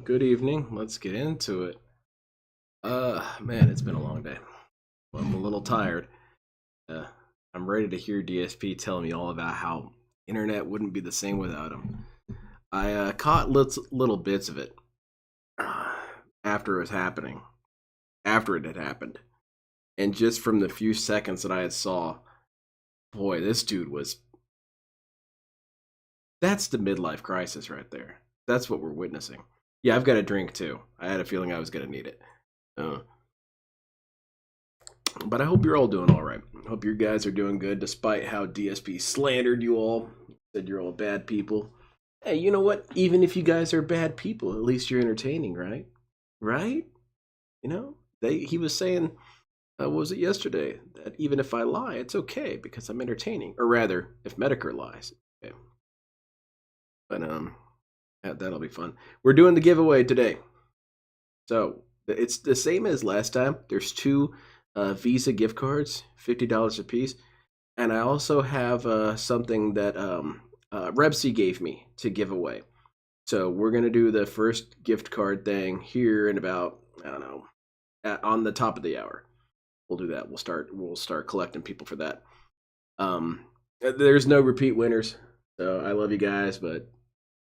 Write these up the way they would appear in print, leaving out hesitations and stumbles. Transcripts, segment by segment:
good evening. Let's get into it. Man, it's been a long day. I'm a little tired. I'm ready to hear DSP tell me all about how internet wouldn't be the same without him. I caught little bits of it after it was happening, after it had happened, and just from the few seconds that I had saw, boy, this dude was. That's the midlife crisis right there. That's what we're witnessing. Yeah, I've got a drink too. I had a feeling I was gonna need it. But I hope you're all doing all right. Hope you guys are doing good, despite how DSP slandered you all. Said you're all bad people. Hey, you know what? Even if you guys are bad people, at least you're entertaining, right? Right? You know, he was saying, what was it yesterday? That even if I lie, it's okay because I'm entertaining. Or rather, if Medicare lies, okay. But that'll be fun. We're doing the giveaway today, so it's the same as last time. There's two Visa gift cards, $50 a piece, and I also have something that Rebsy gave me to give away. So we're gonna do the first gift card thing here in about, I don't know, on the top of the hour. We'll do that. We'll start collecting people for that. There's no repeat winners, so I love you guys, but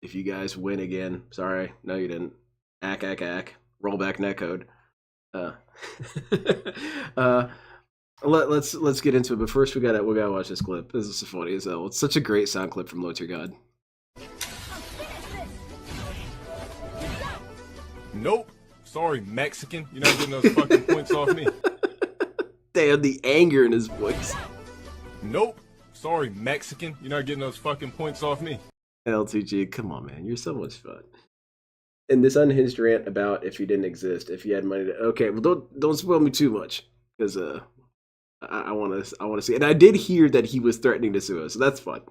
if you guys win again, sorry, no you didn't. Ack. Roll back netcode. Let's get into it. But first, we gotta watch this clip. This is so funny as hell. It's such a great sound clip from Low Tier God. Nope. Sorry, Mexican. You're not getting those fucking points off me. Damn, the anger in his voice. Nope. Sorry, Mexican. You're not getting those fucking points off me. LTG, come on, man. You're so much fun. And this unhinged rant about if you didn't exist, if you had money to... Okay, well, don't spoil me too much, because I want to see. And I did hear that he was threatening to sue us, so that's fun.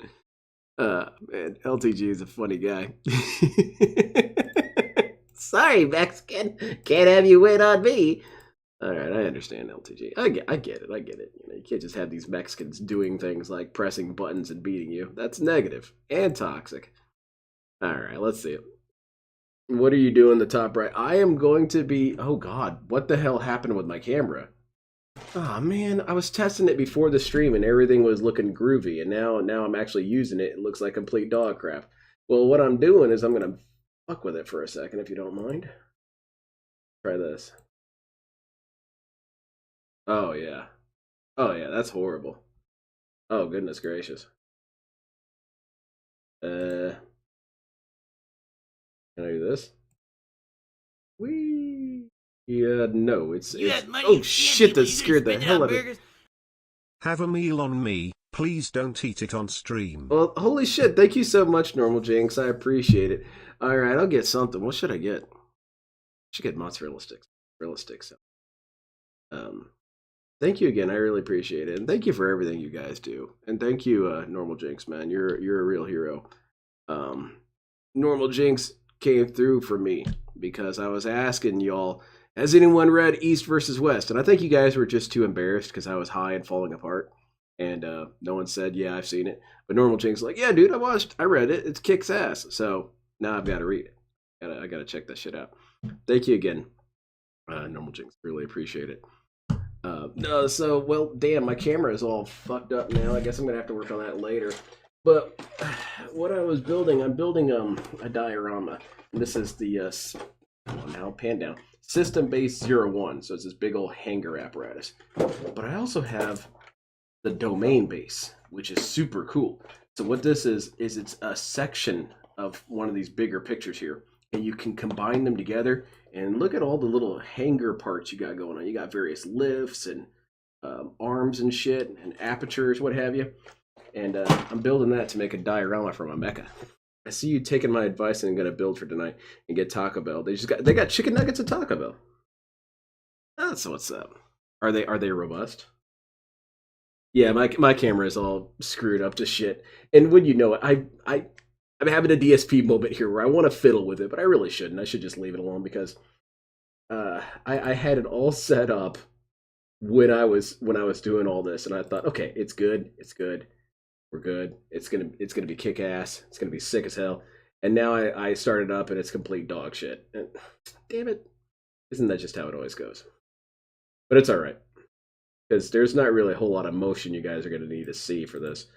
Man, LTG is a funny guy. Sorry, Mexican. Can't have you win on me. All right, I understand, LTG. I get it. You know, you can't just have these Mexicans doing things like pressing buttons and beating you. That's negative and toxic. All right, let's see it. What are you doing in the top right? I am going to be... Oh, God. What the hell happened with my camera? Oh, man. I was testing it before the stream, and everything was looking groovy. And now I'm actually using it. It looks like complete dog crap. Well, what I'm doing is I'm going to fuck with it for a second, if you don't mind. Try this. Oh, yeah. Oh, yeah. That's horrible. Oh, goodness gracious. Can I do this? Wee. Yeah, no, it's oh shit, that scared the hell out of me. Have a meal on me, please don't eat it on stream. Well, holy shit, thank you so much, Normal Jinx. I appreciate it. Alright, I'll get something. What should I get? I should get mozzarella sticks. Thank you again, I really appreciate it. And thank you for everything you guys do. And thank you, Normal Jinx, man. You're a real hero. Normal Jinx came through for me because I was asking y'all, has anyone read East versus West? And I think you guys were just too embarrassed because I was high and falling apart. And no one said, yeah, I've seen it. But Normal Jinx like, yeah, dude, I read it. It's kicks ass. So now I've got to read it. I got to check that shit out. Thank you again, Normal Jinx. Really appreciate it. No, so, well, damn, my camera is all fucked up now. I guess I'm going to have to work on that later. But what I was building, I'm building a diorama. And this is the, now, pan down, system base 01. So it's this big old hanger apparatus. But I also have the domain base, which is super cool. So what this is it's a section of one of these bigger pictures here. And you can combine them together. And look at all the little hanger parts you got going on. You got various lifts and arms and shit and apertures, what have you. And I'm building that to make a diorama for my mecha. I see you taking my advice and I'm gonna build for tonight and get Taco Bell. They got chicken nuggets at Taco Bell. That's what's up. Are they robust? Yeah, my camera is all screwed up to shit. And when you know it, I'm having a DSP moment here where I want to fiddle with it, but I really shouldn't. I should just leave it alone because I had it all set up when I was doing all this, and I thought, okay, it's good, we're good, it's gonna be kick ass, it's gonna be sick as hell. And now I started up and it's complete dog shit. And, damn it. Isn't that just how it always goes? But it's alright. Because there's not really a whole lot of motion you guys are going to need to see for this.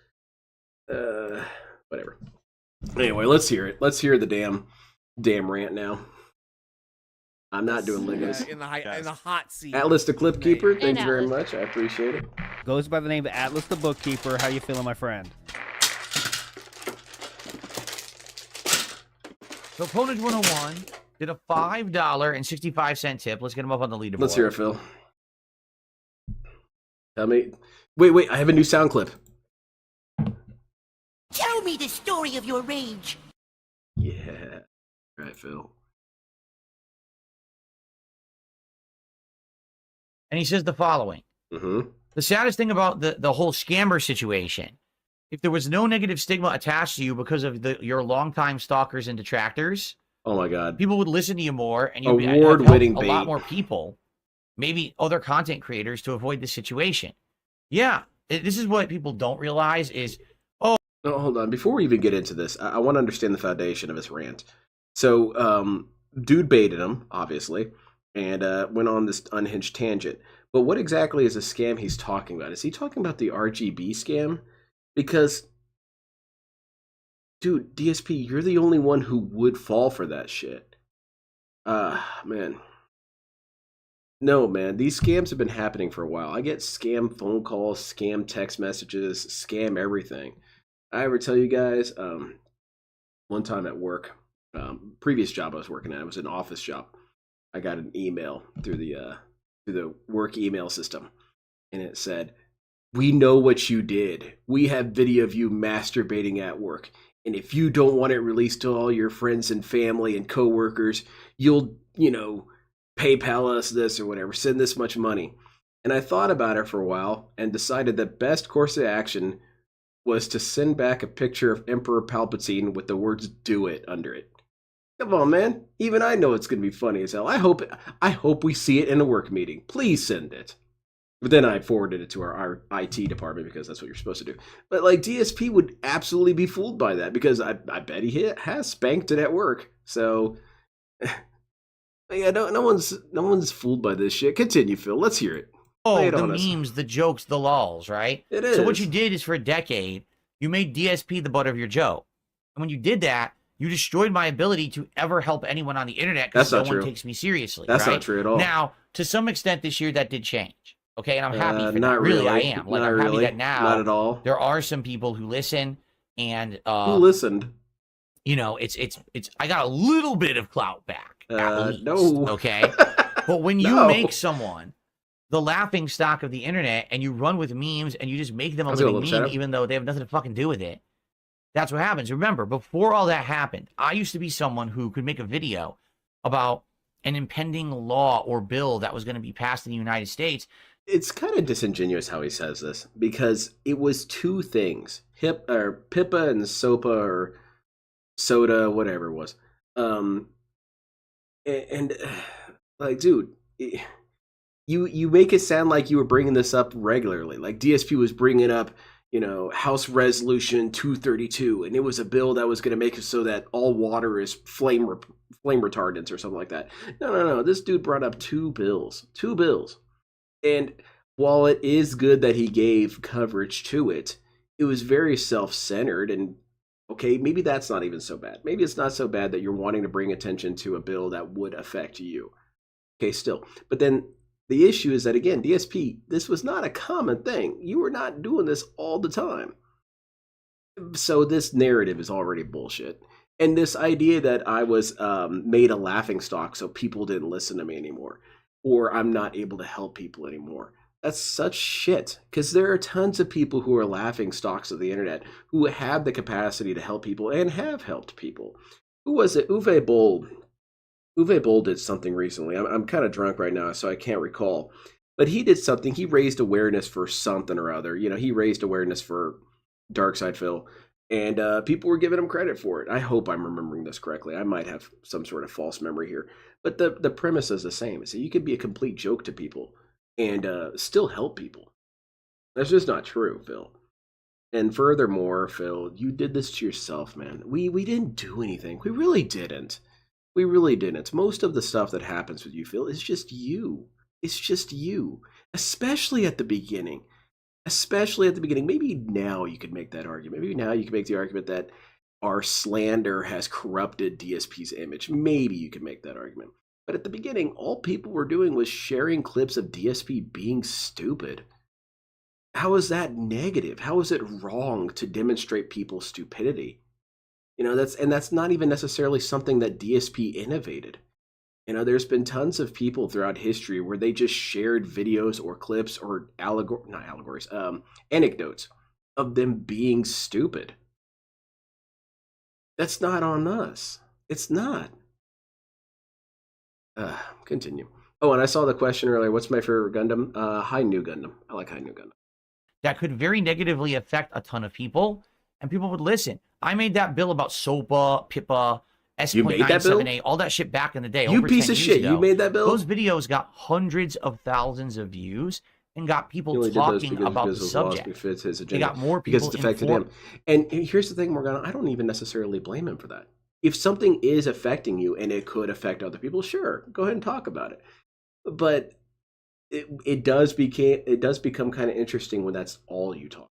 Whatever. Anyway, let's hear it. Let's hear the damn rant now. I'm not doing Legos. In the hot seat. Atlas the Clip Keeper, thanks very much. I appreciate it. Goes by the name of Atlas the Bookkeeper. How you feeling, my friend? So Ponage 101 did a $5.65 tip. Let's get him up on the leaderboard. Let's hear it, Phil. Tell me. Wait, I have a new sound clip. Tell me the story of your rage. Yeah. All right, Phil. And he says the following. Mm-hmm. The saddest thing about the whole scammer situation, if there was no negative stigma attached to you because of your longtime stalkers and detractors, Oh my God. people would listen to you more, and you'd Award-winning help a lot bait. more people, maybe other content creators, to avoid this situation. Yeah, this is what people don't realize is, No, hold on. Before we even get into this, I want to understand the foundation of his rant. So, dude baited him, obviously, and went on this unhinged tangent. But what exactly is the scam he's talking about? Is he talking about the RGB scam? Because, dude, DSP, you're the only one who would fall for that shit. Man. No, man, these scams have been happening for a while. I get scam phone calls, scam text messages, scam everything. I ever tell you guys, one time at work, previous job I was working at, it was an office job. I got an email through the work email system, and it said, "We know what you did. We have video of you masturbating at work, and if you don't want it released to all your friends and family and coworkers, you'll, PayPal us this or whatever. Send this much money." And I thought about it for a while and decided the best course of action was to send back a picture of Emperor Palpatine with the words "do it" under it. Come on, man. Even I know it's going to be funny as hell. I hope we see it in a work meeting. Please send it. But then I forwarded it to our IT department because that's what you're supposed to do. But like DSP would absolutely be fooled by that because I bet he has spanked it at work. So yeah, no one's fooled by this shit. Continue, Phil. Let's hear it. the memes, the jokes, the lulls, right? It is. So what you did is for a decade, you made DSP the butt of your joke. And when you did that, you destroyed my ability to ever help anyone on the internet because no one takes me seriously. That's right? not true at all. Now, to some extent this year, that did change. Okay, and I'm happy for not that. Really, I really. am. Like, Not I'm happy really. that now Not at all. there are some people who listen, and Who listened? it's I got a little bit of clout back. At least, no. okay. But when you No. make someone the laughing stock of the internet and you run with memes and you just make them a I'll do a living little meme, shout-out. even though they have nothing to fucking do with it, that's what happens. Remember, before all that happened, I used to be someone who could make a video about an impending law or bill that was going to be passed in the United States. It's kind of disingenuous how he says this because it was two things: Pippa and Sopa or Soda, whatever it was. And like, dude, you make it sound like you were bringing this up regularly. Like DSP was bringing up, House Resolution 232, and it was a bill that was going to make it so that all water is flame retardants or something like that. No. This dude brought up two bills. And while it is good that he gave coverage to it, it was very self-centered. And okay, maybe that's not even so bad. Maybe it's not so bad that you're wanting to bring attention to a bill that would affect you. Okay, still. But then the issue is that, again, DSP, this was not a common thing. You were not doing this all the time. So this narrative is already bullshit. And this idea that I was made a laughingstock so people didn't listen to me anymore, or I'm not able to help people anymore. That's such shit. Because there are tons of people who are laughing stocks of the internet who have the capacity to help people and have helped people. Who was it? Uwe Boll. Uwe Boll did something recently. I'm kind of drunk right now, so I can't recall. But he did something. He raised awareness for something or other. He raised awareness for Darkside Phil. And people were giving him credit for it. I hope I'm remembering this correctly. I might have some sort of false memory here. But the premise is the same. Is that you can be a complete joke to people and still help people. That's just not true, Phil. And furthermore, Phil, you did this to yourself, man. We didn't do anything. We really didn't. We really didn't. Most of the stuff that happens with you, Phil, is just you. It's just you. Especially at the beginning. Especially at the beginning. Maybe now you could make that argument. Maybe now you could make the argument that our slander has corrupted DSP's image. Maybe you could make that argument. But at the beginning, all people were doing was sharing clips of DSP being stupid. How is that negative? How is it wrong to demonstrate people's stupidity? You know, that's not even necessarily something that DSP innovated. You know, there's been tons of people throughout history where they just shared videos or clips or anecdotes of them being stupid. That's not on us. It's not. Continue. Oh, and I saw the question earlier. What's my favorite Gundam? High New Gundam. I like High New Gundam. That could very negatively affect a ton of people, and people would listen. I made that bill about SOPA, PIPA, S.978, all that shit back in the day. You over piece 10 of years shit. ago. You made that bill? Those videos got hundreds of thousands of views and got people talking about the subject. Fits his agenda. They got more people because it's affected him. And here's the thing, Morgana, I don't even necessarily blame him for that. If something is affecting you and it could affect other people, sure, go ahead and talk about it. But it does become kind of interesting when that's all you talk.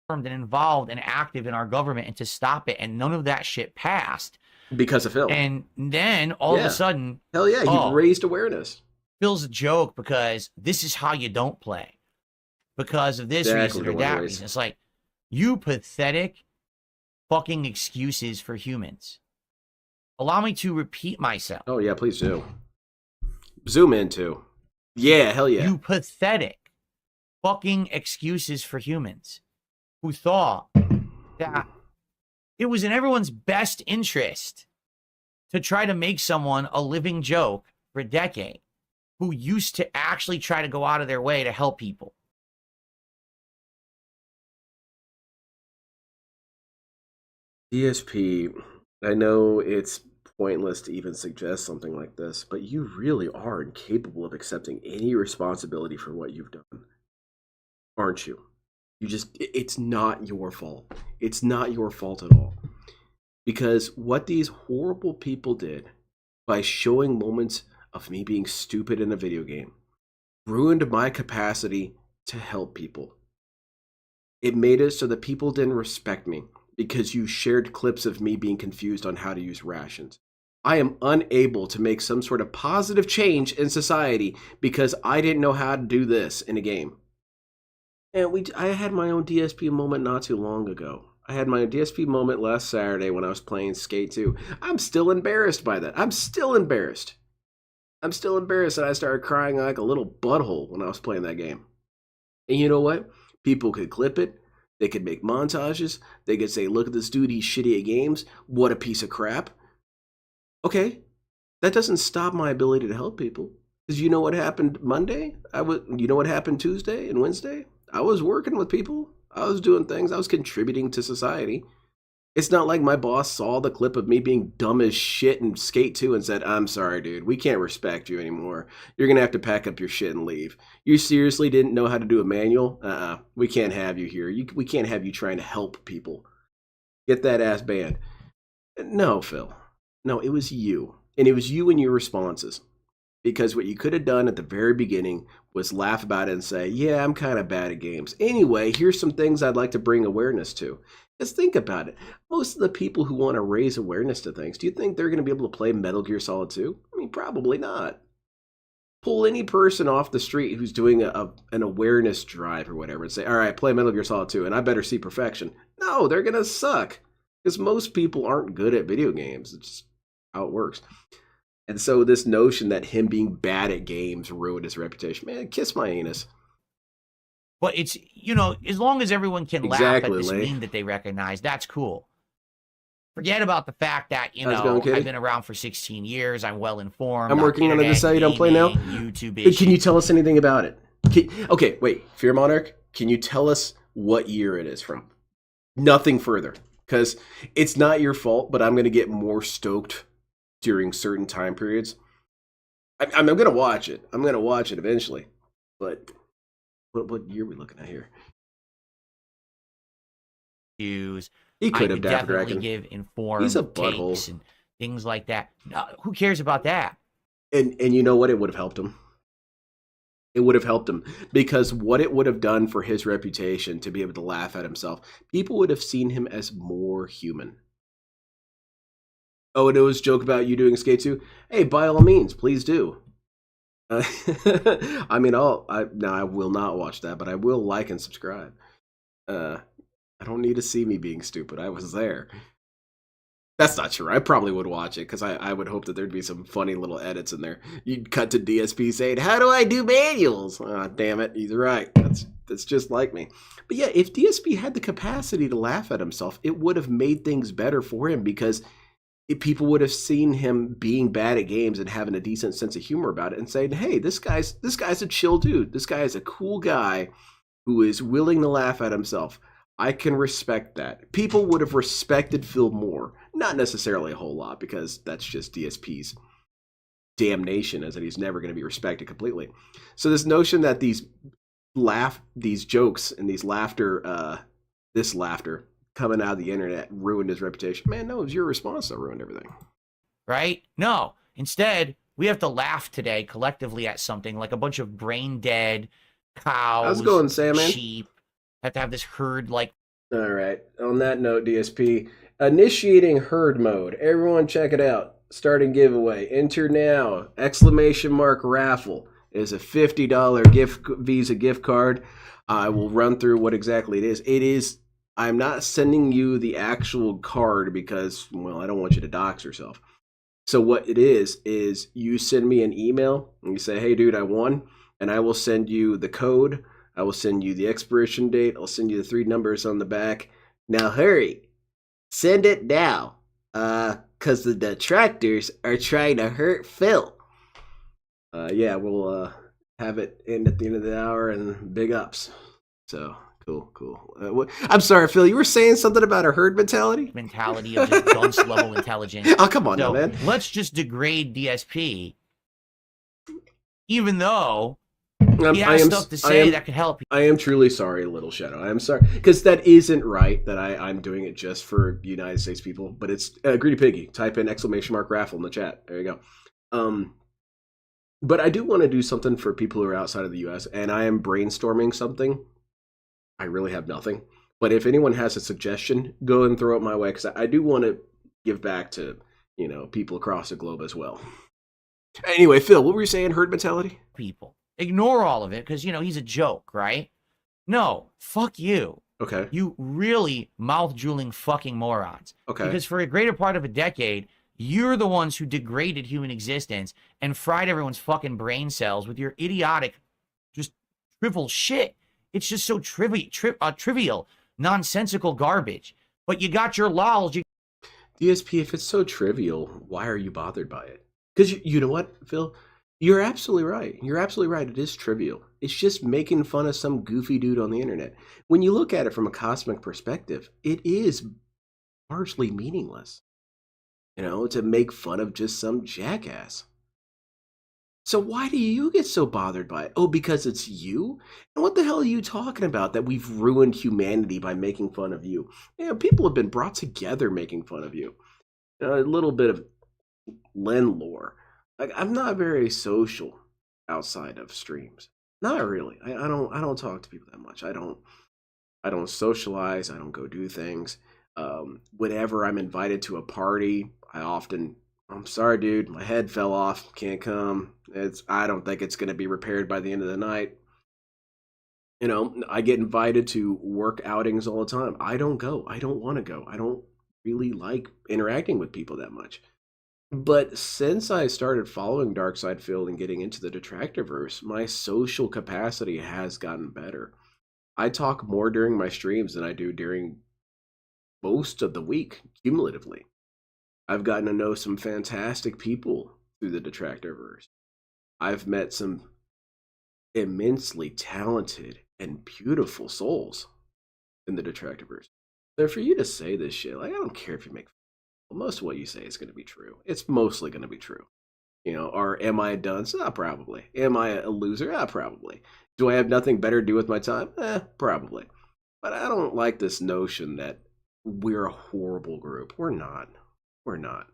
And involved and active in our government, and to stop it, and none of that shit passed because of Phil. And then all of a sudden, hell yeah, he raised awareness. Phil's a joke because this is how you don't play, because of this reason or that reason. It's like, you pathetic fucking excuses for humans. Allow me to repeat myself. Oh yeah, please do. Zoom in too. Yeah, hell yeah. You pathetic fucking excuses for humans who thought that it was in everyone's best interest to try to make someone a living joke for a decade, who used to actually try to go out of their way to help people. DSP, I know it's pointless to even suggest something like this, but you really are incapable of accepting any responsibility for what you've done, aren't you? It's not your fault. It's not your fault at all. Because what these horrible people did by showing moments of me being stupid in a video game ruined my capacity to help people. It made it so that people didn't respect me because you shared clips of me being confused on how to use rations. I am unable to make some sort of positive change in society because I didn't know how to do this in a game. And I had my own DSP moment not too long ago. I had my DSP moment last Saturday when I was playing Skate 2. I'm still embarrassed by that. I'm still embarrassed that I started crying like a little butthole when I was playing that game. And you know what? People could clip it. They could make montages. They could say, look at this dude, he's shitty at games. What a piece of crap. Okay, that doesn't stop my ability to help people. Because you know what happened Monday? You know what happened Tuesday and Wednesday? I was working with people. I was doing things. I was contributing to society. It's not like my boss saw the clip of me being dumb as shit in Skate 2 and said, I'm sorry, dude. We can't respect you anymore. You're going to have to pack up your shit and leave. You seriously didn't know how to do a manual? We can't have you here. We can't have you trying to help people. Get that ass banned. No, Phil. No, it was you. And it was you and your responses. Because what you could have done at the very beginning was laugh about it and say, yeah, I'm kind of bad at games. Anyway, here's some things I'd like to bring awareness to. Just think about it. Most of the people who want to raise awareness to things, do you think they're going to be able to play Metal Gear Solid 2? I mean, probably not. Pull any person off the street who's doing an awareness drive or whatever and say, all right, play Metal Gear Solid 2 and I better see perfection. No, they're going to suck. Because most people aren't good at video games. It's just how it works. And so this notion that him being bad at games ruined his reputation, man, kiss my anus. But it's, as long as everyone can laugh at this meme that they recognize, that's cool. Forget about the fact that, I've been around for 16 years. I'm well informed. I'm working on a Decide You Don't Play now. YouTube Can you tell us anything about it? Okay, wait. Fear Monarch, can you tell us what year it is from? Nothing further. Because it's not your fault, but I'm going to get more stoked during certain time periods. I'm going to watch it. I'm going to watch it eventually. But what year are we looking at here? cues. He could I have could Dapper definitely Dragon. give informed He's a takes butthole. and things like that. No, who cares about that? And you know what? It would have helped him. It would have helped him because what it would have done for his reputation to be able to laugh at himself, people would have seen him as more human. Oh, and it was a joke about you doing Skate 2? Hey, by all means, please do. I mean, I will not watch that, but I will like and subscribe. I don't need to see me being stupid. I was there. That's not true. I probably would watch it because I would hope that there'd be some funny little edits in there. You'd cut to DSP saying, "How do I do manuals?" Ah, damn it, he's right. That's just like me. But yeah, if DSP had the capacity to laugh at himself, it would have made things better for him because people would have seen him being bad at games and having a decent sense of humor about it and saying, "Hey, this guy's a chill dude. This guy is a cool guy who is willing to laugh at himself." I can respect that. People would have respected Phil more. Not necessarily a whole lot, because that's just DSP's damnation, is that he's never going to be respected completely. So this notion that these jokes and this laughter coming out of the internet ruined his reputation. Man, no, it was your response that ruined everything. Right? No. Instead, we have to laugh today collectively at something like a bunch of brain dead cows, How's it going, Sam, man? sheep. Have to have this herd like. All right. On that note, DSP, initiating herd mode. Everyone check it out. Starting giveaway. Enter now. ! Raffle is a $50 Visa gift card. I will run through what exactly it is. It is. I'm not sending you the actual card because, well, I don't want you to dox yourself. So what it is you send me an email and you say, "Hey, dude, I won," and I will send you the code. I will send you the expiration date. I'll send you the 3 numbers on the back. Now hurry. Send it now. Because the detractors are trying to hurt Phil. Yeah, we'll have it in at the end of the hour and big ups. So, cool. I'm sorry, Phil, you were saying something about a herd mentality? Mentality of just dunce level intelligence. Oh, come on now, man. Let's just degrade DSP, even though he has stuff to say that could help you. I am truly sorry, Little Shadow. I am sorry. Because that isn't right that I'm doing it just for United States people. But it's Greedy Piggy. Type in ! Raffle in the chat. There you go. But I do want to do something for people who are outside of the U.S. And I am brainstorming something. I really have nothing. But if anyone has a suggestion, go and throw it my way. Because I do want to give back to, people across the globe as well. Anyway, Phil, what were you saying? Herd mentality? People. Ignore all of it because, he's a joke, right? No, fuck you. Okay. You really mouth-drooling fucking morons. Okay. Because for a greater part of a decade, you're the ones who degraded human existence and fried everyone's fucking brain cells with your idiotic, just trivial shit. It's just so trivial, nonsensical garbage. But you got your lols. DSP, if it's so trivial, why are you bothered by it? Because you know what, Phil? You're absolutely right. It is trivial. It's just making fun of some goofy dude on the internet. When you look at it from a cosmic perspective, it is largely meaningless. To make fun of just some jackass. So why do you get so bothered by it? Oh, because it's you? And what the hell are you talking about that we've ruined humanity by making fun of you? People have been brought together making fun of you. A little bit of Len lore. Like, I'm not very social outside of streams. Not really. I don't talk to people that much. I don't socialize. I don't go do things. Whenever I'm invited to a party, I'm sorry, dude, my head fell off. Can't come. I don't think it's going to be repaired by the end of the night. I get invited to work outings all the time. I don't go. I don't want to go. I don't really like interacting with people that much. But since I started following Darkside Field and getting into the Detractorverse, my social capacity has gotten better. I talk more during my streams than I do during most of the week, cumulatively. I've gotten to know some fantastic people through the Detractorverse. I've met some immensely talented and beautiful souls in the Detractorverse. So for you to say this shit, I don't care if you make most of what you say is going to be true. It's mostly going to be true. Or am I a dunce? Probably. Am I a loser? Probably. Do I have nothing better to do with my time? Probably. But I don't like this notion that we're a horrible group. We're not. We're not.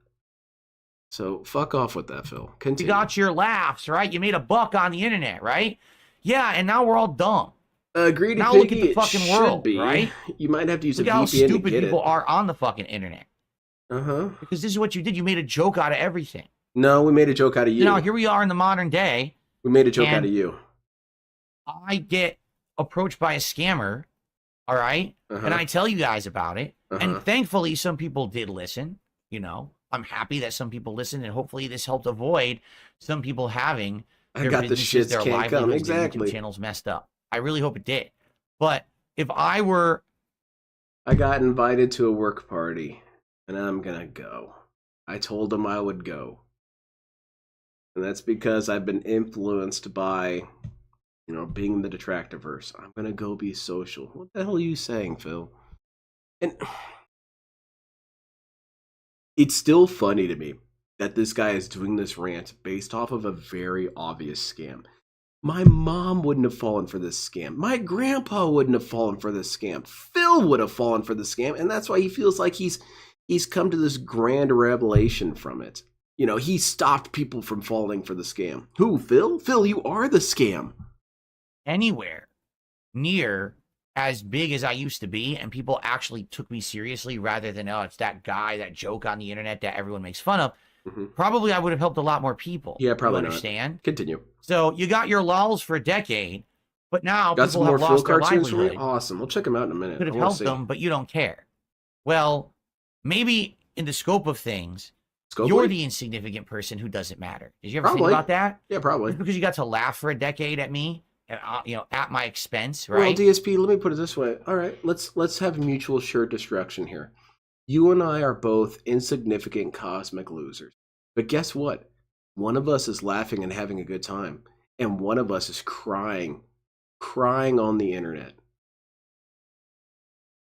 So fuck off with that, Phil. You Continue. got your laughs, right? You made a buck on the internet, right? Yeah, and now we're all dumb. Greedy Now Piggy, look at the fucking it world, should be. right? You might have to use Look a at how VPN to stupid get people it. are on the fucking internet. Uh-huh. Because this is what you did. You made a joke out of everything. No, we made a joke out of you. Now, here we are in the modern day. We made a joke out and of you. I get approached by a scammer, all right? Uh-huh. And I tell you guys about it. Uh-huh. And thankfully, some people did listen. You know, I'm happy that some people listened, and hopefully this helped avoid some people having I their got the businesses, shits their can't come. livelihoods, their Exactly. YouTube channels messed up. I really hope it did. But if I were... I got invited to a work party, and I'm gonna go. I told them I would go. And that's because I've been influenced by, you know, being in the detractorverse. I'm gonna go be social. What the hell are you saying, Phil? And it's still funny to me that this guy is doing this rant based off of a very obvious scam. My mom wouldn't have fallen for this scam. My grandpa wouldn't have fallen for this scam. Phil would have fallen for the scam, and that's why he feels like he's come to this grand revelation from it. You know, he stopped people from falling for the scam. Who, Phil? Phil, you are the scam. anywhere near as big as I used to be, and people actually took me seriously rather than, oh, it's that guy, that joke on the internet that everyone makes fun of, probably I would have helped a lot more people. Yeah, probably you not. understand? Continue. So you got your lulls for a decade, but now Got some people more have Phil lost their cartoons for me? livelihood. Awesome. We'll check them out in a minute. Could have I wanna helped see. them, but you don't care. Well, maybe in the scope of things, Scopely? you're the insignificant person who doesn't matter. Did you ever Probably. think about that? Yeah, probably. Just because you got to laugh for a decade at me, and, at my expense, Well, right? DSP, let me put it this way. All right, let's have mutual assured destruction here. You and I are both insignificant cosmic losers. But guess what? One of us is laughing and having a good time, and one of us is crying on the internet.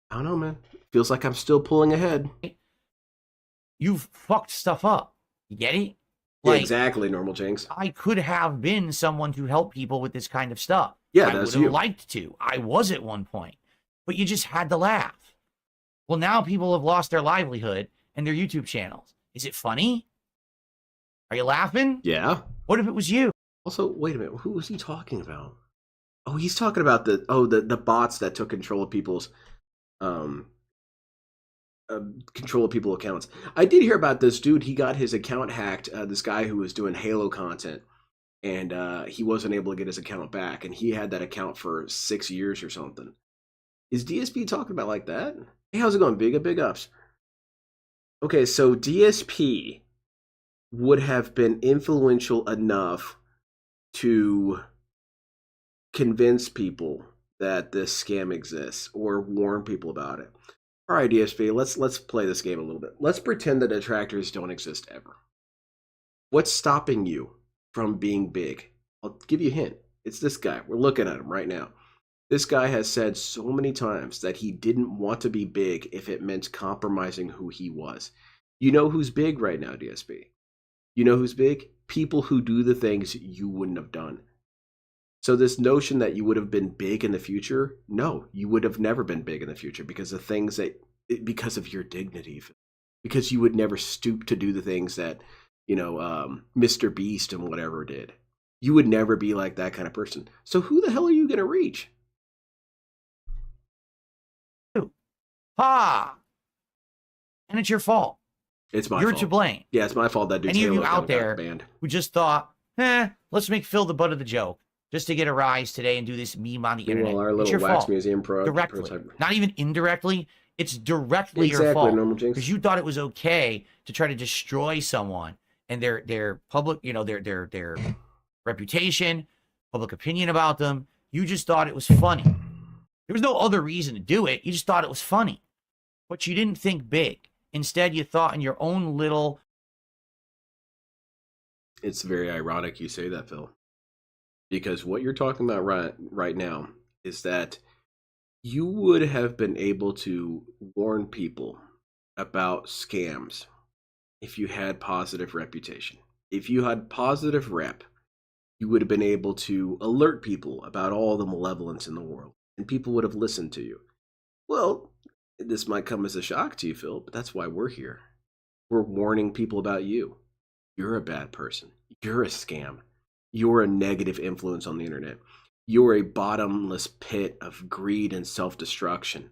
I don't know, man. Feels like I'm still pulling ahead. You've fucked stuff up. You get it? Yeah, exactly, Normal Jinx. I could have been someone to help people with this kind of stuff. Yeah, I that's would have you. liked to. I was at one point, but you just had to laugh. Well, now people have lost their livelihood and their YouTube channels. Is it funny? Are you laughing? Yeah. What if it was you? Also, wait a minute. Who was he talking about? Oh, he's talking about the bots that took control of people's accounts. I did hear about this dude. He got his account hacked. This guy who was doing Halo content, and he wasn't able to get his account back, and he had that account for 6 years or something. Is DSP talking about like that? Hey, how's it going, Big ups. Okay, so DSP would have been influential enough to convince people that this scam exists or warn people about it. All right, DSP, let's play this game a little bit. Let's pretend that detractors don't exist ever. What's stopping you from being big? I'll give you a hint. It's this guy. We're looking at him right now. This guy has said so many times that he didn't want to be big if it meant compromising who he was. You know who's big right now, DSP? You know who's big? People who do the things you wouldn't have done. So this notion that you would have been big in the future, no, you would have never been big in the future because of things because of your dignity, because you would never stoop to do the things that, Mr. Beast and whatever did. You would never be like that kind of person. So who the hell are you going to reach? Ha! And it's your fault. It's my You're fault. to blame. Yeah, it's my fault that dude's Any of you Halo out account got there banned. who just thought, let's make Phil the butt of the joke just to get a rise today and do this meme on the internet. Well, our It's little your wax fault. museum Directly. prototype. Not even indirectly. It's directly your Exactly, fault. Normal Jinx. Because you thought it was okay to try to destroy someone and their public, their reputation, public opinion about them. You just thought it was funny. There was no other reason to do it. You just thought it was funny. But you didn't think big. Instead, you thought in your own little... It's very ironic you say that, Phil. Because what you're talking about right now is that you would have been able to warn people about scams if you had positive reputation. If you had positive rep, you would have been able to alert people about all the malevolence in the world, and people would have listened to you. Well, this might come as a shock to you, Phil, but that's why we're here. We're warning people about you. You're a bad person. You're a scam. You're a negative influence on the internet. You're a bottomless pit of greed and self-destruction.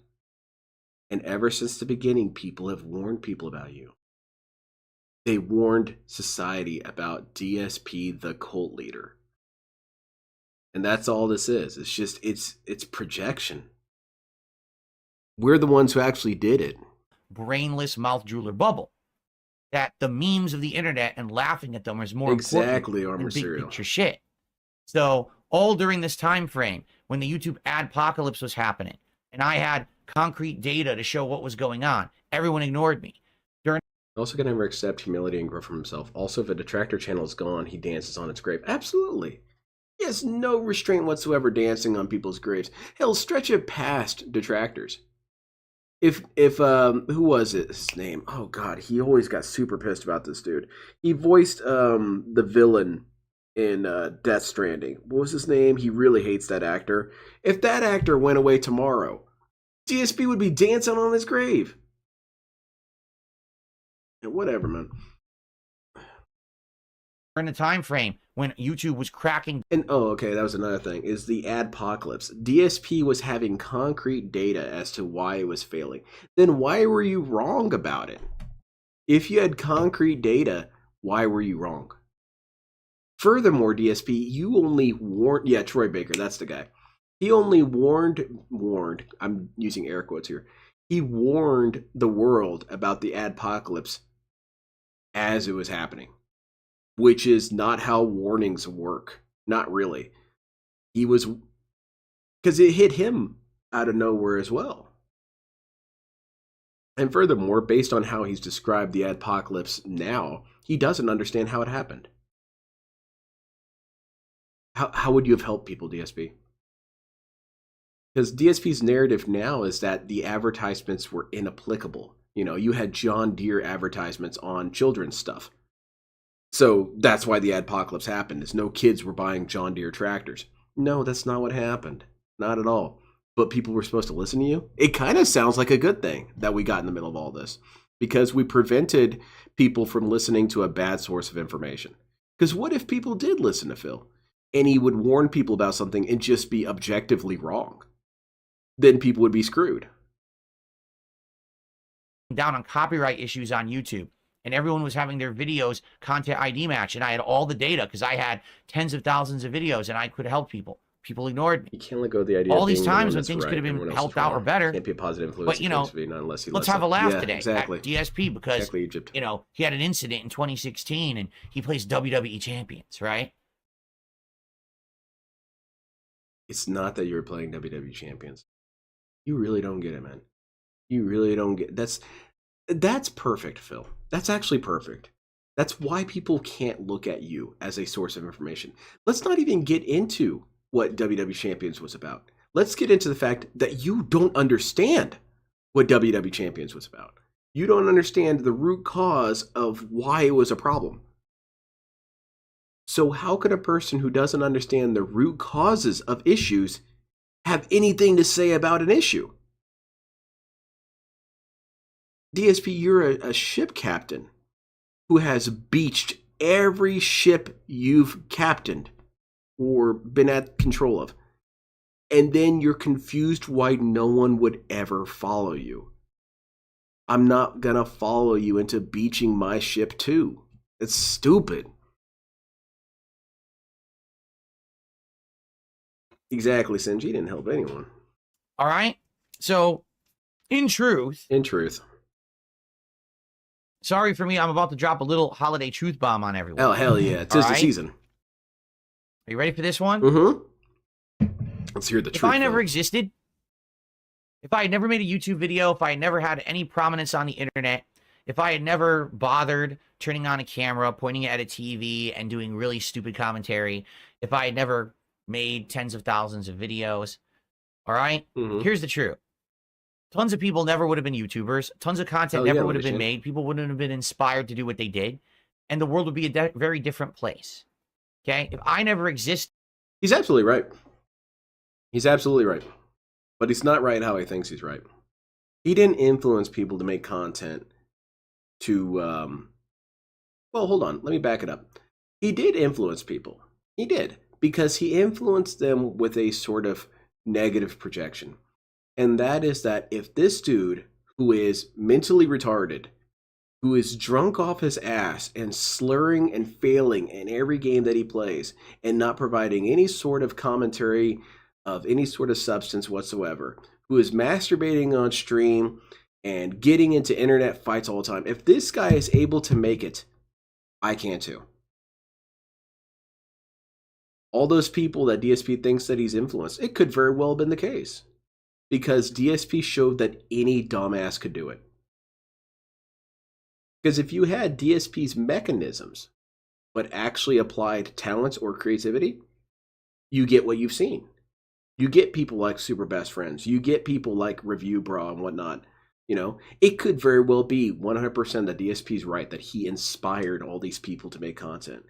And ever since the beginning, people have warned people about you. They warned society about DSP, the cult leader. And that's all this is. It's just, it's projection. We're the ones who actually did it. Brainless mouth drooler bubble. That the memes of the internet and laughing at them is more Exactly, important Armor than big Cereal. picture shit. So all during this time frame, when the YouTube adpocalypse was happening, and I had concrete data to show what was going on, everyone ignored me. Also can never accept humility and grow from himself. Also, if a detractor channel is gone, he dances on its grave. Absolutely. He has no restraint whatsoever dancing on people's graves. Hell, stretch it past detractors. If who was it, his name? Oh god, he always got super pissed about this dude. He voiced the villain in Death Stranding. What was his name? He really hates that actor. If that actor went away tomorrow, DSP would be dancing on his grave. Yeah, whatever, man. During the time frame when YouTube was cracking And okay, that was another thing, is the adpocalypse. DSP was having concrete data as to why it was failing. Then why were you wrong about it? If you had concrete data, why were you wrong? Furthermore, DSP, you only warned, yeah, Troy Baker, that's the guy. He only warned, I'm using air quotes here. He warned the world about the adpocalypse as it was happening, which is not how warnings work. Not really. He was, because it hit him out of nowhere as well. And furthermore, based on how he's described the adpocalypse now, he doesn't understand how it happened. How would you have helped people, DSP? Because DSP's narrative now is that the advertisements were inapplicable. You know, you had John Deere advertisements on children's stuff. So that's why the adpocalypse happened, is no kids were buying John Deere tractors. No, that's not what happened. Not at all. But people were supposed to listen to you? It kind of sounds like a good thing that we got in the middle of all this, because we prevented people from listening to a bad source of information. Because what if people did listen to Phil, and he would warn people about something and just be objectively wrong? Then people would be screwed. down on copyright issues on YouTube, and everyone was having their videos content ID match, and I had all the data because I had tens of thousands of videos and I could help people. People ignored me. You can't let go of the idea All of these being the times one when that's things right, could have been everyone else helped is out or wrong. better. Can't be a positive influence. But, you know, unless he let's lets have a up. laugh Yeah, today exactly. at DSP because, Exactly, Egypt. you know, he had an incident in 2016 and he plays WWE champions, right? It's not that you're playing WWE champions. You really don't get it, man. You really don't get that's perfect, Phil. That's actually perfect. That's why people can't look at you as a source of information. Let's not even get into what WWE Champions was about. Let's get into the fact that you don't understand what WWE Champions was about. You don't understand the root cause of why it was a problem. So how could a person who doesn't understand the root causes of issues have anything to say about an issue? DSP, you're a ship captain who has beached every ship you've captained or been at control of. And then you're confused why no one would ever follow you. I'm not gonna follow you into beaching my ship too. It's stupid. Exactly, Sinji didn't help anyone. All right. So, in truth, sorry for me, I'm about to drop a little holiday truth bomb on everyone. Oh, hell yeah. Tis the right? season. Are you ready for this one? Mm-hmm. Let's hear the If truth. I never Phil. existed, if I had never made a YouTube video, if I had never had any prominence on the internet, if I had never bothered turning on a camera, pointing it at a TV, and doing really stupid commentary, if I had never made tens of thousands of videos, all right? Mhm. Here's the truth. Tons of people never would have been YouTubers. Tons of content Hell yeah, never would have Lucian. been made. People wouldn't have been inspired to do what they did. And the world would be a very different place. Okay? If I never existed, He's absolutely right. He's absolutely right. But he's not right how he thinks he's right. He didn't influence people to make content to, well, hold on. Let me back it up. He did influence people. He did. Because he influenced them with a sort of negative projection. And that is that if this dude, who is mentally retarded, who is drunk off his ass and slurring and failing in every game that he plays and not providing any sort of commentary of any sort of substance whatsoever, who is masturbating on stream and getting into internet fights all the time, if this guy is able to make it, I can too. All those people that DSP thinks that he's influenced, it could very well have been the case. Because DSP showed that any dumbass could do it. Because if you had DSP's mechanisms, but actually applied talent or creativity, you get what you've seen. You get people like Super Best Friends. You get people like Review Bra and whatnot. You know, it could very well be 100% that DSP's right, that he inspired all these people to make content.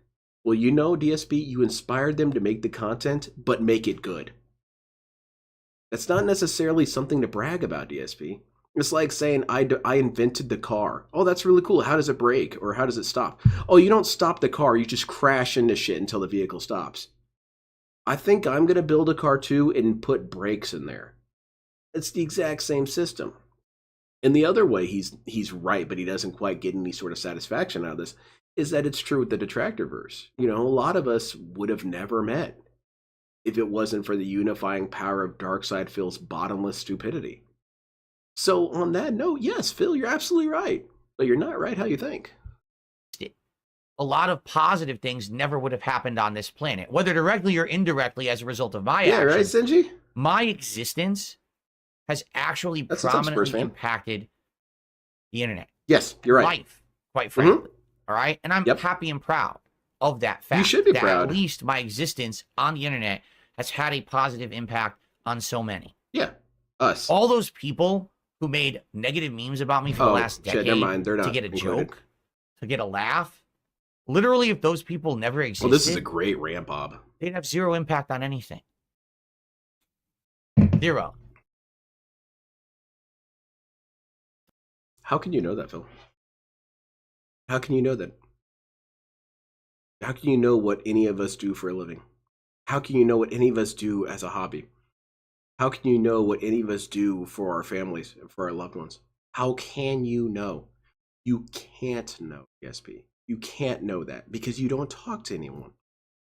Well, you know, DSP, you inspired them to make the content, but make it good. That's not necessarily something to brag about, DSP. It's like saying, I invented the car. Oh, that's really cool. How does it brake? Or how does it stop? Oh, you don't stop the car. You just crash into shit until the vehicle stops. I think I'm going to build a car too and put brakes in there. It's the exact same system. And the other way he's right, but he doesn't quite get any sort of satisfaction out of this, is that it's true with the Detractorverse. You know, a lot of us would have never met if it wasn't for the unifying power of Darkseid Phil's bottomless stupidity. So on that note, yes, Phil, you're absolutely right. But you're not right how you think. A lot of positive things never would have happened on this planet, whether directly or indirectly as a result of my actions. Right, Senji? My existence has actually prominently impacted the internet. Yes, you're right. Life, quite frankly. All right? And I'm happy and proud of that fact. You should be that proud. At least my existence on the internet has had a positive impact on so many. Yeah, us. All those people who made negative memes about me for the last decade never mind. They're not to get a included. joke, to get a laugh. Literally, if those people never existed, well, this is a great rant, Bob. They'd have zero impact on anything. Zero. How can you know that, Phil? How can you know that? How can you know what any of us do for a living? How can you know what any of us do as a hobby? How can you know what any of us do for our families and for our loved ones? How can you know? You can't know, ESP. You can't know that because you don't talk to anyone.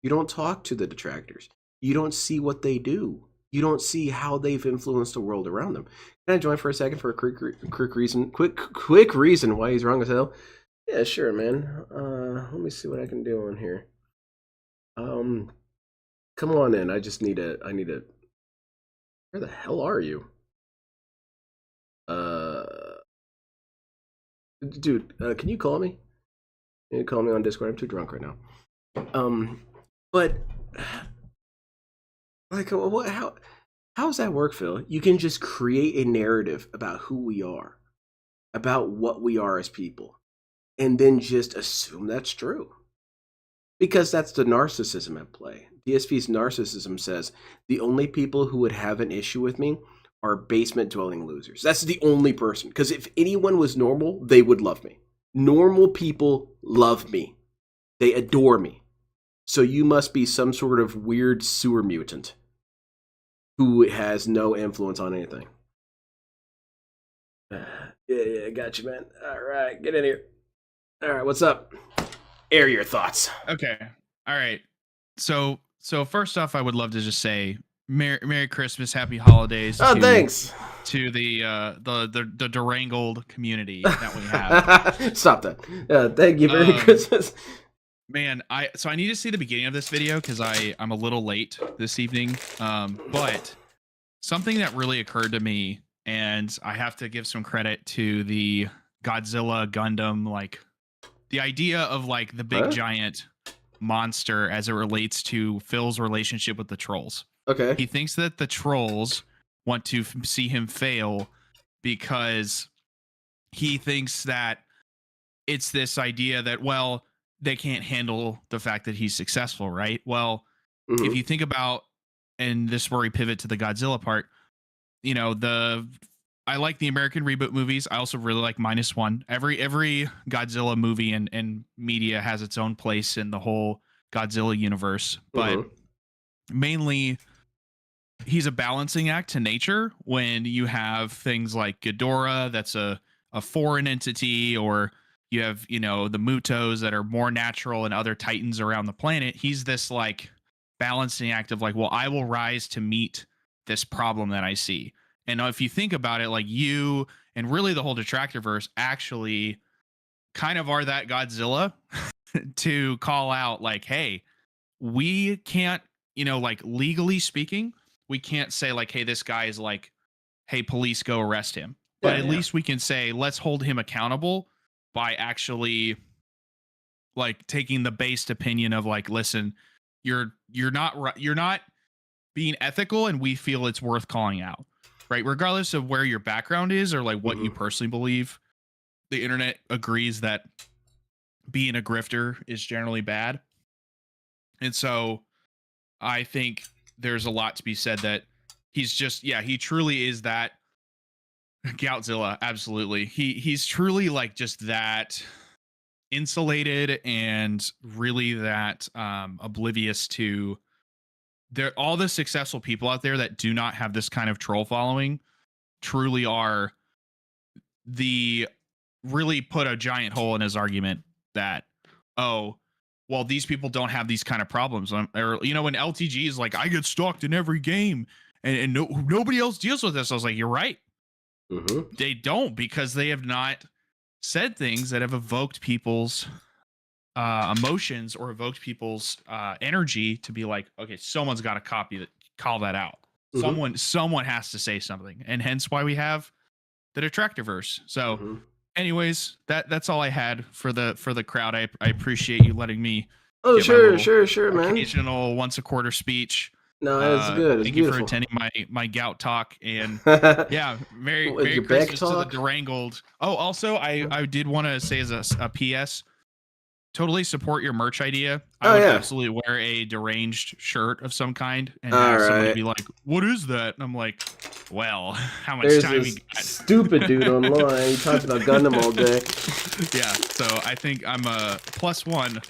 You don't talk to the detractors. You don't see what they do. You don't see how they've influenced the world around them. Can I join for a second for a quick reason why he's wrong as hell? Yeah, sure, man. Let me see what I can do on here. Come on in. I need a. Where the hell are you? Dude, can you call me? Can you call me on Discord? I'm too drunk right now. But like, what? How does that work, Phil? You can just create a narrative about who we are, about what we are as people, and then just assume that's true. Because that's the narcissism at play. DSP's narcissism says the only people who would have an issue with me are basement-dwelling losers. That's the only person. Because if anyone was normal, they would love me. Normal people love me. They adore me. So you must be some sort of weird sewer mutant who has no influence on anything. Yeah, got you, man. All right, get in here. All right, what's up? Air your thoughts. Okay. All right. So first off, I would love to just say Merry Christmas, Happy Holidays. Oh, thanks to the derangled community that we have. Stop that. Thank you. Merry Christmas. Man, I need to see the beginning of this video because I'm a little late this evening. But something that really occurred to me, and I have to give some credit to the Godzilla Gundam, like the idea of like the big giant monster as it relates to Phil's relationship with the trolls. Okay. He thinks that the trolls want to see him fail because he thinks that it's this idea that, well, they can't handle the fact that he's successful, right? Well, if you think about, and this is where we pivot to the Godzilla part, you know, the I like the American reboot movies. I also really like -1. Every Godzilla movie and media has its own place in the whole Godzilla universe, but mainly he's a balancing act to nature when you have things like Ghidorah that's a foreign entity, or you have, you know, the Mutos that are more natural and other titans around the planet. He's this like balancing act of like, well, I will rise to meet this problem that I see. And if you think about it, like you and really the whole Detractorverse actually kind of are that Godzilla to call out like, hey, we can't, you know, like legally speaking, we can't say like, hey, this guy is like, hey, police, go arrest him. But at least we can say, let's hold him accountable by actually like taking the based opinion of like, listen, you're not being ethical, and we feel it's worth calling out, right? Regardless of where your background is or like what you personally believe, the internet agrees that being a grifter is generally bad. And so I think there's a lot to be said that he's just, yeah, he truly is that Godzilla. Absolutely. He's truly like just that insulated and really that oblivious to all the successful people out there that do not have this kind of troll following truly are the really put a giant hole in his argument that, oh, well, these people don't have these kind of problems. Or, you know, when LTG is like, I get stalked in every game and nobody else deals with this. I was like, you're right. They don't, because they have not said things that have evoked people's emotions or evoked people's energy to be like, okay, someone's got to call that out. Someone has to say something. And hence why we have the Detractorverse. So anyways, that's all I had for the crowd. I appreciate you letting me. Oh, sure, man. Occasional once a quarter speech. No, it's good. It's thank beautiful. you for attending my gout talk, and yeah, Merry Christmas to the Derangled. Oh, also, I did want to say as a PS, totally support your merch idea. I would absolutely wear a deranged shirt of some kind and have somebody be like, "What is that?" And I'm like, "Well, how much time you got?" Stupid dude online. He talks about Gundam all day. Yeah, so I think I'm a +1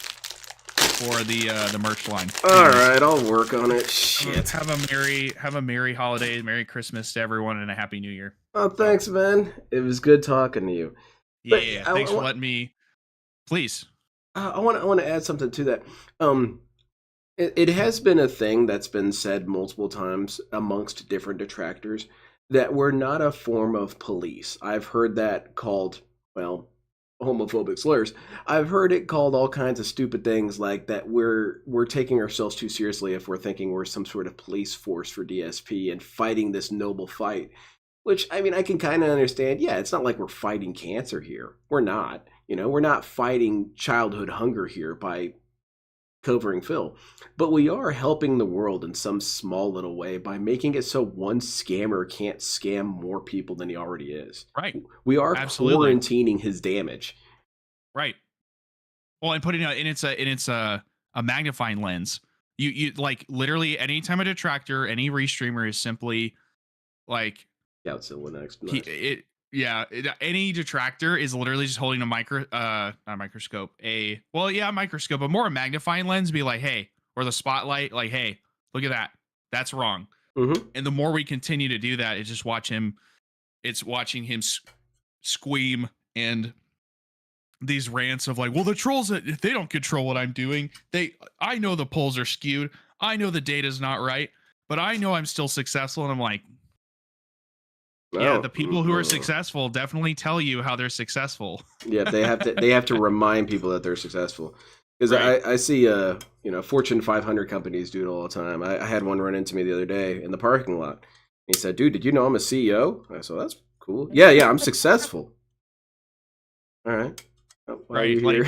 for the merch line. All right, I'll work on it. Shit. Have a merry holiday, Merry Christmas to everyone, and a Happy New Year. Oh, thanks, man. It was good talking to you. Yeah, thanks for letting me. Please. I want to add something to that. It has been a thing that's been said multiple times amongst different detractors that we're not a form of police. I've heard that called, well, homophobic slurs. I've heard it called all kinds of stupid things like that we're taking ourselves too seriously if we're thinking we're some sort of police force for DSP and fighting this noble fight. Which, I mean, I can kind of understand. Yeah, it's not like we're fighting cancer here. We're not. You know, we're not fighting childhood hunger here by covering Phil. But we are helping the world in some small little way by making it so one scammer can't scam more people than he already is. Right. We are Absolutely. quarantining his damage. Right. Well, and putting it in it's a magnifying lens. You like literally anytime a detractor, any restreamer is simply like Godzilla next. Any detractor is literally just holding a microscope, but more a magnifying lens, be like, hey, or the spotlight, like, hey, look at that. That's wrong. And the more we continue to do that, it's just watching him squeam and these rants of like, well, the trolls, they don't control what I'm doing. I know the polls are skewed. I know the data's not right, but I know I'm still successful. And I'm like, yeah, the people who are successful definitely tell you how they're successful. Yeah, they have to remind people that they're successful. Because I see Fortune 500 companies do it all the time. I had one run into me the other day in the parking lot. He said, "Dude, did you know I'm a CEO?" I said, "That's cool." Yeah, I'm successful. All right. Oh, right, like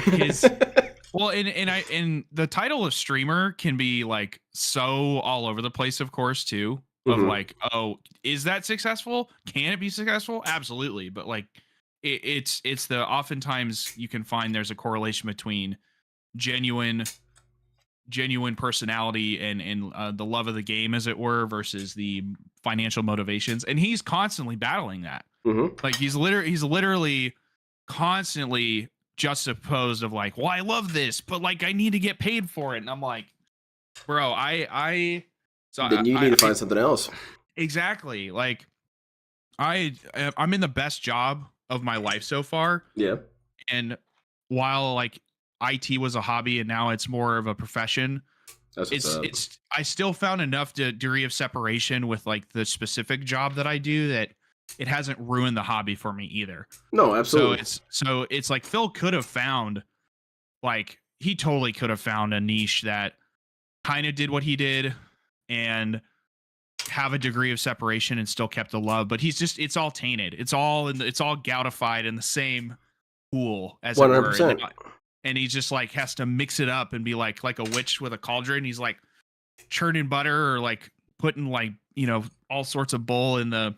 well, and the title of streamer can be like so all over the place, of course, too. Of like, oh, is that successful? Can it be successful? Absolutely, but like, it's the oftentimes you can find there's a correlation between genuine personality and the love of the game, as it were, versus the financial motivations, and he's constantly battling that. Like he's literally constantly juxtaposed of like, well, I love this, but like I need to get paid for it. And I'm like, bro, Then you need to find something else. Exactly. Like I'm in the best job of my life so far. Yeah. And while like IT was a hobby and now it's more of a profession, I still found enough degree of separation with like the specific job that I do that it hasn't ruined the hobby for me either. No, absolutely. So it's like Phil could have found, like he totally could have found a niche that kind of did what he did and have a degree of separation and still kept the love, but it's all tainted. It's all goutified in the same pool as 100%. It were. And he just like has to mix it up and be like a witch with a cauldron. He's like churning butter or like putting like, you know, all sorts of bull in the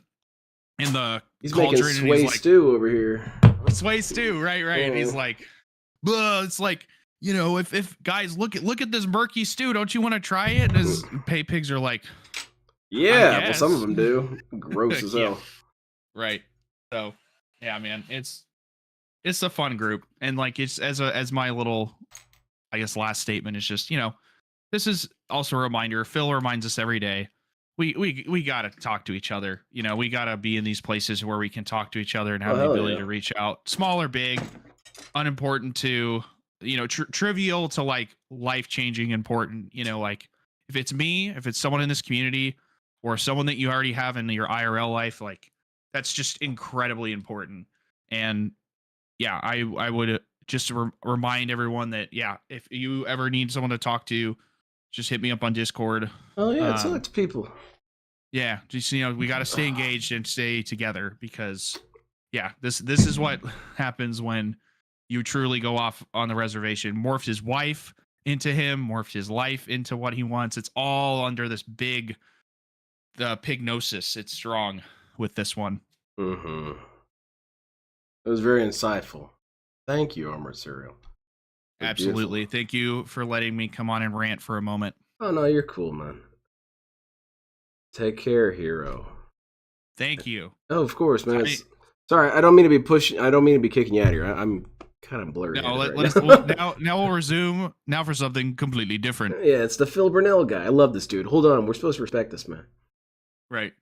he's cauldron. Making sway stew over here. Sway stew, right. Yeah. And he's like, it's like, you know, if guys look at this murky stew, don't you want to try it? And his pay pigs are like, yeah, well, some of them do. Gross as hell. Right. So, yeah, man, it's a fun group, and like it's as my little, I guess, last statement is just, you know, this is also a reminder. Phil reminds us every day. We gotta talk to each other. You know, we gotta be in these places where we can talk to each other and have the ability to reach out, small or big, unimportant to, you know, trivial to like life-changing important. You know, like if it's me, if it's someone in this community, or someone that you already have in your IRL life, like that's just incredibly important. And yeah, I would just remind everyone that, yeah, if you ever need someone to talk to, just hit me up on Discord. Oh yeah, talk to people. Yeah, just, you know, we got to stay engaged and stay together because, yeah, this is what happens when you truly go off on the reservation. Morphs his wife into him, morphs his life into what he wants. It's all under this big, the pignosis. It's strong with this one. Mm-hmm. It was very insightful. Thank you, Armored Cereal. Absolutely. Beautiful. Thank you for letting me come on and rant for a moment. Oh, no, you're cool, man. Take care, hero. Thank you. Oh, of course, man. Sorry, I don't mean to be pushing. I don't mean to be kicking you out here. I'm kind of blurry. No, now we'll resume. Now for something completely different. Yeah, it's the Phil Burnell guy. I love this dude. Hold on, we're supposed to respect this man. Right.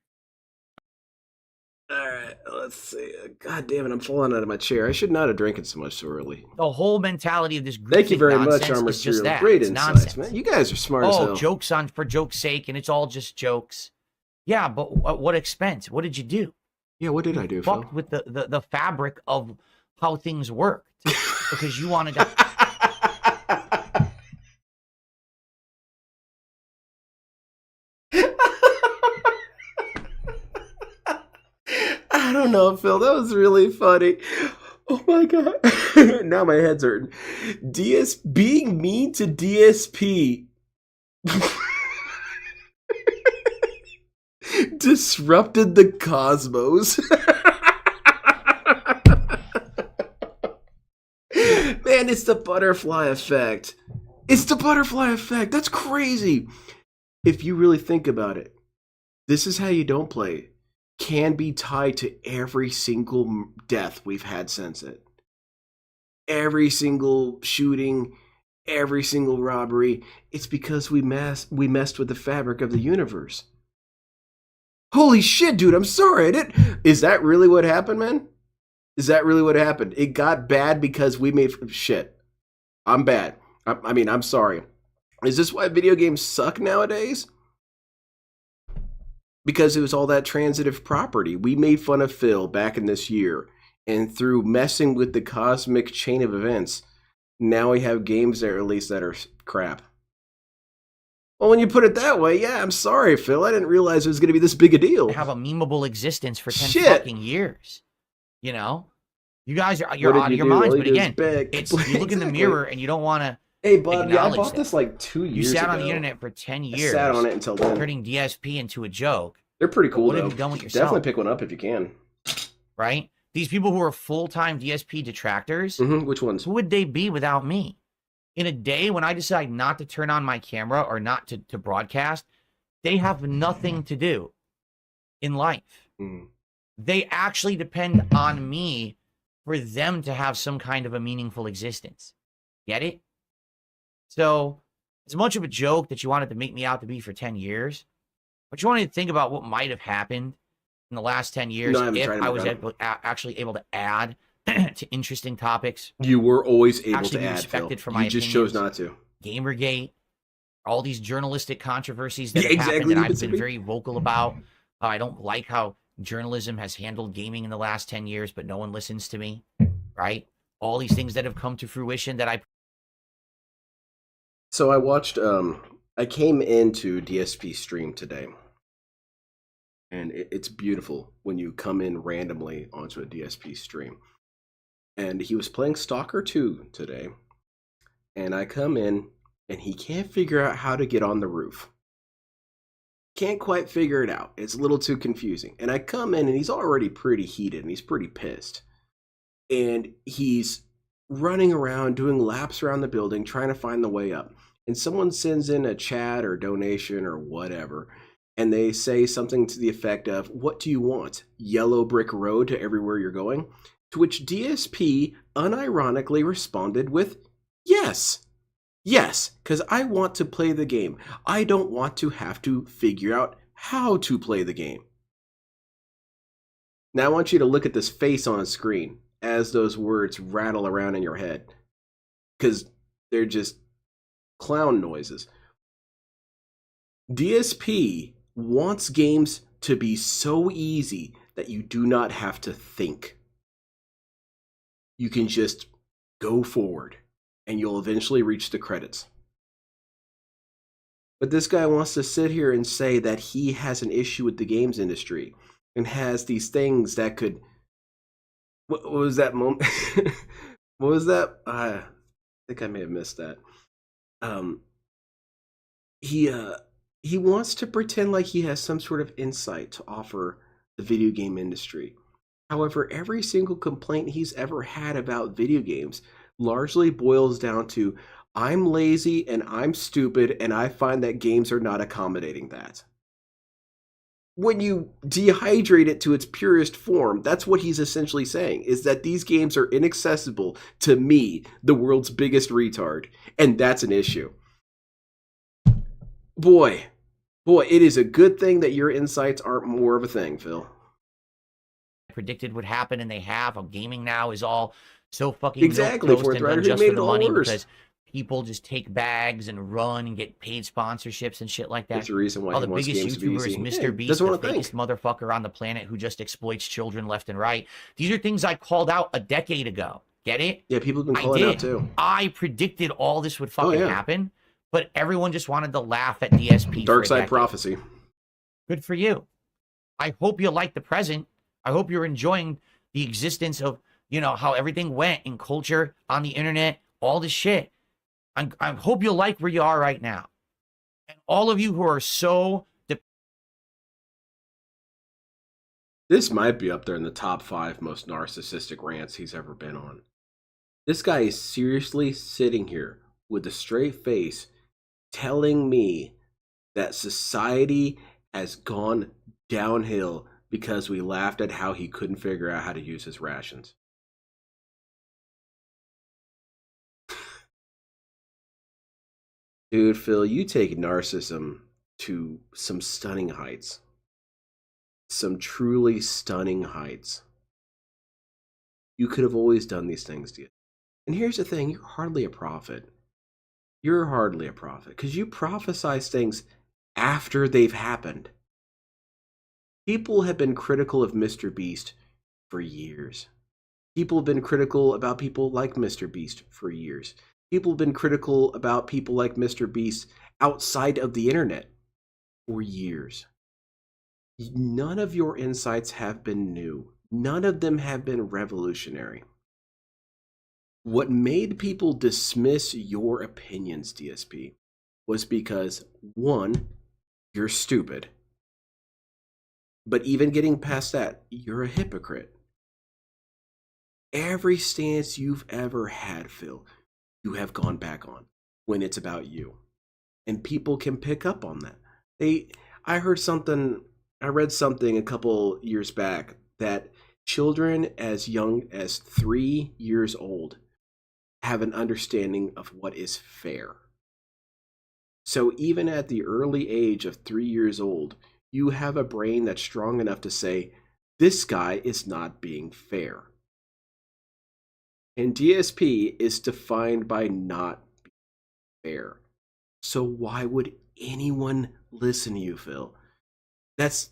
All right, let's see. God damn it, I'm falling out of my chair. I should not have drank it so much so early. The whole mentality of this group. Thank you very much, Armor Cereal. Great insights, man. You guys are smart as hell. Jokes on for joke's sake, and it's all just jokes. Yeah, but at what expense? What did you do? Yeah, what did I do, Phil? Fucked with the fabric of how things work because you wanted to. I don't know, Phil. That was really funny. Oh my god. Now my head's hurting. Being mean to DSP disrupted the cosmos. Man, it's the butterfly effect. It's the butterfly effect. That's crazy. If you really think about it, this is how you don't play. Can be tied to every single death we've had since it. Every single shooting, every single robbery. It's because we messed with the fabric of the universe. Holy shit, dude, I'm sorry. Is that really what happened, man? Is that really what happened? It got bad because we made shit. I'm bad. I mean, I'm sorry. Is this why video games suck nowadays? Because it was all that transitive property. We made fun of Phil back in this year. And through messing with the cosmic chain of events, now we have games that are released that are crap. Well, when you put it that way, yeah, I'm sorry, Phil. I didn't realize it was going to be this big a deal. Have a memeable existence for 10 fucking years. You know? You guys you're out of your minds, but again, it's you look in the mirror and you don't want to. Hey, Bob, yeah, I bought this like 2 years ago. You sat on the internet for 10 years. I sat on it until then. Turning DSP into a joke. They're pretty cool, what though. Have you done with yourself? Definitely pick one up if you can. Right? These people who are full-time DSP detractors. Mm-hmm. Which ones? Who would they be without me? In a day when I decide not to turn on my camera or not to broadcast, they have nothing to do in life. they actually depend on me for them to have some kind of a meaningful existence. Get it? So, as much of a joke that you wanted to make me out to be for 10 years, but you wanted to think about what might have happened in the last 10 years No, I haven't if tried I it, was Madonna. actually able to add to interesting topics, You were always able actually to be add, Phil. respected for my You just chose opinions. not to. Gamergate, all these journalistic controversies that Yeah, have exactly, happened that I've Mississippi. been very vocal about. I don't like how journalism has handled gaming in the last 10 years, but no one listens to me, right? All these things that have come to fruition that I So I watched, I came into DSP stream today, and it's beautiful when you come in randomly onto a DSP stream. And he was playing Stalker 2 today, and I come in, and he can't figure out how to get on the roof. Can't quite figure it out. It's a little too confusing. And I come in, and he's already pretty heated, and he's pretty pissed. And he's running around, doing laps around the building, trying to find the way up. And someone sends in a chat or donation or whatever, and they say something to the effect of, "What do you want? Yellow brick road to everywhere you're going?" To which DSP unironically responded with, "Yes. Yes, because I want to play the game. I don't want to have to figure out how to play the game." Now I want you to look at this face on a screen as those words rattle around in your head, because they're just clown noises. DSP wants games to be so easy that you do not have to think. You can just go forward, and you'll eventually reach the credits. But this guy wants to sit here and say that he has an issue with the games industry and has these things that could... What was that moment? What was that? I think I may have missed that. He wants to pretend like he has some sort of insight to offer the video game industry. However, every single complaint he's ever had about video games largely boils down to, "I'm lazy and I'm stupid and I find that games are not accommodating that." When you dehydrate it to its purest form, that's what he's essentially saying, is that these games are inaccessible to me, the world's biggest retard, and that's an issue. Boy, it is a good thing that your insights aren't more of a thing, Phil. predicted would happen, and they have. Gaming now is all so fucking Exactly, milquetoast and Forthrighter, done who just made for it the all money worse. because people just take bags and run and get paid sponsorships and shit like that. There's a reason why Oh, he the wants biggest games to be YouTuber is easy. Mr. Yeah, Beast, doesn't the want to think. fakest motherfucker on the planet who just exploits children left and right. These are things I called out a decade ago. Get it? Yeah, people have been I calling out did. too. I predicted all this would fucking yeah. happen, but everyone just wanted to laugh at DSP. Dark for a Side decade. Prophecy. Good for you. I hope you like the present. I hope you're enjoying the existence of, you know, how everything went in culture, on the internet, all this shit. I hope you like where you are right now. And all of you who are so This might be up there in the top 5 most narcissistic rants he's ever been on. This guy is seriously sitting here with a straight face telling me that society has gone downhill because we laughed at how he couldn't figure out how to use his rations. Dude, Phil, you take narcissism to some stunning heights. Some truly stunning heights. You could have always done these things, dude. And here's the thing, you're hardly a prophet. You're hardly a prophet, because you prophesize things after they've happened. People have been critical of Mr. Beast for years. People have been critical about people like Mr. Beast for years. People have been critical about people like Mr. Beast outside of the internet for years. None of your insights have been new. None of them have been revolutionary. What made people dismiss your opinions, DSP, was because, one, you're stupid. But even getting past that, you're a hypocrite. Every stance you've ever had, Phil, you have gone back on when it's about you. And people can pick up on that. I read something a couple years back that children as young as 3 years old have an understanding of what is fair. So even at the early age of 3 years old, you have a brain that's strong enough to say, this guy is not being fair. And DSP is defined by not being fair. So why would anyone listen to you, Phil? That's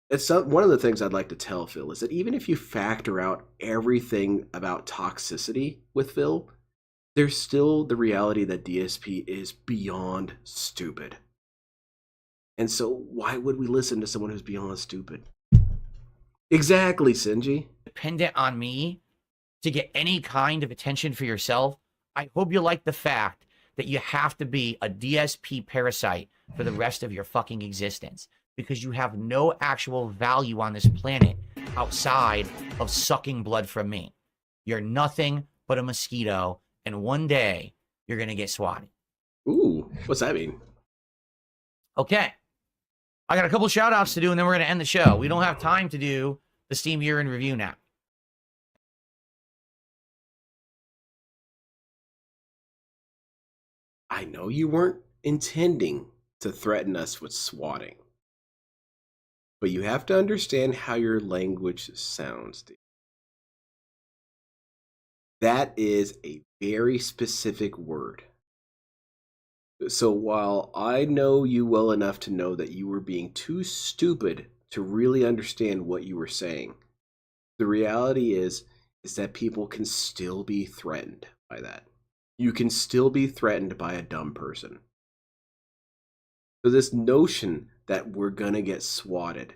one of the things I'd like to tell Phil is that even if you factor out everything about toxicity with Phil, there's still the reality that DSP is beyond stupid. And so why would we listen to someone who's beyond stupid? Exactly, Sinji. Dependent on me to get any kind of attention for yourself, I hope you like the fact that you have to be a DSP parasite for the rest of your fucking existence, because you have no actual value on this planet outside of sucking blood from me. You're nothing but a mosquito, and one day you're going to get swatted. Ooh, what's that mean? Okay. I got a couple shout outs to do, and then we're going to end the show. We don't have time to do the Steam Year in Review now. I know you weren't intending to threaten us with swatting, but you have to understand how your language sounds, dude. That is a very specific word. So while I know you well enough to know that you were being too stupid to really understand what you were saying, the reality is that people can still be threatened by that. You can still be threatened by a dumb person. So this notion that we're gonna get swatted,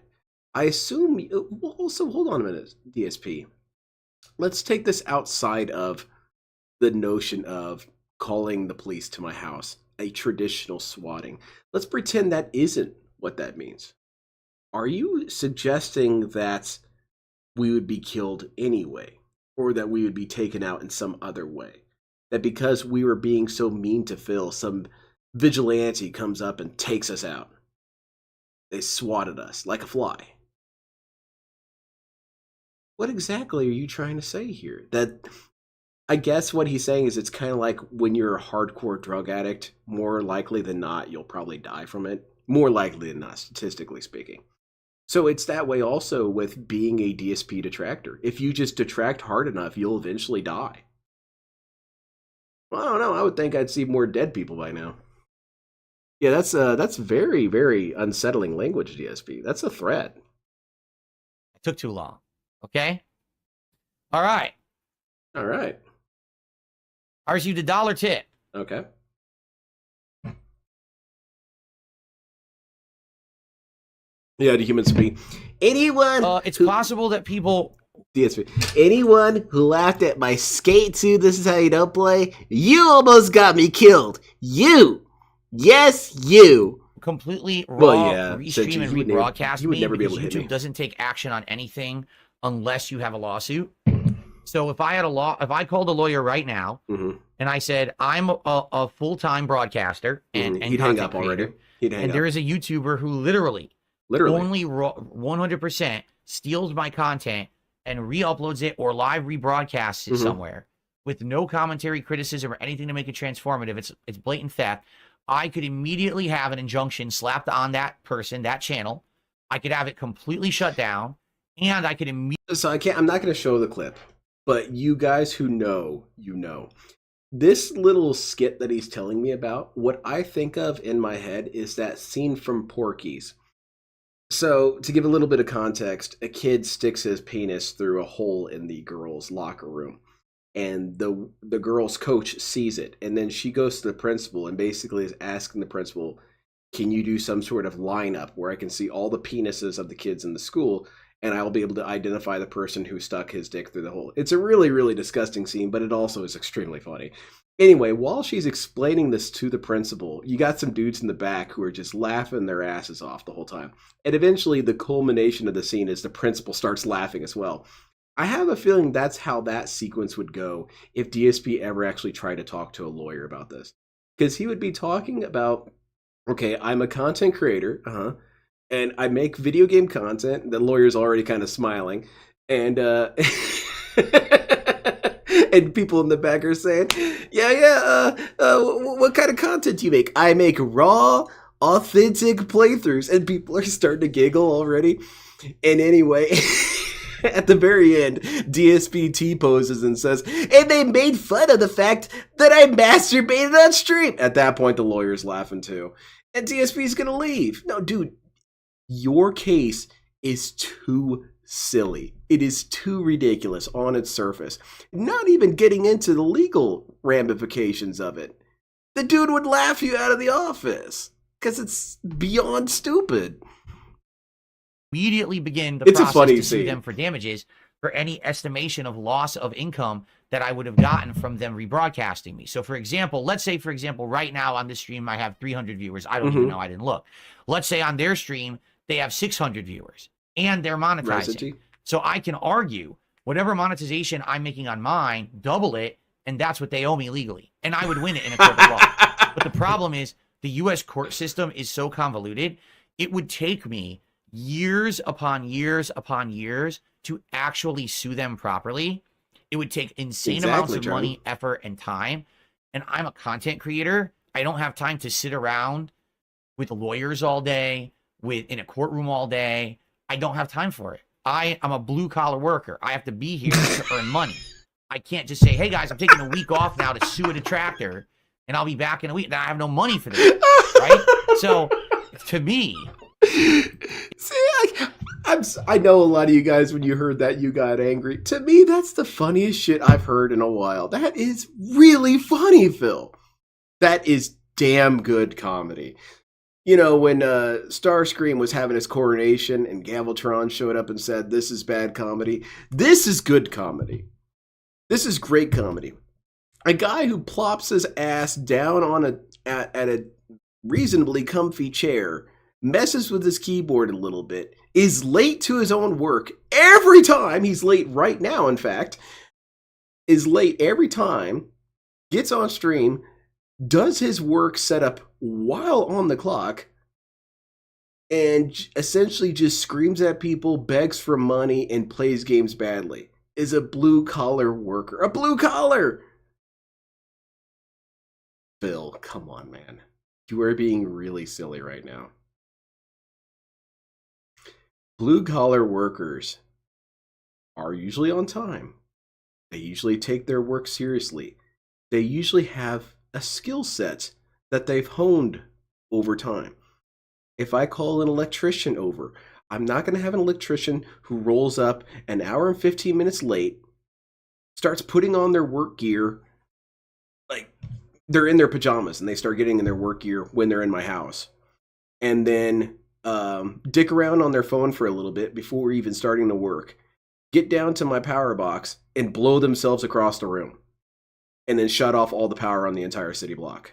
I assume. Also, hold on a minute, DSP. Let's take this outside of the notion of calling the police to my house, a traditional swatting. Let's pretend that isn't what that means. Are you suggesting that we would be killed anyway, or that we would be taken out in some other way? That because we were being so mean to Phil, some vigilante comes up and takes us out? They swatted us like a fly. What exactly are you trying to say here? That, I guess what he's saying is it's kind of like when you're a hardcore drug addict, more likely than not, you'll probably die from it. More likely than not, statistically speaking. So it's that way also with being a DSP detractor. If you just detract hard enough, you'll eventually die. Well, I don't know. I would think I'd see more dead people by now. Yeah, that's very, very unsettling language, DSP. That's a threat. It took too long. Okay? All right. All right. Ours you the dollar tip. Okay. Yeah, the humans be anyone. It's possible that people. DSP. Anyone who laughed at my Skate 2, this is how you don't play, you almost got me killed. You. Yes, you. Completely raw so restream and you would rebroadcast never me be able because to hit YouTube me. doesn't take action on anything unless you have a lawsuit. So if I had if I called a lawyer right now and I said I'm a full-time broadcaster and he'd hang up creator, already. He'd hang and up. there is a YouTuber who literally only 100% steals my content and re-uploads it or live rebroadcasts it somewhere with no commentary, criticism, or anything to make it transformative. It's blatant theft. I could immediately have an injunction slapped on that person, that channel. I could have it completely shut down, and I could immediately. So I'm not going to show the clip, but you guys who know, you know. This little skit that he's telling me about, what I think of in my head is that scene from Porky's. So, to give a little bit of context, a kid sticks his penis through a hole in the girls' locker room. And the girl's coach sees it. And then she goes to the principal and basically is asking the principal, can you do some sort of lineup where I can see all the penises of the kids in the school and I'll be able to identify the person who stuck his dick through the hole. It's a really, really disgusting scene, but it also is extremely funny. Anyway, while she's explaining this to the principal, you got some dudes in the back who are just laughing their asses off the whole time. And eventually the culmination of the scene is the principal starts laughing as well. I have a feeling that's how that sequence would go if DSP ever actually tried to talk to a lawyer about this. Because he would be talking about, okay, I'm a content creator, and I make video game content. The lawyer's already kind of smiling, and and people in the back are saying, what kind of content do you make? I make raw, authentic playthroughs, and people are starting to giggle already. And anyway, at the very end, DSP poses and says, and they made fun of the fact that I masturbated on stream. At that point, the lawyer's laughing too. And DSP's gonna leave. No, dude, your case is too silly. It is too ridiculous on its surface. Not even getting into the legal ramifications of it. The dude would laugh you out of the office because it's beyond stupid. Immediately begin the It's a process funny to sue scene. them for damages for any estimation of loss of income that I would have gotten from them rebroadcasting me. So for example, let's say, for example, right now on this stream, I have 300 viewers. I don't even know. I didn't look. Let's say on their stream, they have 600 viewers and they're monetizing. Residency. So I can argue whatever monetization I'm making on mine, double it, and that's what they owe me legally. And I would win it in a court of law. But the problem is the U.S. court system is so convoluted, it would take me years upon years upon years to actually sue them properly. It would take insane amounts of money, effort, and time. And I'm a content creator. I don't have time to sit around with lawyers all day, in a courtroom all day. I don't have time for it. I'm a blue-collar worker. I have to be here to earn money. I can't just say, hey, guys, I'm taking a week off now to sue a detractor, and I'll be back in a week. Now I have no money for this, right? So, to me... See, I know a lot of you guys, when you heard that, you got angry. To me, that's the funniest shit I've heard in a while. That is really funny, Phil. That is damn good comedy. You know, when Starscream was having his coronation and Gaveltron showed up and said, this is bad comedy. This is good comedy. This is great comedy. A guy who plops his ass down on at a reasonably comfy chair, messes with his keyboard a little bit, is late to his own work every time. He's late right now, in fact. Is late every time, gets on stream, does his work setup while on the clock, and essentially just screams at people, begs for money, and plays games badly. Is a blue-collar worker. A blue-collar! Phil, come on, man. You are being really silly right now. Blue-collar workers are usually on time. They usually take their work seriously. They usually have a skill set that they've honed over time. If I call an electrician over, I'm not going to have an electrician who rolls up an hour and 15 minutes late, starts putting on their work gear, like they're in their pajamas and they start getting in their work gear when they're in my house. And then dick around on their phone for a little bit before even starting to work, get down to my power box and blow themselves across the room, and then shut off all the power on the entire city block.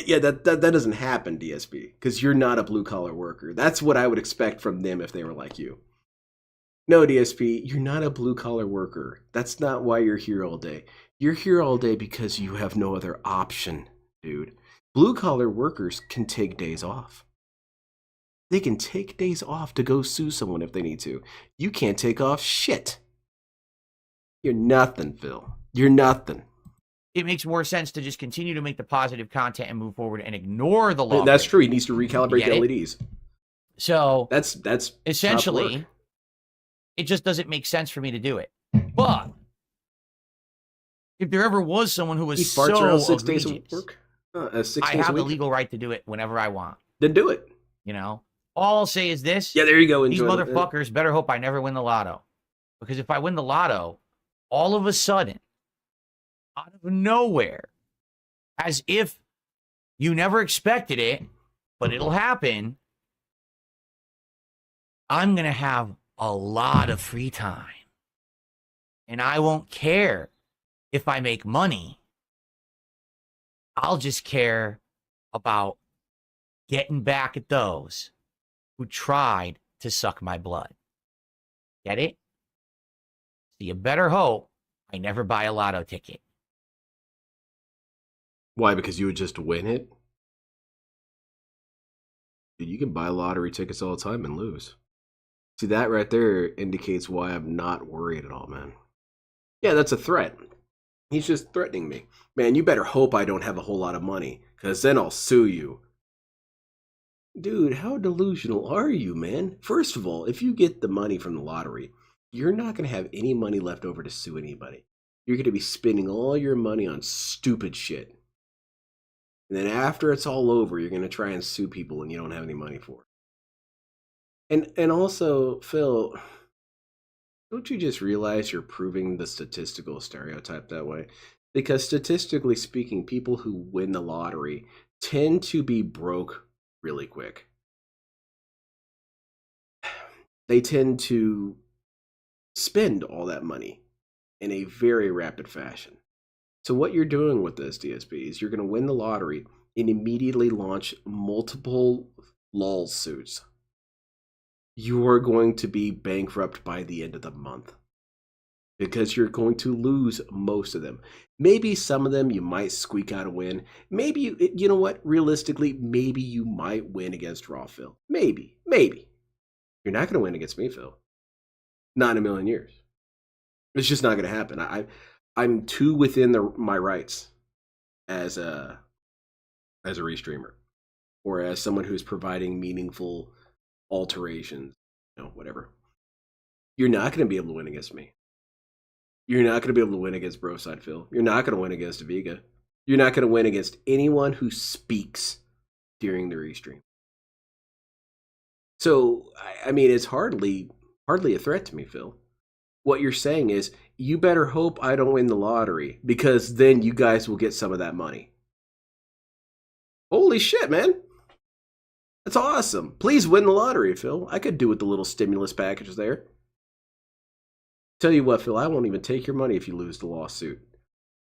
Yeah, that doesn't happen, DSP, because you're not a blue-collar worker. That's what I would expect from them if they were like you. No, DSP, you're not a blue-collar worker. That's not why you're here all day. You're here all day because you have no other option, dude. Blue-collar workers can take days off. They can take days off to go sue someone if they need to. You can't take off shit. You're nothing, Phil. You're nothing. It makes more sense to just continue to make the positive content and move forward and ignore the law. That's true. He needs to recalibrate the LEDs. So that's essentially, it just doesn't make sense for me to do it. But if there ever was someone who was so around 6 egregious, days of work, 6 days I have a the week. legal right to do it whenever I want. Then do it. You know, all I'll say is this. Yeah, there you go. These Enjoy motherfuckers better hope I never win the lotto. Because if I win the lotto, all of a sudden, out of nowhere, as if you never expected it, but it'll happen, I'm going to have a lot of free time. And I won't care if I make money. I'll just care about getting back at those who tried to suck my blood. Get it? So you better hope I never buy a lotto ticket. Why? Because you would just win it? Dude, you can buy lottery tickets all the time and lose. See, that right there indicates why I'm not worried at all, man. Yeah, that's a threat. He's just threatening me. Man, you better hope I don't have a whole lot of money, because then I'll sue you. Dude, how delusional are you, man? First of all, if you get the money from the lottery, you're not going to have any money left over to sue anybody. You're going to be spending all your money on stupid shit. And then after it's all over, you're going to try and sue people and you don't have any money for it. And also, Phil, don't you just realize you're proving the statistical stereotype that way? Because statistically speaking, people who win the lottery tend to be broke really quick. They tend to spend all that money in a very rapid fashion. So what you're doing with this, DSP, is you're going to win the lottery and immediately launch multiple LOL suits. You are going to be bankrupt by the end of the month because you're going to lose most of them. Maybe some of them you might squeak out a win. Maybe, you know what, realistically, maybe you might win against Raw Phil. Maybe. You're not going to win against me, Phil. Not in a million years. It's just not going to happen. I'm too within my rights as a restreamer or as someone who's providing meaningful alterations, whatever. You're not going to be able to win against me. You're not going to be able to win against Broside Phil. You're not going to win against Aviga. You're not going to win against anyone who speaks during the restream. So, I mean, it's hardly a threat to me, Phil. What you're saying is, you better hope I don't win the lottery, because then you guys will get some of that money. Holy shit, man. That's awesome. Please win the lottery, Phil. I could do with the little stimulus package there. Tell you what, Phil, I won't even take your money if you lose the lawsuit.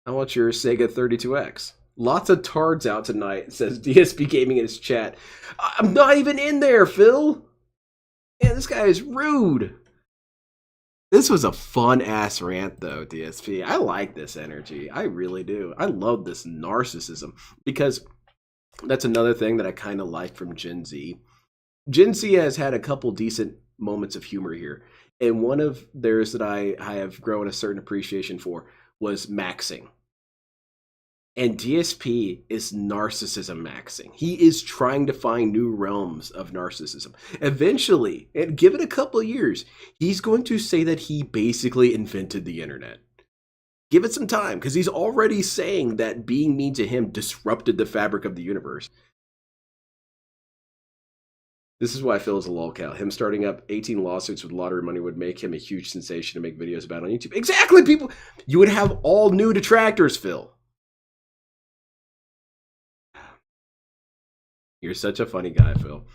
I want your Sega 32X. Lots of tards out tonight, says DSP Gaming in his chat. I'm not even in there, Phil. Man, this guy is rude. This was a fun-ass rant, though, DSP. I like this energy. I really do. I love this narcissism, because that's another thing that I kind of like from Gen Z. Gen Z has had a couple decent moments of humor here, and one of theirs that I have grown a certain appreciation for was maxing. And DSP is narcissism maxing. He is trying to find new realms of narcissism. Eventually, and give it a couple of years, he's going to say that he basically invented the internet. Give it some time, because he's already saying that being mean to him disrupted the fabric of the universe. This is why Phil is a lolcow. Him starting up 18 lawsuits with lottery money would make him a huge sensation to make videos about on YouTube. Exactly, people! You would have all new detractors, Phil. You're such a funny guy, Phil.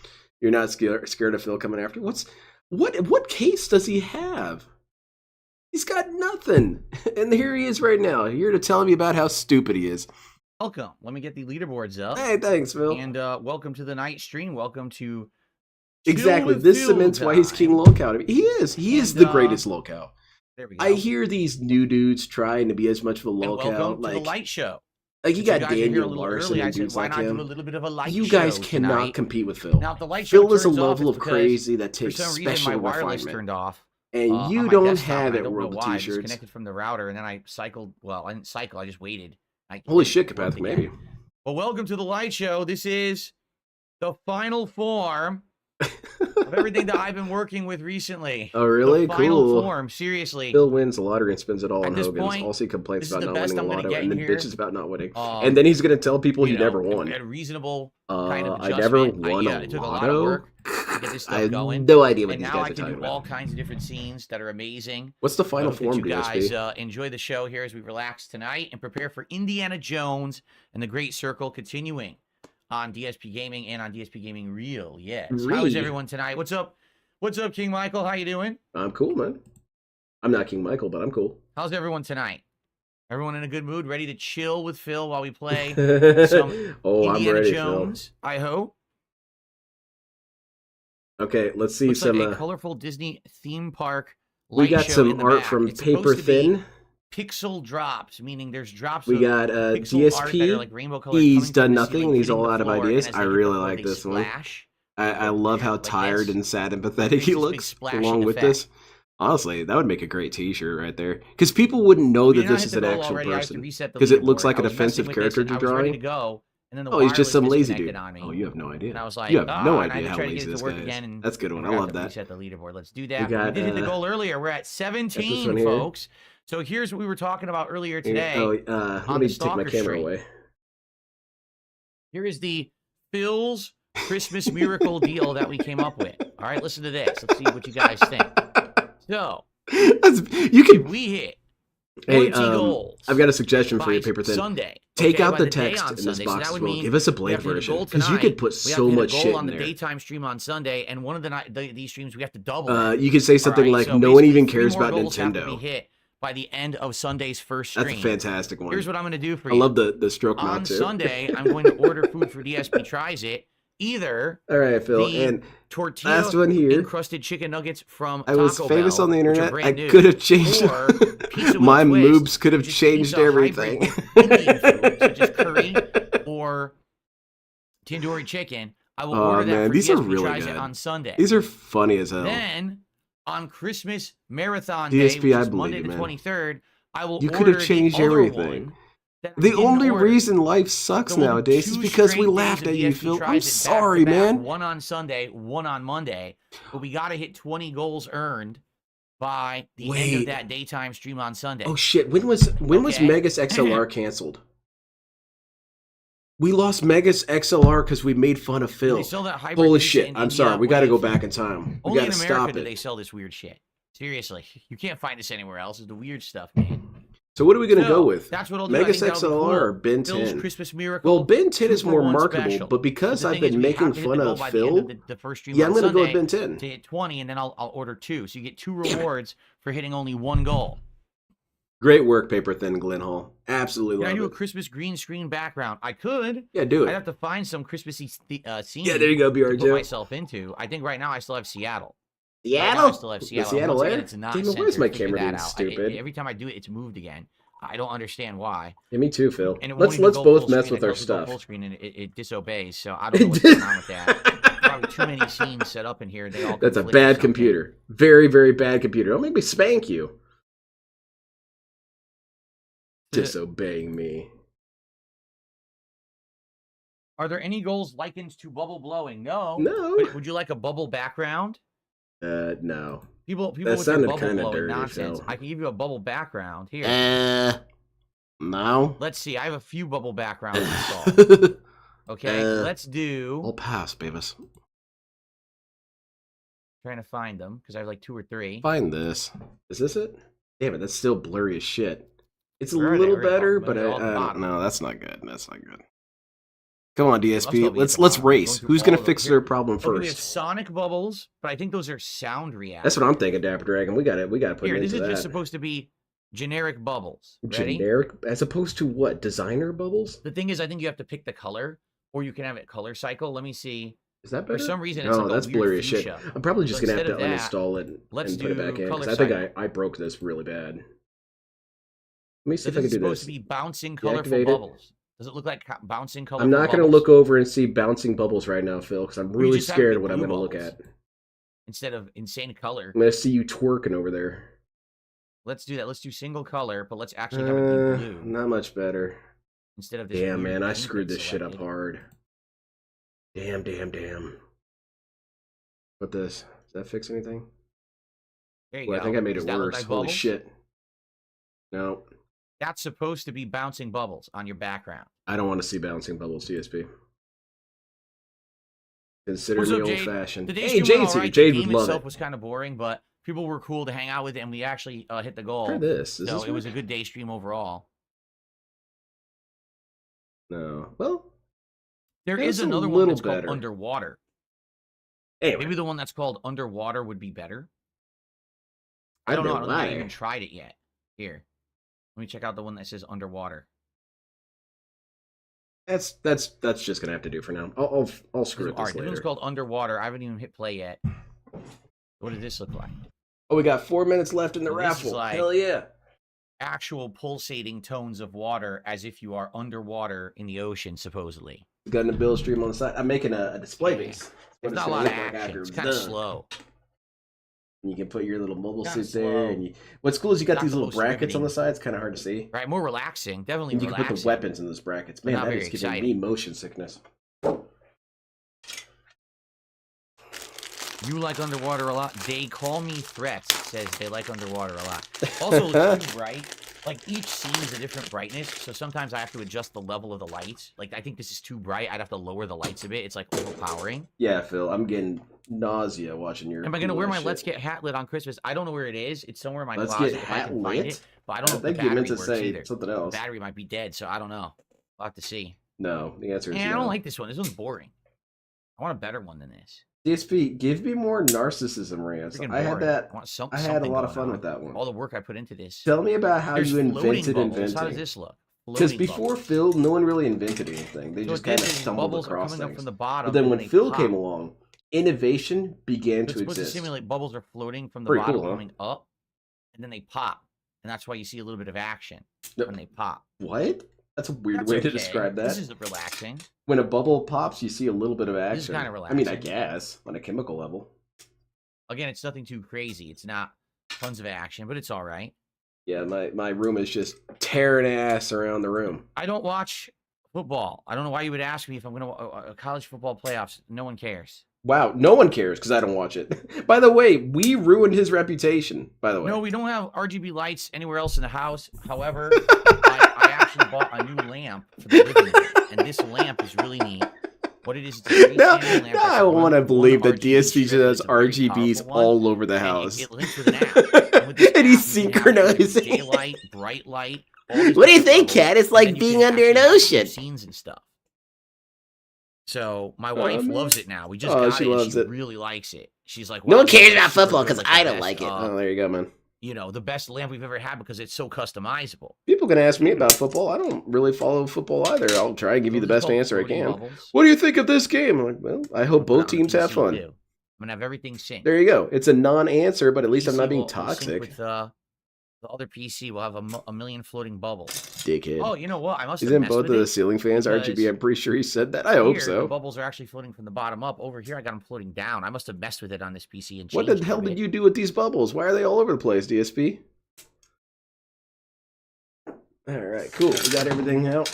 You're not scared of Phil coming after you? What case does he have? He's got nothing. And here he is right now, here to tell me about how stupid he is. Welcome. Let me get the leaderboards up. Hey, thanks, Phil. And welcome to the night stream. Welcome to exactly. This cements why he's King Lolcow. He is. He is the greatest Lolcow. There we go. I hear these new dudes trying to be as much of a Lolcow. Welcome to the light show. Like, you got Daniel Larson and dudes like him. Do a little bit of a light you guys show cannot tonight. compete with Phil. Now, if the light show Phil is a turns off, level it's of crazy that for takes some reason special my wireless refinement. turned off. And on you my don't desktop, have and it, I don't World know of why. I T-shirts. disconnected from the router, and then I cycled. Well, I didn't cycle. I just waited. Holy shit, Kapathic, maybe. Well, welcome to the light show. This is the final form of everything that I've been working with recently. Oh, really? The final Cool. form, seriously. Phil wins the lottery and spends it all on At this Hogan's. point, Also, he complains this is about the not best winning a I'm gonna lotto get and then here. bitches about not winning. And then he's going to tell people he never won. A reasonable kind of I adjustment. never won a it took a lot of lotto. work to get this stuff I have going. no idea what And these now guys I are can talking do all about. kinds of different scenes that are amazing. What's the final I hope that form, you guys DSP? enjoy the show here as we relax tonight and prepare for Indiana Jones and the Great Circle continuing on DSP Gaming and on DSP Gaming Real. Yes. How is everyone tonight? What's up? What's up, King Michael? How you doing? I'm cool, man. I'm not King Michael, but I'm cool. How's everyone tonight? Everyone in a good mood, ready to chill with Phil while we play some I'm Indiana ready, Jones, I hope. Phil. Okay, let's see Looks some. like a colorful Disney theme park We light got show some in the art back. from It's supposed Paper to be Thin. Pixel drops, meaning there's drops We of got pixel art that are DSP. like rainbow colored He's coming done from the nothing, ceiling, and he's hitting all the out of floor, and ideas. as I they hit the really floor, like they this one. splash. I love how like tired this. and sad and pathetic he Makes this big looks splashing along with effect. this. Honestly, that would make a great T-shirt right there. Because people wouldn't know We that did not this hit is the an goal actual already. I have to person. reset the Because it looks leaderboard. like an I was messing offensive with character this, and you're I was ready to drawing. go, and then the Oh, he's wire just was some lazy disconnected dude. on me. Oh, you have no idea. And I was like, You have no and I had idea to how try to lazy get it this to work guy is. again. And That's a good one. I we have love to that. Reset the leaderboard. Let's do We that. got, We did hit the goal earlier. We're at this 17, one here. folks. So here's what we were talking about earlier today. Let on me the take my Stalker camera stream. away. Here is the Phil's Christmas miracle deal that we came up with. All right, listen to this. Let's see what you guys think. So, You if can. we hit Hey, 20 goals I've got a suggestion for by you, Paper Thin. Sunday. Take okay, out by the day text on in this Sunday. So box that as would well. mean Give us a we blank have to hit a version goal because you tonight. could put We have so to hit a much goal shit on in the there. daytime stream on Sunday, and one of these streams we have to double. You could say something All right, like, so "No one basically even 3 cares more about goals have to be Nintendo." hit by the end of Sunday's first That's stream. a fantastic one. Here's what I'm going to do for I you. love the stroke On mount too. Sunday, I'm going to order food for DSP Tries It. Either All right, Phil. the And tortilla last one here. encrusted chicken nuggets from I was Taco famous Bell, on the which are internet. brand I new, could have changed or pizza with my a twist, moves. Could have which is changed pizza hybrid everything. with Indian food, such as curry or tandoori chicken. I will Oh order that man, for these are DSP really Tries It good. on Sunday. These are funny as hell. Then on Christmas Marathon DSP, Day, I which is believe Monday you, the man. 23rd, I will You could order have changed the other everything. one that I The didn't only order. reason life sucks So we'll do nowadays is 2 because we straight laughed days at of you, DSP Phil. Tries I'm It sorry, back-to-back, man. one on Sunday, one on Monday. But we got to hit 20 goals earned by the end Wait. of that daytime stream on Sunday. Oh shit! When was Okay. Megas XLR canceled? We lost Megas XLR because we made fun of Phil. They sell that hybrid Holy pizza shit! in I'm sorry. India We got to go with- back in time. We Only got in to America stop do they it. sell this weird shit. Seriously, you can't find this anywhere else. It's the weird stuff, man. So what are we gonna go So, with? That's what I'll do. I Megas think that'll be XLR cool. or Ben Phil's 10? Christmas Miracle. Well, Ben 10 is 2 for more 1 marketable, special. but because The I've thing is, been we have making to hit fun the goal of by the end Phil, of the first stream yeah, on I'm gonna go with Sunday Ben 10. to hit 20, and then I'll order 2. So you get 2 rewards for hitting only 1 goal. Great work, Paper Thin Glenn Hall. Absolutely Can I love do a it. Christmas green screen background? I could. Yeah, do I'd it. have to find some Christmassy scene Yeah, there you go, to put BRJ. myself into. I think right now I still have Seattle. Right now I Seattle. still have The Seattle. Seattle Once again, Air? it's not Damn it, where's centered. my Figure camera that being out. stupid? Every time I do it, it's moved again. I don't understand why. Yeah, me too, Phil. And it won't Let's even go both full mess screen. with It our tells me to go stuff. full screen and it disobeys. So I don't know what's going on with that. Probably too many scenes set up in here. They all That's a conflict or bad something. computer. Very, very bad computer. Don't make me spank you. Disobeying me. Are there any goals likened to bubble blowing? No. No. But would you like a bubble background? No. People That with their sounded bubble kinda blowing dirty, nonsense. Phil. I can give you a bubble background here. No. Let's see. I have a few bubble backgrounds installed. Okay, let's do. I'll pass, Beavis. Trying to find them because I have like 2 or 3. Find this. Is this it? Damn it, that's still blurry as shit. It's a Where are they? little Where are they? better, Oh, but they're all at the I bottom. no, that's not good. That's not good. Come on, Must DSP. all be at Let's the let's bottom. race. Going through Who's all gonna of them. fix Here. their problem Okay, we have first? sonic bubbles, but I think those are sound reactions. That's what I'm thinking, Dapper Dragon. We got it. We got to put Here, it this into is that. just supposed to be generic bubbles. Ready? Generic, as opposed to what? Designer bubbles? The thing is, I think you have to pick the color, or you can have it color cycle. Let me see. Is that For better? some reason, it's no, like a that's weird blurry as shit. fuchsia. I'm probably just So gonna have to instead of that, uninstall it let's and put it back do in because color I think cycle. I broke this really bad. Let me see So if I this can is do supposed this. to be bouncing colorful Deactivate it. bubbles. Does it look like bouncing colorful I'm not bubbles? gonna look over and see bouncing bubbles right now, Phil, because I'm Or you really just have it scared be of what I'm blue gonna look bubbles. at. Instead of insane color. I'm gonna see you twerking over there. Let's do that. Let's do single color, but let's actually have it be blue Not much better. instead of this. Damn, weird man, I pink screwed that's this shit up selected. hard. Damn. What this? Does that fix anything? There you Well, go. I think I made Does it that look worse. like Holy bubbles? shit. No, That's supposed to be bouncing bubbles on your background. I don't want to see bouncing bubbles, DSP. Consider What's me up, old Jade? fashioned. The day Hey, stream went Jade's all here. right. Jade The would game love itself it. was kind of boring, but people were cool to hang out with, and we actually hit the goal. Try this. Does So this it was a work? good day stream overall. No. Well, There That's is a another one little that's called better. Underwater. anyway. Maybe the one that's called Underwater would be better. I I'd don't know. be I don't think I lying. even tried it yet. Here, let me check out the one that says Underwater. That's just gonna have to do for now. I'll screw All it right, this this one's later. called Underwater. I haven't even hit play yet. What does this look like? Oh, we got 4 minutes left in the So this is raffle. like- Hell yeah! Actual pulsating tones of water as if you are underwater in the ocean, supposedly. Gundam build stream on the side. I'm making a display base. There's not a lot of action. It's kind of slow. And you can put your little mobile Kinda suit there. slow. And what's cool is you got Not these the little most brackets on riveting. the side. It's kind of hard to see. Right, more relaxing. Definitely And you relaxing. can put the weapons in those brackets. Man, Not that very is giving exciting. me motion sickness. You like underwater a lot. They call me threats. Says they like underwater a lot. Also, it's too bright. Like each scene is a different brightness, so sometimes I have to adjust the level of the lights. Like I think this is too bright. I'd have to lower the lights a bit. It's like overpowering. Yeah, Phil, I'm getting nausea watching your. Am I gonna wear my shit. Let's Get Hat Lit on Christmas? I don't know where it is. It's somewhere in my Let's closet Get if I Hat can find Lit? it. But I don't know I if the think you battery meant to works say either. something The else. battery might be dead, so I don't know. I'll have to see. No, the answer is Yeah, no. I don't like this one. This one's boring. I want a better one than this. DSP, give me more narcissism rants. Freaking I had boring. that. I want some, I had a something lot of going fun on. with that one. All the work I put into this. Tell me about how There's you floating invented bubbles. How does inventing. this look? Because Floating before bubbles. Phil, no one really invented anything. They So just what this kind of is, stumbled bubbles are across coming up things. from the bottom. But then and when they Phil pop. came along, innovation began It's to supposed to exist. simulate bubbles are floating from the Pretty bottom cool, huh? coming up, and then they pop, and that's why you see a little bit of action Yep. when they pop. What? That's a weird That's way to okay. describe that. This is relaxing. When a bubble pops, you see a little bit of action. This is kinda I mean, I relaxing. guess on a chemical level. Again, it's nothing too crazy. It's not tons of action, but it's all right. Yeah, my room is just tearing ass around the room. I don't watch football. I don't know why you would ask me if I'm going to college football playoffs. No one cares. Wow, no one cares because I don't watch it. By the way, we ruined his reputation. By the way, No, we don't have RGB lights anywhere else in the house. However, I actually bought a new lamp for the living room, and this lamp is really neat. What it is, it's a now, freestanding lamp. now that's I one- want to one believe that RGB DSP strip. has It's a very RGBs powerful one, all over the and house. It links with an app. And with this And he's app, you can have, like, synchronizing. daylight, bright light. all these What do you different think, levels, Cat? It's and like then you being can under an actually have ocean. scenes and stuff. So my wife man. loves it now. We just Oh, got she it. And loves she it. really likes it. She's like, No wow, one cares this is about super football good, 'cause like I the don't best, like it. Oh, there you go, man. You know, the best lamp we've ever had because it's so customizable. People can ask me about football. I don't really follow football either. I'll try and give you the Those are best called answer I floating can. bubbles. What do you think of this game? I'm like, well, I hope Put it both on the teams have PC fun. too. I'm gonna have everything synced. There you go. It's a non-answer, but at least I'm PC not being will sync toxic. With the other PC, will have a million floating bubbles. Dickhead. Oh, you know what? I must have Isn't messed both with of the it. ceiling fans because RGB? I'm pretty sure he said that. I hope Here, so. The bubbles are actually floating from the bottom up. Over here, I got them floating down. I must have messed with it on this PC and What changed the it hell a did bit. you do with these bubbles? Why are they all over the place, DSP? All right, cool. We got everything out.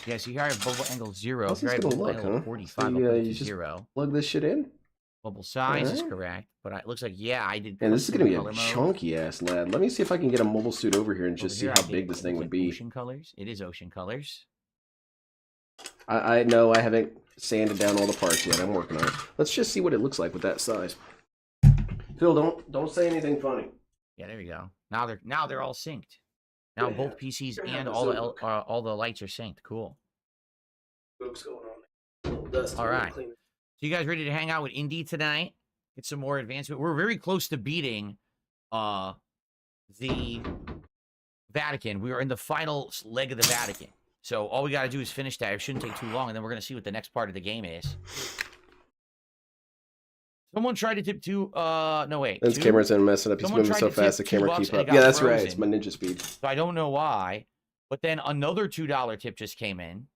Yeah, so here I have bubble angle 0. How's Here I this have gonna bubble look, angle huh? 45. So I'll you, put it you to just 0. plug this shit in. Bubble size is Alright. correct, but it looks like, yeah, I did. And this is custom gonna be a color mode. chunky ass lad. Let me see if I can get a mobile suit over here and Over just see here, how I did- big this it thing looks would like be. Ocean colors. It is ocean colors. I know I haven't sanded down all the parts yet. I'm working on it. Let's just see what it looks like with that size. Phil, don't say anything funny. Yeah, there you go. Now they're all synced. Now Yeah. both PCs Gonna have and the all the lights are synced. Cool. What's going on? A little dusty, All a little right. clean. So you guys ready to hang out with Indy tonight? Get some more advancement. We're very close to beating the Vatican. We are in the final leg of the Vatican. So all we got to do is finish that. It shouldn't take too long, and then we're going to see what the next part of the game is. Someone tried to tip two. No, wait. This two? camera's been messing up. He's Someone moving tried so to tip fast the camera $2 keep and it up. got Yeah, that's right. It's frozen. my ninja speed. So I don't know why. But then another $2 tip just came in.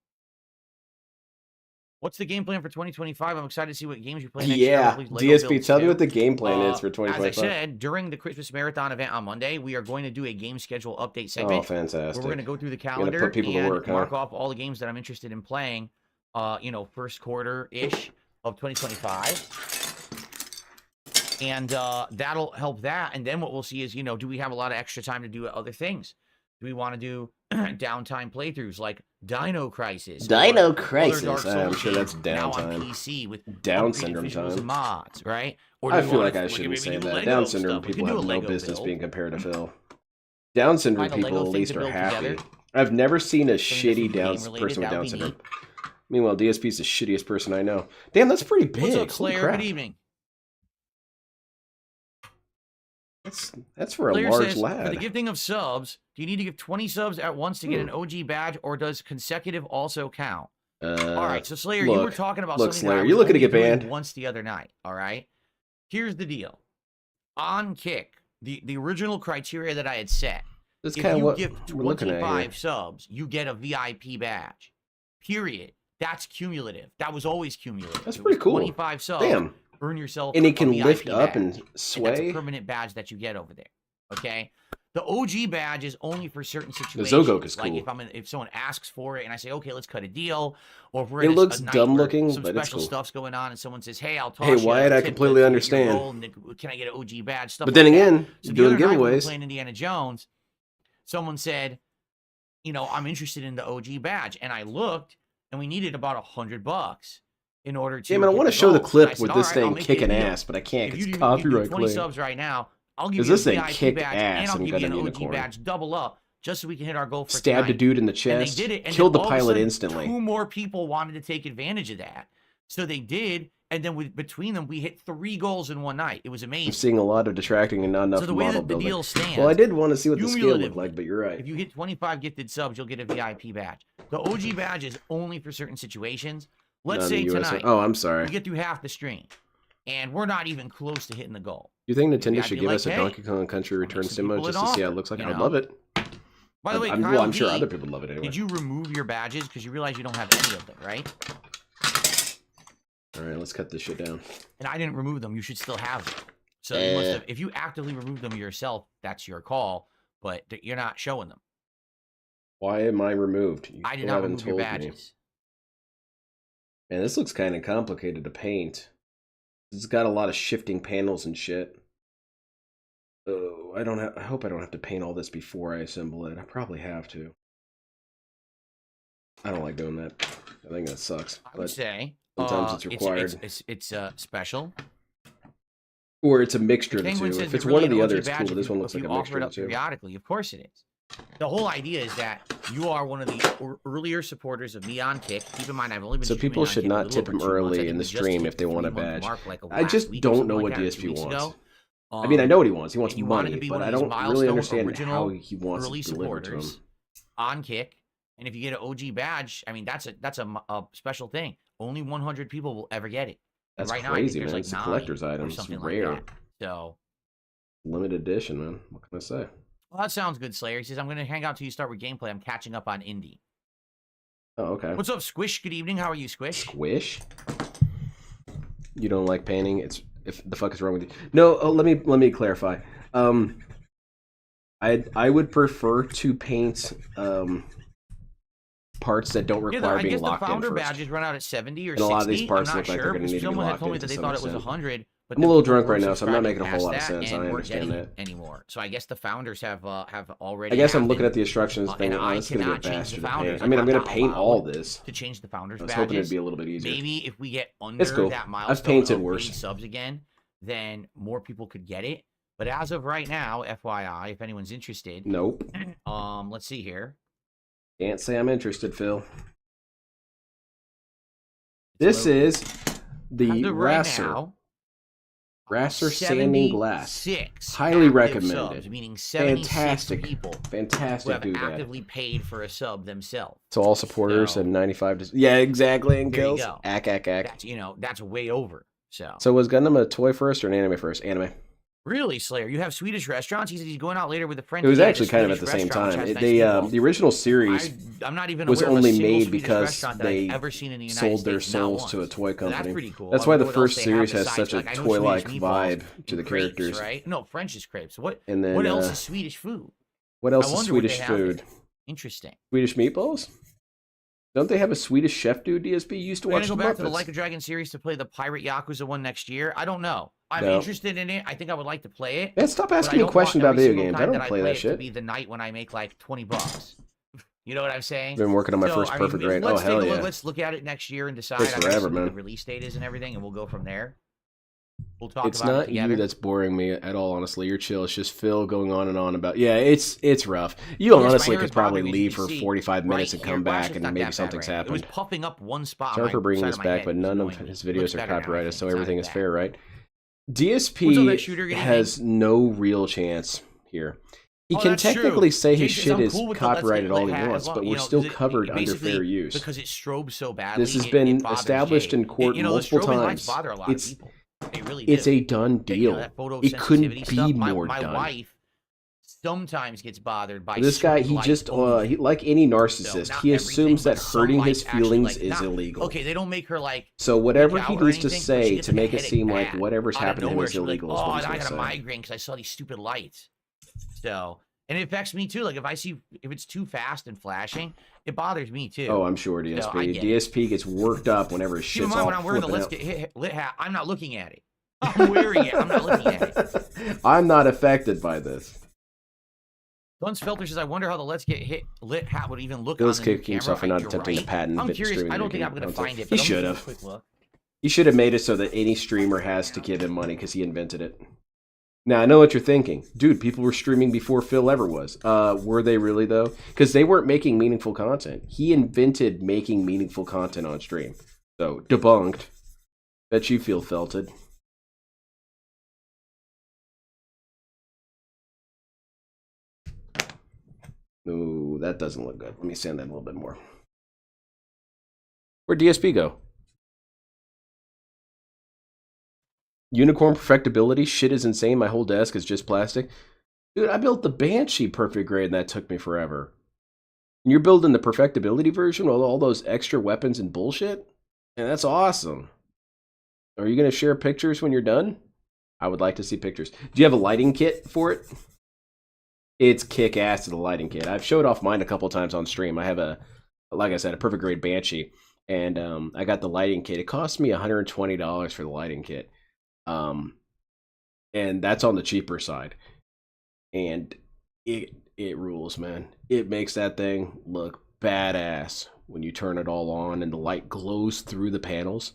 What's the game plan for 2025? I'm excited to see what games you play next year. Yeah, Hopefully Lego DSP, builds tell me too. what the game plan is for As I 2025. said, during the Christmas Marathon event on Monday, we are going to do a game schedule update Oh, segment. fantastic. Where we're going to go through the gonna calendar put people to and work, huh? mark off all the games that I'm interested in playing, first quarter-ish of 2025. And that'll help that. And then what we'll see is, do we have a lot of extra time to do other things? Do we want to do downtime playthroughs like Dino Crisis? or Dino other Crisis. Dark I'm Souls sure that's games now on downtime. PC with Down upgraded syndrome visuals time. and mods, right? Or do I we feel wanna- like I we can shouldn't maybe say do that. Lego Down syndrome stuff. We people can do have a no Lego business build. being compared to Phil. Down syndrome Find a Lego people at thing least to are build happy. together. I've never seen a Something shitty that's Down game-related, person with that Down would be syndrome. Meanwhile, DSP's the shittiest person I know. Damn, that's pretty big. What's up, Holy Slayer? crap. Good evening. That's for a Slayer large says, for the lad. gifting of subs, do you need to give 20 subs at once to get Hmm. an OG badge, or does consecutive also count? All All right, so Slayer, you were look, talking about look, something Slayer, that I you was looking to only get doing banned? once the other night. All right, here's the deal. On Kick, the original criteria that I had set, That's if kind of you what give we're looking at 25 here. subs, you get a VIP badge. Period. That's cumulative. That was always cumulative. That's It pretty was cool. 25 subs. Damn. Earn yourself And a it can VIP lift up badge. and And that's a sway. permanent badge that you get over there. Okay. The OG badge is only for certain situations. Zogok is Like cool. if someone asks for it and I say, okay, let's cut a deal, or if we're It in looks a night dumb where looking, some but it's special cool. stuff's going on, and someone says, hey, I'll toss Hey, you a Wyatt, I tip completely to your understand. roll, and can I get an OG badge? Stuff But then like that. again, So the doing other night when we were giveaways. playing Indiana Jones, someone said, you know, I'm interested in the OG badge, and I looked, and we needed about $100 in order to. Yeah, man, I hit want to the show the goals. And I clip said, with "All this right, I'll thing make you a kicking deal. ass, but I can't If because you it's do 20 copyright subs right now, I'll give 'Cause you a this thing VIP kicked badge, ass and I'll in give you an Gundam OG Unicorn. badge, double up, just so we can hit our goal for Stabbed a tonight." dude in the And chest, they did it, and killed the then all of a pilot sudden, instantly. 2 more people wanted to take advantage of that, so they did, and then between them, we hit 3 goals in one night. It was I'm amazing. seeing a lot of detracting and not enough So the way model that the building. deal stands, Well, I did want to see what the scale looked cumulatively, like, but you're right. if you hit 25 gifted subs, you'll get a VIP badge. The OG badge is only for certain situations. Let's Not say in the US. tonight, Oh, I'm sorry. we get through half the stream, and we're not even close to hitting the goal. Do you think Maybe Nintendo I'd should be give like, us a hey, Donkey Kong Country I'll make Returns some demo people just an to see how it offer, looks like? you I'd know? love it. By the way, I'm Kyle sure V, other people love it anyway. did you remove your badges because you realize you don't have any of them, right? All right, let's cut this shit down. And I didn't remove them. You should still have them. So you must have, if you actively remove them yourself, that's your call. But you're not showing them. Why am I removed? You I did not haven't remove your told me. badges. Man, this looks kind of complicated to paint. It's got a lot of shifting panels and shit. Oh, I hope I don't have to paint all this before I assemble it. I probably have to. I don't like doing that. I think that sucks. I would say sometimes it's required. It's special. Or it's a mixture of the Penguin two. says If it's really one or an the OG other, it's badge cool. if This you- one looks if like a you mixture offer it of up the two. periodically. Of course it is. The whole idea is that you are one of the earlier supporters of Neon Kick. Keep in mind, I've only been So streaming people Neon should Kick a not little tip over him 2 months. I early think in we the just stream hit if they want a 3-month badge. mark, like, I last just week or don't something know like what that, or 2 DSP weeks wants. ago. I mean, I know what he wants. He wants and you wanted to money, be but one I of these don't really milestone understand original how he wants early to deliver to him. supporters on Kick. And if you get an OG badge, I mean, that's a special thing. Only 100 people will ever get it. And That's right now, I think crazy, there's man. like It's a 9 collector's or item. It's something rare. like that. So, Limited edition, man. What can I say? well, that sounds good, Slayer. He says, I'm going to hang out till you start with gameplay. I'm catching up on indie. Oh, okay. What's up, Squish? Good evening. How are you, Squish? Squish? You don't like painting? If the fuck is wrong with you? No, let me clarify. I would prefer to paint parts that don't require I being guess the locked in founder first. badges run out at 70 or And 60. a lot of these parts I'm not look like sure. they're gonna because need to be someone had locked told me in that to they some thought it was extent. 100. But I'm a then little people drunk were right now, so I'm not making a subscribing whole lot of past that sense. I and weren't understand getting that. it anymore. So I guess the founders have already. I guess I'm have looking been- at the instructions thing. and Oh, I it's gonna be a cannot change the bastard to founders. paint. I mean, I'm Like, gonna not paint all allowed this. to change the founders I was hoping it'd badges. be a little bit easier. Maybe if we get under It's cool. that milestone I've painted of worse. paid subs again, then more people could get it. But as of right now, FYI, if anyone's interested, Nope. let's see here. Can't say I'm interested, Phil. It's This low. is As the of right Rasser. now, Rasser Sanding Glass. 76 Highly active recommended. subs, meaning 76 Fantastic. people who Fantastic have dude. actively paid for a sub themselves. To all supporters So- and 95 to... Yeah, exactly. And There you kills. go. Ack. That's that's way over. So was Gundam a toy first or an anime first? Anime. Really, Slayer, you have Swedish restaurants. He said he's going out later with a friend. It was to eat actually a kind of at Swedish the same restaurant, time. which has They nice meatballs. the original series I'm not even was aware of a only single made Swedish because restaurant that they I've ever seen in the United sold their States, not souls to a once. toy So company. that's pretty cool. That's I why wonder the what else first they series have has such a besides, I know toy-like Swedish vibe meatballs to the and crepes, characters. right? No, French is crepes. What And then what else is Swedish food? what else I is wonder what they Swedish have there. food? Interesting. Swedish meatballs? Don't they have a Swedish chef dude? DSP used to We're watch gonna the go back to the Muppets. Like a Dragon series to play the Pirate Yakuza one next year. I don't know. I'm No. interested in it. I think I would like to play it. Man, stop but asking I me don't questions want about every video single games. I time don't that play play that it shit. To be the night when I make like $20. You know what I'm saying? Been working on my So, first I mean, perfect grade. Oh let's take hell a look. yeah! Let's look at it next year and decide Takes I guess, forever, what man. the release date is and everything, and we'll go from there. We'll talk It's about it not together. you that's boring me at all. Honestly, you're chill. It's just Phil going on and on about. Yeah, it's rough. You Yes, my honestly hair could is bothering probably me, leave as for you can see. 45 minutes Right and here. come Well, back actually, it's and not maybe that bad something's right now. It was happened. puffing up one spot. Sorry on for my bringing side this of my back, head. but It was none of annoying me. his Looks videos are better now, I copyrighted, think. so It's not everything as is bad. fair, right? What's up, that DSP shooter? Good has no real chance here. He Oh, can that's true. technically say his Jason, shit I'm is cool with the let's copyrighted get all lit he hat wants, as well, but you we're know, still 'cause covered under basically, fair use. because it strobes so badly. This has it been bothers established Jay. in court You know, multiple the strobing lights times. bother a lot It's of people. They really it's do. a done You know, deal. that It couldn't photosensitivity be stuff. more My done. wife sometimes gets bothered by This guy, certain he lights just, only. he, like any So, narcissist, not he everything, assumes but that some hurting his lights actually, feelings like, is not- illegal. Okay, they don't make her like. So whatever freak he out or needs to anything, but she say gets to like a make it headache seem like bad whatever's out of happening to him nowhere. is She'll be like, illegal is oh, what he's I going got to a say. migraine because I saw these stupid lights. So, and it affects me too. Like if it's too fast and flashing, it bothers me too. Oh, I'm sure I DSP. get it. DSP gets worked up whenever his Keep in shit's mind all when I'm wearing the flipping Let's out. Get Hit lit hat, I'm not looking at it. I'm wearing it. I'm not looking at it. I'm not affected by this. Guns Filter says, I wonder how the Let's Get Hit lit hat would even look Bill's on the new kicking himself for camera. not You're attempting to right. patent I'm bit curious. streaming I don't think I'm making going to content. find it. He But should I'm have. quick look. He should have made it so that any streamer has to give him money because he invented it. Now, I know what you're thinking. Dude, people were streaming before Phil ever was. Were they really, though? Because they weren't making meaningful content. He invented making meaningful content on stream. So, debunked. Bet you feel felted. Ooh, that doesn't look good. Let me sand that a little bit more. Where'd DSP go? Unicorn perfectibility? Shit is insane. My whole desk is just plastic. Dude, I built the Banshee perfect grade and that took me forever. And you're building the perfectibility version with all those extra weapons and bullshit? And that's awesome. Are you going to share pictures when you're done? I would like to see pictures. Do you have a lighting kit for it? It's kick-ass to the lighting kit. I've showed off mine a couple times on stream. I have a, like I said, a perfect grade Banshee. And I got the lighting kit. It cost me $120 for the lighting kit. And that's on the cheaper side. And it rules, man. It makes that thing look badass when you turn it all on and the light glows through the panels.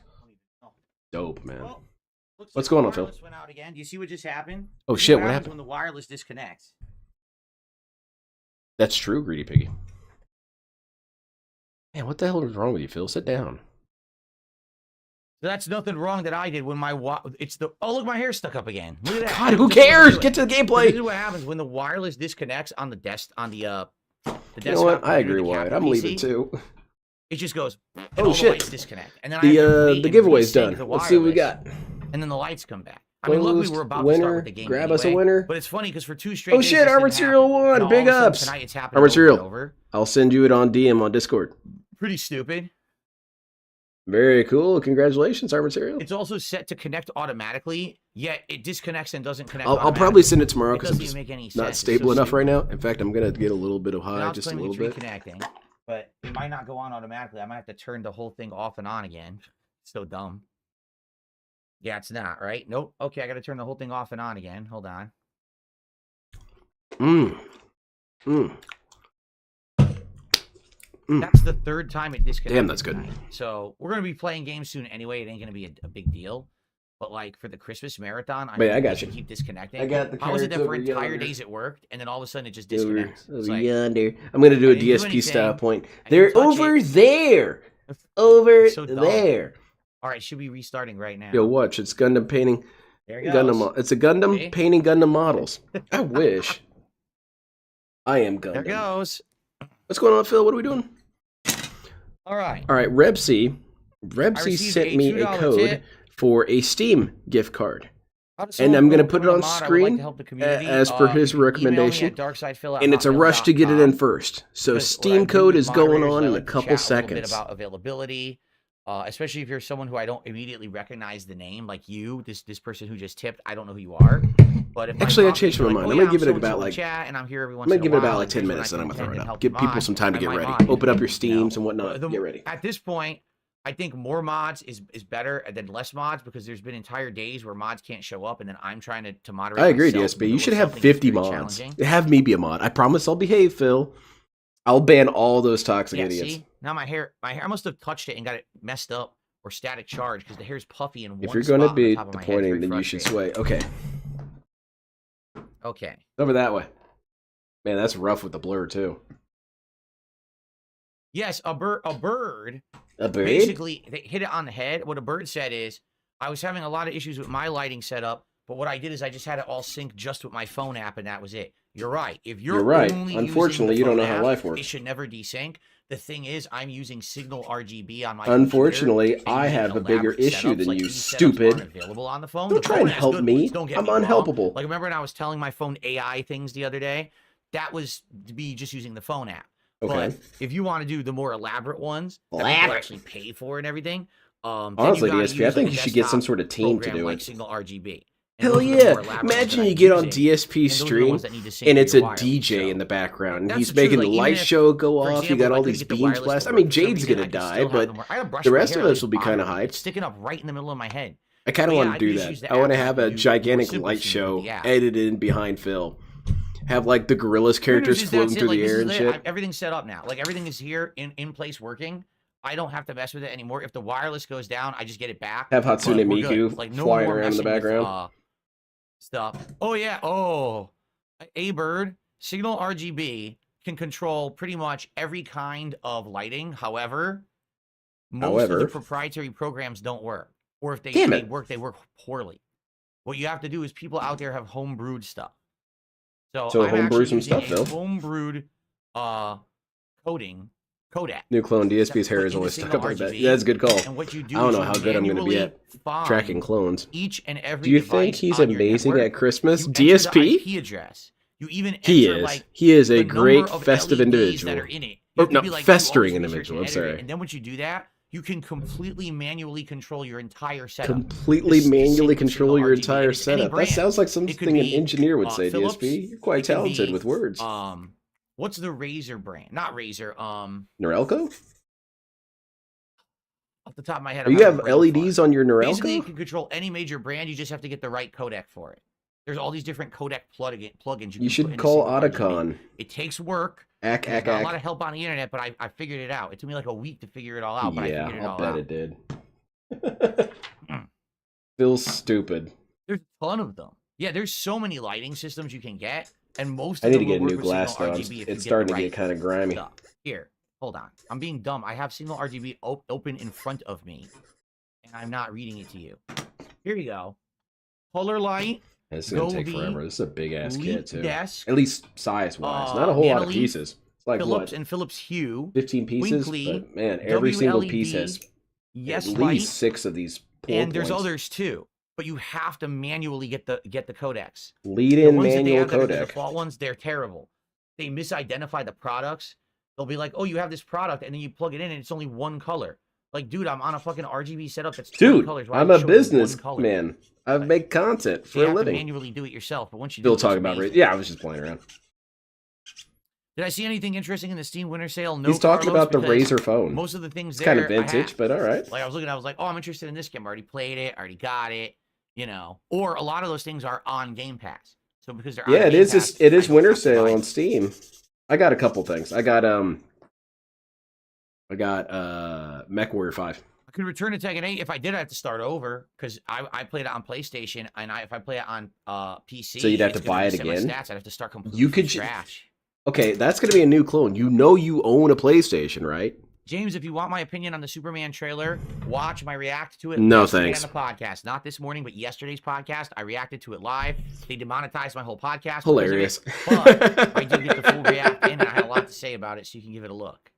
Dope, man. Well, looks What's like going the on, Phil? wireless went out again. Do you see what just happened? Oh, See shit, what happens happened? when the wireless disconnects? That's true, Greedy Piggy. Man, what the hell is wrong with you, Phil? Sit down. That's nothing wrong that I did when my it's the oh look, my hair's stuck up again. Look at that. God, who This is what cares? I'm Get to the doing. This gameplay. is what happens when the wireless disconnects on the desk on the You know desktop what? I computer, agree, the Wyatt. captain I'm leaving PC. too. It just goes. And Oh, all the shit. lights disconnect, and then I have to The wait and giveaway's resync done. the Let's see what we wireless, got. And then the lights come back. I mean, luckily Closed, we're about to winner, start with the game. grab us a anyway, winner. But it's funny because for 2 straight Oh days, shit, this Armored didn't Cereal happen. won. And all Big of a sudden ups. Tonight it's happening Armored over and Cereal. over. I'll send you it on DM on Discord. Pretty stupid. Very cool. Congratulations, Armored Cereal. It's also set to connect automatically, yet it disconnects and doesn't connect. I'll probably automatically. send it tomorrow It because I'm doesn't just even make any sense. not It's stable so enough stupid. right now. In fact, I'm going to get a little bit of Now high, it's just a claiming little it's bit. reconnecting, but it might not go on automatically. I might have to turn the whole thing off and on again. It's so dumb. Yeah, it's not, right? Nope. Okay, I got to turn the whole thing off and on again. Hold on. That's the 3rd time it disconnected. Damn, that's good. tonight. So we're going to be playing games soon anyway. It ain't going to be a big deal. But like for the Christmas marathon, Wait, I hope got it you. keep disconnecting. I got the How is it that carrots for over entire yonder. days it worked, and then all of a sudden it just Over, disconnects? It's over like, yonder. I'm going to do a I didn't do DSP style anything. point. I They're didn't touch over it. there. Over So dumb. there. all right, should be restarting right now. Yo, watch. It's Gundam painting. There it goes. Gundam. It's a Gundam See? painting Gundam models. I wish. I am There Gundam. it goes. What's going on, Phil? What are we doing? All right. All right, Rebsy received sent a me a $2 code tip. for a Steam gift card. How does And someone I'm going to become put it a on mod? I would like screen to help the community. as per his You can email me recommendation. at darksidephil@hotmail.com. And it's a rush to get it in first. So Because what I Steam do code with is going moderators on I in a like to couple chat a little bit seconds. about availability, especially if you're someone who I don't immediately recognize the name, like you, this person who just tipped. I don't know who you are. But if Actually, I talk to changed you, my like, mind. oh, I'm gonna yeah, give it so-and-so about in like chat, and I'm here every I'm once gonna in a give it while, about like and 10 here's when minutes, I then I'm can gonna throw attend it and up. help Give you people mod. some time to I get might ready. mod you. Open up your You know, Steams and whatnot. the- Get ready. At this point, I think more mods is better than less mods because there's been entire days where mods can't show up, and then I'm trying to moderate. I agree, myself in the DSP. You middle should of have something that's 50 very mods. challenging. Have me be a mod. I promise I'll behave, Phil. I'll ban all those toxic Yeah, idiots. see? Now my hair I must have touched it and got it messed up or static charge because the hair's puffy in one If you're going to spot on the be top of my head. It's disappointing, very then you should frustrating. sway. Okay. Okay. Over that way. Man, that's rough with the blur, too. Yes, a bird A bird? basically they hit it on the head. What a bird said is, I was having a lot of issues with my lighting setup, but what I did is I just had it all sync just with my phone app, and that was it. You're right. If you're right. only Unfortunately, using the you don't know phone how app, life works. it should never desync. The thing is, I'm using Signal RGB on my Unfortunately, computer, and I you need have an a bigger elaborate issue setup. than Like, you, these setups stupid. aren't available on the phone. Don't The try phone and has help good me. ones, don't get I'm me wrong. unhelpable. Like, remember when I was telling my phone AI things the other day? That was me just using the phone app. Okay. But if you want to do the more elaborate ones that people Elaborate. actually pay for and everything, Honestly, then you DSP, I think you should get some sort of team to do like it. Signal RGB. Hell yeah! Imagine you get on DSP stream and it's a DJ in the background and he's making the light show go off. You got all these beams blast. I mean, Jade's gonna die, but the rest of us will be kind of hyped. Sticking up right in the middle of my head. I kind of want to do that. I want to have a gigantic light show edited in behind Phil. Have like the Gorillas characters floating through the air and shit. Everything's set up now. Like everything is here in place working. I don't have to mess with it anymore. If the wireless goes down, I just get it back. Have Hatsune Miku flying around in the background. Stuff. Oh yeah. Oh, A-Bird Signal RGB can control pretty much every kind of lighting. However, most of the proprietary programs don't work, or if they work, they work poorly. What you have to do is people out there have homebrewed stuff. So I'm homebrew some using stuff, Phil. Homebrewed codec. New clone DSP's hair is always stuck up like that. Yeah, that's a good call. And what you do I don't know how good I'm going to be at tracking clones. Each and every Do you think he's amazing at Christmas? You DSP? IP address. You even He enter, is. Like, He is a the great number of festive LEDs individual. That are in it. Or, no, be like, festering do all this research individual. and I'm edit it. sorry. And then once you do that, you can completely manually control your entire setup. Completely manually control your entire RGB. setup. That sounds like something an engineer would say, Philips. DSP. You're quite talented with words. What's the Razer brand? Not Razer. Norelco? Off the top of my head, You have LEDs on your Norelco? Basically, you can control any major brand. You just have to get the right codec for it. There's all these different codec plugins. You should call Otacon. It takes work. Not a lot of help on the internet, but I figured it out. It took me like a week to figure it all out, but I figured it all out. I'll bet it did. Feels stupid. There's a ton of them. Yeah, there's so many lighting systems you can get, and most I of need them to get will new work with glass Signal though. RGB if It's you starting get to the get kind of grimy. stuff. Here, hold on. I'm being dumb. I have Signal RGB open in front of me, and I'm not reading it to you. Here you go. Color light. This is gonna take forever. This is a big ass kit too. Desk, At least size wise, not a whole lot of Nanoleaf, pieces. It's like Philips what? and Philips Hue. 15 pieces, Winkley, but man, every single WLED, piece has Yes at Light, least 6 of these. And there's others too, but you have to manually get the codecs. Lead-in the ones manual that they have that are the codec. default ones, they're terrible. They misidentify the products. They'll be like, "Oh, you have this product," and then you plug it in, and it's only one color. Like, dude, I'm on a fucking RGB setup that's 20 colors. Why I'm are a you showing one business color? man. I make content So for you a have to living. manually do it yourself, but once you Still do, talking about amazing. yeah, I was just playing around. Did I see anything interesting in the Steam Winter Sale? No. He's talking Carlos, about the because Razer phone. Most of the things It's there, kind of vintage, but all right. Like I was looking, I was like, oh, I'm interested in this game. I already played it. I already got it. You know, or a lot of those things are on Game Pass. So because they're on Yeah, it Game is. Pass, It is I don't winter have to sale buy on it. Steam. I got a couple things. I got MechWarrior 5. I could return to Tekken 8. If I did, I have to start over because I played it on PlayStation, and if I play it on PC, So you'd have it's to gonna buy it reset my again? Stats. I'd have to start completely You could from scratch. Okay, that's going to be a new clone. You know you own a PlayStation, right? James, if you want my opinion on the Superman trailer, watch my react to it. No, yesterday thanks. On the podcast, not this morning, but yesterday's podcast. I reacted to it live. They demonetized my whole podcast. Hilarious. But I did get the full react in, and I had a lot to say about it, so you can give it a look.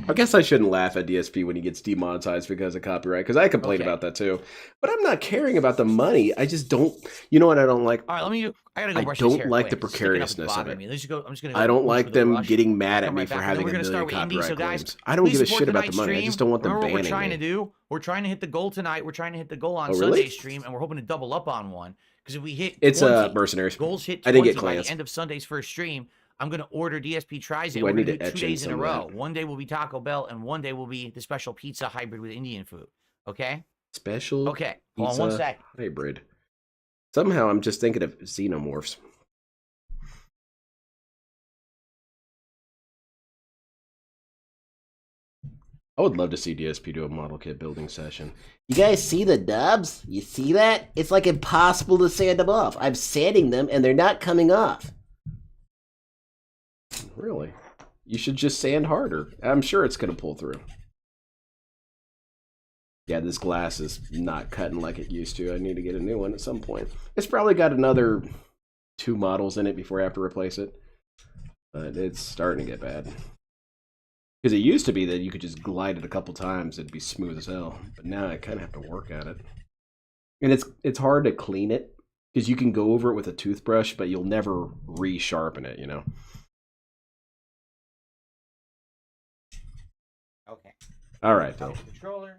I guess I shouldn't laugh at DSP when he gets demonetized because of copyright, because I complain about that too. But I'm not caring about the money. I just don't. You know what I don't like? All right, I gotta go I brush don't this hair like the quick. It's sticking up, it's precariousness of bothering it. me. Let's just go, I'm just gonna. I don't go like through the them rush. getting mad at Come me right for back. having And then a we're gonna million start with indie. copyright So guys, claims. I don't please give a support shit about the tonight's money. I stream. just don't want them Remember what banning we're trying me. to do? We're trying to hit the goal tonight. We're trying to hit the goal on Oh, really? Sunday's stream, and we're hoping to double up on one. Because if we hit It's 20 Mercenaries. goals hit I 20 didn't get by clans. the end of Sunday's first stream, I'm going to order DSP Tries It. Ooh, I We're need going to to do 2 etch in days in a some of row. that. One day will be Taco Bell, and one day will be the special pizza hybrid with Indian food. Okay? Special Okay. Hold on one pizza sec. hybrid. Somehow I'm just thinking of xenomorphs. I would love to see DSP do a model kit building session. You guys see the dubs? You see that? It's like impossible to sand them off. I'm sanding them and they're not coming off. Really? You should just sand harder. I'm sure it's going to pull through. Yeah, this glass is not cutting like it used to. I need to get a new one at some point. It's probably got another 2 models in it before I have to replace it. But it's starting to get bad. Because it used to be that you could just glide it a couple times, it'd be smooth as hell. But now I kind of have to work at it. And it's hard to clean it, because you can go over it with a toothbrush, but you'll never re-sharpen it, you know? Okay. All right, Phil. Controller.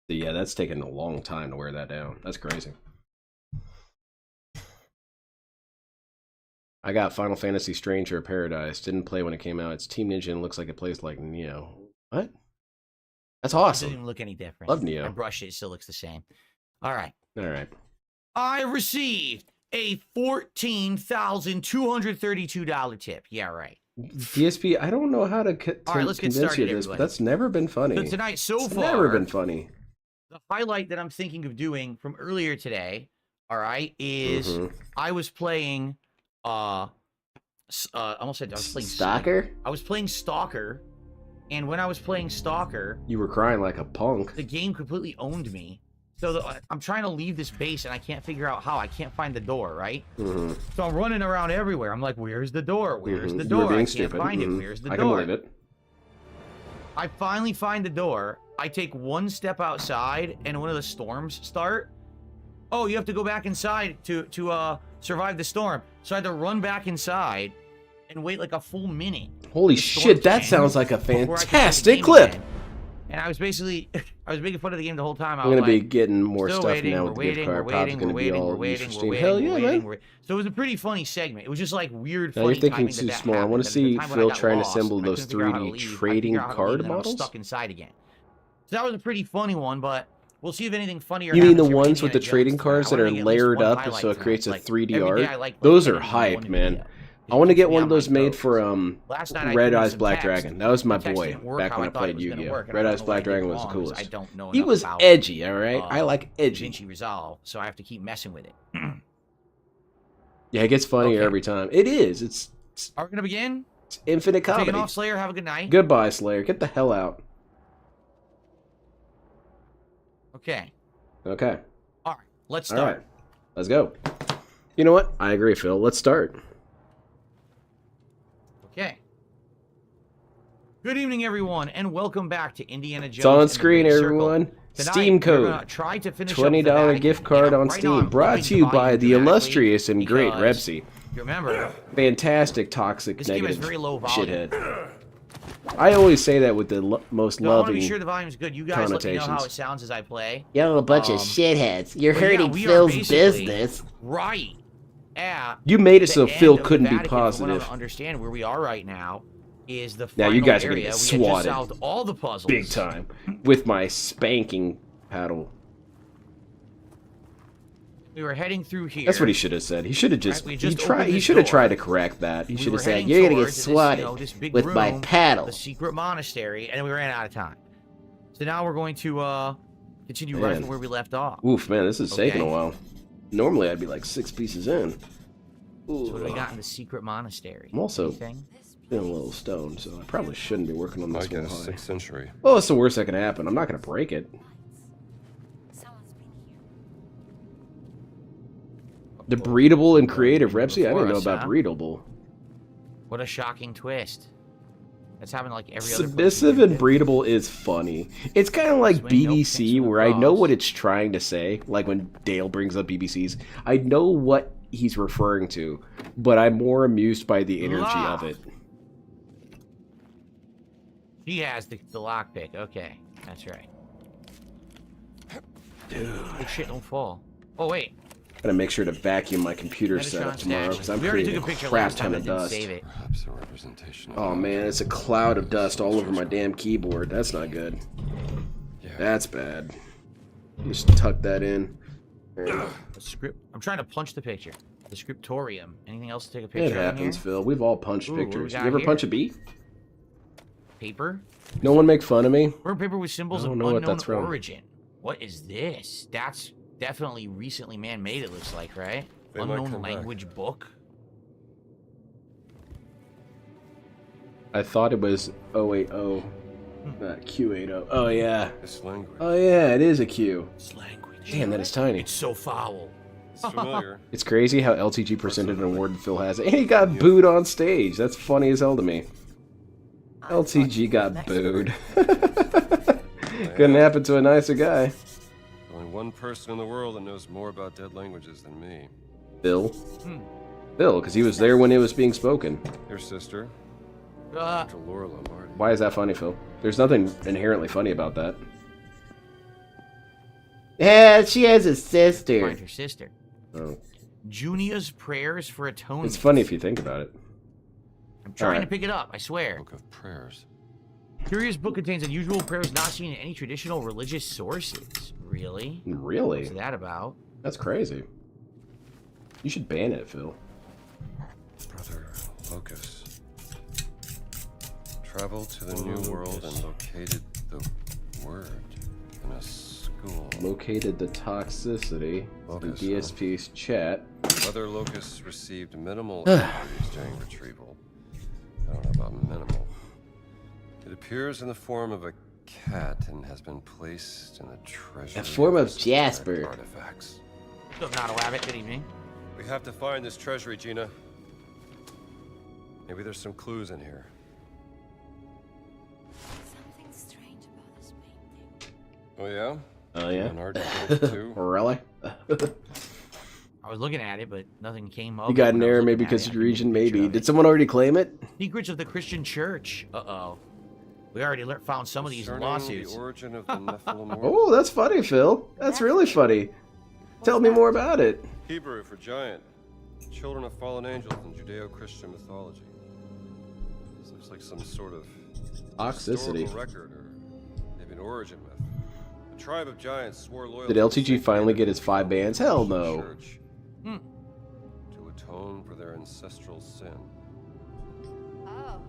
So yeah, that's taken a long time to wear that down. That's crazy. I got Final Fantasy Stranger of Paradise. Didn't play when it came out. It's Team Ninja and looks like it plays like Neo. What? That's It awesome. doesn't even look any different. Love Neo. I brushed it, it still looks the same. All right. All right. I received a $14,232 tip. Yeah, right. DSP, I don't know how to All right, let's get convince you started, of this, but everybody. that's never been funny. So tonight, so It's far, never been funny. the highlight that I'm thinking of doing from earlier today, all right, is I was playing, I almost said I was playing Stalker? I was playing Stalker, and when I was playing Stalker, You were crying like a punk. the game completely owned me. So I'm trying to leave this base, and I can't figure out how. I can't find the door, right? So I'm running around everywhere. I'm like, where's the door? Where's the You door? were being I can't stupid. find it. Where's the I door? can believe it. I finally find the door. I take one step outside, and one of the storms start. Oh, you have to go back inside to survive the storm. So I had to run back inside and wait like a full minute. Holy The storm shit, that ends sounds like a before I could play the fantastic game clip. again. And I was basically, I was making fun of the game the whole time. I I'm was gonna be like, getting more still stuff waiting, now we're with the gift waiting, card. we're Probably waiting, gonna we're be waiting, all we're waiting, interesting. we're Hell waiting, yeah, we're man. waiting, we're... So it was a pretty funny segment. It was just like weird, Now funny you're thinking timing too that small. I happened. want And to at the see time when I Phil got trying to lost, assemble I those couldn't figure out how to 3D leave. I trading figured out how to leave, card and then I was models. stuck inside again. So that was a pretty funny one, but we'll see if anything funnier. You mean the happens here ones Indiana with the Jones trading tonight. cards I that wanna are make at least layered one up highlight so it tonight. creates a Like, 3D every day art? I like Those are editing hype, one man. video. I want to It get keeps me one on of my those made toes. for Last night I Red put in Eyes some Black text. Dragon. That was my The text boy didn't work back how when I I thought played it was gonna Yu-Gi-Oh. work, and I Red don't Eyes know what I Black did Dragon was the wrong, 'cause coolest. I don't know He enough was about, edgy, all right. I like edgy. DaVinci Resolve, so I have to keep messing with it. Yeah, it gets funnier Okay. every time. It is. It's Are we gonna begin? infinite Taking comedy. off, Slayer. Have a good night. Goodbye, Slayer. Get the hell out. Okay. Okay. All right. Let's All start. right. Let's go. You know what? I agree, Phil. Let's start. Okay. Good evening, everyone, and welcome back to Indiana Jones. It's on and the screen, Great Circle. everyone. Tonight, Steam we're code. gonna try to finish up $20 the Vatican. gift card And on right now, Steam. I'm Brought upping to you by volume the dramatically illustrious and great because, Repsy. you remember, Fantastic, toxic, this game has negative very low volume. shithead. I always say that with the most So I want to be loving sure the volume's good. You guys let me know how connotations. it sounds as I play. You're a bunch of Um, shitheads. You're but yeah, hurting we are Phil's basically business. Right at You made it so the Phil end of the couldn't be Vatican. From what I positive. don't understand where we are right now is the Now final you guys are gonna area. get We had just swatted. solved all the puzzles. Big time. With my spanking paddle. We were heading through here. That's what he should have said. He should have just, Right, we he just tried. opened He this should have door. tried to correct that. He We should were have said, heading "You're gonna get towards this, swatted this big with my room, paddle." the secret monastery, and then we ran out of time. So now we're going to continue right Man. from where we left off. Oof, man, this is taking a Okay. while. Normally I'd be like 6 pieces in. So what do we got in the secret monastery? I'm also Anything? feeling a little stoned, so I probably shouldn't be working on this one high. 6th century. Well, it's the worst that can happen. I'm not going to break it. The breedable and creative Repsy? I didn't know about breedable. What a shocking twist. That's happened like every other place Submissive we've and been. breedable is funny. It's kind of like Swing, nope, can't BBC, swim where I know across. what it's trying to say. Like when Dale brings up BBCs, I know what he's referring to, but I'm more amused by the energy of it. She has the lockpick. Okay, that's right. Dude. Oh shit, don't fall. Oh wait. Gotta make sure to vacuum my computer setup Metatron tomorrow stash. because I'm We already creating took a a picture crap last time ton and of didn't dust. save it. Perhaps a representation of Oh man, it's a cloud of dust all over my damn keyboard. That's not good. Yeah. That's bad. Just tuck that in. The script. I'm trying to punch the picture. The scriptorium. Anything else to take a It picture of happens, here? Phil. We've all punched Ooh, what do we pictures. You got ever here? punch a bee? Paper. No one make fun of me? Burnt paper with symbols I of don't know what unknown that's from. origin. What is this? That's definitely recently man-made. It looks like, right? They might Unknown come back. language book. I thought it was 080, not Q80. Oh yeah. this language. Oh yeah, it is a Q. This language. Damn, that is tiny. It's so foul. It's familiar. It's crazy how LTG presented an award and Phil has it. And he got booed on stage. That's funny as hell to me. LTG got booed. Couldn't happen to a nicer guy. Only one person in the world that knows more about dead languages than me. Phil. Phil, because he was there when it was being spoken. Your sister, Uh, Dr. Laura Lombardi. Why is that funny, Phil? There's nothing inherently funny about that. Yeah, she has a sister. find her sister. Oh. Junia's prayers for atonement. It's funny if you think about it. I'm trying to Alright. pick it up, I swear. Book of Prayers. Curious book contains unusual prayers not seen in any traditional religious sources. Really? Really? What's that about? That's crazy. You should ban it, Phil. Brother Locus. Traveled to the New World and located the word in a school. Located the toxicity in Locus, DSP's chat. Brother Locus received minimal injuries during retrieval. I don't know about minimal. It appears in the form of a cat and has been placed in the treasury. A form of some Jasper. artifacts. Good not a rabbit. Good evening. We have to find this treasury, Gina. Maybe there's some clues in here. Something strange about this painting. Oh yeah? Oh, yeah? An art critic too? Really? I was looking at it, but nothing came up. You got an when I was error, looking maybe at because it. of I your can region, take a picture maybe. of Did it. someone already claim it? Secrets of the Christian Church. Uh-oh. We already found some of these in Concerning lawsuits. The origin of the Nephilim Oh, that's funny, Phil. That's really funny. Tell me more about it. Hebrew for giant. Children of fallen angels in Judeo-Christian mythology. This looks like some sort of Toxicity. historical record or maybe an origin myth. A tribe of giants swore loyalty Did to LTG Saint finally Peter get his 5 bans? Hell Christian no. Church to atone for their ancestral sin. Oh.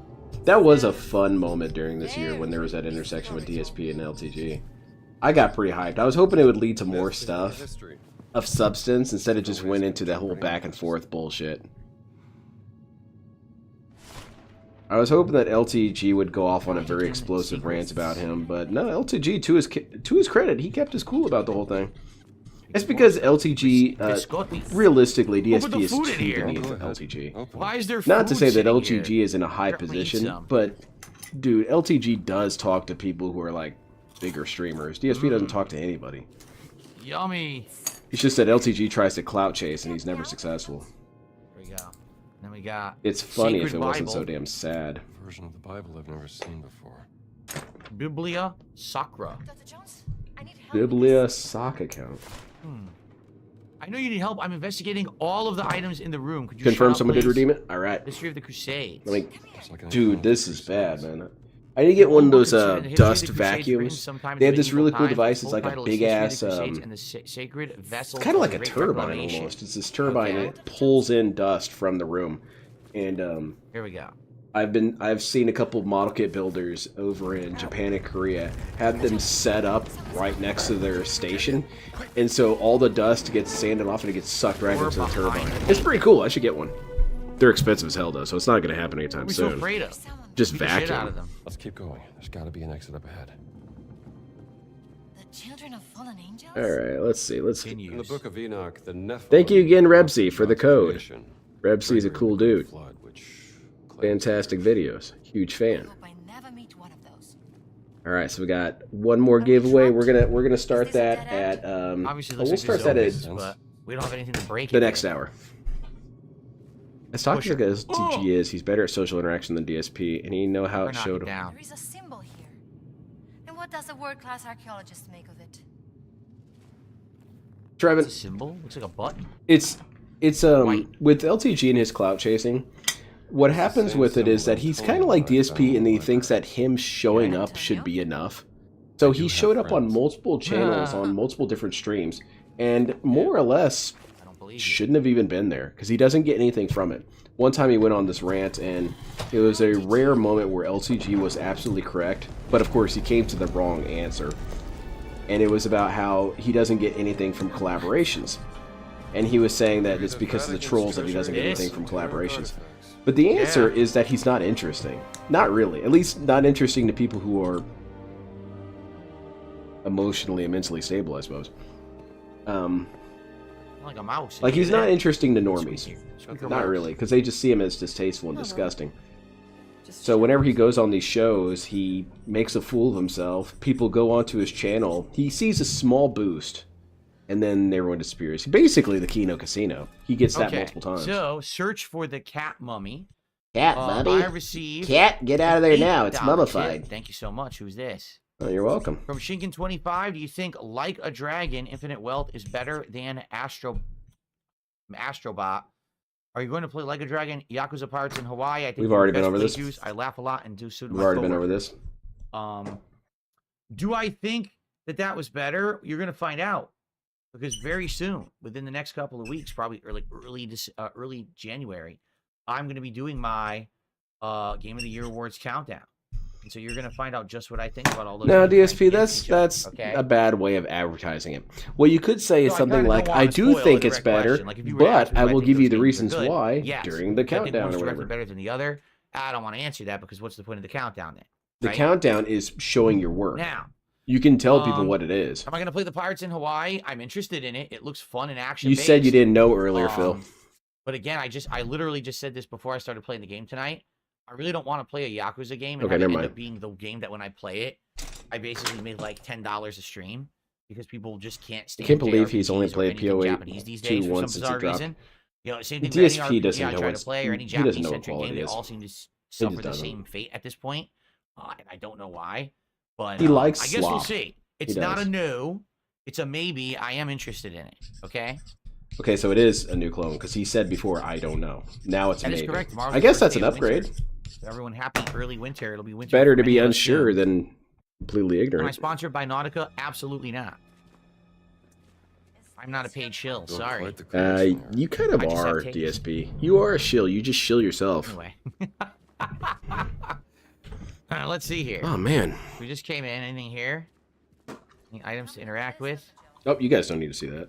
That was a fun moment during this year when there was that intersection with DSP and LTG. I got pretty hyped. I was hoping it would lead to more Myth is stuff history. of substance instead of just went into that whole back and forth bullshit. I was hoping that LTG would go off on a very explosive rant about him, but no, LTG, to his credit, he kept his cool about the whole thing. It's because LTG, realistically, Open the DSP is food in too here. beneath Go ahead. LTG. Open. Why is there Not to food say that sitting LTG here? is in a high Here, let me eat position, some. but dude, LTG does talk to people who are like bigger streamers. DSP doesn't talk to anybody. Yummy. It's just that LTG tries to clout chase and he's never successful. There we go. Then we got It's funny if Sacred it wasn't Bible. so damn sad. Version of the Bible I've never seen before. Biblia Sacra. Dr. Jones, I need help. Biblia sock account. I know you need help. I'm investigating all of the items in the room. Could you Confirm shut up, someone did please? redeem it? Alright. History of the Crusades. Let me, It's like an dude, account this of is Crusades. bad, man. I need to get one of those History of the dust Crusades written vacuums. sometime They in have this medieval really cool times. device. The It's full like a title is big History of the ass, Crusades and the sacred vessel. kind of like a Great turbine Reformation. almost. It's this turbine Okay. and it pulls in dust from the room. And Here we go. I've seen a couple of model kit builders over in Japan and Korea have them set up right next to their station, and so all the dust gets sanded off and it gets sucked right into the turbine. It's pretty cool. I should get one. They're expensive as hell though, so it's not going to happen What anytime are we so soon. afraid of? Just Beat the shit out of vacuum. them. Let's keep going. There's got to be an exit up ahead. The children of fallen angels? All right, let's see. Let's. In the Book of Enoch, the Nephilim. Thank you again, Rebsy, for the God's code. creation. Rebsy's a cool dude. Flood, which claims Fantastic videos. Huge fan. Hope I never meet one of those. All right, so we got one more giveaway. We're gonna start that at Obviously, it we'll looks start like that there's at zombies, but we don't have anything to break the it next with. hour. As toxic as TG is, he's better at social interaction than DSP, and he know how Or it knock showed it him. down. There is a symbol here. And what does a world-class archaeologist make of it? It's a Trevin, symbol. Looks like a button. it's White. with LTG and his clout chasing. What happens with it is that he's kind of like DSP, and he thinks that him showing up should be enough. So he showed up on multiple channels on multiple different streams, and more or less I don't believe you. shouldn't have even been there because he doesn't get anything from it. One time he went on this rant, and it was a rare moment where LTG was absolutely correct, but of course he came to the wrong answer. And it was about how he doesn't get anything from collaborations. And he was saying that it's because of the trolls that he doesn't get anything from collaborations. But the answer is that he's not interesting. Not really. At least not interesting to people who are emotionally and mentally stable, I suppose. Like a mouse. Like he's not interesting to Speaker- normies. speaker Not works. really, because they just see him as distasteful and disgusting. So whenever he goes on these shows, he makes a fool of himself. People go onto his channel. He sees a small boost, and then everyone disappears. Basically, the Kino Casino. He gets that multiple times. So search for the cat mummy. Cat, I mummy. received. Cat, get out of there now. It's $8 mummified. tip. Thank you so much. Who's this? Oh, you're welcome. From Shinken25, do you think Like a Dragon, Infinite Wealth is better than Astrobot? Are you going to play Like a Dragon, Yakuza Pirates in Hawaii? I think We've you're already the been best over this. playthroughs. I laugh a lot and do so to We've my already been over coworkers. this. Do I think that was better? You're going to find out because very soon, within the next couple of weeks, probably early January, I'm going to be doing my Game of the Year Awards countdown. And so you're going to find out just what I think about all those. No, games DSP, against that's each other, okay? a bad way of advertising it. What you could say is No, I something kinda like, don't I wanna do spoil think a it's direct better, question. Like, if you were to ask but me I if will think give you those the games are reasons good, why yes. during the I think countdown one's or directly whatever. better than the other. I don't want to answer that because what's the point of the countdown then? The right? countdown is showing your work. Now, You can tell people Um, what it is. am I going to play the Pirates in Hawaii? I'm interested in it. It looks fun and action. You said you didn't know earlier, Phil. But again, I literally just said this before I started playing the game tonight. I really don't want to play a Yakuza game and Okay, have it never end mind. up being the game that when I play it, I basically made like $10 a stream because people just can't I stand. can't believe he's only JRPGs or played anything PoE Japanese these days 2 for some once since it bizarre dropped. reason. You know, same thing DSP with any doesn't RPG I know try to what's- play or any he doesn't know Japanese what centric quality game. They is. all seem to just suffer the doesn't. same fate at this point. And I don't know why, but He likes I guess we'll slop. see. He It's not a does. no. It's a maybe. I am interested in it. Okay. Okay, so it is a new clone, because he said before, I don't know. Now it's That is maybe. correct. Tomorrow's I the guess first that's day an of winter. upgrade. So everyone happy early winter. It'll be winter. Better for to be many of us unsure soon. than completely Am I ignorant. sponsored by Nautica? Absolutely not. I'm not a paid shill. Doing Sorry. quite the collection here. You kind of I just have are, taste. DSP. You are a shill. You just shill yourself. Anyway. Let's see here. Oh, man. We just came in. Anything here? Any items to interact with? Oh, you guys don't need to see that.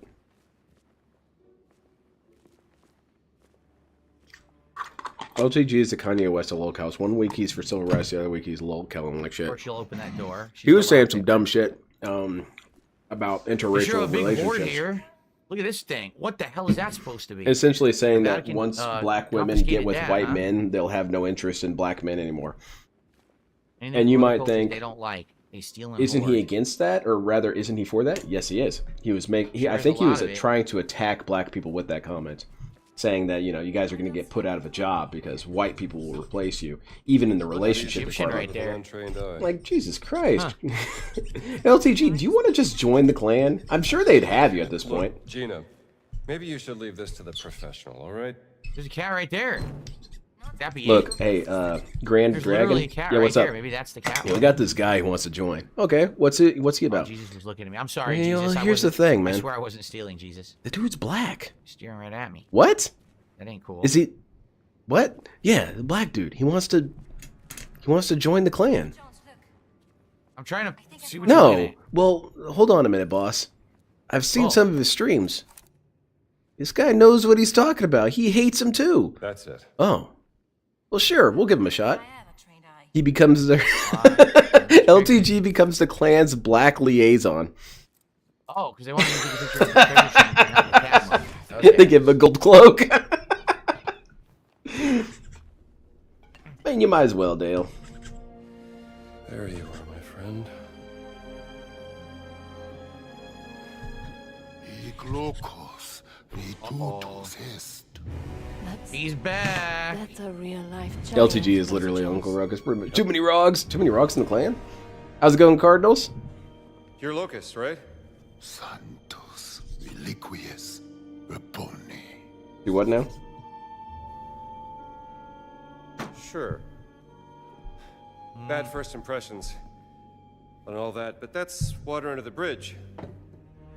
LTG is the Kanye West of lolcows. 1 week he's for civil rights, the other week he's lolcowing like Of shit. course, she'll open that door. He was saying some dumb shit about We sure have interracial a big board relationships. here. Look at this thing. What the hell is that supposed to be? Essentially saying that Vatican, once black women confiscated get with that, white huh? men, they'll have no interest in black men anymore. Anything and you might political think, they don't like. They steal and Isn't he hoard. against that, or rather, isn't he for that? Yes, he is. He was I There's think a he was lot of it. trying to attack black people with that comment, saying that you guys are going to get put out of a job because white people will replace you, even in the relationship Egyptian department. right there. Untrained eye. Like Jesus Christ, LTG, do you want to just join the clan? I'm sure they'd have you at this point. Look, Gina, maybe you should leave this to the professional, all right? There's a cat right there. That'd be Look, it. hey, Grand There's Dragon. literally a cat Yeah, right what's there. up? Maybe that's the cat. Yeah, we one. got this guy who wants to join. Okay, what's he Oh, about? Jesus was looking at me. I'm sorry, Well, Jesus. I here's the wasn't- thing, I man. swear I wasn't stealing, Jesus. The dude's black. Staring right at me. What? That ain't cool. Is he? What? Yeah, the black dude. He wants to join the clan. Jones, look. I'm trying to see what you're looking No. at. Well, hold on a minute, boss. I've seen Oh. some of his streams. This guy knows what he's talking about. He hates him too. That's it. Oh. Well, sure. We'll give him a shot. I have a trained eye. He becomes their LTG becomes the clan's black liaison. Oh, because they want me to take a picture of the treasure chest, but not the cat one. They give him a gold cloak. Man, you might as well, Dale. There you are, my friend. He's back. That's a real life LTG is literally Uncle Ruckus. Pretty much. Too many rogs. Too many rogs in the clan. How's it going, Cardinals? You're Locust, right? Santos reliquies reponi. You what now? Sure. Bad first impressions and all that, but that's water under the bridge.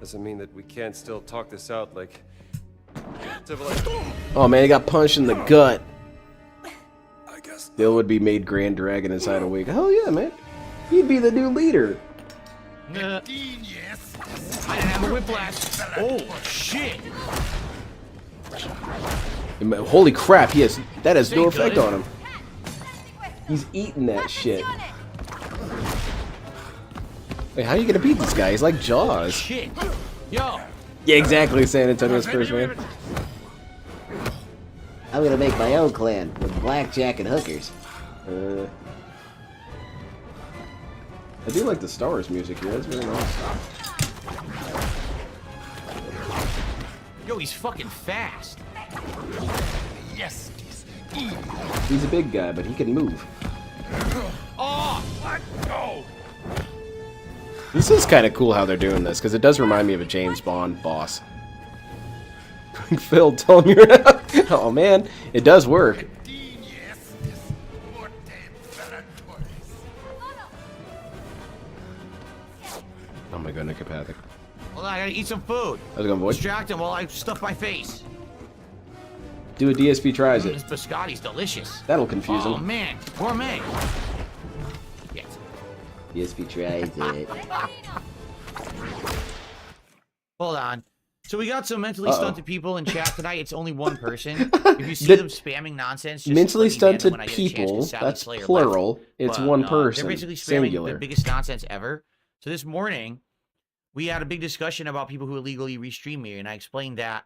Doesn't mean that we can't still talk this out like civilized. Oh man, he got punched in the gut. Dale would be made Grand Dragon inside a week. Hell yeah, man. He'd be the new leader. I didn't have a whiplash. Oh, shit. Holy crap, that has no Ain't effect good. on him. He's eating that shit. Wait, how are you gonna beat this guy? He's like Jaws. Shit. Yo. Yeah, exactly. San Antonio's first man. I'm gonna make my own clan with blackjack and hookers. I do like the Star Wars music here. That's very nice. Yo, he's fucking fast. Yes. He's a big guy, but he can move. Oh, let go. This is kind of cool how they're doing this, because it does remind me of a James Bond boss. Phil, tell him you're out. Oh man, it does work. Oh my god, necropathic. Hold on, I gotta eat some food. How's it going, boy? Distract him while I stuff my face. Do a DSP tries This it. biscotti's delicious. That'll confuse Oh him. man, gourmet. Yes. DSP tries it. Hold on. So we got some mentally Uh-oh. stunted people in chat tonight. It's only one person. If you see them spamming nonsense, just Mentally let me ban them stunted when I get a chance, 'cause people, Sally that's Slayer left. plural. It's But, one They're person. basically spamming Singular. the biggest nonsense ever. So this morning, we had a big discussion about people who illegally restream me, and I explained that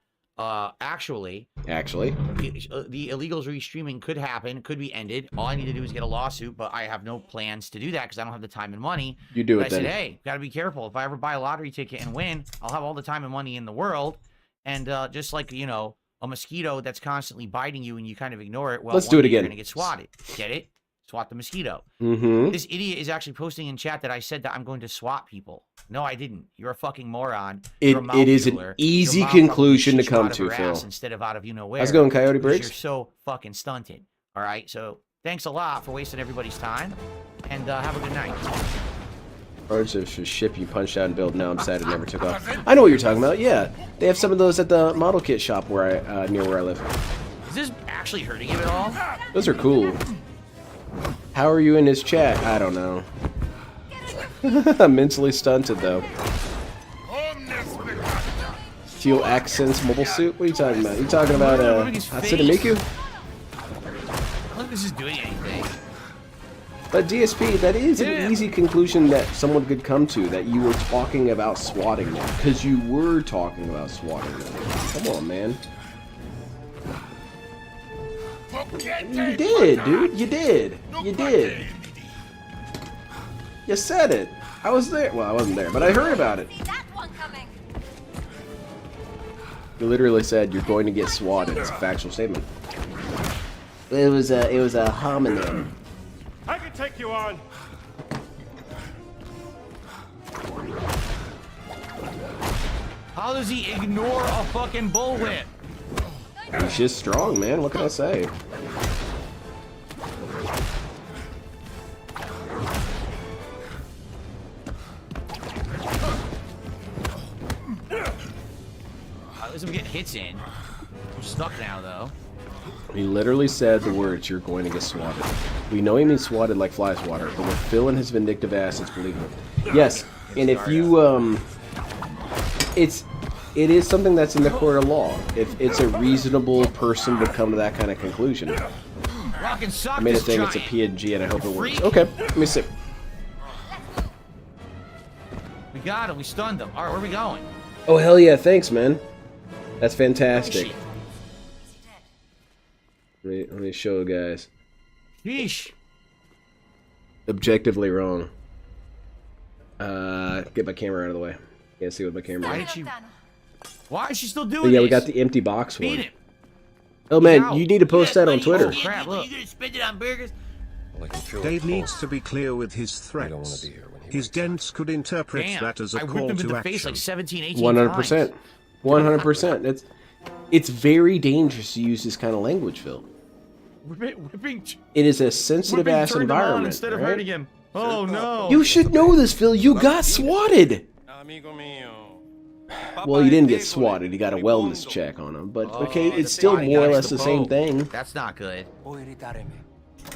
actually, Actually. the illegals restreaming could happen, could be ended. All I need to do is get a lawsuit, but I have no plans to do that because I don't have the time and money. You do But it I then. said, hey, gotta be careful. If I ever buy a lottery ticket and win, I'll have all the time and money in the world. And just like, you know, a mosquito that's constantly biting you and you kind of ignore it, well, Let's one do it day you're again. gonna get swatted. Get it? Swat the mosquito. Mm-hmm. This idiot is actually posting in chat that I said that I'm going to swat people. No, I didn't. You're a fucking moron. You're a It is an mouth-dealer. easy Your mom probably conclusion to shit you come out of to, her Phil. ass instead of out of you know where. How's it going, Coyote because Breaks? You're so fucking stunted. All right, so thanks a lot for wasting everybody's time, and have a good night. Parts of a ship you punched out and built. Now I'm sad it never took off. I know what you're talking about. Yeah, they have some of those at the model kit shop where I near where I live. Is this actually hurting you at all? Those are cool. How are you in his chat? I don't know. I'm mentally stunted though. Teal accents mobile suit? What are you talking about? You talking about Hatsune Miku? I don't think this is doing anything. But DSP, that is Yeah. an easy conclusion that someone could come to, that you were talking about swatting them. Because you were talking about swatting them. Come on, man. You did, dude. You did. You did. You said it. I was there. Well, I wasn't there, but I heard about it. See that one coming. You literally said you're going to get swatted. It's a factual statement. It was a homonym. I can take you on. How does he ignore a fucking bullwhip? He's just strong, man. What can I say? At least I'm getting hits in. I'm stuck now, though. He literally said the words, "You're going to get swatted." We know he means swatted like fly swatter, but with Phil and his vindictive ass, it's believable. Yes, and if you, it is something that's in the court of law. If it's a reasonable person would come to that kind of conclusion. Rock and sock I made a this thing, it's a giant. PNG, and I hope it works. Freak. Okay, let me see. We got him. We stunned him. All right, where are we going? Oh, hell yeah, thanks, man. That's fantastic. Shit. Let me show you guys. Yeesh. Objectively wrong. Get my camera out of the way. Can't see with my camera. Why did she? Why is she still doing But yeah, we this? got the empty box Beat one. him. Oh man, out. you need to post that on Twitter. Oh crap! Look. You gonna spend it on burgers? Well, I can feel Dave the needs pulse. to be clear with his I don't want threats. to be here when he His wakes up. dents could interpret Damn! that as a I call whipped him in to the face action. like 17, 18 100%. times. 100%. It's very dangerous to use this kind of language, Phil. Whipping. It is a sensitive Whipping ass turned him on environment. instead of right? hurting him. Oh no! You should know this, Phil. You got swatted. Amigo mío. Well, you didn't get swatted. You got a wellness check on him. But okay, Oh, it's the still body more or guys, less the the same boat. thing. That's not good.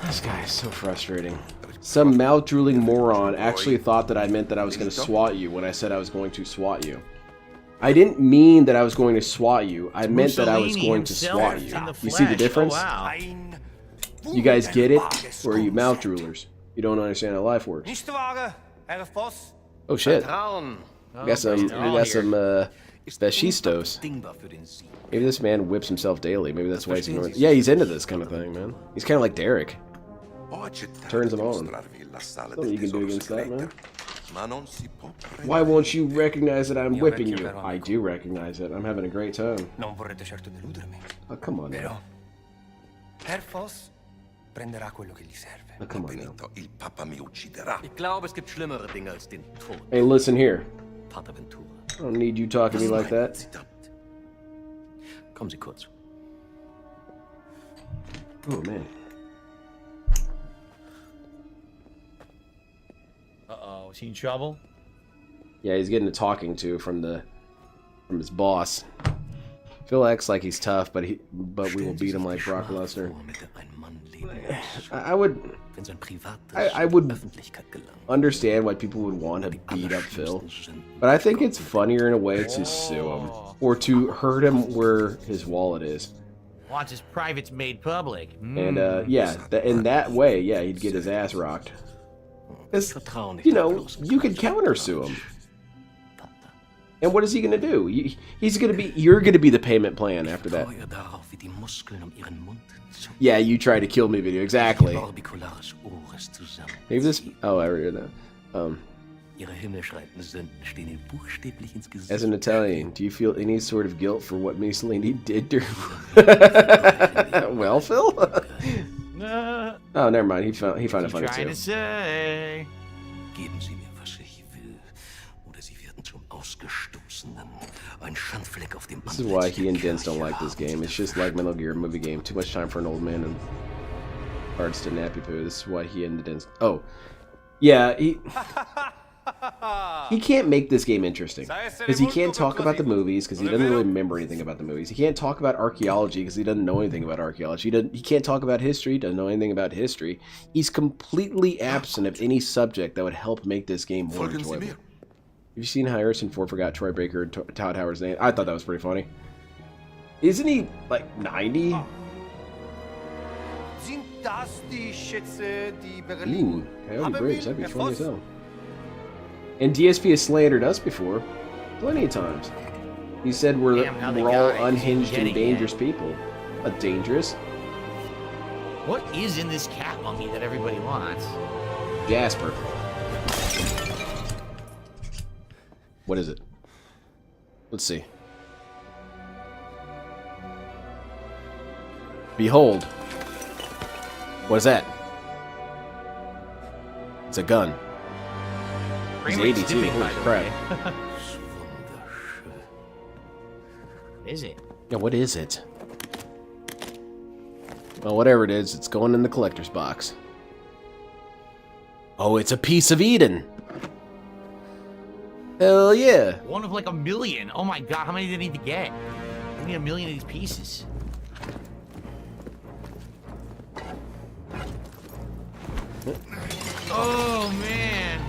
This guy is so frustrating. Some mouth-drooling moron actually thought that I meant that I was going to swat you when I said I was going to swat you. I didn't mean that I was going to swat you. I meant that I was Mussolini going to himself swat you. in the You see the flesh. difference? Oh, wow. You guys get it? Or are you mouth droolers? You don't understand how life works. Oh shit. We got some Fascistos. Maybe this man whips himself daily. Maybe that's why he's ignoring. Yeah, he's into this kind of thing, man. He's kind of like Derek. Turns him on. Something you can do against that, man. Why won't you recognize that I'm whipping you? I do recognize it. I'm having a great time. Oh, come on now. Oh, come on now. Hey, listen here. I don't need you talking to me like that. Oh, man. Uh-oh, is he in trouble? Yeah, he's getting a talking to from his boss. Phil acts like he's tough, but we will beat him like Brock Lesnar. I would understand why people would want to beat up Phil, but I think it's funnier in a way to sue him or to hurt him where his wallet is. Wants his privates made public. And yeah, in that way, yeah, he'd get his ass rocked. Because, you know, you could counter sue him. And what is he gonna do? You're gonna be the payment plan after that. Yeah, you tried to kill me video, exactly. Maybe this. Oh, I read that. As an Italian, do you feel any sort of guilt for what Mussolini did to Well, Phil? Oh, never mind. He found it funny too. To say? This is why he and Dens don't like this game. It's just like Metal Gear movie game. Too much time for an old man and cards to nappy poo. This is why he and Dens. Oh, yeah. He can't make this game interesting because he can't talk about the movies because he doesn't really remember anything about the movies. He can't talk about archaeology because he doesn't know anything about archaeology. He can't talk about history. Doesn't know anything about history. He's completely absent of any subject that would help make this game more enjoyable. Have you seen how Harrison Ford forgot Troy Baker and Todd Howard's name? I thought that was pretty funny. Isn't he like 90? Ooh, Coyote Bridge, that'd be funny as hell. And DSP has slandered us before, plenty of times. He said we're all unhinged and dangerous people. Dangerous? What is in this cat monkey that everybody wants? Jasper. What is it? Let's see. Behold. What is that? It's a gun. He's 82. Holy crap. What is it? Yeah, what is it? Well, whatever it is, it's going in the collector's box. Oh, it's a piece of Eden. Hell yeah. One of like a million. Oh my god, how many do they need to get? I need a million of these pieces. Oh man.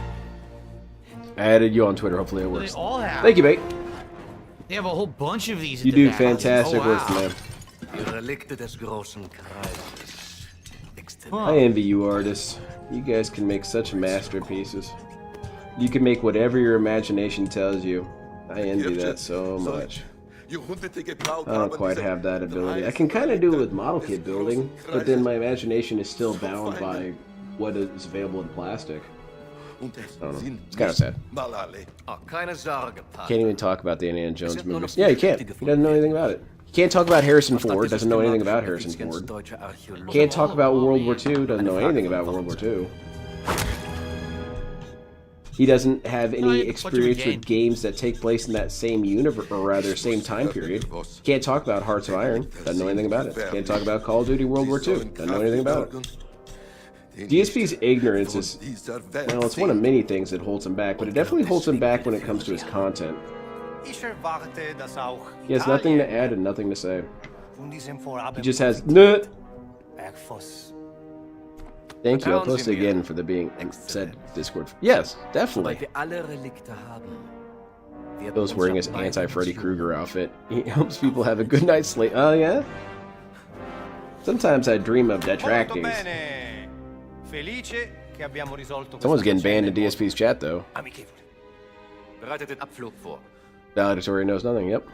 I added you on Twitter. Hopefully it works. They all have. Thank you, mate. They have a whole bunch of these. You do fantastic work, man. I envy you, artists. You guys can make such masterpieces. You can make whatever your imagination tells you. I envy that so much. I don't quite have that ability. I can kind of do it with model kit building, but then my imagination is still bound by what is available in plastic. I don't know. It's kind of sad. Can't even talk about the Indiana Jones movies. Yeah, he can't. He doesn't know anything about it. He can't talk about Harrison Ford. Doesn't know anything about Harrison Ford. Can't talk about World War II. Doesn't know anything about World War II. He doesn't have any experience with games that take place in that same universe, or rather, same time period. Can't talk about Hearts of Iron. Doesn't know anything about it. Can't talk about Call of Duty World War II. Doesn't know anything about it. DSP's ignorance is, well, it's one of many things that holds him back, but it definitely holds him back when it comes to his content. He has nothing to add and nothing to say. He just has nut. Thank you. I'll post it again for the being said Discord. Yes, definitely. Those wearing his anti-Freddy Krueger outfit. He helps people have a good night's sleep. Oh, yeah? Sometimes I dream of detractors. Someone's getting banned in DSP's chat, though. Valedictory knows nothing. Yep.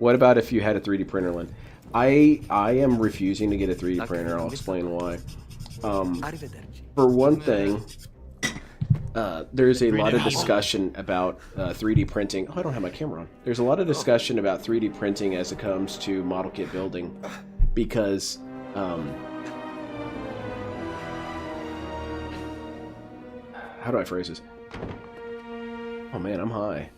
What about if you had a 3D printer, Lynn? I am refusing to get a 3D printer. I'll explain why. For one thing, there's a lot of discussion about 3D printing. Oh, I don't have my camera on. There's a lot of discussion about 3D printing as it comes to model kit building, because how do I phrase this? Oh man, I'm high.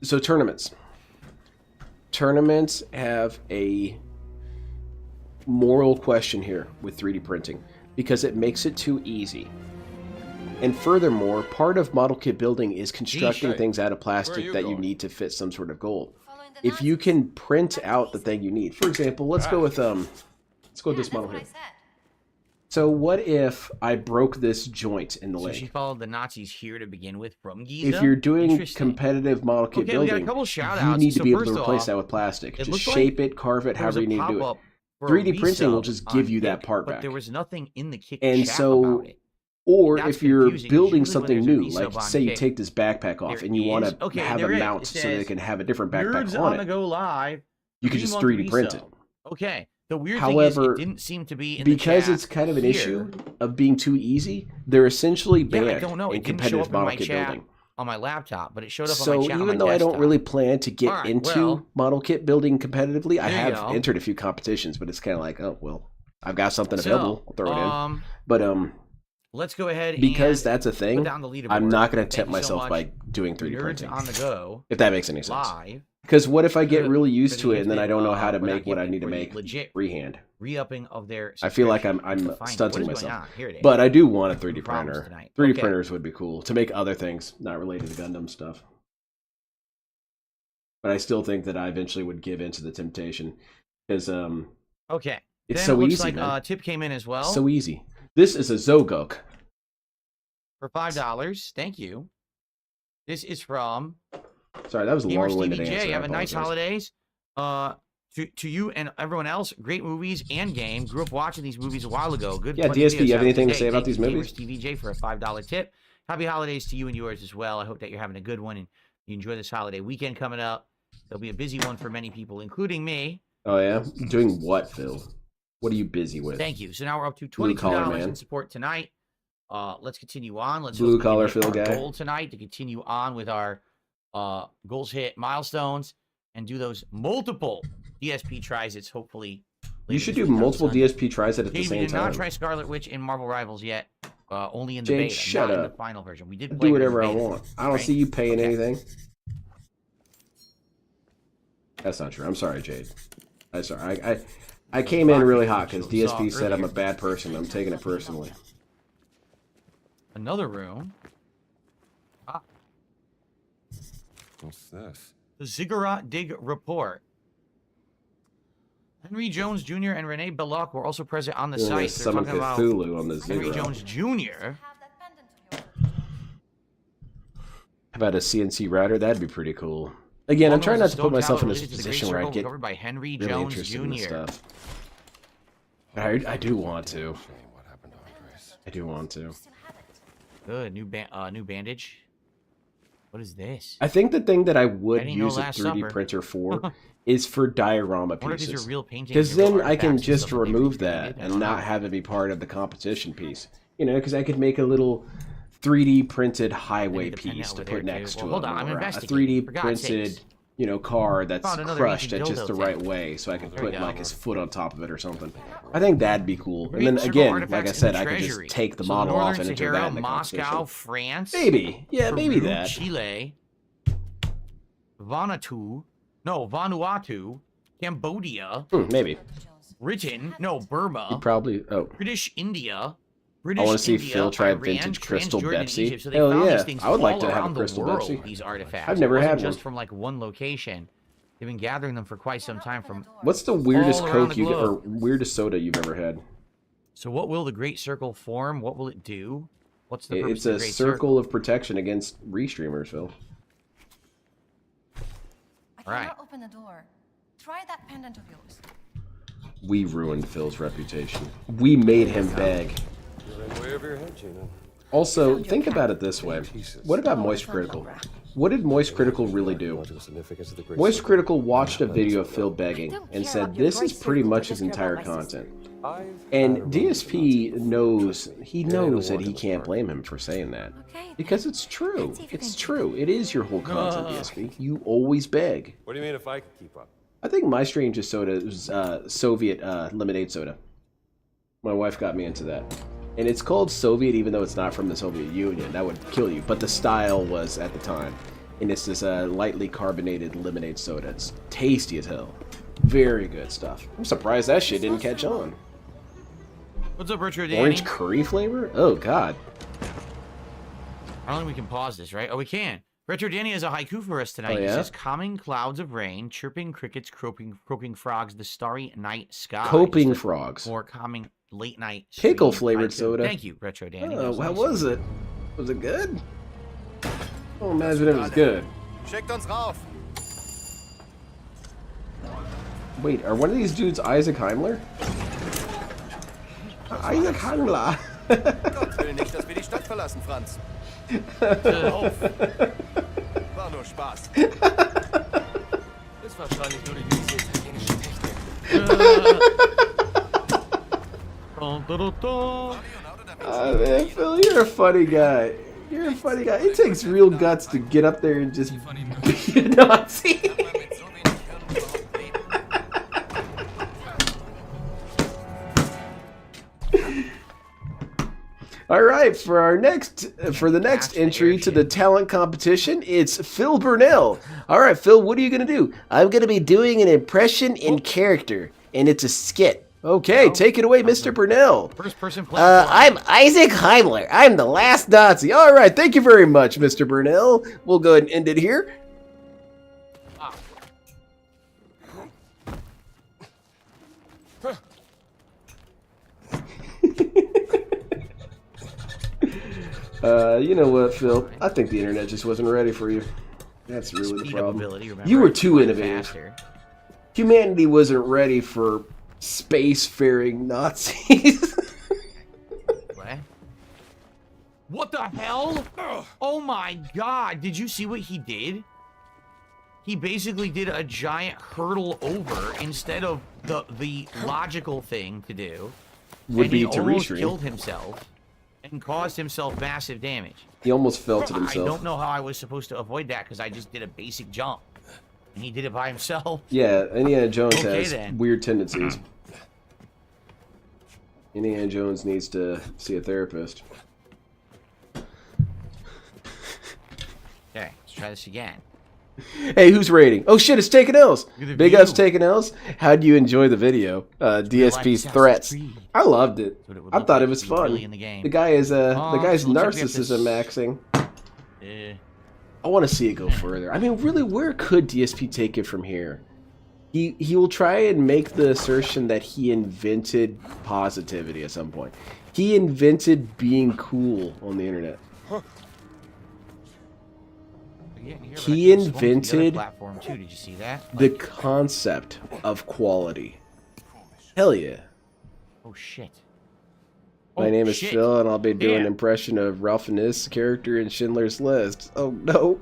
So tournaments. Tournaments have a moral question here with 3D printing, because it makes it too easy. And furthermore, part of model kit building is constructing things out of plastic that you need to fit some sort of goal. If you can print out the thing you need, for example, let's go with this model here. So what if I broke this joint in the leg? So she followed the Nazis here to begin with from Giza? If you're doing competitive model kit building, we got a couple shout you outs. need to be able to replace that with plastic. Just shape it, carve it, however you need to do it. 3D printing will just give you that part back. But there was nothing in the kick and chat so, about it. or That's if you're confusing, building usually something when there's a new, like resub on say you kick, take this backpack off and you want to have a mount so they can have a different backpack Nerds on the it, Go Live, you can just 3D print it. Okay. The weird However, thing is, it didn't seem to be in because the chat it's kind of an here. issue of being too easy, they're essentially banned I don't know. in It didn't show competitive up in model my kit chat building. on my laptop, but it showed up So on my chat on my even though I don't desktop. really plan to get Alright, into well, model kit building competitively, I there you have go. entered a few competitions, but it's kind of like, oh well, I've got something available, I'll throw it in. But let's go ahead because and that's a thing, put down the leaderboard. I'm not going to Thank tempt you so myself much. by doing 3D Nerds printing. on the go. If that makes any sense. Live. Because what if I get For- really for used the to it and then I don't know how to without make what I giving need to for the make legit freehand? re-upping of their I feel like I'm subscription. Fine. stunting What is going myself. on? Here it is. But I do want a 3D Problems printer. tonight. 3D Okay. printers would be cool to make other things not related to Gundam stuff. But I still think that I eventually would give in to the temptation because Okay. it's Then so it looks easy, like man. Tip came in as well So easy. This is a Zogok. for $5. Thank you. This is from Sorry, that was a Gamer long-winded Stevie answer. J. I Have a nice apologize. holidays. To you and everyone else, great movies and game. Grew up watching these movies a while ago. Good. Yeah, funny DSP, videos you have out anything to today. say about Thank these you, movies? Gamer Stevie J for a $5 tip. Happy holidays to you and yours as well. I hope that you're having a good one and you enjoy this holiday weekend coming up. There'll be a busy one for many people, including me. Oh, yeah? Doing what, Phil? What are you busy with? Thank you. So now we're up to Blue collar $22 man. in support tonight. Let's continue on. Let's Blue hope we can collar hit Phil our guy. goal tonight to continue on with our goals hit milestones and do those multiple DSP tries. It's hopefully You later should this do week on multiple Sunday. DSP tries at the Jade, we same did not time. try Scarlet Witch in Marvel Rivals yet. Only in the Jade, beta, shut not in up. the final version. We did I play do her in the whatever I beta, want. I don't right? see you paying Okay. anything. That's not true. I'm sorry, Jade. I'm sorry. I came in really hot because DSP said I'm a bad person. I'm taking it personally. Another room. What's this? The Ziggurat Dig Report. Henry Jones Jr. and Renee Belloc were also present on the Doing a site. They're Summon talking about Cthulhu on the Henry Ziggurat. Jones Jr. Have that pendant of yours. How about a CNC router? That'd be pretty cool. Again, I'm trying not to put myself in this position where I get covered by Henry really Jones interested in this Jr. stuff. I do want to. Shame what happened to Andres. I do want to. Still have it. Good new bandage. What is this? I think the thing that I I would didn't know use a Last 3D Supper. printer for is for diorama I wonder if these pieces. are real paintings. Because or real then I can artifacts and just stuff that they remove that recreated. I and don't not know. have it be part of the competition piece. You know, because I could make a little 3D printed highway the pen piece to over put there, next too. to Well, it. hold on, I'm or a investigating, 3D for God's printed, sakes. you know, car that's Found another crushed ancient at just dildo the thing. right way, so I can There we put go. like his foot on top of it or something. I think that'd be cool. And Great then circle again, like artifacts I in said, the I could treasury. just take the So model off Northern and enter Sahara, that in the Moscow, competition. France. Maybe, yeah, maybe Peru, that. Chile, Vanuatu, Cambodia, Maybe. Britain, no, Burma, You probably. Oh, British India, I British want to see India, Phil try Iran, vintage crystal Transjordan, Pepsi. Egypt. So they Hell found yeah, these things I would like all to have a around the crystal world, Pepsi. these artifacts. I've never It wasn't had just one. from like one location. They've been gathering them for quite some time from. What's the weirdest All around Coke the you or globe. weirdest soda you've ever had? So what will the Great Circle form? What will it do? What's the purpose It's of a the Great circle of protection against restreamers, Phil. I Right. cannot open the door. Try that pendant of yours. We ruined Phil's reputation. We made him beg. You're in way over your head, Gina. Also, think about it this way. What about moisture critical? what did Moist Critical really do? Moist Critical watched a video of Phil begging and said this is pretty much his entire content. And DSP knows that he can't blame him for saying that. Because it's true. It's true. It is your whole content, DSP. You always beg. What do you mean if I can keep up? I think my strangest soda is Soviet lemonade soda. My wife got me into that. And it's called Soviet even though it's not from the Soviet Union. That would kill you. But the style was at the time. And it's this lightly carbonated lemonade soda. It's tasty as hell. Very good stuff. I'm surprised that shit didn't catch on. What's up, Richard? Danny? Orange curry flavor? Oh, God. I don't think we can pause this, right? Oh, we can. Richard Danny has a haiku for us tonight. Oh, yeah? He says, calming clouds of rain, chirping crickets, croaking frogs, the starry night sky. Coping frogs. More calming late night. Pickle flavored soda. Thank you, Retro Danny. Oh, how was it? Was it good? Oh, imagine it was good. Schickt uns rauf. Wait, are one of these dudes Isaac Heimler? Isaac Heimler. Gott will nicht, dass wir die Stadt verlassen, Franz. War nur Spaß. Ist wahrscheinlich nur die nächste italienische Technik. Man, Phil, you're a funny guy. You're a funny guy. It takes real guts to get up there and just be a Nazi. All right, for the next entry to the talent competition, it's Phil Burnell. All right, Phil, what are you gonna do? I'm gonna be doing an impression in character, and it's a skit. Okay, take it away, Mr. Burnell. First person I'm Isaac Heimler. I'm the last Nazi. All right, thank you very much, Mr. Burnell. We'll go ahead and end it here. You know what, Phil? I think the internet just wasn't ready for you. That's really the problem. You were too innovative. Humanity wasn't ready for space-faring Nazis. What the hell? Oh my god, did you see what he did? He basically did a giant hurdle over instead of the logical thing to do. Would be to He almost restream. killed himself and caused himself massive damage. He almost fell to himself. I don't know how I was supposed to avoid that because I just did a basic jump. And he did it by himself. Yeah, Indiana Jones has then. weird tendencies. Indiana Jones needs to see a therapist. Okay, let's try this again. Hey, who's rating? Oh shit, it's taking L's. Look at the Big view. F's taking L's. How'd you enjoy the video? DSP's threats. I loved it. I thought it was fun. The guy is the guy's so it looks like we have to narcissism maxing. I want to see it go further. I mean, really, where could DSP take it from here? He will try and make the assertion that he invented positivity at some point. He invented being cool on the internet. He invented platform too. Did you see that? the concept of quality. Hell yeah. Oh shit. My name is Phil, and I'll be doing an impression of Ralph Fiennes' character in Schindler's List. Oh no.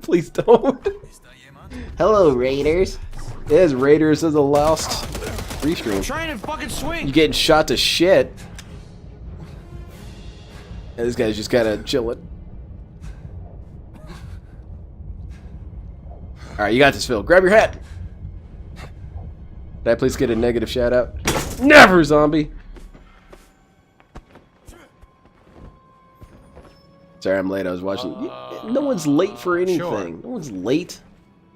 Please don't. Hello, Raiders. It is Raiders of the Lost Restream. I'm trying to fucking swing. You getting shot to shit. And this guy's just kind of chilling. Alright, you got this, Phil. Grab your hat. Did I please get a negative shout out? Never, zombie! Sorry, I'm late. I was watching. No one's late for anything. Sure. No one's late.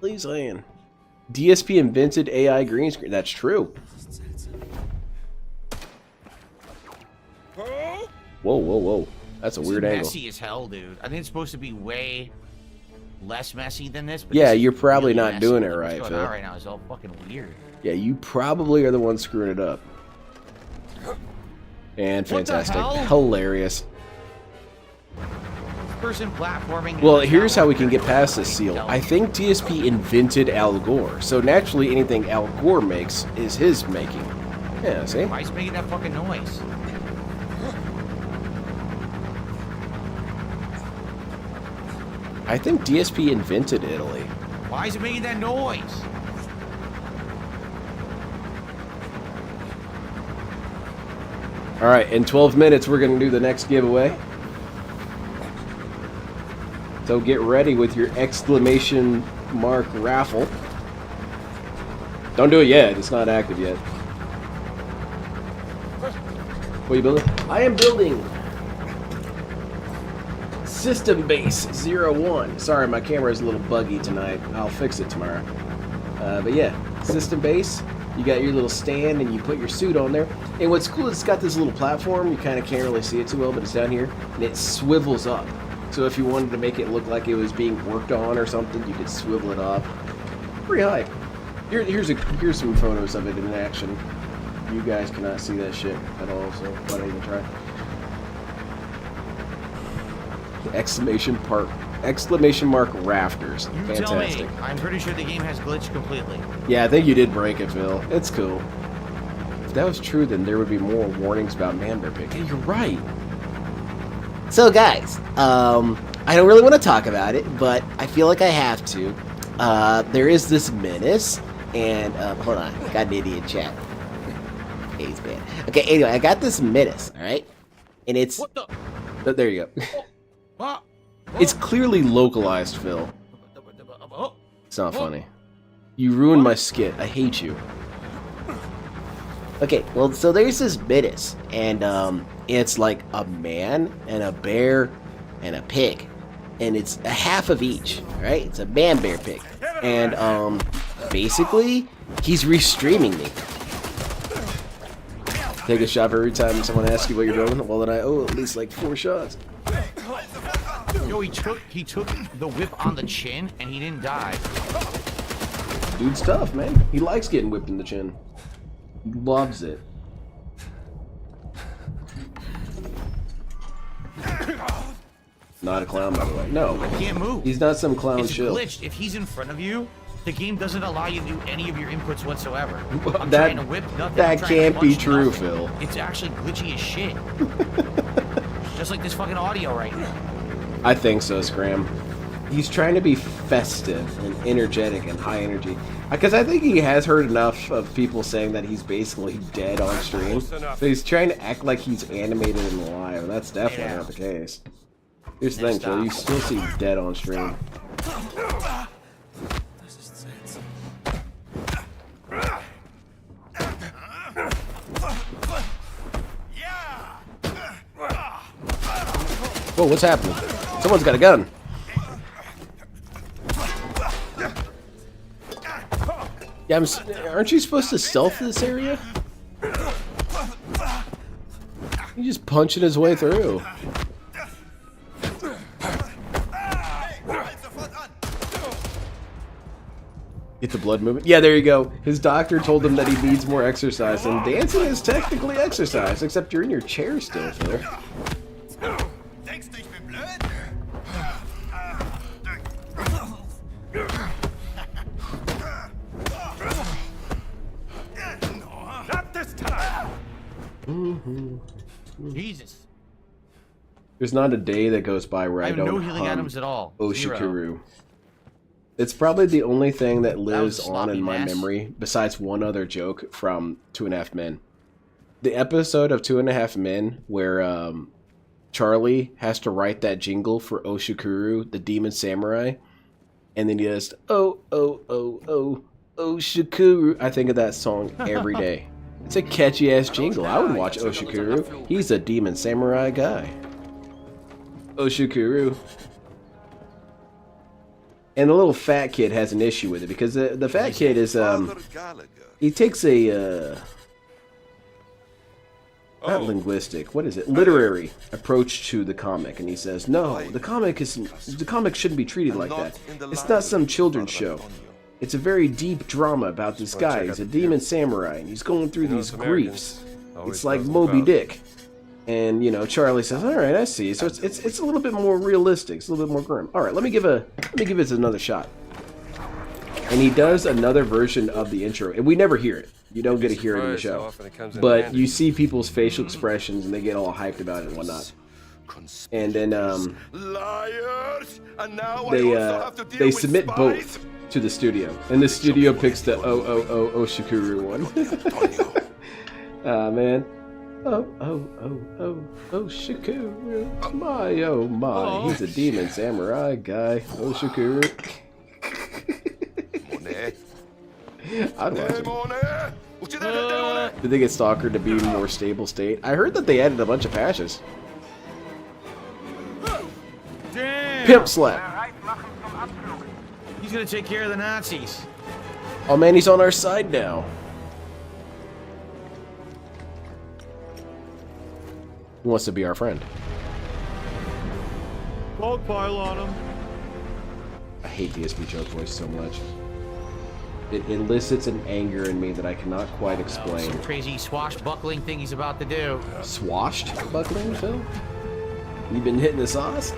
What are you saying? DSP invented AI green screen. That's true. Whoa, whoa, whoa. That's a This weird is angle. messy as hell, dude. I think it's supposed to be way less messy than this. But Yeah, this is you're probably really not messy. doing it What's right, going Phil. on right now is all fucking weird. Yeah, you probably are the one screwing it up. And What the fantastic. hell? Hilarious. Person platforming. Well, here's how we can get past this seal. I think DSP invented Al Gore, so naturally anything Al Gore makes is his making. Yeah, see? Why is he making that fucking noise? I think DSP invented Italy. Why is it making that noise? All right, in 12 minutes, we're going to do the next giveaway. So get ready with your exclamation mark raffle. Don't do it yet. It's not active yet. What are you building? I am building System Base 01. Sorry, my camera is a little buggy tonight. I'll fix it tomorrow. But yeah, System Base. You got your little stand and you put your suit on there. And what's cool is it's got this little platform. You kind of can't really see it too well, but it's down here. And it swivels up. So if you wanted to make it look like it was being worked on or something, you could swivel it up. Pretty hype. Here's some photos of it in action. You guys cannot see that shit at all, so why don't even try? Exclamation mark rafters. You Fantastic. tell me. I'm pretty sure the game has glitched completely. Yeah, I think you did break it, Phil. It's cool. If that was true, then there would be more warnings about man bear pig. Hey, you're right. So guys, I don't really want to talk about it, but I feel like I have to. There is this menace, and hold on, got an idiot chat. Hey, he's bad. Okay, anyway, I got this menace, all right, and it's. What the? Oh, there you go. What? It's clearly localized, Phil. It's not funny. You ruined my skit. I hate you. Okay, well, so there's this menace, and it's like a man and a bear and a pig, and it's a half of each, right? It's a man bear pig, and basically he's restreaming me. Take a shot every time someone asks you what you're building. Well, then I owe at least like 4 shots. Yo, he took the whip on the chin and he didn't die. Dude's tough, man. He likes getting whipped in the chin. He loves it. Not a clown, by the way. No. I can't move. He's not some clown It's shill. glitched. If he's in front of you, the game doesn't allow you to do any of your inputs whatsoever. I'm That- trying to whip nothing. that I'm trying to can't be punch true, nothing. Phil. It's actually glitchy as shit. Just like this fucking audio right now. I think so, Scram. He's trying to be festive and energetic and high energy. Because I think he has heard enough of people saying that he's basically dead on stream. So he's trying to act like he's animated and alive, and that's definitely not the case. Here's the thing, Phil. You still see dead on stream. Whoa, what's happening? Someone's got a gun. Yeah, aren't you supposed to stealth this area? He's just punching his way through. Get the blood moving. Yeah, there you go. His doctor told him that he needs more exercise, and dancing is technically exercise, except you're in your chair still, Phil. Jesus. There's not a day that goes by where I I have don't no healing hum items at all. Zero. Oshikuru. It's probably the only thing that lives was a on in sloppy my mess. memory, besides one other joke from 2.5 Men. The episode of 2.5 Men where Charlie has to write that jingle for Oshikuru, the demon samurai, and then he does, oh, oh, oh, oh, Oshikuru. I think of that song every day. It's a catchy-ass jingle. I would watch Oshikuru. He's a demon samurai guy. Oshikuru. And the little fat kid has an issue with it because the fat kid is he takes a not linguistic, what is it? Literary approach to the comic, and he says, "No, the comic shouldn't be treated like that. It's not some children's show. It's a very deep drama about this guy. He's a demon samurai, and he's going through these griefs. It's like Moby Dick." And, you know, Charlie says, all right, I see. So it's a little bit more realistic. It's a little bit more grim. All right, let me give it another shot. And he does another version of the intro. And we never hear it. You don't get to hear it in the show. But you see people's facial expressions, and they get all hyped about it and whatnot. and then Liars! And now I also have to deal they with submit spies? both to the studio, and the studio picks the Shikuru one. Ah man. Shikuru. My, oh my. He's a demon samurai guy. Shikuru. I'd watch it. Did they get Stalker to be in a more stable state? I heard that they added a bunch of patches. Damn. Pimp slap. He's gonna take care of the Nazis. Oh man, he's on our side now. He wants to be our friend. Dog pile on him. I hate DSP joke voice so much. It elicits an anger in me that I cannot quite explain. Some crazy swashbuckling thing he's about to do. Swashbuckling, Phil? You been hitting the sauce?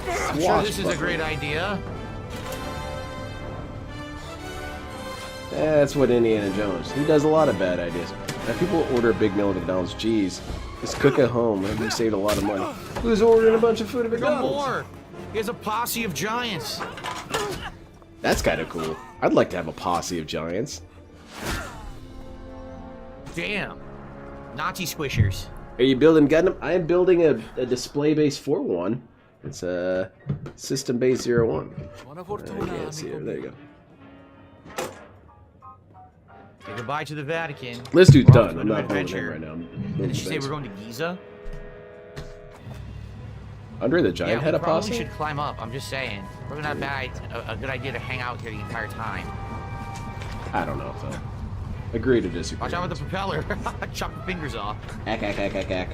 I'm sure this is a great idea. That's what Indiana Jones. He does a lot of bad ideas. Now people order a big meal at McDonald's. Jeez, just cook at home and we saved a lot of money. Who's ordering a bunch of food at McDonald's? More. He has a posse of giants. That's kind of cool. I'd like to have a posse of giants. Damn. Nazi squishers. Are you building Gundam? I am building a display-based 4-1. It's a system-based 0-1. Yes, here. There you go. Say goodbye to the Vatican. This dude's We're off done. to a I'm new not building him adventure. right now. And did she say we're going to Giza? Andre the Giant had we a probably posse? should climb up. I'm just saying. Probably not a good idea to hang out here the entire time. I don't know, Phil. Agree to disagree. Watch out with the propeller. Chop the fingers off. Ack.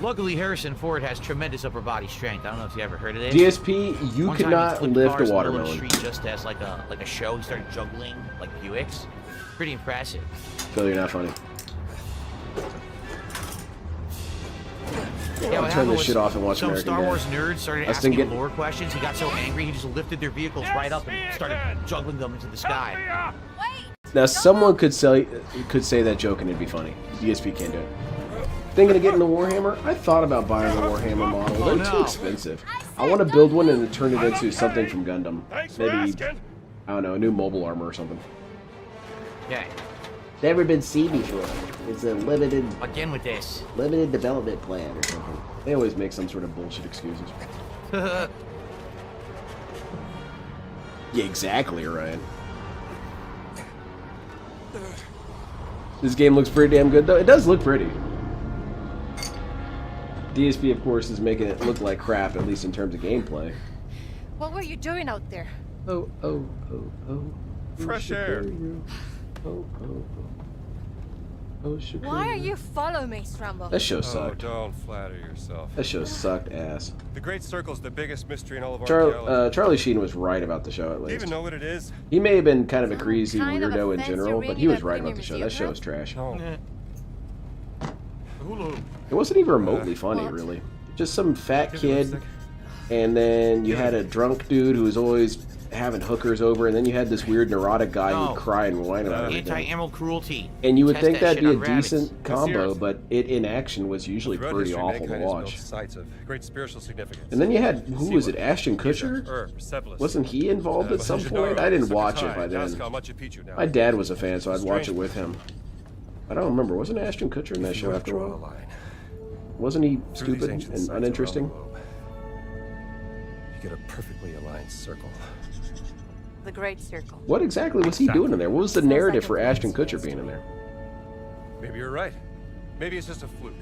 Luckily, Harrison Ford has tremendous upper body strength. I don't know if you ever heard of this. DSP, you One could time he not flipped lift cars a in the middle of the watermelon. street just as like a show. He started juggling like Buicks. Pretty impressive. Phil, you're not funny. Yeah, I'll what turn happened this was shit off and watch some American Star Dad. Wars nerds started I was asking thinking- lore questions. He got so angry he just lifted their vehicles right up and started juggling them into the sky. Now, someone could say that joke and it'd be funny. DSP can't do it. Thinking of getting the Warhammer? I thought about buying the Warhammer model. They're too expensive. I want to build one and then turn it into something from Gundam. Maybe, I don't know, a new mobile armor or something. Yeah. Never been seen before. It's a limited Again with this. development plan or something. They always make some sort of bullshit excuses. Yeah, exactly, Ryan. This game looks pretty damn good, though. It does look pretty. DSP, of course, is making it look like crap, at least in terms of gameplay. What were you doing out there? Oh. Fresh air. Why are you following me, Strambo? That show Oh, sucked. don't flatter yourself. That show sucked ass. The Great Circle's the biggest mystery in all of archaeology. Charlie Sheen was right about the show, at Do you least. even know what it is? He may have been kind of a crazy Kind of a weirdo in fancy general, but ring he was you right have about in the show. your That show museum, is trash. No. It wasn't even remotely funny, What? really. Just some fat Give me kid, lipstick. and then you had a drunk dude who was always having hookers over, and then you had this weird neurotic guy No. who'd cry and whine about everything. Anti-animal cruelty. And you would Test think that that'd shit be a on rabbits. decent combo, Serious. but it in action was usually Throughout pretty history, awful to mankind has built watch. sites of great spiritual significance. And then you had, who was it, Ashton Kutcher? Wasn't he involved at some point? I didn't watch it by then. My dad was a fan, so I'd watch it with him. I don't remember. Wasn't Ashton Kutcher in that show after a while? Wasn't he stupid and uninteresting? You get a perfectly aligned circle. The Great Circle. What exactly was he doing in there? What was the narrative for Ashton Kutcher being in there? Maybe you're right. Maybe it's just a fluke.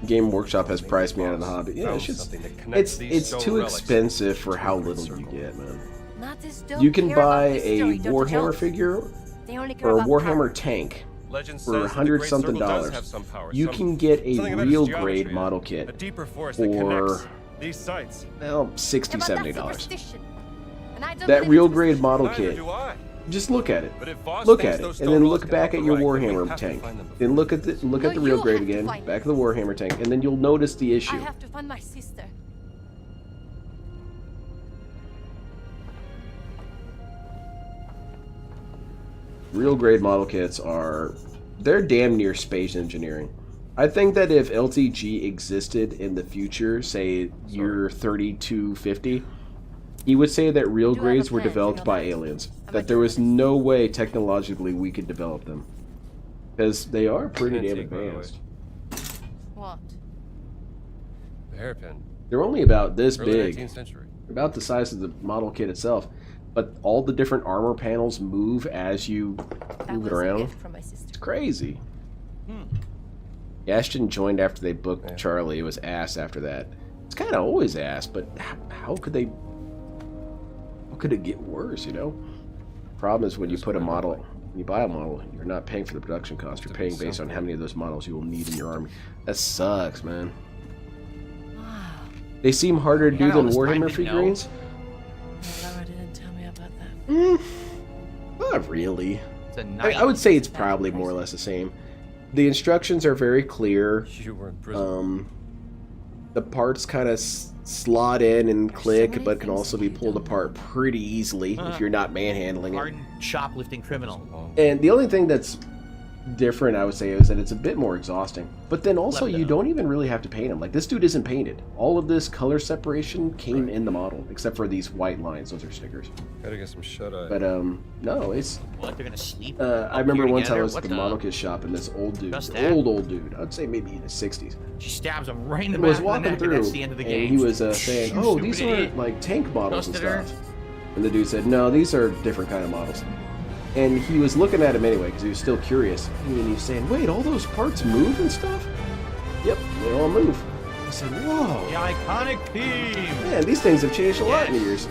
Game Workshop has priced me out of the hobby. Yeah, it's just, it's too expensive for how little you get, man. Nazis don't You can care about buy a history, don't you, Warhammer Joe? figure They only care or a about Warhammer power. tank Legend for says that the $100 Great something Circle does dollars. have some power, You some- can get a something about its real geometry, grade model a kit deeper force that for, connects these sites. well, $60, Yeah, but that's $70. superstition. And I don't That believe real in grade model Neither kit, do I. just look at it. But if Voss Look thinks at it, those and stone then rolls look can back help at your the right, then we Warhammer have to tank. find them before Then look at the No, real you grade have to again. find Back at the Warhammer tank, and then you'll notice the I issue. have to find my sister. Real grade model kits are, they're damn near space engineering. I think that if LTG existed in the future, say year 3250, he would say that real Do have a grades were plan, developed you know by that? aliens. I'm That a there was tourist. no way technologically we could develop them. Because they are pretty damn Antique, by the way. advanced. What? The hairpin. They're only about this Early big, 19th century. about the size of the model kit itself. But all the different armor panels move as you That move was it a around. gift from my sister. It's crazy. Ashton joined after they booked Yeah. Charlie. It was ass after that. It's kind of always ass, but how could they? How could it get worse? You know. Problem is when you put a model, when you buy a model, you're not paying for the production cost. You're paying based on how many of those models you will need in your army. That sucks, man. Wow. They seem harder to do Yeah, all than this time Warhammer to know. figurines. Laura didn't tell me about that. Not really. It's a I night. would say it's probably more or less the same. The instructions are very clear. You were in prison. The parts kind of slot in and click, many but can things also that be you pulled don't apart pretty easily if you're not manhandling it. Hardened shoplifting criminal. And the only thing that's different, I would say, is that it's a bit more exhausting. But then also, Left you out. don't even really have to paint them. Like, this dude isn't painted. All of this color separation came in the model, except for these white lines. Those are stickers. Gotta get some shut-eye. But, no, it's... What? They're gonna sleep? I up remember here one time I together? was at What the model kit shop, and this old dude, Just that? old dude, I'd say maybe in his 60s, She stabs him right in the and back was of the walking neck, and through, that's the end of the and game. he was saying, You "Oh, stupid these idiot. are like tank models and Busted her. stuff." And the dude said, "No, these are different kind of models." And he was looking at him anyway because he was still curious. And he was saying, "Wait, all those parts move and stuff?" Yep, they all move. I said, "Whoa, The iconic team. man, these things have changed a lot in the years."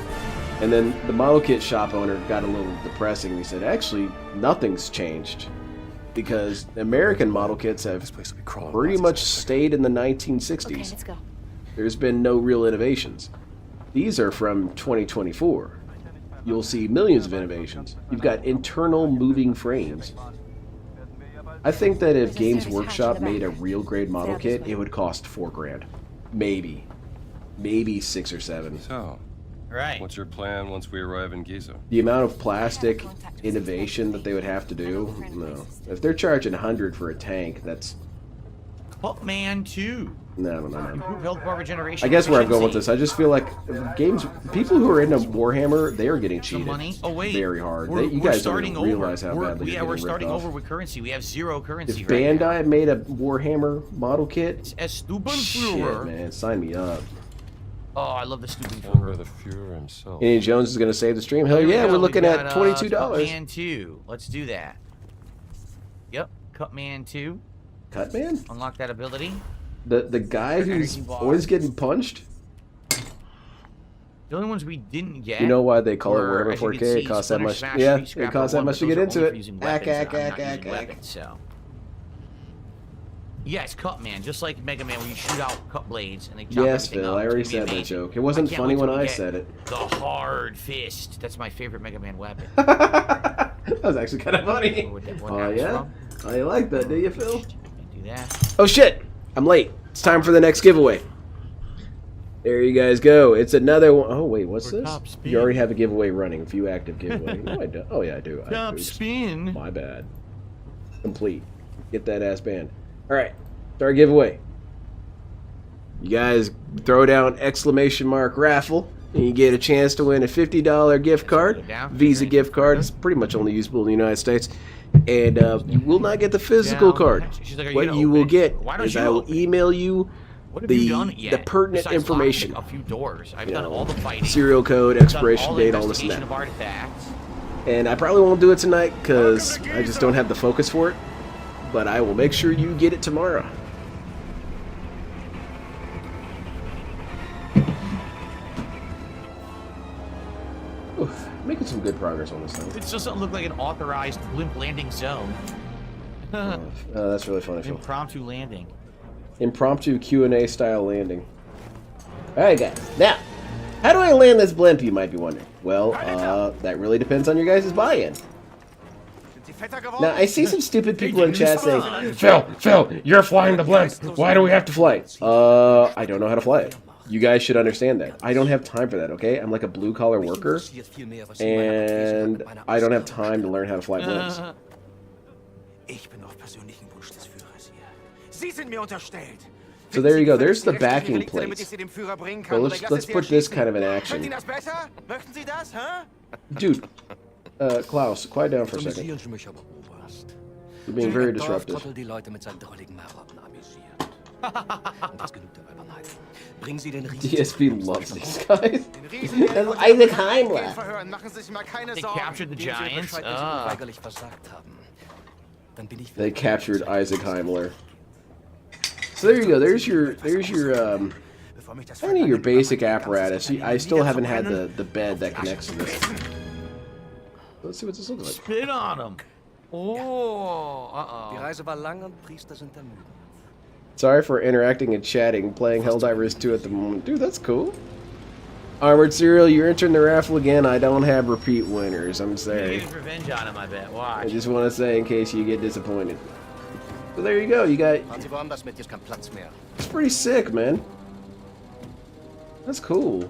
And then the model kit shop owner got a little depressing. He said, "Actually, nothing's changed." Because American model kits have This place will be crawling. pretty with much boxes. stayed in the Okay, 1960s. let's go. There's been no real innovations. These are from 2024. You'll see millions of innovations. You've got internal moving frames. I think that if Games Workshop made a real grade model kit, it would cost $4 grand. Maybe. Maybe 6 or 7. So, Right. what's your plan once we arrive in Giza? The amount of plastic innovation that they would have to do, no. If they're charging 100 for a tank, that's... Pupman 2. No. Improved health bar regeneration. I guess where I'm going with efficiency. this, I just feel like games, people who are into Warhammer, they are getting Some cheated money. Oh wait, very hard. We're, You we're guys don't starting even over. realize how badly you're we're getting starting ripped off. over with currency. We have zero currency If right now. Bandai made a Warhammer model kit, Es shit, Stubenführer. man, sign me up. Oh, I love the Over Stubenführer. the Fuhrer himself. Indiana Jones is going to save the stream. Hell Here we yeah, go. we're looking We've at got, $22. Cutman 2. Let's do that. Yep, Cutman 2. Cut man? Unlock that ability. The guy who's Energy bar. always getting punched? The only ones we didn't get. You know why they call it were, Warhammer as you can 4K? see, It costs that Splinter much. Smash Yeah, 3, it Scrapper costs that 1, much but to get those are into only it. for using Ack, weapons, ack, and I'm ack, not ack, using ack. weapons, so. Yeah, it's Cutman, just like Mega Man, where you shoot out cut blades and they chop Yes, everything Phil, up. I It's already gonna be said that amazing. joke. It wasn't I can't funny wait when till we I get said it. The hard fist. That's my favorite Mega Man weapon. That was actually kind of funny. Where that Oh, happens yeah? from. Oh, you like that, do you, Phil? Can't do that. Oh, shit! I'm late. It's time for the next giveaway. There you guys go. It's another one. Oh, wait, what's We're this? top speed. You already have a giveaway running. View active giveaway. No, I don't. Oh, yeah, I do. Top Oops. spin. My bad. Complete. Get that ass banned. All right. Start giveaway. You guys throw down ! raffle, and you get a chance to win a $50 gift card, Down. Visa gift card. It's pretty much only usable in the United States. And you will not get the physical Down. card. She's like, are you What gonna you will open it? get Why don't is you I will open it? email you What have the you done yet? pertinent Besides lock information. A few doors. I've You done know, all the fighting. serial code, I've done expiration all the date, all this and investigation that. of artifacts. And I probably won't do it tonight because I just don't have the focus for it. But I will make sure you get it tomorrow. Oof, making some good progress on this thing. It just doesn't look like an authorized blimp landing zone. That's really funny, Phil. Impromptu landing. Impromptu Q&A style landing. Alright guys, now, how do I land this blimp, you might be wondering? Well, that really depends on your guys' buy-in. Now, I see some stupid people in chat saying, Phil, you're flying the blimp. Why do we have to fly it? I don't know how to fly it. You guys should understand that. I don't have time for that, okay? I'm like a blue-collar worker, and I don't have time to learn how to fly blimps. So there you go. There's the backing plates. Well, let's put this kind of in action. Dude, Klaus, quiet down for a second. You're being very disruptive. DSP loves these guys. That's Isaac Heimler. They captured the giants. They captured Isaac Heimler. So there you go. There's your kind of your basic apparatus. I still haven't had the bed that connects to this. Let's see what this looks like. Spit on them. Oh, Sorry for interacting and chatting. Playing Helldivers 2 at the moment. Dude, that's cool. Armored Cereal, you're entering the raffle again. I don't have repeat winners. I'm sorry. Get revenge on him, I bet. Watch. I just want to say in case you get disappointed. So there you go. You got... It's pretty sick, man. That's cool.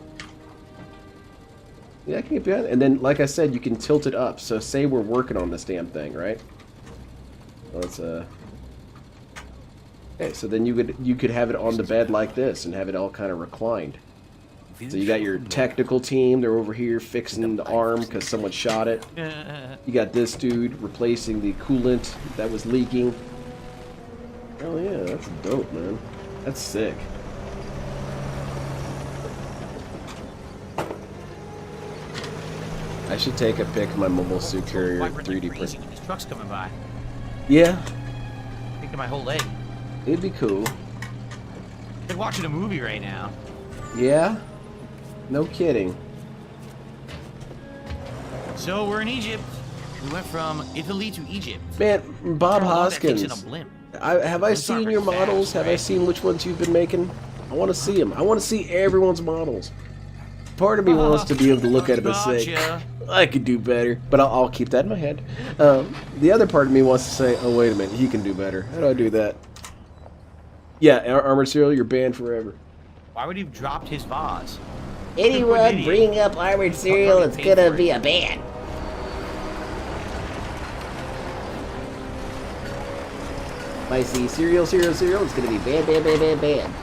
Yeah, I can get behind it. And then, like I said, you can tilt it up. So say we're working on this damn thing, right? Let's, Okay, so then you could have it on the bed like this and have it all kind of reclined. So you got your technical team. They're over here fixing the arm because someone shot it. You got this dude replacing the coolant that was leaking. Hell yeah, that's dope, man. That's sick. I should take a pic of my mobile suit carrier 3D print. These trucks coming by. Yeah. Thinking my whole leg. It'd be cool. They're watching a movie right now. Yeah? No kidding. So we're in Egypt. We went from Italy to Egypt. Man, Bob Hoskins. In a blimp. Have I seen your models? Have I seen which ones you've been making? I want to see them. I want to see everyone's models. Part of me wants to be able to look at them and say, I could do better. But I'll keep that in my head. The other part of me wants to say, oh, wait a minute, he can do better. How do I do that? Yeah, Armored Cereal, you're banned forever. Why would he have dropped his vase? Anyone bring up Armored Cereal, it's gonna be a ban. If I see cereal, it's gonna be ban.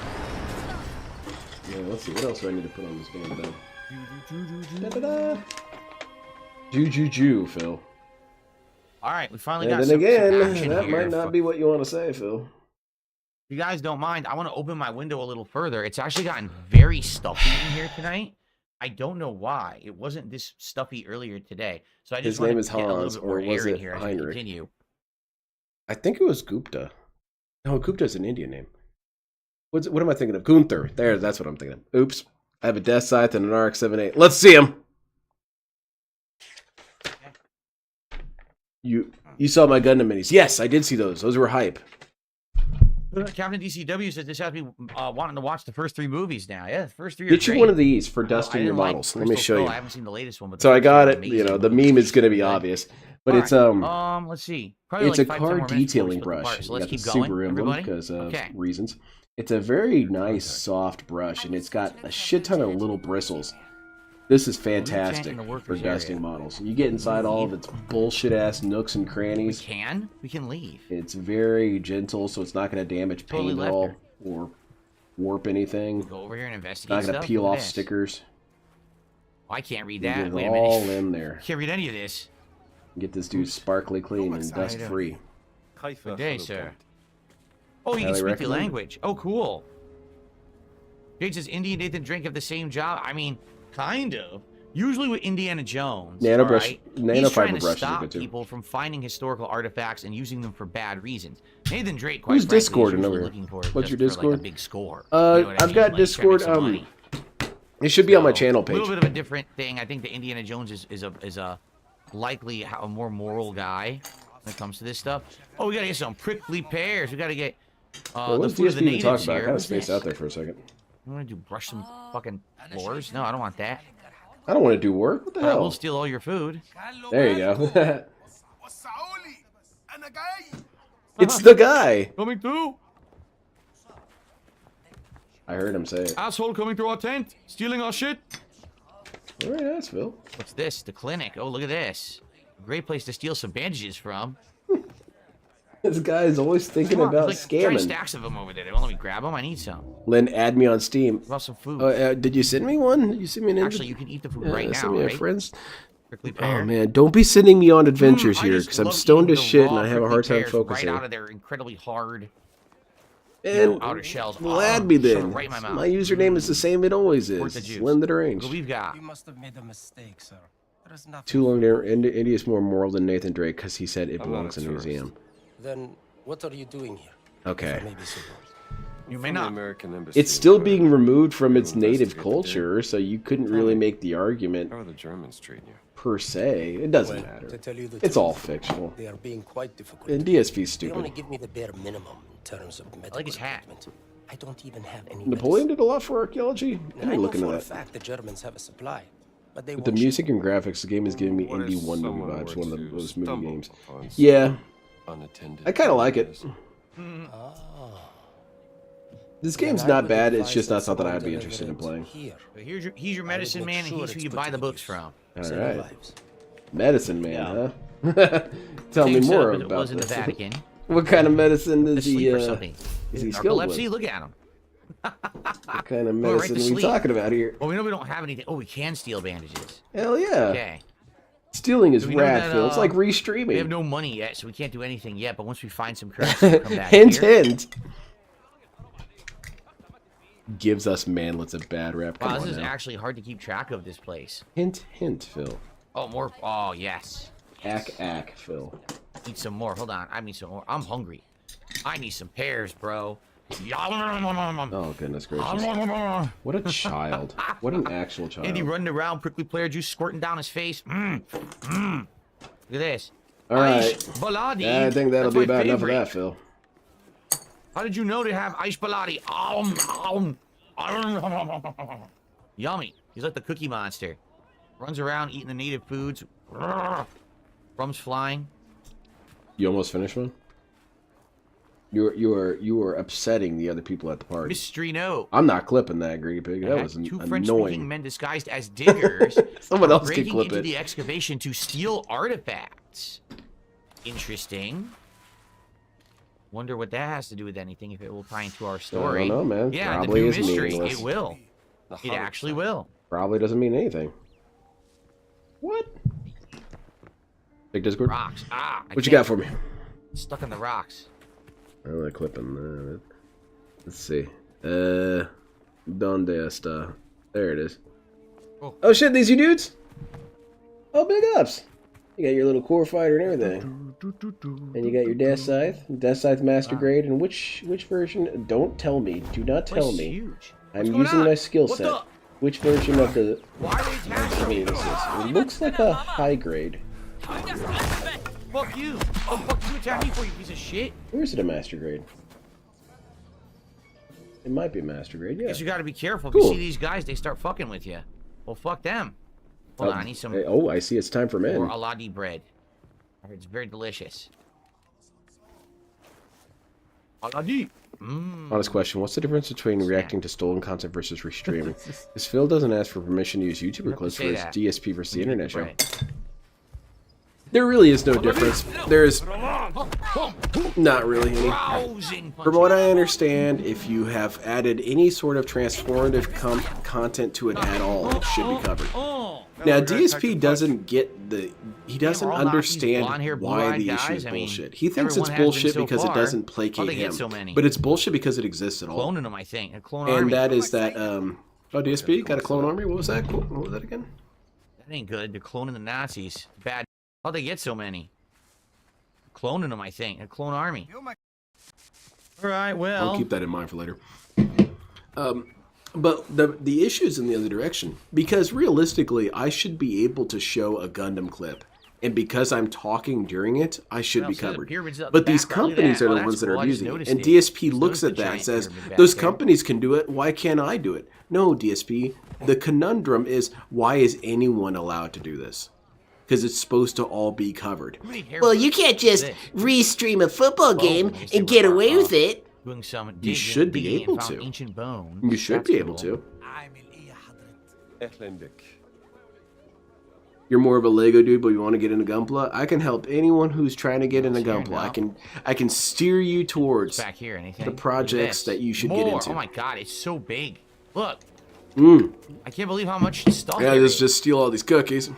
Yeah, let's see, what else do I need to put on this damn bed? Da-da-da. Ju, Phil. Alright, we finally got and some then again, action that here. might not be what you want to say, Phil. If you guys don't mind, I want to open my window a little further. It's actually gotten very stuffy in here tonight. I don't know why. It wasn't this stuffy earlier today. So I just His name is get a little Hans, bit or more was air in it here as we Heinrich? continue. I think it was Gupta. No, Gupta's an Indian name. What am I thinking of? Gunther. That's what I'm thinking of. Oops. I have a Death Scythe and an RX-78. Let's see him! You saw my Gundam minis. Yes, I did see those. Those were hype. Captain DCW says this has me wanting to watch the first 3 movies now. Yeah, the first 3 are Get you great. one of these for dusting I your didn't like models. Let me Crystal show you. Skull. I haven't seen the latest one, but So I got it. amazing. You know, the meme is going to be obvious, but All it's right. Let's see. Probably it's like a 5-10 car more minutes before we detailing split the brush. part. So You let's got keep the going, super emblem everybody. because of Okay. reasons. It's a very nice soft brush, and it's got a shit ton of little bristles. This is fantastic for dusting models. You get inside all of its bullshit ass nooks and crannies. We can leave. It's very gentle, so it's not going to damage Totally paint at left all her. or warp anything. Go over here and It's investigate not going to stuff. peel Look at off this. stickers. Oh, I can't read You that. get Wait it a minute. all in there. Can't read any of this. Get this dude sparkly clean and dust free. Good day, sir. Oh, you can Highly speak the recommend. language. Oh, cool. Jade says Indy and Nathan Drake have the same job. I mean, kind of. Usually with Indiana Jones, he's Nanofiber trying to brushes are stop good too. people from finding historical artifacts and using them for bad reasons. Nathan Drake, quite Who's frankly, Discord is usually over here? looking for What's your just for, like, Discord? a big score. You know what I I've mean? got Like, Discord. trying to make some money. It should be on my channel A page. little bit of a different thing. I think the Indiana Jones is a likely a more moral guy when it comes to this stuff. Oh, we gotta get some prickly pears. We gotta get Well, the what's food of the DSP even talk natives about? I here. kind of What's spaced this? out there for a second. You want to do brush some fucking floors? No, I don't want that. I don't want to do work. What the All right, hell? we'll steal all your food. There you go. It's the guy. Coming through. I heard him say it. Asshole coming through our tent, stealing our shit. Very nice, Phil. What's this? The clinic. Oh, look at this. Great place to steal some bandages from. This guy is always thinking Come on, about there's like giant scamming. stacks of them over there. They won't let me grab them. I need some. Lynn, add me on Steam. What about some food? Oh, did you send me one? Did you send me an Actually, you can eat the food right now, send me a right? friends. Prickly Oh pear. man, don't be sending me on adventures I here just because I'm love stoned eating as the shit and raw I have a prickly hard time pears focusing. Right out of their incredibly hard And outer shells. well, add me shove it then. Right in my mouth. My username is the same it always Worth the is. juice. Lynn the What Deranged. we've got. You must have made a mistake, sir. There is nothing. Too long there. India's more moral than Nathan Drake because he said it I'm not belongs a in a tourist. museum. Then what are you doing here? Okay. Maybe so. You may From the not. American Embassy It's still in being Cairo. removed from its To native investigate the culture, so you couldn't really make the argument How are the Germans treating you? per se. It doesn't Well, matter. to tell you the It's truth, all fictional. They are being quite difficult. And DSP's They only stupid. give me the bare minimum in terms of medical like his hat. equipment. I don't even have any. Napoleon did a lot for archaeology. medicine. I'm And I know looking for a at that. fact the Germans have a supply, but they With the won't music ship and graphics, the game is giving me What indie if one movie someone vibes. were One of to those movie stumble games. upon Yeah, some unattended I kind of like it. it. Ah. This Then game's I not would bad. It's advise just not something someone I'd be deliver interested in it playing. Here. So he's your I would medicine make man, and sure he's who it's you put buy to the good books use. from. All Save right, lives. medicine man, huh? Tell me Same setup more as it about was in the this. Vatican. What kind of medicine The is he? sleep or something. Is he skilled Narcolepsy? with? Look at him. What kind of Go right to medicine are we sleep. talking about here? Well, we know we don't have anything. Oh, we can steal bandages. Hell yeah! Okay. Stealing is Do we know rad, that, Phil. It's like We restreaming. have no money yet, so we can't do anything yet. But once we find some currency, we'll come back hint, here. hint. Gives us manlets a bad rap. Come Wow, on this is now. actually hard to keep track of this place. Hint, hint, Phil. Oh, more. Oh, yes. Ack, Phil. Eat some more. Hold on. I need some more. I'm hungry. I need some pears, bro. Oh goodness gracious! What a child! What an actual child! Andy running around, prickly pear juice squirting down his face. Look at this. All right. Ice Baladi. Yeah, I think that'll That's be my about enough of favorite. that, Phil. How did you know to have ice baladi? Yummy. He's like the Cookie Monster. Runs around eating the native foods. Crumbs flying. You almost finished one. You are upsetting the other people at the party. Mystery note. I'm not clipping that, Greedy Pig. That was Two annoying. French-speaking men disguised as diggers Someone are else can breaking clip into it. the excavation to steal artifacts. Interesting. Wonder what that has to do with anything, if it will tie into our story. I don't know, man. Yeah, Probably the new is mystery. meaningless. It will. The It Hobbit actually planet. will. Probably doesn't mean anything. What? Big Discord. Rocks. Ah. I What you can't- got for me? Stuck in the rocks. I'm not clipping that. Let's see. Donde está? There it is. Oh. Oh shit, these you dudes? Oh, big ups. You got your little core fighter and everything. And you got your Death Scythe Master Grade, and which version? Don't tell me. Do not tell Place me. huge. I'm What's going using on? my skill What set. the- Which version of the Why are they attacking me? this is? It looks like a high grade. Fuck you. Oh, fuck you attack me for, you piece of shit. Or is it a master grade? It might be a master grade, yeah. Guess you gotta be careful. If Cool. you see these guys, they start fucking with you. Well, fuck them. Hold on, I need some Hey, oh, I see. It's time for men. more aladi bread. I heard it's very delicious. Aladi. Honest question: what's the difference between reacting to stolen content versus restreaming? Because Phil doesn't ask for permission to use YouTuber have to clips for say his that. DSP versus the internet show. Bread. There really is no difference. There's not really any. Rousing From what I understand, if you have added any sort of transformative content to it at all, it should be covered. Now, DSP doesn't get the... He doesn't we're all Nazis, understand blonde-haired, why blue-eyed the issue guys. is I mean, bullshit. He thinks it's everyone has been bullshit so because it far. doesn't How'd placate they get him. so many? But it's bullshit because it exists at all. Cloning them, I think. A clone And army. that is that... Oh, DSP? Got a clone army? What was that? What was that again? That ain't good. They're cloning the Nazis. Bad. How'd they get so many? Cloning them, I think. A clone army. All right, well. I'll keep that in mind for later. But the issue's in the other direction. Because realistically, I should be able to show a Gundam clip. And because I'm talking during it, I should Well, be so the covered. pyramids out But the these background, look at companies that. are Oh, the that's ones that cool. are I just using it. noticed And it. DSP Just looks noticed at the that and giant says, pyramid back those there. companies can do it, why can't I do it? No, DSP. The conundrum is, why is anyone allowed to do this? Because it's supposed to all be covered. Well, you can't just restream a football game and get away with it. Doing some You should be digging able and found to. ancient bones. You should That's be able cool. to. Ehlen bik. you're more of a Lego dude, but you want to get into Gunpla, I can help anyone who's trying to get into Gunpla. I can steer you towards back here, anything? the projects that you should get into. Oh my god, it's so big. Look. Mm. I can't believe how much stuff Yeah, there let's is. just steal all these cookies.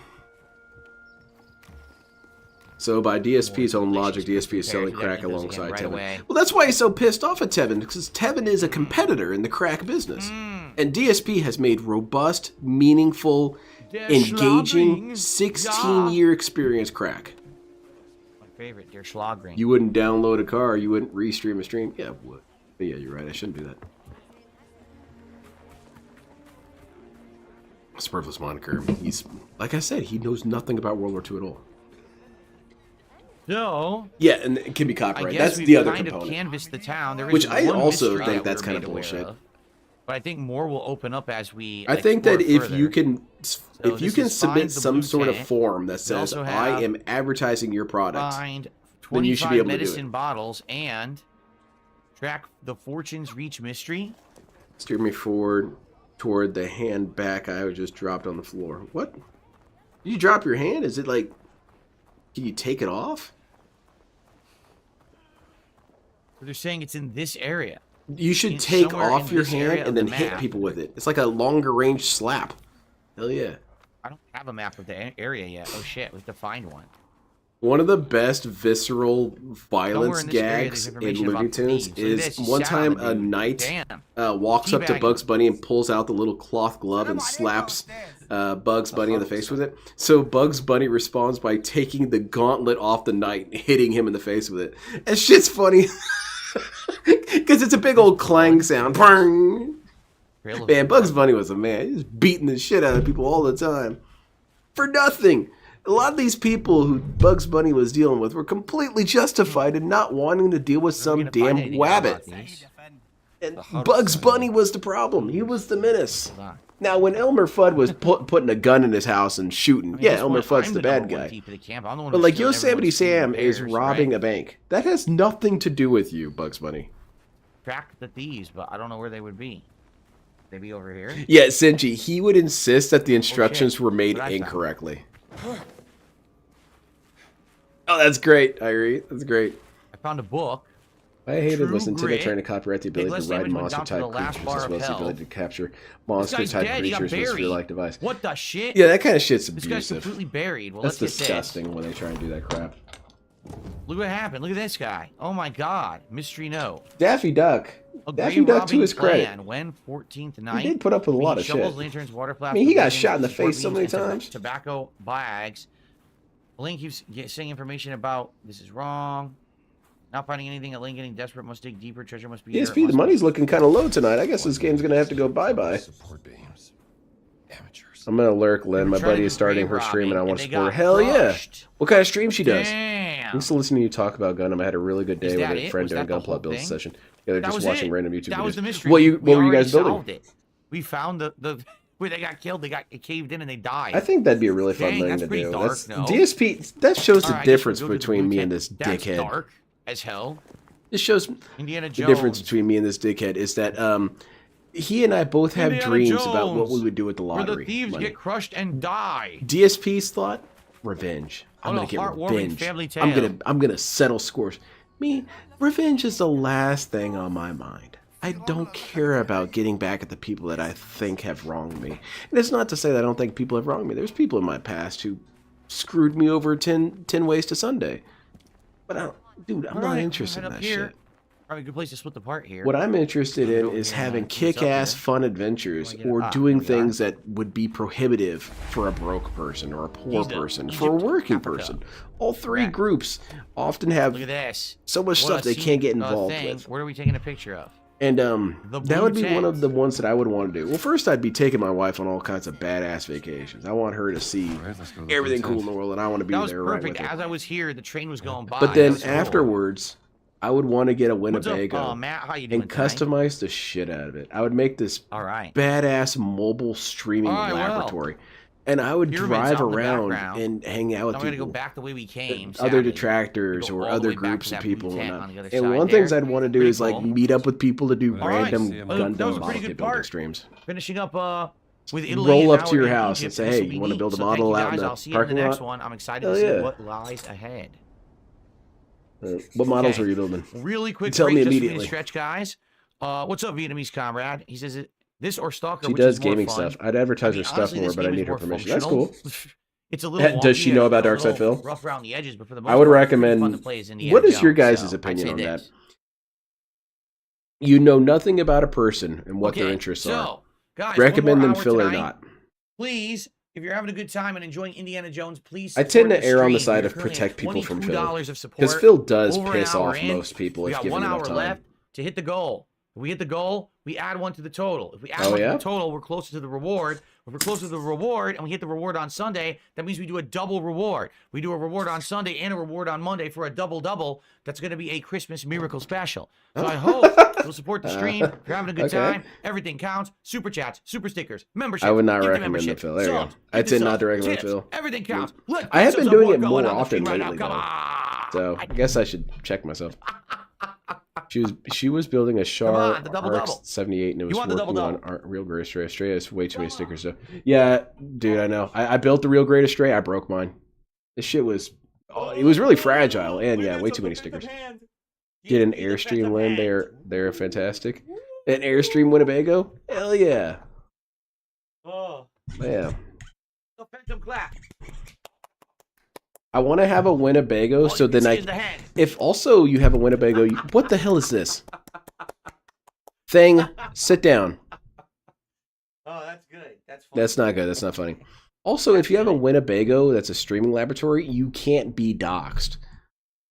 So by DSP's own logic, DSP is selling crack alongside Tevin. Well, that's why he's so pissed off at Tevin, because Tevin is a competitor in the crack business. And DSP has made robust, meaningful, engaging, 16-year experience crack. My favorite, Der Schlagring. You wouldn't download a car, you wouldn't restream a stream. Yeah, I would. But yeah, you're right, I shouldn't do that. Superfluous moniker. He's, like I said, he knows nothing about World War II at all. No. Yeah, and it can be copyrighted. That's we've the other kind component. of canvassed the town. There is Which I one also mystery think that that's we're kind of made aware bullshit. But I think more will open up as we. I think that explore if you further. can So submit this is some find the sort of blue tent. form that We says also I have am advertising your product, Find then you should be 25 able to do medicine it. bottles and track the Fortune's Reach mystery. Steer me forward toward the hand back I just dropped on the floor. What? Did you drop your hand? Is it like, can you take it off? They're saying it's in this area. You should It's take somewhere off in your this area hand of and the then hit map. people with it. It's like a longer range slap. Hell yeah. I don't have a map of the area yet. Oh shit, we have to find one. One of the best visceral violence Somewhere in this area, gags there's in information Looney about Tunes thieves. Look at is this, he's one time salad, a dude. knight Damn. walks up to Teabagging Bugs Bunny and pulls out the little cloth glove and slaps Bugs Bunny in the face with it. So Bugs Bunny responds by taking the gauntlet off the knight and hitting him in the face with it. That shit's funny. Because it's a big old clang sound. Man, Bugs Bunny was a man. He was beating the shit out of people all the time. For nothing. A lot of these people who Bugs Bunny was dealing with were completely justified in not wanting to deal with some damn wabbit. And Bugs Bunny was the problem. He was the menace. Now, when Elmer Fudd was putting a gun in his house and shooting, yeah, Elmer Fudd's the bad guy. But like Yosemite Sam is robbing a bank. That has nothing to do with you, Bugs Bunny. Track the thieves, but I don't know where they would be. They be over here? Yeah, Senji, he would insist that the instructions were made incorrectly. Oh, that's great, Irie. That's great. I found a book. I hated True listening to Grit. the trying to copyright the ability to ride monster-type creatures as well as the ability to capture monster-type creatures with this real-life device. What the shit? Yeah, that kind of shit's This guy's abusive. completely buried. Well, That's let's get disgusting when they try and do that crap. this. Look what happened. Look at this guy. Oh my god. Mystery note. Daffy Duck. A Daffy grave Duck to robbing his credit. plan. When 14th night. He did put up with a lot of shovels, shit. lanterns, water I mean, he got shot in the support face so beams, many and times. Tobacco bags. Link keeps saying information about this is wrong. Not finding anything. Link getting desperate. Must dig deeper. Treasure must be here. DSP, the money's looking kind of low tonight. I guess this game's going to have to go bye-bye. Support beams. Amateurs. I'm going to lurk, Lynn. My trying buddy to is starting grave her stream, and I robbing, want to and they support her. got Hell yeah. crushed. What kind of stream she does? Damn. Thanks for listening to you talk about Gundam. I had a really good day Is with that a it? friend Was doing that the whole Gunpla build thing? session. Together, That just was watching it. random YouTube That videos. was the mystery. What We were you guys already building? solved it. We found the where they got killed. They got caved in and they died. I think that'd be a really fun Dang, thing that's to pretty do. dark, That's, no? DSP, that shows the All right, I guess difference we'll go to the between blue me and tent. this That's dickhead. dark as hell. This shows Indiana the Jones. difference between me and this dickhead is that he and I both have Indiana dreams about what Jones, we would do with the where lottery the thieves money. get crushed and die. DSP's thought, revenge. I'm What gonna a get heartwarming revenge. family I'm gonna settle scores. Me, revenge is the last thing on my mind. I don't care about getting back at the people that I think have wronged me. And it's not to say that I don't think people have wronged me. There's people in my past who screwed me over 10 ways to Sunday. But I'm not Alright, interested in head up that here. shit. Probably a good place to split the part here. What I'm interested in Go is here, having what's up kick-ass here? fun adventures Wanna get or it? doing There we things that would be prohibitive for a broke person or a poor Egypt, person, for a Egypt, working Africa. person. All three Correct. groups often have Look at this. so much What stuff a they can't get scene- involved thing. with. Where are we taking a picture of? And The that blue would be one tent. of the ones that I would want to do. Well, first I'd be taking my wife on all kinds of badass vacations. I want her to see All right, let's go to the everything blue cool tent. in the world, and I want to be That was there right perfect. with her. As I was here, the train was going by. But then That's cool. afterwards, I would want to get a What's up, Winnebago Matt? How you doing and tonight? customize the shit out of it. I would make this All right. badass mobile streaming All right, well. laboratory. And I would Pyramids drive out in the around background. and hang out with Now we're gonna people. go back the way we came. Other sadly. detractors We go or all the other way back groups to of that blue people. tent And, on the other and side one things there. I'd want to do Pretty is like cool. meet up with people to do All right, random see you, man. Gundam that was a model pretty kit good building part. streams. Finishing up with Italy roll and up now to your we're in house and Egypt, say, this hey, will be you want to neat. build a So model thank you out in guys. the I'll see you in the parking next lot? one. I'm excited Hell to see yeah. what lies ahead. What models Okay. were you building? Really quick Tell break me just for me to immediately. stretch, guys. What's up, Vietnamese comrade? He says this or Stalker, She which does is more gaming fun. stuff. I'd advertise her stuff honestly, more, this but I game is need her more permission. That's functional. cool. It's a little wonky Does she know about and a Dark Side little Phil? rough around the edges, but for the most I would part, it's pretty fun recommend. to play as Indiana What is your Jones, guys' so I'd opinion say on that? this. You know nothing about a person and what their Okay, interests so, are. guys, Recommend one them more fill hour or tonight. not. Please, if you're having a good time and enjoying Indiana Jones, please I tend support to err on the stream. side We're of currently protect at people from Phil. $22 of support. Because Phil does Over an piss hour off in. most people We if got given 1 enough hour time. left to hit the goal. If we hit the goal, we add one to the total. If we add Oh, one yeah? to the total, we're closer to the reward. If we're closer to the reward and we hit the reward on Sunday, that means we do a double reward. We do a reward on Sunday and a reward on Monday for a double-double. That's going to be a Christmas miracle special. So I hope you'll support the stream. If you're having a good Okay. time, everything counts. Super chats, super stickers, membership. I would not gift recommend membership, the Phil. There you go. subs, I gift tend not subs, to recommend tips, Phil. Everything counts. Let's I have get been some doing support it more going on the often stream right now. lately, Come though. on. So I guess I should check myself. She was building a Char on, the double-double. RX-78 and it was You want the working on double-double? Real Great Astray. Astray has way too many stickers. So yeah, dude, I know. I built the Real Great Astray. I broke mine. This shit was, it was really fragile and yeah, way too many stickers. Get an Airstream win. They're fantastic. An Airstream Winnebago? Hell yeah. Oh, Yeah. the phantom clap. I want to have a Winnebago All so you can then see is the hand. if also you have a Winnebago, what the hell is this? Thing, sit down. Oh, that's good. That's fun. That's not good. That's not funny. Also, if you have a Winnebago that's a streaming laboratory, you can't be doxxed.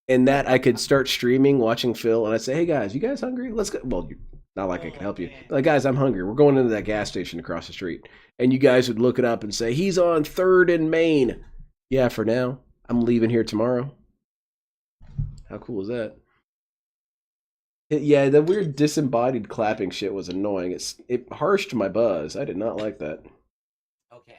And that I could start streaming, watching Phil, and I'd say, hey guys, you guys hungry? Let's go. Well, not like I can help you. Like, guys, I'm hungry. We're going into that gas station across the street. And you guys would look it up and say, he's on 3rd and Main. Yeah, for now. I'm leaving here tomorrow. How cool is that? Yeah, the weird disembodied clapping shit was annoying. It harshed my buzz. I did not like that. Okay.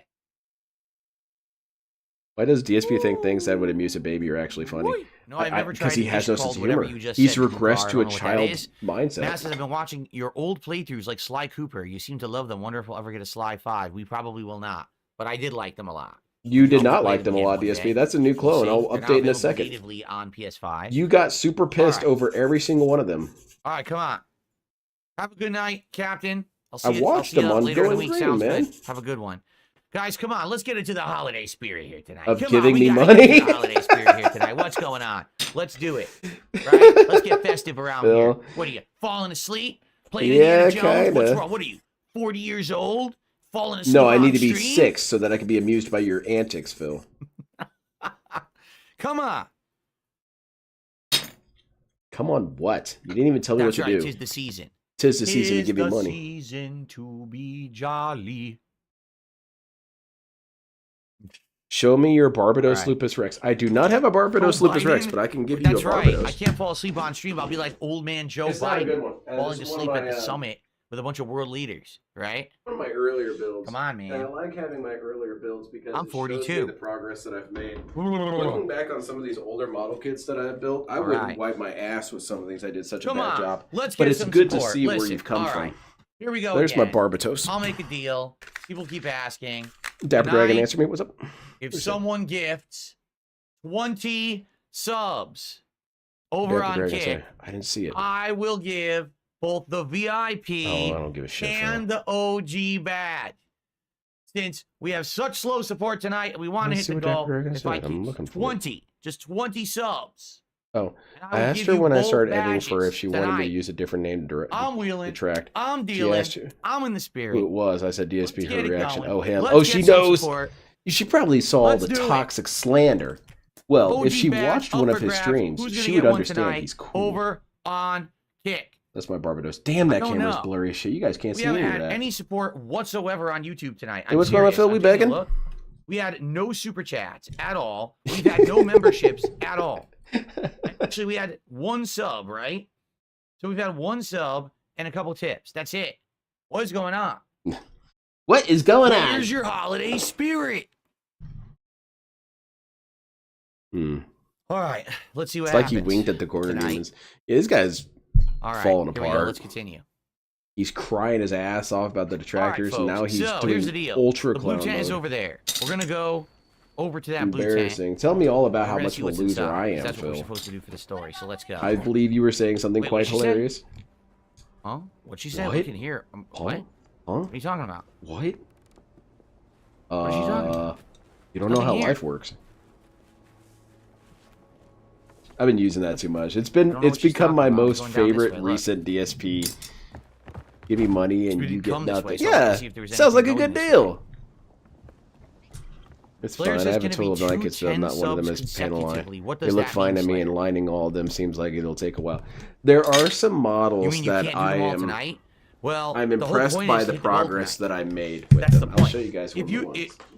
Why does DSP think things that would amuse a baby are actually funny? No, I've never tried Because he a has dish no sense called of whatever humor. you just He's said, regressed Kubar. to I a don't know what that child is. mindset. Matt says, I've been watching your old playthroughs like Sly Cooper. You seem to love them. Wonder if we'll ever get a Sly 5. We probably will not, but I did like them a lot. You did I'll not play like them a again lot, one DSP. day. That's a new We'll clone. see. I'll They're now update in a available second. natively on PS5. You got super pissed right. over every single one of them. All right, come on. Have a good night, Captain. I'll I see you, watched I'll see them you on later in the Going week. Green, Sounds man. good. Have a good one. Guys, come on. Let's get into the holiday spirit here tonight. Of Come giving on, we me gotta money? get into the holiday spirit here tonight. What's going on? Let's do it. Right? Let's get festive around Phil. here. What are you, falling asleep? Playing Yeah, Indiana Jones? What's kinda. wrong? What are you, 40 years old? Falling asleep No, I on need to be stream? 6 so that I can be amused by your antics, Phil. Come on. Come on, what? You didn't even tell me That's what to right. do. Tis the season. Tis the season to Tis give me the money. season to be jolly. Show me your Barbados Right. Lupus Rex. I do not have a Barbados Joe Lupus Rex, Biden? but I can give you That's a right. Barbados. I can't fall asleep on stream. I'll be like old man Joe It's not a Biden good one. falling to this is one sleep of at my, the summit with a bunch of world leaders, right? One of my earlier builds. Come on, And I man. like having my earlier builds because I'm it 42. shows me the progress that I've made. Looking back on some of these older model kits that I've built, I wouldn't Alright. wipe my ass with some of these. I did such Come a bad on. job. Let's get But it's some good support. to see where Listen, you've come all from. right. Here we go. There's my again. Barbados. I'll make a deal. People keep asking. Dapper Dragon, Tonight, answer me. What's up? If Who's someone gifts 20 subs over Dapper on Dragon, Kick, sorry. I didn't see it. I will give both the VIP Oh, I don't give a shit. and the OG badge. Since we have such slow support tonight and we want to Let's hit see the what Dapper goal, Dragon if I said. I'm keep looking for it. 20, just 20 subs. Oh, and I will asked give her you when I both started editing for her if badges she wanted me to tonight. use a different name to I'm wheeling. detract. I'm She dealing. asked you I'm in the who spirit. it was. I said Let's DSP, get her it reaction. going. Oh, hell. Let's Oh, get she some knows. support. She probably saw Let's the do it. toxic slander. Well, OG if she badge watched up one of for his grabs. streams, Who's gonna she get would one understand tonight he's cool. Over on Kick. That's my Barbados. Damn, I that don't camera's know. blurry as shit. You guys can't We see any haven't of had that. any support whatsoever on YouTube tonight. Hey, what's going on, Phil? We begging? Look. We had no super chats at all. We've had no memberships at all. Actually, we had one sub, right? So we've had one sub and a couple tips. That's it. What is going on? What is going on? Where's your holiday spirit? Hmm. All right, let's see what It's like happens. he winked at the corner tonight. demons. Yeah, this guy's All right, falling here we go. apart. Let's continue. He's crying his ass off about the detractors, All and right, now folks. he's So, doing here's the deal. ultra The blue clown tent is mode. over there. We're gonna go over to that blue tent. Embarrassing. Tell me all about We're how gonna much see of a what's loser inside, I 'cause am, That's what we're Phil. supposed to do for the story. So let's go. I believe you were saying something Wait, quite what'd she say? hilarious. Huh? What'd she say? What? We can hear. What? Huh? What are you talking about? What? What is she talking about? You don't know Nothing how here. life works. I've been using that too much. It's been don't know it's what she's become talking my about. most Going down this favorite way, look. recent DSP. Give me money and We you didn't get come this way, nothing. so I wanted Yeah, to see if there was sounds like a anything good going this deal. It's Player fine. I says, have a "Can it total be of two 9 kids, so I'm 10 not one of them subs as panel line. consecutively? What They does look that fine mean, to me, and Slayer? lining all of them seems like it'll take a while. There are some You models mean you that can't do I them all am. tonight? Well, I'm the whole impressed point by is the hit goal progress tonight. that I made with That's the them. point. I'll show you guys. If one you, more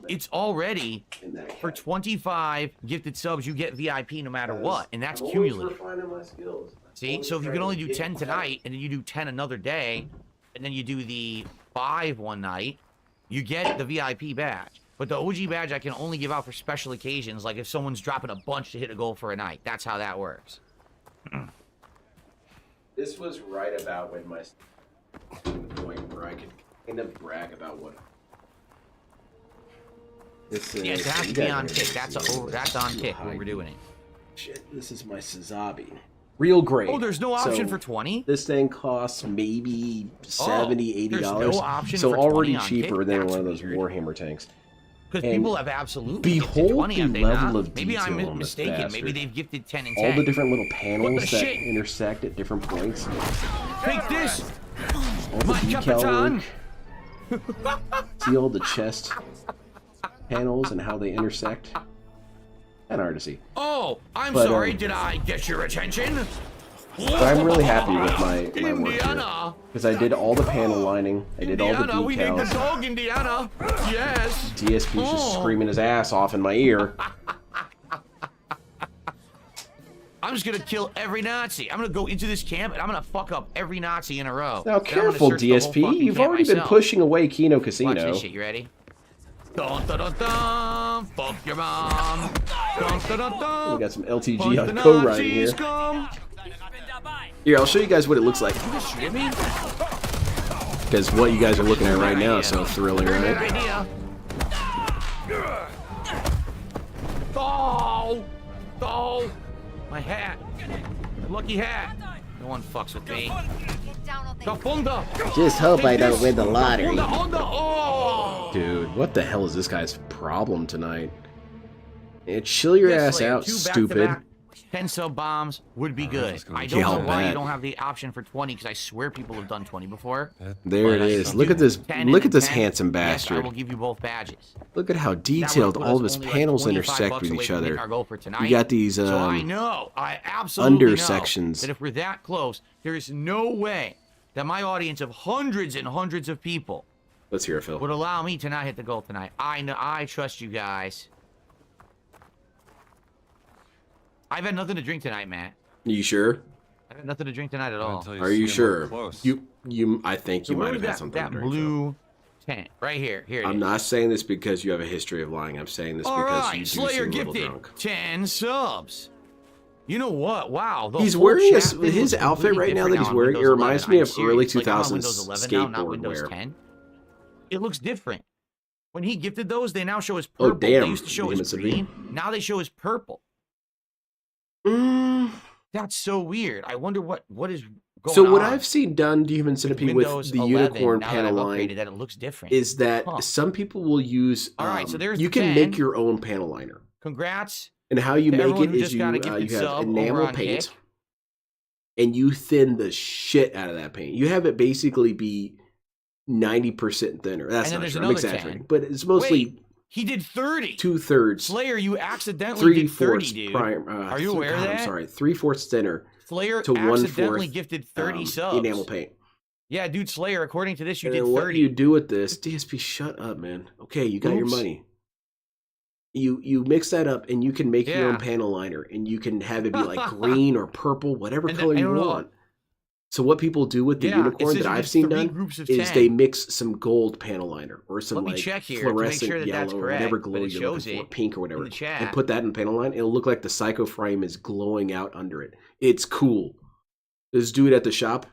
it's already in that for cat. 25 gifted subs, you get VIP no matter what, and that's I'm always cumulative. refining my skills. See, Always so if you can trying only to do get 10 better. tonight, and then you do 10 another day, and then you do the 5 one night, you get the VIP badge. But the OG badge I can only give out for special occasions, like if someone's dropping a bunch to hit a goal for a night. That's how that works. This was right about when my to the point where I could kind of brag about what. This is, Yes, it has you to be guys on are kick. gonna That's see on how kick I when we're do. doing it. Shit, this is my Suzabi. Real great. Oh, there's no option So, for 20? This thing costs maybe $70, there's $80. no option so for 20 already on cheaper kick? than That's one of those weird. Warhammer tanks. Because And people have absolutely gifted behold 20, the have they level not? of Maybe I'm detail on this mistaken. Maybe bastard. they've gifted 10 and All 10. the different little panels that shit? intersect at different points. Take this! All the My decal Capitan! work. See all the chest panels and how they intersect. Kind of hard to see. Oh, I'm But, sorry. Did I get your attention? But I'm really happy with my work here. Indiana! Because I did all the panel lining, I did all the Indiana, we need the decals. dog, Indiana! Yes! DSP's just Oh. screaming his ass off in my ear. I'm just gonna kill every Nazi. I'm gonna go into this camp and I'm gonna fuck up every Nazi in a row. Now Then I'm gonna careful, search the whole DSP. fucking You've camp already been myself. pushing away Kino Watch Casino. this shit. You ready? Dun, dun, dun, dun. Fuck your mom. Dun, dun, dun, dun. We got some LTG Fuck on the co-writing Nazis, here. come. Here, I'll show you guys what it looks like. Shoot at me? Because what you guys are looking at right now is so thrilling, Very bad right? idea. Oh! Oh! My hat. Lucky hat. No one fucks with me. Get down on The Funda. Just hope I don't win the Funda, lottery. Funda. Oh! Dude, what the hell is this guy's problem tonight? And chill your Yes, ass Slayer, out, 2 stupid. back-to-back 10 sub bombs would be good. I don't Yeah, know I'll why you bet. don't have the option for 20 because I swear people have done 20 before. There it But is. if Look you at this. do 10 and Look then at this 10, handsome yes, I bastard. will give you both badges. Look at how That would detailed put all of us his only like panels 25 intersect bucks with away each from hitting other. our goal for tonight. You got these So I um, know, I absolutely under know sections. that if we're that close, there is no way that my audience of hundreds and hundreds of people Let's hear it, Phil. would allow me to not hit the goal tonight. I know, I trust you guys. I've had nothing to drink tonight, Matt. You sure? I've had nothing to drink tonight at all. Are you sure? I think So you where might was have had something that to drink, Phil. blue tent right here. Here it I'm is. not saying this because you have a history of lying. I'm saying this All because right, you do Slayer seem a little gifted drunk. 10 subs. You know what? Wow. He's whole wearing chat thing his looks outfit completely right now different that he's on wearing. It Windows reminds 11. me I'm of early serious. Like, I'm on 2000s Windows 11 now, not skateboard Windows wear. 10. It looks different. When he gifted those, they now show as Oh, purple. damn. They used to show Damn, as it's a green. Now they show as purple. That's so weird. I wonder what is going So what on. I've seen done to Human Centipede with Windows the 11, unicorn now that panel I've line upgraded, that it looks different. is that Huh. some people will use. All right, so there's you the can 10. make your own panel liner, Congrats. and how you to make everyone it who is just you got a you gifted have sub over enamel on paint, Kick. and you thin the shit out of that paint. You have it basically be 90% thinner. That's And then not there's true. I'm another exaggerating, 10. but it's mostly Wait, he did 30. 2/3. Slayer, you accidentally did 30, 3/4 dude. prime. Are you aware of that? I'm sorry, 3/4 thinner Slayer to accidentally 1/4 gifted 30 subs. enamel paint. Yeah, dude, Slayer, according to this, you And did then 30. what you do with this, DSP, shut up, man. Okay, you got your Oops. money. You mix that up, and you can make your own Yeah. panel liner, and you can have it be like green or purple, whatever And color I you don't know. want. So what people do with the Yeah, it unicorn says that you I've did seen 3 done groups of is 10. they mix some gold panel liner or some Let me like check here to make fluorescent sure that yellow that's or correct, whatever but glow it you're shows looking for, it pink or in whatever, the chat. and put that in panel line. It'll look like the psycho frame is glowing out under it. It's cool. This dude at the shop,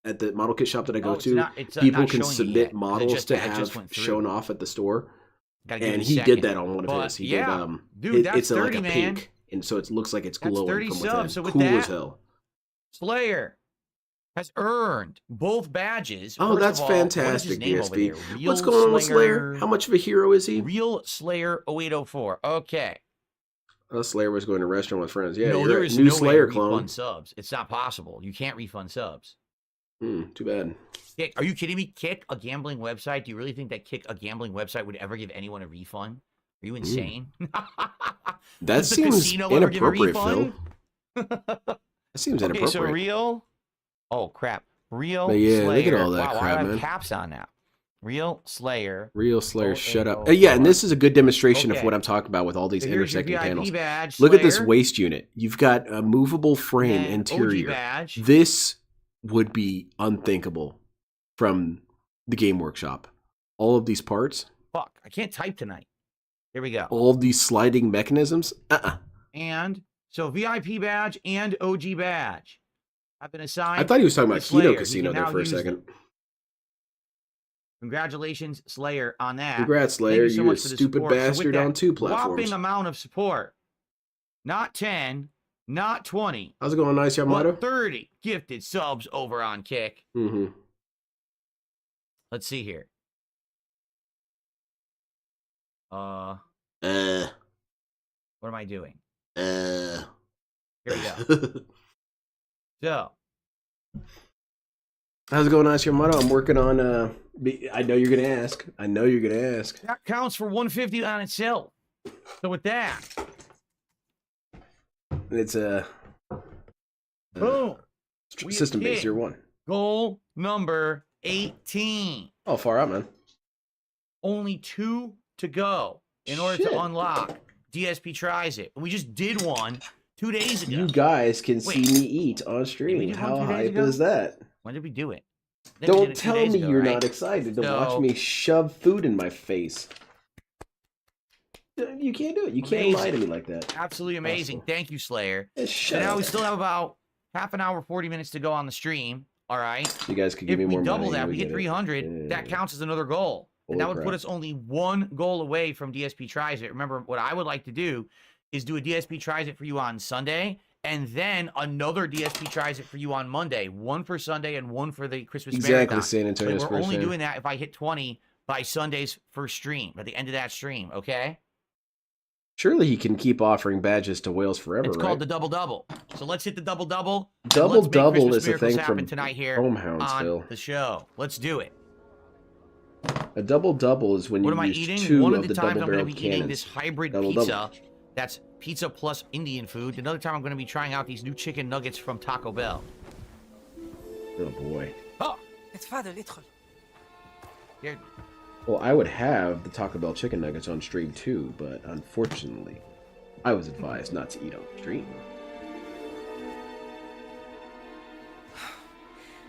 at the model kit shop that I go Oh, it's to, not- it's, people not can showing you submit yet. It models just- to it just have went through. shown off at the store. Gotta give it And a he second. did that on one of But, his. He yeah, did dude, that's it's 30, like a man. pink, and so it looks like it's That's glowing 30 from subs. within. So with Cool that, as hell. Slayer has earned both badges. Oh, First that's of all, what is his fantastic, name over DSP. there? What's Real going on with Slayer? How much of a hero is he? Real Slayer 0804. Okay. Slayer was going to a restaurant with friends. Yeah, no, you're there right. is New no Slayer way to clone. refund subs. It's not possible. You can't refund subs. Too bad. Kick, are you kidding me? Kick, a gambling website? Do you really think that Kick, a gambling website, would ever give anyone a refund? Are you insane? That Does the seems casino ever give a inappropriate, Phil. refund? That seems Okay, inappropriate. so real. Oh crap! Real. But yeah, Slayer. look at all that wow, crap, I have man. caps on now. Real Slayer. Real Slayer, shut up. 0804. Yeah, and this is a good demonstration of Okay. what I'm talking about with all these So here's your intersecting VIP panels. badge, Look at this Slayer. waist unit. You've got a movable frame And OG interior. badge. This would be unthinkable from the Game Workshop. All of these parts, Fuck! I can't type tonight. Here we go. all of these sliding mechanisms. And so VIP badge and OG badge have been assigned. I thought he was talking about to Slayer. Kino You Casino can there now for a use second. them. Congratulations, Slayer, on that. Congrats, Thank Slayer. so You a much for the stupid support. So with bastard that on 2 platforms. whopping amount of support. Not 10, not 20, How's it going, Nice Yamato? but 30 gifted subs over on Kick. Mm-hmm. Let's see here. What am I doing? Here we go. So, How's it going, Nice Yamato? I'm working on, I know you're going to ask. I know you're going to ask. that counts for 150 on itself. So with that, It's boom. We system have base hit 01. goal number 18. Oh, far out, man. Only 2 to go in order Shit. to unlock DSP Tries It. And we just did one 2 days ago. You guys can see Wait. me eat on Did we stream. do one How 2 days hype ago? is that? When did we do it? I think we did Don't it 2 tell days me ago, you're right? not excited to So- watch me shove food in my face. You can't do it. You can't lie to me like that. Absolutely amazing. Awesome. Thank you, Slayer. Yeah, So shut now up. we still have about half an hour, 40 minutes to go on the stream. All right. You guys could If give me we more double money. that, we we get get it. 300. That Yeah. counts as another goal. And that Holy would put crap. us only 1 goal away from DSP Tries It. Remember, what I would like to do is do a DSP Tries It for you on Sunday, and then another DSP Tries It for you on Monday. 1 for Sunday and 1 for the Christmas Exactly, Marathon. San Antonio But we're Spurs only fan. doing that if I hit 20 by Sunday's first stream, at the end of that stream, okay? Surely he can keep offering badges to Wales forever, It's right? called the double-double. So let's hit the double-double. and Double let's make double Christmas is a miracles thing happen from tonight here Homehounds, on Phil. the show. Let's do it. A double double is when What you am I use eating? 2 One of of the the times I'm double going to barreled be eating cannons. this hybrid Double, pizza. double. That's pizza plus Indian food. Another time I'm going to be trying out these new chicken nuggets from Taco Bell. Oh boy. Oh, اتفضل ادخل. here. Well, I would have the Taco Bell chicken nuggets on stream too, but unfortunately, I was advised not to eat on stream.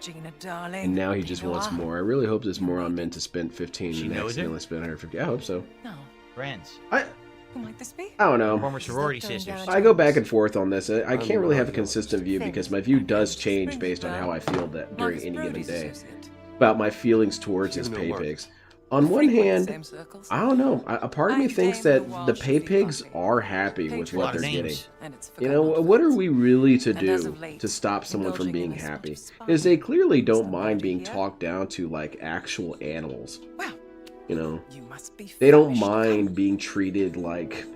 Gina, darling. And now he just you wants are. more. I really hope this moron meant to spend 15 She and knows it? accidentally spent 150. I hope so. No. Friends. Who might this be? I don't know. Former sorority sisters. I go back and forth on this. I can't really have a consistent view because my view does change based on how I feel that during any given day about my feelings towards his pay pigs. On one hand, I don't know. A part of me thinks that the pay pigs are happy with A lot what of they're getting. names. You know, what are we really to do to stop someone from being happy? Because they clearly don't mind being talked down to like actual animals. You know, they don't mind being treated like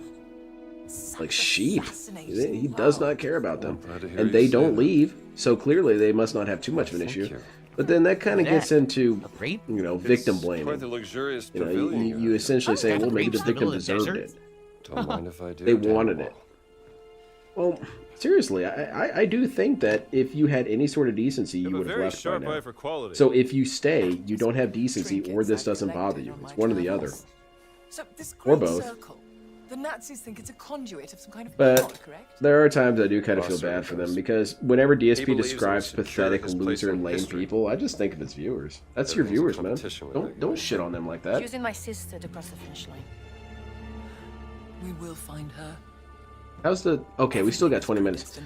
sheep. He does not care about them, and they don't leave. So clearly, they must not have too much of an issue. But then that kind of gets into, Grape? you know, victim blaming. Quite the luxurious You know, pavilion you you're essentially say, that's well, maybe the grapes in the victim middle of the deserved desert. it. Don't mind if I do. They damn wanted well. it. Well, seriously, I do think that if you had any sort of decency, you have a would have very left by sharp eye now. for quality. So if you stay, you don't have decency, or this doesn't bother you. It's one or the other. So this Or great both. circle, the Nazis think it's a conduit of some kind of But power, correct? there are times I do kind of Well, feel bad for them certainly because whenever He DSP believes describes it'll secure pathetic his place loser in and lame history. people, I just think of his viewers. That's That your means a viewers, man. competition with that Don't guy. shit on them like She that. was with my sister to cross the finish line. We will find her. How's the? Okay, we still got 20 minutes.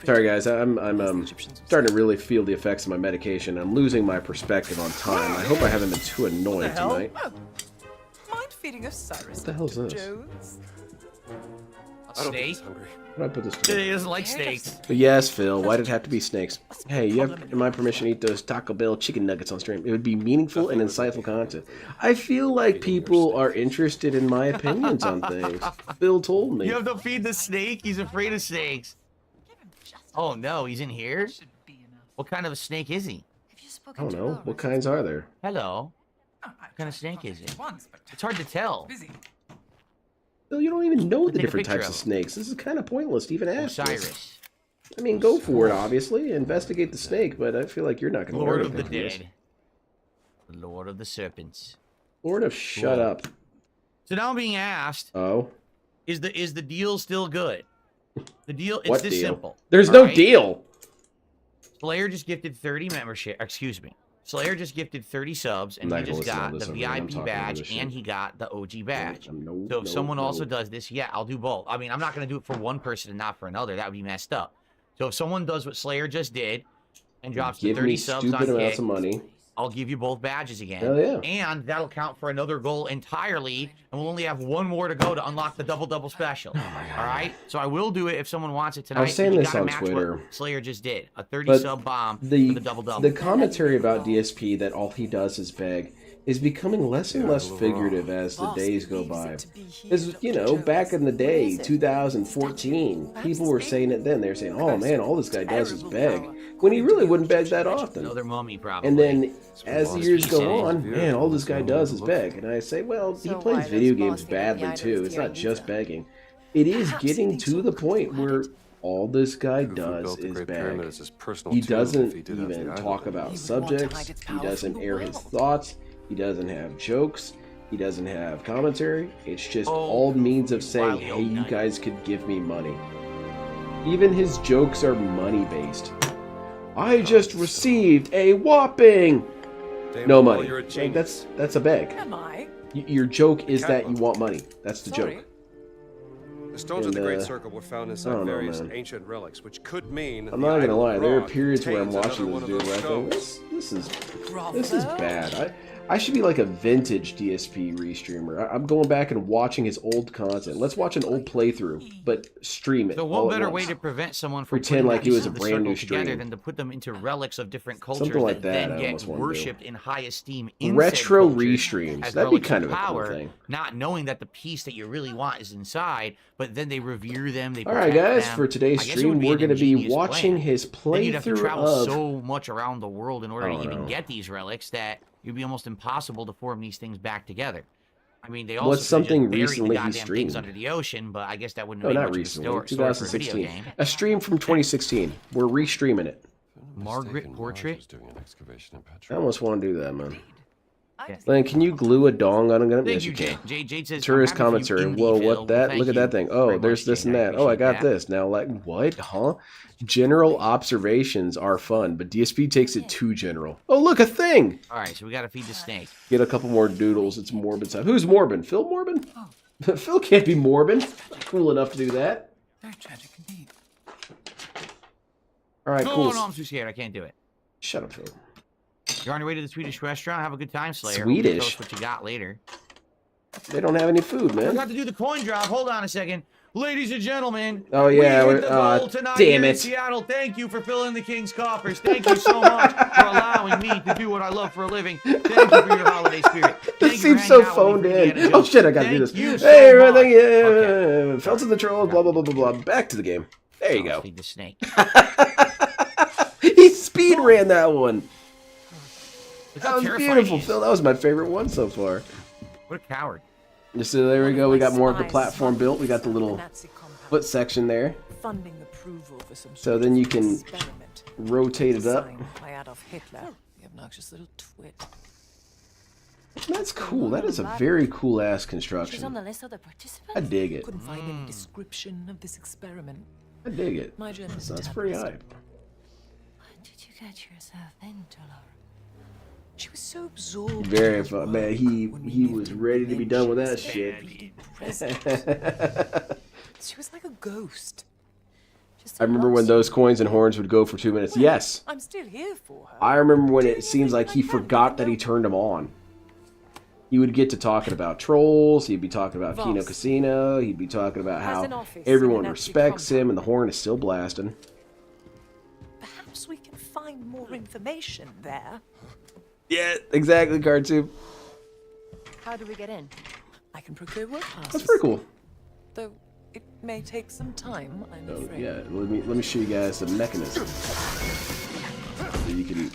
Sorry guys, I'm starting to really feel the effects of my medication. I'm losing my perspective on time. I hope I haven't been too annoying tonight. Mind feeding Osiris? What the hell is this? Jones? Snake? Why did I put this? He doesn't like snakes. But yes, Phil. Why did it have to be snakes? Hey, you have my permission to eat those Taco Bell chicken nuggets on stream. It would be meaningful and insightful content. I feel like people are interested in my opinions on things. Phil told me. You have to feed the snake? He's afraid of snakes. Oh no, he's in here? What kind of a snake is he? I don't know. What kinds are there? Hello. What kind of snake is it? It's hard to tell. Phil, you don't even know the Take a different picture types of of it. snakes. This is kind of pointless to even ask this. Osiris. I mean, go for it, obviously. Investigate the snake, but I feel like you're not going to Lord learn of the anything from this. Dead. The Lord of the Serpents. Lord of Shut Cool. Up. So now I'm being asked, Oh? is the deal still good? The deal, it's What this deal? simple. There's all no right? deal! Slayer just gifted 30 membership. Excuse me. Slayer just gifted 30 subs, and I'm he not just gonna listen to got this the over here. I'm VIP talking over badge, this and shit. he got the OG badge. No, So if no, someone no. also does this, yeah, I'll do both. I mean, I'm not going to do it for one person and not for another. That would be messed up. So if someone does what Slayer just did and drops the Give 30 me subs stupid on amounts Kick, of money. I'll give you both badges again. Hell yeah. And that'll count for another goal entirely, and we'll only have one more to go to unlock the double special. All right? So I will do it if someone wants it tonight. I was saying but you this gotta on match Twitter. What Slayer just did. A 30 But sub bomb for The the double. the commentary about DSP that all he does is beg is becoming less and less figurative as the days go by. Because, you know, back in the day, 2014, people were saying it then. They were saying, oh man, all this guy does is beg. When he really wouldn't beg that often. Another mummy, probably. And then as the years go Decent. on, man, all this guy does is beg. And I say, well, he plays video games badly too. It's not just begging. It is getting to the point where all this guy does is beg. He doesn't even talk about subjects. He doesn't air his thoughts. He doesn't have jokes. He doesn't have commentary. It's just all means of saying, hey, you guys could give me money. Even his jokes are money-based. I just received a whopping no money. Like, that's a beg. Am I? Your joke is that you want money. That's the Sorry. joke. The stones And, of the Great Circle were found I inside don't know, various man. ancient relics, which could mean I'm not gonna lie. There are Ra periods where I'm contains watching another this one of dude and I those think stones. this is bad. I should be like a vintage DSP restreamer. I'm going back and watching his old content. Let's watch an old playthrough, but stream it. So all what at better once. way to prevent someone from Pretend putting like the it was pieces a of the brand new circle together stream. than to put them into relics of different cultures Something like that that, I then get almost wanna do. worshipped in high esteem in Retro said cultures restreams. as That'd be relics kind of a cool power, thing. not knowing that the piece that you really want is inside, but then they revere them. They All right, protect guys. them. For today's I guess it stream, would be we're an going to be ingenious watching plan. his Then you'd have to playthrough travel of. so much around the world in order to I don't even know. get these relics that it'd be almost impossible to form these things back together. I mean, they also What's could've something just buried recently he the goddamn things streamed? under the ocean, but I guess that wouldn't No, make not much recently. of a story for a video 2016. game. A stream from 2016. We're restreaming it. Margaret portrait. I almost want to do that, man. Okay. Lynn, can you glue a dong on him? Thank Yes, you, you Jade. can. Jade says, Tourist I'm happy for you, commentary. Whoa, Indie what Phil. that? Thank Look at you that thing. very Oh, much, there's this Jade. and I that. Oh, I got appreciate that. this. Now, like, what? Huh? General observations are fun, but DSP takes it too general. Oh, look, a thing! All right, so we got to feed the snake. Get a couple more doodles. It's Morbid time. Who's Morbin? Phil Morbin? Phil can't be Morbin. Cool enough to do that. Very tragic indeed. All right, No, cool. no, I'm too scared. I can't do it. Shut up, Phil. You're on your way to the Swedish restaurant. Have a good time, Slayer. Swedish? Tell us what you got later. They don't have any food, I man. forgot to do the coin drop. Hold on a second. Ladies and gentlemen, Oh, yeah, we we're- hit the goal tonight damn here in it. Seattle. Thank you for filling the King's coffers. Thank you so much for allowing me to do what I love for a living. Thank you for your holiday spirit. Thank This you for seems so hanging out with me phoned for in. Indiana Oh Jones. shit, I gotta do Thank this. you so Hey, much. everything, Okay. fell to the troll, blah, blah, blah, blah, blah. Back to the game. There you I'll go. feed the snake. He speed ran that one. Look That how was terrifying beautiful, he is. Phil. That was my favorite one so far. What a coward. So there we go. We got more of the platform built. We got the little foot section there. Funding approval for some So sort then of you can experiment. rotate it up. Designed by Adolf Hitler, the obnoxious little twit. That's cool. That is a very cool ass She's on construction. the list of the participants? I dig it. Couldn't find any description of this experiment. I dig it. My German That's pretty tabloids. hype. What did you get yourself into, Laura? She was so absorbed. Very in her fun, work man. He when we he lived was in ready to be done with that dimensions shit. that we present. She was like a ghost. Just I remember when those coins and horns would go for 2 minutes. Yes. I'm still here for her. I remember when it seems like he forgot that he turned them on. He would get to talking about trolls. He'd be talking about Kino Casino. He'd be talking about how everyone respects him and the horn is still blasting. Perhaps we can find more information there. Yeah, exactly, Cartoon. How do we get in? I can procure work passes. That's pretty cool. Though it may take some time, I'm So, afraid. yeah, let me show you guys the mechanism. So you can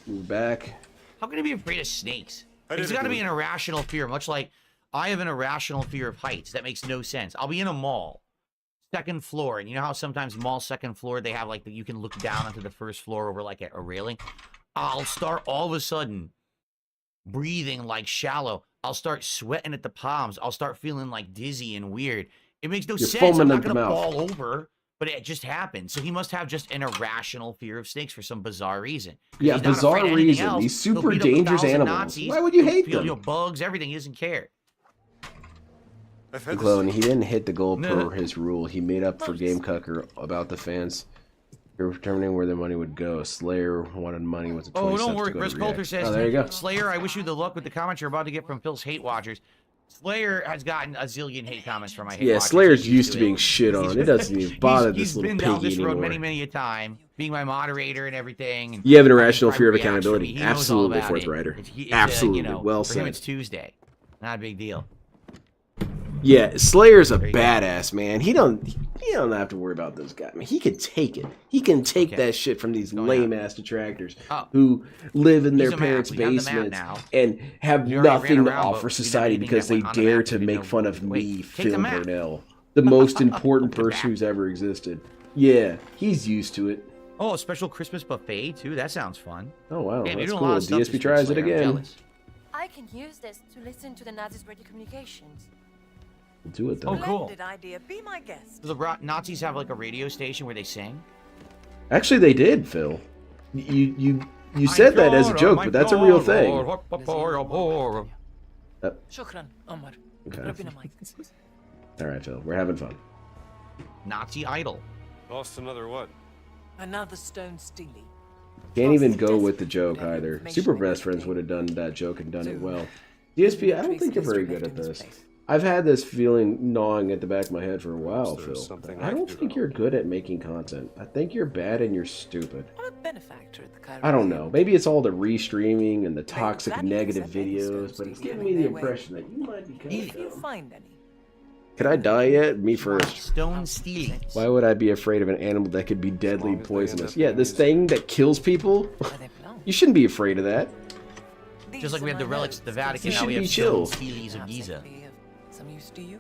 move back. How can you be afraid of snakes? There's got to be an irrational fear, much like I have an irrational fear of heights. That makes no sense. I'll be in a mall, second floor, and you know how sometimes mall second floor they have like you can look down onto the first floor over like a railing. I'll start all of a sudden breathing like shallow. I'll start sweating at the palms. I'll start feeling like dizzy and weird. It makes no You're sense. I'm foaming not at the gonna mouth. fall over. But it just happened. So he must have just an irrational fear of snakes for some bizarre reason. Yeah, He's not bizarre afraid of anything reason. else. These He'll super beat up dangerous 1,000 animals. Nazis. Why would you He'll hate feel, them? You know, bugs, everything. He doesn't care. Clone, he didn't hit the goal No. per his rule. He made up for Game Cucker about the fans. They were determining where their money would go. Slayer wanted money with the 20 Oh, cents don't to worry. go Chris to Coulter React. says, Oh, there you go. Slayer, I wish you the luck with the comments you're about to get from Phil's hate watchers. Slayer has gotten a zillion hate comments from my hate Yeah, watchers. Slayer's He's used to it. being shit on. It doesn't even bother this He's little been down piggy this road anymore. many, many a time, being my moderator and everything. And You have an irrational having fear of private reactions from me. accountability. He knows all Absolutely, about fourth it. writer. It's Absolutely. Well for him, said. it's Tuesday. Not a big deal. Yeah, Slayer's a There you go. badass, man. He don't have to worry about this guy. I mean, he can take it. He can take Okay. that shit from these Going lame ass detractors Oh. who live in their Use a map. parents' We have the map basements now. and have We already ran nothing to around, but offer we didn't have society anything because that they went on the dare map, to so we make know- fun of Wait, me, take the Phil map. Burnell, the most important Look at person that. who's ever existed. Yeah, he's used to it. Oh, a special Christmas buffet too. That sounds fun. Oh wow, Damn, you're that's doing a cool. lot of stuff DSP this tries it week, Slayer. I'm again. jealous. I can use this to listen to the Nazis' radio communications. Do it though. Oh, cool. Splendid idea. Be my guest. Do the Nazis have like a radio station where they sing? Actually, they did, Phil. You said that as a joke, but that's a real thing. Shukran, Omar. Okay. Rabbina Mike. All right, Phil, we're having fun. Nazi idol. Lost another what? Another stone steely. Can't even go with the joke either. Super Best Friends would have done that joke and done it well. DSP, I don't think you're very good at this. I've had this feeling gnawing at the back of my head for a while, There's Phil. something I I don't can do think to you're help. good at making content. I think you're bad and you're stupid. I'm a benefactor at the Cairo. I don't Museum. know. Maybe it's all the restreaming and the toxic that means negative that many videos, stones but it's keep giving coming me the their way. impression that you might be kind If you of dumb. find any, Could I die yet? Me first. Stone stealing. Why would I be afraid of an animal that could be deadly long as they end poisonous? up Yeah, in this thing that kills people? where they belong. You shouldn't be afraid of that. Just like we had the relics of the Vatican, You now should we be have chill. stone steelies of Perhaps Giza. they could be of some use to you.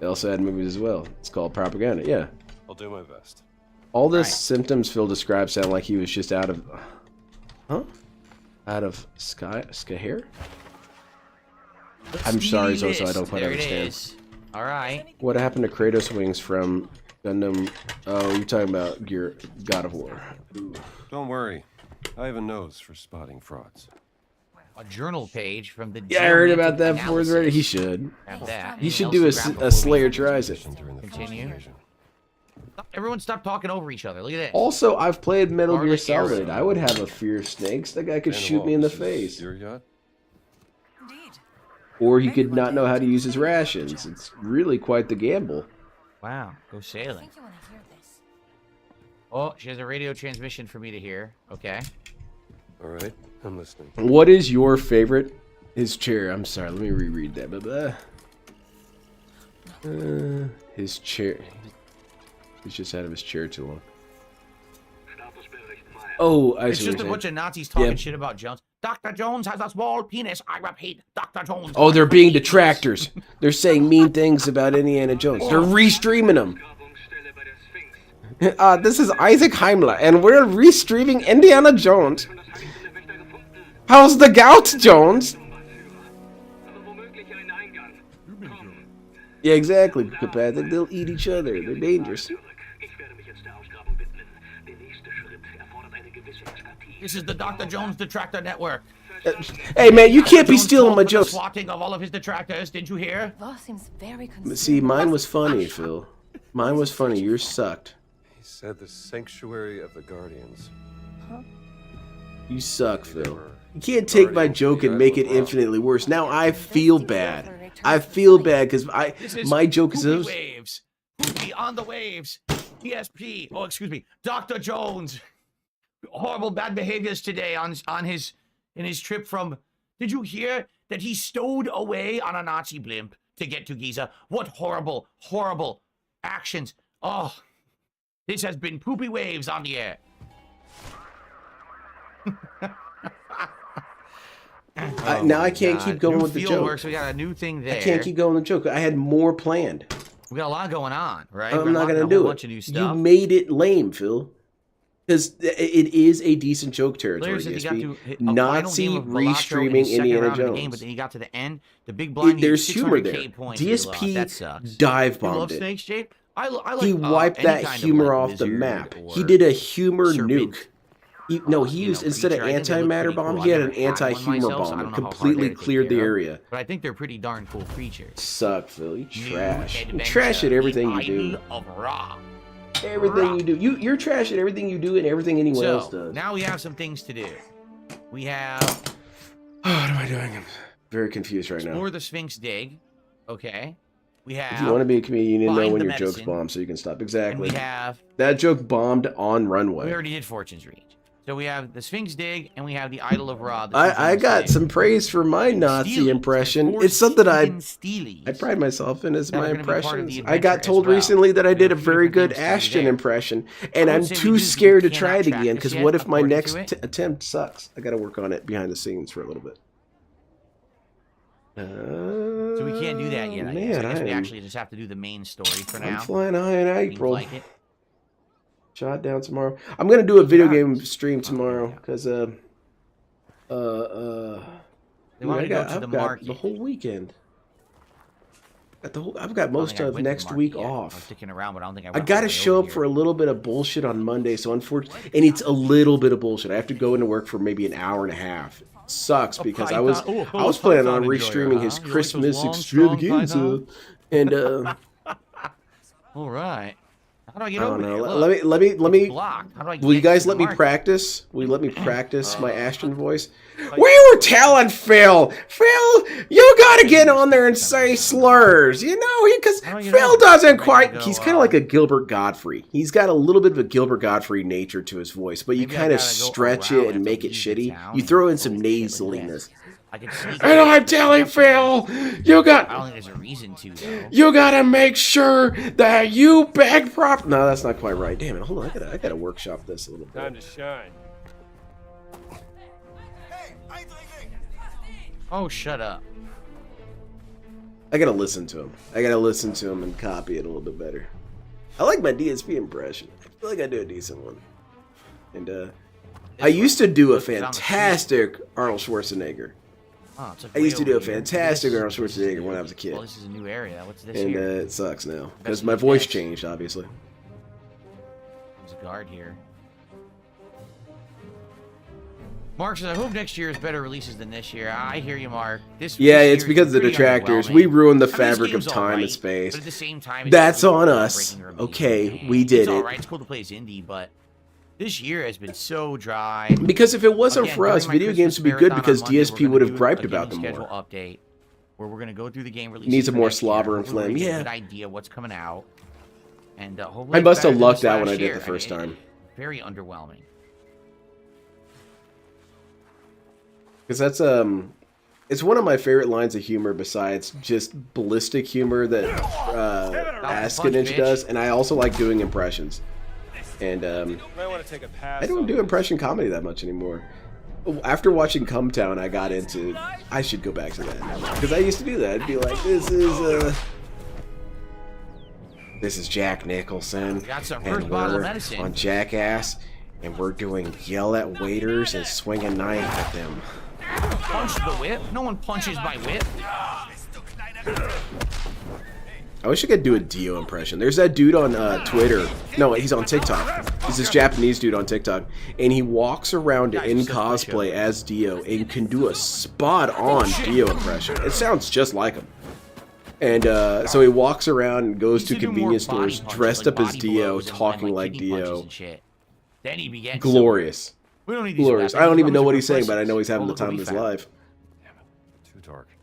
They also had movies as well. It's called propaganda. Yeah. I'll do my best. All this Right. symptoms Phil described sound like he was just out of... Huh? Out of Skahir? I'm sorry, Steely Zoso, I don't list. quite There understand. It is. All right. What happened to Kratos wings from Gundam? Oh, you're talking about your God of War. Don't worry. I have a nose for spotting frauds. A journal page from the. Yeah, I heard about Geomantic that before. It's ready. He Analysis. should. Have that. He should Anything do else to grab a before we- Slayer tries it. During the first Continue. invasion. Everyone stop talking over each other. Look at this. Also, I've played Metal Gear Garlic Solid. arrow. I would have a fear of snakes. That guy could And shoot what, me in the this is face. Your yacht? Indeed. Or he could not know how to use his rations. It's really quite the gamble. Wow. Go I sailing. think you want to hear this. Oh, she has a radio transmission for me to hear. Okay. All right, I'm listening. What is your favorite? His chair. I'm sorry. Let me reread that. Blah, blah. His chair. He's just out of his chair too long. Oh, I It's see what just a you're bunch saying. of Nazis talking Yeah. shit about Jones. Dr. Jones has a small penis. I repeat, Dr. Jones. Oh, has they're a being penis. detractors. They're saying mean things about Indiana Jones. They're restreaming them. This is Isaac Heimler, and we're restreaming Indiana Jones. How's the gout, Jones? Yeah, exactly. They'll eat each other. They're dangerous. This is the Dr. Jones Detractor Network. Hey man, you can't be Jones stealing called my for the jokes. swatting of all of his detractors. Didn't you hear? Well, seems very concerned. See, mine was funny, Phil. Mine was funny. Yours sucked. He said the sanctuary of the Guardians. You suck, Phil. You can't take my joke and make it infinitely worse. Now I feel bad. I feel bad because my joke is Poopy waves. Poopy on the waves. DSP. Oh, excuse me, Dr. Jones. Horrible bad behaviors today in his trip from. Did you hear that he stowed away on a Nazi blimp to get to Giza? What horrible, horrible actions. Oh, this has been Poopy Waves on the air. Now I can't keep going with the joke. Works. We got a new thing there. I can't keep going with the joke. I had more planned. We got a lot going on, right? I'm not gonna do it. You made it lame, Phil. Because it is a decent joke territory. Nazi restreaming Indiana Jones. Game, but then you got to the end. The big blind. There's humor there. DSP dive bombed it. Snakes, Jake? I like, he wiped that humor off the map. He did a humor nuke. He used instead of antimatter bomb, he had an anti-humor bomb. It completely cleared the area. But I think they're pretty darn cool creatures. Suck, Phil. You trash. You trash at everything you do. Everything you do. You're trash at everything you do and everything anyone else does. Now we have some things to do. We have. What am I doing? I'm very confused right now. Explore the Sphinx dig. Okay. We have. If you want to be a comedian, you need to know when your joke's bombed so you can stop. Exactly. And we have. That joke bombed on runway. We already did Fortune's Reach. So we have the Sphinx dig and we have the Idol of Ra. I got some praise for my Nazi impression. It's something I pride myself in as my impressions. I got told recently that I did a very good Ashton impression, and I'm too scared to try it again because what if my next attempt sucks? I got to work on it behind the scenes for a little bit. So we can't do that yet. I guess we actually just have to do the main story for now. I'm flying high in April. Shot down tomorrow. I'm gonna do a video game stream tomorrow because they want to go to the market the whole weekend. I've got most of next week off. I'm sticking around, but I don't think I gotta show up for a little bit of bullshit on Monday. So unfortunately, and it's a little bit of bullshit. I have to go into work for maybe an hour and a half. It sucks because I was planning on restreaming his Christmas extravaganza, and all right. How do I get over there? Let me. Will you guys let me practice? Will you let me Mm. practice my Ashton voice? We were telling Phil, you gotta get on there and say slurs, because Phil doesn't quite. He's kind of like a Gilbert Godfrey. He's got a little bit of a Gilbert Godfrey nature to his voice, but you kind of stretch it and make it shitty. You throw in some nasaliness. And I'm telling Phil, you got. I don't think there's a reason to, though. You gotta make sure that you beg prop. No, that's not quite right. Damn it! Hold on, I gotta workshop this a little bit. Time to shine. Oh, shut up! I gotta listen to him. And copy it a little bit better. I like my DSP impression. I feel like I do a decent one. And I used to do a fantastic Arnold Schwarzenegger. I used to do a fantastic Arnold Schwarzenegger when I was a kid. Well, this is a new area. What's this and here? It sucks now because my voice changed, obviously. There's a guard here. Mark says, I hope next year is better releases than this year. I hear you, Mark. It's because of the detractors. We ruined the fabric of time and space. But at the same time, that's on us. Okay, we did it. It's alright. It's cool to play as indie, but this year has been so dry. Because if it wasn't for us, video games would be good because DSP would have griped about them more. Update where we're going to go through the game releases. Needs some more slobber and phlegm. Yeah. Good idea what's coming out. And hopefully I must have lucked out when I did it the first time. Very underwhelming. Because that's it's one of my favorite lines of humor besides just ballistic humor that Askinage does, and I also like doing impressions. And I don't do impression comedy that much anymore. After watching Cumtown, I got into. I should go back to that because I used to do that. I'd be like, "This is Jack Nicholson, and we're on Jackass, and we're doing yell at waiters and swing a knife at them." Punch the whip? No one punches my whip. I wish I could do a Dio impression. There's that dude on Twitter. No, he's on TikTok. He's this Japanese dude on TikTok. And he walks around in cosplay as Dio and can do a spot-on Dio impression. It sounds just like him. And so he walks around and goes to convenience stores dressed up as Dio, talking like Dio. Then he began Glorious. We don't need these Glorious. weapons. I don't even know what Those he's are saying, but I know he's having the time of his life.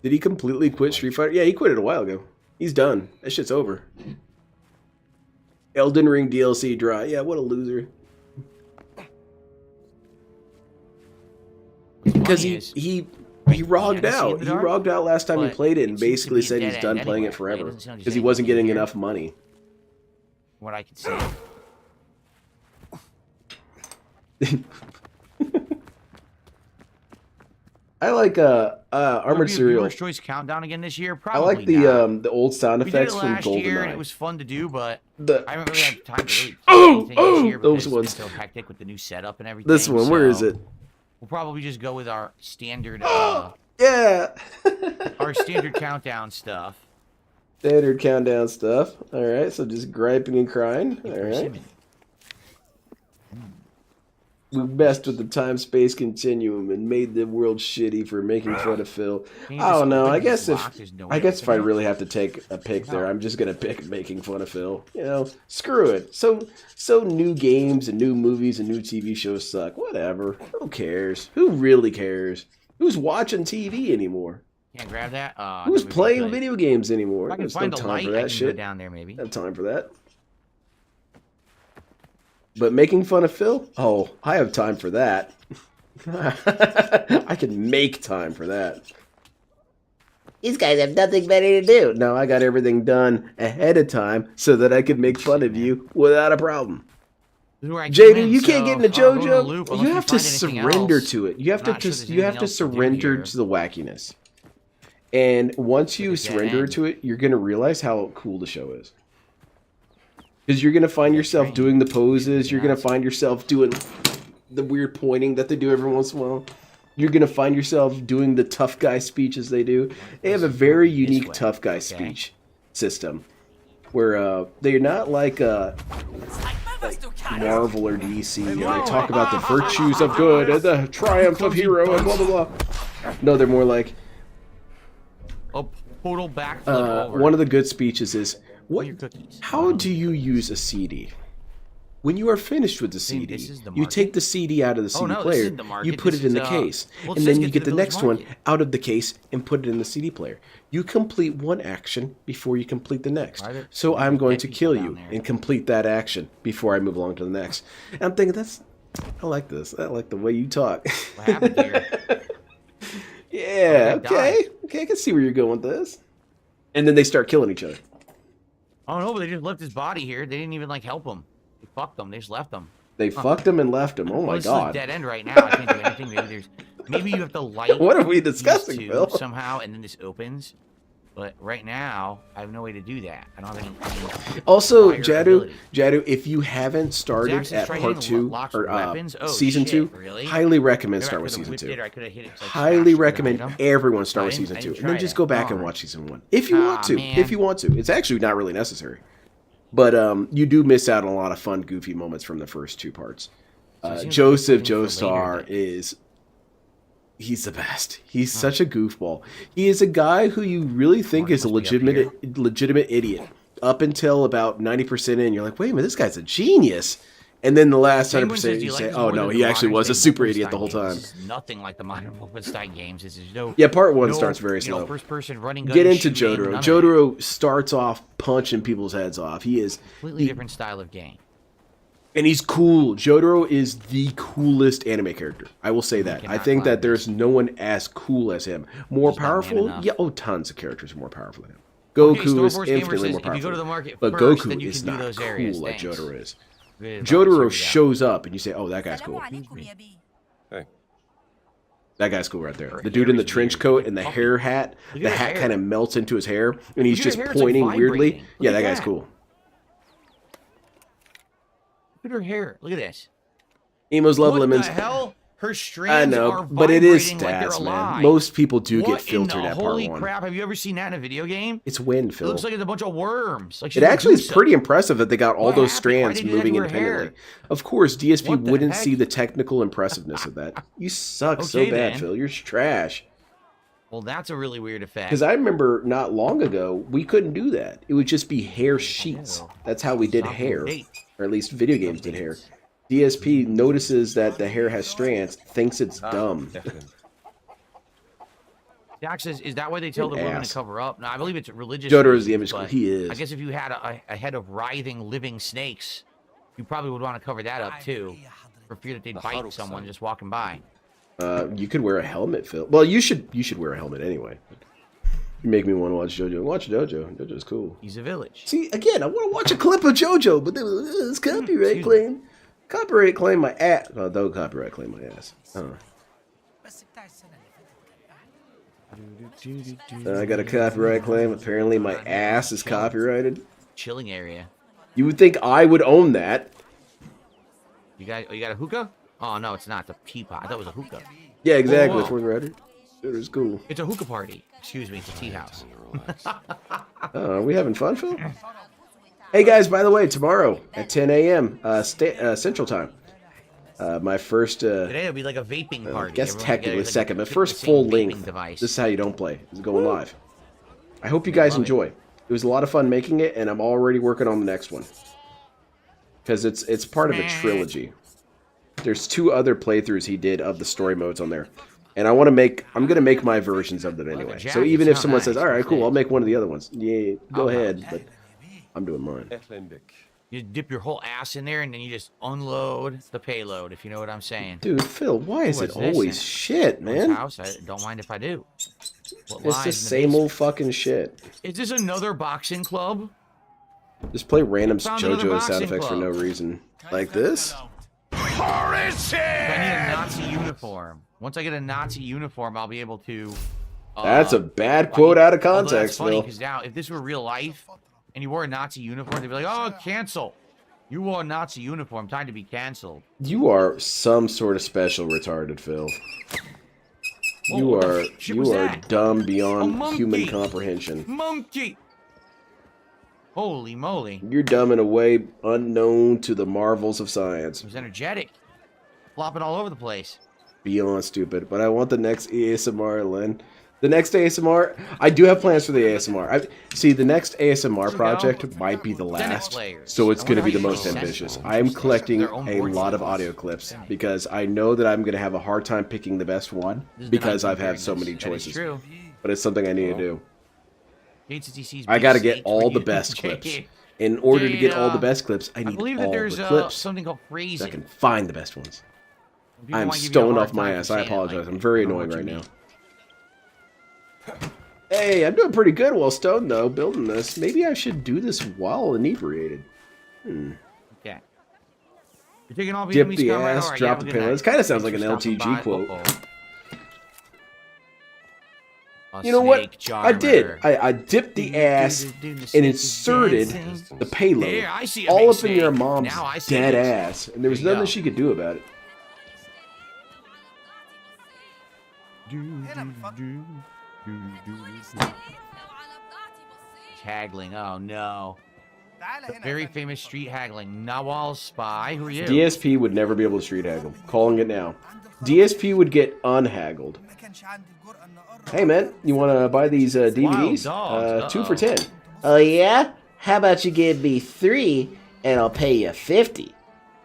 Did he completely quit Street Fighter? Yeah, he quit it a while ago. He's done. That shit's over. Elden Ring DLC dry. Yeah, what a loser. Because he rogged out. He rogged out last time he played it and basically said he's done playing it forever because he wasn't getting enough money. What I can see. I like Armored Cereal. Viewer's Choice Countdown again this year? I Probably like the old sound effects from last year, GoldenEye. and it was fun to do, but The I haven't really had time to really do anything this year those because ones. it's so hectic with the new setup and everything. This one, where is so it? We'll probably just go with our standard, Yeah. our standard countdown stuff. Standard countdown stuff. All right, so just griping and crying. All right. We messed with the time-space continuum and made the world shitty for making fun of Phil. I don't know. I guess if I really have to take a pick there, I'm just gonna pick making fun of Phil. You know, screw it. So new games and new movies and new TV shows suck. Whatever. Who cares? Who really cares? Who's watching TV anymore? Can't grab that. Who's playing video games anymore? If I can There's no find a time light, for I that can shit. go down there maybe. I have time for that. But making fun of Phil? Oh, I have time for that. I can make time for that. These guys have nothing better to do. No, I got everything done ahead of time so that I could make fun of you without a problem. JD, you can't get into JoJo. You have to surrender to it. You have to surrender to the wackiness. And once you surrender to it, you're going to realize how cool the show is. Because you're going to find yourself doing the poses. You're going to find yourself doing the weird pointing that they do every once in a while. You're going to find yourself doing the tough guy speeches they do. They have a very unique tough guy speech system. Where they're not like Marvel or DC. They talk about the virtues of good and the triumph of hero and blah, blah, blah. No, they're more like... A total backflip over. One of the good speeches is... How do you use a CD? When you are finished with the CD, you take the CD out of the CD player, you put it in the case, and then you get the next one out of the case and put it in the CD player. You complete one action before you complete the next. So I'm going to kill you and complete that action before I move along to the next. And I'm thinking, I like this. I like the way you talk. What happened here? Yeah, okay. Okay, I can see where you're going with this. And then they start killing each other. Oh no, but they just left his body here. They didn't even like help him. They fucked him. They just left him. They fucked him and left him. Oh my This god. is a dead end right now. I can't do anything. Maybe you have to light. What are we discussing, these two Phil? somehow, and then this opens. But right now, I have no way to do that. I don't have any. Also, fire Jadu, ability. if you haven't started Jackson's at trying part hitting 2 locks or with weapons? Oh, season shit, 2, really? highly recommend Maybe I start with could've season whipped 2. it, or I could've hit it, like, Highly smashed it, recommend you know? everyone start I with didn't- season I 2, didn't and then try just that. go back and Darn. watch season 1 if you want to. man. If you want to, it's actually not really necessary. But you do miss out on a lot of fun, goofy moments from the first 2 parts. Joseph Joestar is... He's the best. He's such a goofball. He is a guy who you really think is a legitimate idiot. Up until about 90% in, you're like, wait a minute, this guy's a genius. And then the last 100%, you say, oh no, he actually was a super idiot the whole time. It's nothing like the modern Wolfenstein games. There's no. Yeah, part 1 starts very slow. First-person running. Get into Jotaro. Jotaro starts off punching people's heads off. He is completely different style of game. And he's cool. Jotaro is the coolest anime character. I will say that. I think that there's no one as cool as him. More powerful? Yeah, tons of characters are more powerful than him. Goku is infinitely more powerful. If you go to the market but first, Goku then you is can do not those cool areas. like Thanks. Jotaro is. Good Jotaro advice. shows up and you say, oh, that guy's cool. Hey. That guy's cool right there. The dude in the trench coat and the hair hat. The hat kind of melts into his hair and he's just pointing weirdly. Yeah, that guy's cool. Look at her hair. Look at this. Emos love What lemons. the hell? Her streams I know, are but it is vibrating like they're stats, man. alive. Most people do What get filtered in the at part holy 1. crap? Have you ever seen that in a video game? It's wind, It Phil. looks like it's a bunch of worms. Like It she's actually is Medusa. pretty impressive that they got all What those happened? Why strands did they do that moving to her independently. hair? Of course, DSP What the wouldn't heck? see the technical impressiveness of that. You suck so Okay, bad, then. Phil. You're trash. Well, that's a really weird effect. Because I remember not long ago, we couldn't do that. It would just be hair sheets. That's how we did hair. Or at least video games did hair. DSP notices that the hair has strands, thinks it's dumb. Jack says, is that why they tell the women ass. to cover up? No, I believe it's religious. Jotaro is the reasons, image. but He is. I guess if you had a head of writhing living snakes, you probably would want to cover that up too, for fear that they'd bite someone just walking by. You could wear a helmet, Phil. Well, you should wear a helmet anyway. You make me want to watch JoJo. Watch JoJo. JoJo's cool. He's a village. See, again, I want to watch a clip of JoJo, but it's copyright claim. Copyright claim my ass. Oh, don't copyright claim my ass. I got a copyright claim. Apparently, my ass is copyrighted. Chilling area. You would think I would own that. You got a hookah? Oh no, it's not. It's a teapot. I thought it was a hookah. Yeah, exactly. Whoa. For the record, it was cool. It's a hookah party. Excuse me, it's a tea house. Are we having fun, Phil? Hey guys, by the way, tomorrow at 10 a.m. Central Time, my first. Today it'll be like a vaping party. I guess Everyone technically together, second, like, but the first same full vaping length. device. This is how you don't play. It's going live. I hope you guys love it. enjoy. It was a lot of fun making it, and I'm already working on the next one because it's part of a trilogy. There's 2 other playthroughs he did of the story modes on there, and I'm gonna make my versions of them anyway. So even if someone says, "All right, cool, I'll make one of the other ones," yeah, go ahead, but I'm doing mine. You dip your whole ass in there and then you just unload the payload, if you know what I'm saying. Dude, Phil, why is it What's this always then? shit, One's man? house, I don't mind if I do. What It's lies the in same basement? old fucking shit. Is this another boxing club? Just play random Found another JoJo sound boxing effects for no club. reason. Like this? I need a Nazi uniform. Once I get a Nazi uniform, I'll be able to. That's a bad quote out of Although that's context, funny Phil. because now, if this were real life and you wore a Nazi uniform, they'd be like, "Oh, cancel! You wore a Nazi uniform. Time to be canceled." You are some sort of special retarded, Phil. You what the are shit was that? dumb A beyond monkey. human comprehension. Monkey! Holy moly! You're dumb in a way unknown to the marvels of science. It was energetic, flopping all over the place. Beyond stupid. But I want the next ASMR, Len. The next ASMR, I do have plans for the ASMR. See, the next ASMR project might be the last, so it's going to be the most ambitious. I am collecting a lot of audio clips because I know that I'm going to have a hard time picking the best one because I've had so many choices. But it's something I need to do. I got to get all the best clips. In order to get all the best clips, I need believe that all there's the clips. something called So I phrasing. can find the best ones. People I'm might give you a stoned hard off my time for ass. I saying it apologize. like I'm very I don't know annoying what right you now. mean. Hey, I'm doing pretty good while stoned, though, building this. Maybe I should do this while inebriated. Okay. You're taking all Dip Vietnamese the comrade? ass, All right, drop yeah, the we're payload. gonna- This kind of sounds Thanks like an for stopping LTG by. quote. A You know what? snake I did. charmer. I dipped the ass and inserted the payload There, I see a all big up in your snake. mom's Now I see dead it. ass. And there was There you nothing go. she could do about it. Haggling. Oh no. The very famous street haggling. Nawal's spy. Who are you? DSP would never be able to street haggle. Calling it now. DSP would get unhaggled. Hey man, you want to buy these DVDs? dogs. 2 for 10. Oh yeah? How about you give me 3 and I'll pay you 50?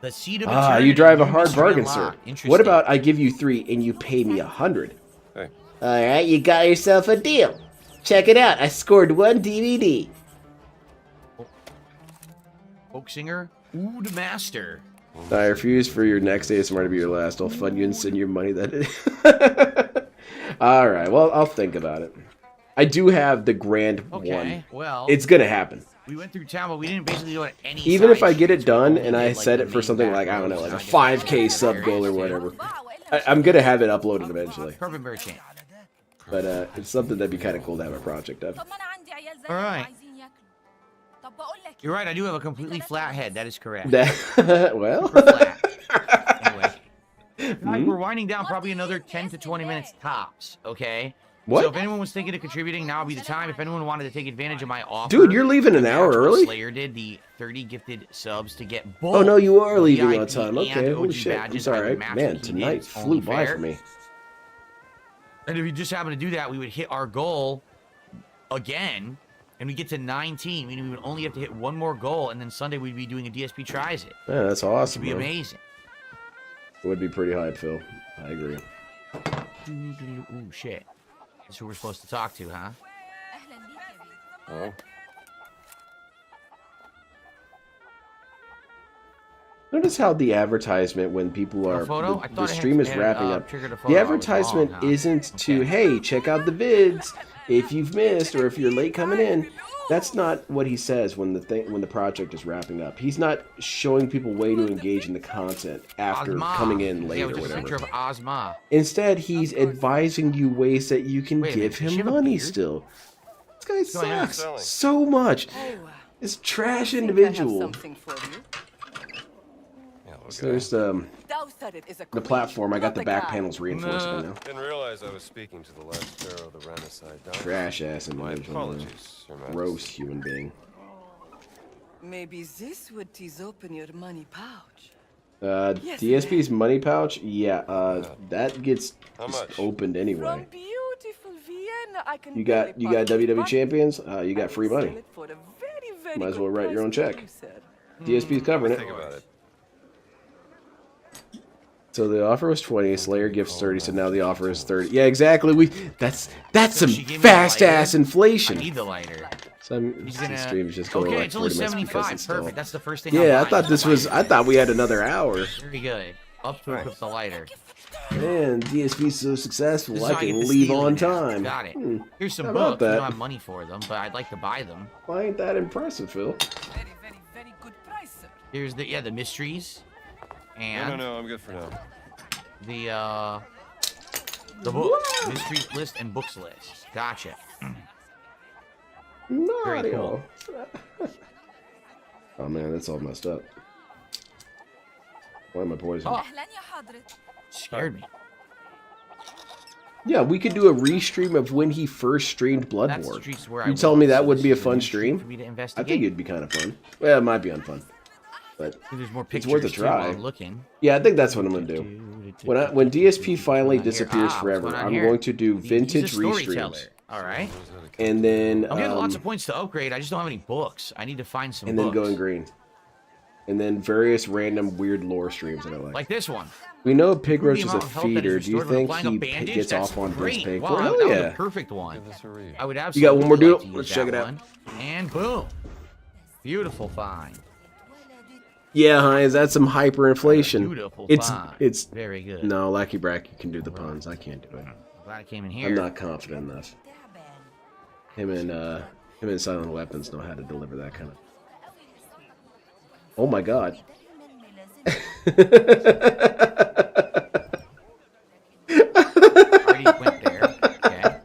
The seed of Ah, eternity, you drive a new hard mystery bargain, sir. unlocked. Interesting. What about I give you 3 and you pay me 100? Hey, Alright, you got yourself a deal. Check it out, I scored 1 DVD. folk singer? Oud Master. I refuse for your next ASMR to be your last. I'll fund you and send your money that day. Alright, well, I'll think about it. I do have the grand Okay, one. well, It's gonna happen. we went through town, but we didn't basically go at any. Even if side I get it streets. We done only and I did, like, set the it for main something back like, I don't know, roads. like a So I guess 5K that's sub very goal or interesting. whatever. I'm gonna have it uploaded eventually. Perfect Bear Chain. But it's something that'd be kind of cool to have a project of. All right. You're right. I do have a completely flat head. That is correct. That, well, Super flat. Anyway. Guys, we're winding down probably another 10 to 20 minutes tops, okay? What? So if anyone was thinking of contributing, now would be the time. If anyone wanted to take advantage of my offer. Dude, you're leaving an hour early? Slayer did the 30 gifted subs to get both. Oh, no, you are leaving VIP on time. and Okay, holy OG shit. I'm badges sorry. either match Man, what he tonight did, flew only by fair. for me. And if we just happen to do that, we would hit our goal again, and we get to 19, meaning we would only have to hit one more goal, and then Sunday we'd be doing a DSP Tries It. Yeah, that's awesome, It'd be bro. amazing. It would be pretty hype, Phil. I agree. Ooh, shit. That's who we're supposed to talk to, huh? Oh. Notice how the advertisement, when people are photo? I the thought it stream is had, wrapping up, triggered a photo. the I was advertisement wrong, huh? isn't to, hey, check out the vids if you've missed or if you're late coming in. That's not what he says when the project is wrapping up. He's not showing people way to engage in the content after Ozma. coming in late Yeah, or with just a picture whatever. of Ozma. Instead, he's advising you ways that you can Wait a give minute, does she him have a money beard? still. This guy going on? sucks so much. This trash individual. Something for you. So there's the platform. I got the back panels reinforced by now. Didn't realize I was speaking to the last pharaoh of the Renaissance. Trash ass My individual. apologies, Your Majesty. Gross human being. Maybe this would tease open your money pouch. Yes, DSP's money pouch, yeah, that gets How just much? opened anyway. Beautiful Vienna, I can You got WWE champions, you got free money. Might as well write your own check. DSP's covering it. Think about it. So the offer was 20, Slayer gives 30, so now the offer is 30. Yeah, exactly. That's some she gave me the fast lighter? ass I inflation. need the lighter. So He's the gonna... stream's just going Okay, like it's only 40 minutes because 75. it's still... Perfect. That's the first thing. Yeah, I'm I thought this was. I thought we had another hour. Very good. Up to equip the lighter. Man, DSP's so successful, This is I how I get can the leave stealing on now. time. Got it. Here's some How about books. We that? don't have money for them, but I'd like to buy them. Why ain't that impressive, Phil? Very good price, sir. Here's the mysteries, and No, I'm good for now. the book mysteries list and books list. Gotcha. Very cool. Oh man, that's all messed up. Why am I poisoned? Oh, scared me. Yeah, we could do a restream of when he first streamed That's the Bloodborne. streets where I You was, telling me that so would this be a is fun new street stream? for me to I investigate. think it'd be kind of fun. Well, it might be unfun, but There's more it's pictures worth a too while try. I'm looking. Yeah, I think that's what I'm gonna do. When DSP finally What's going on here? disappears Ah, forever, what's going on I'm here? going to do vintage He's a storyteller. restreams, All right. and then I'm getting lots of points to upgrade. I just don't have any books. I need to find some and books. then going green, and then various random weird lore streams that I like. Like this one. We know Pig Prove Roach the is a amount of health that is feeder. Do you restored when think applying a he bandage? gets That's off on this great. pig? Wow, Well, hell that was yeah. a perfect one. Give this a read. I would You absolutely got one more like deal? to Let's use check that it out. one. And boom. Beautiful find. Yeah, Heinz, that's some hyperinflation. Beautiful It's find. it's Very good. no, Lackey Bracky can do the puns. I can't do it. I'm glad it came in here. I'm not confident enough. Him and Silent Weapons know how to deliver that kind of. Oh my god. Already went there. Okay.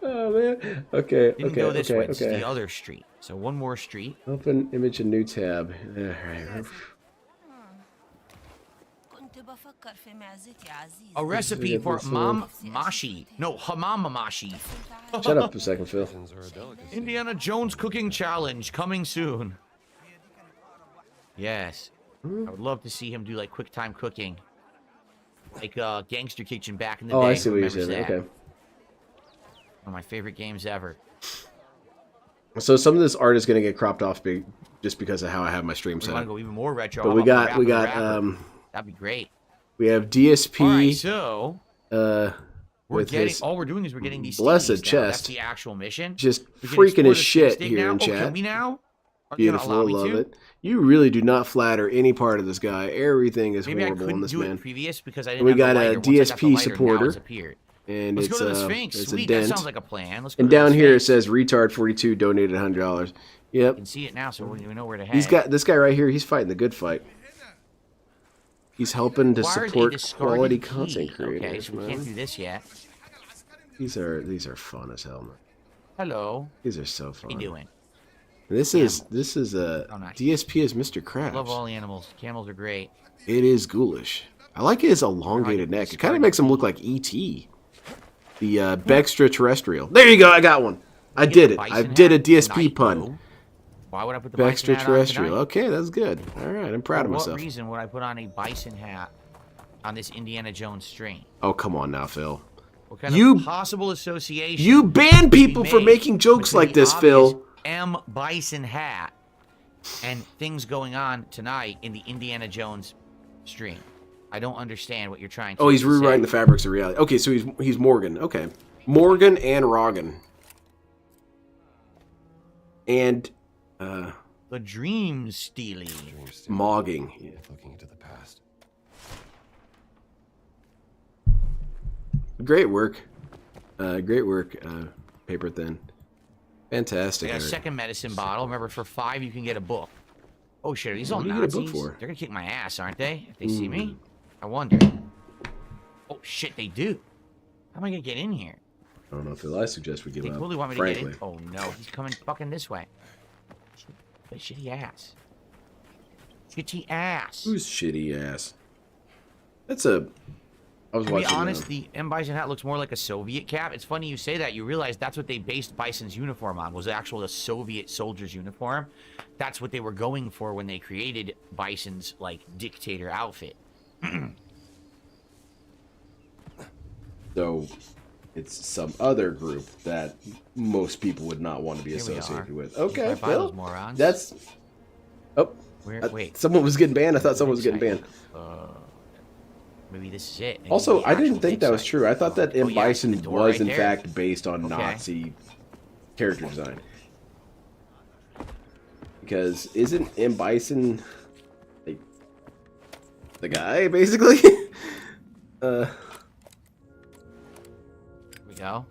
Oh man. Okay. Didn't okay. go this way. Okay. It's Okay. the other street. So one more street. Open image and new tab. Alright. A recipe get for this one. mamashi. No, hamamamashi. Shut up a second, Phil. Pigeons are a delicacy. Indiana Jones cooking challenge coming soon. Yes. I would love to see him do like quick time cooking. Like Gangster Kitchen back in the Oh, day. I see what you're Remembers saying. that? Okay. One of my favorite games ever. So some of this art is going to get cropped off just because of how I have my stream We set want up. to go even more retro. But How we about got Rapper? That'd be great. we have DSP. All right, so we're with getting. his All we're doing is we're getting these blessed CDs now. That's chest. the actual mission. just We can freaking explore his the shit sweepstake here now. in Oh, chat. can we now? Are you gonna Beautiful, allow I me love to? it. You really do not flatter any part of this guy. Everything is Maybe I horrible in couldn't this do man. it previous because I And didn't we have got the a lighter. Once I got the DSP lighter, now supporter. it's appeared. And Let's it's go to the Sphinx. it's Sweet, a that dent. sounds like a plan. Let's go And to the down here it Sphinx. says retard42 donated $100. You Yep. can see it now, so we know where to head. He's got this guy right here. He's fighting the good fight. He's helping to Requires a support discarded quality key. content Okay, creators. so we can't do this yet. These are fun as hell, man. Hello. These are so fun. What are you doing? This is a Oh, nice. DSP is Mr. Krabs. Love all the animals. Camels are great. It is ghoulish. I like his elongated neck. It kind of makes him look like E.T. The Bextraterrestrial. There you go. I got one. I did it. I did a DSP pun. Why would I put the bison hat on Bextraterrestrial. tonight? Okay, that's good. All right, I'm proud of myself. For what reason would I put on a bison hat on this Indiana Jones stream? Oh, come on now, Phil. What kind of possible association? You ban people for making jokes like this, Phil. M. Bison hat and things going on tonight in the Indiana Jones stream. I don't understand what you're trying to say. Oh, he's rewriting the fabrics of reality. Okay, so he's Morgan. Okay. Morgan and Rogan. And the dream stealing. Mogging. Yeah, looking into the past. Great work. Great work, Paper Thin. Fantastic. I got a second medicine bottle. Remember, for 5 you can get a book. Oh shit, are these all What do you get a Nazis? book for? They're gonna kick my ass, aren't they? If they see me? I wonder. Oh shit, they do. How am I gonna get in here? I don't know, Phil. I suggest we give They up. totally want me to frankly. get in. Oh no, he's coming fucking this way. That shitty ass. Shitty ass. Who's shitty ass? That's a... I was To be watching... honest, the M. Bison hat looks more like a Soviet cap. It's funny you say that. You realize that's what they based Bison's uniform on, was actually a Soviet soldier's uniform. That's what they were going for when they created Bison's, like, dictator outfit. So, it's some other group that most people would not want to be Here we associated are. with. Okay, Right by Phil. those morons. That's... Oh. Wait. Someone was getting banned. I thought someone was getting banned. Maybe this is it. Maybe Also, the I didn't actual think that was site. true. I thought that M. Oh, yeah, Bison the door was, right in there. fact, based on Okay. Nazi character design. Because isn't M. Bison like the guy, basically? Here we go.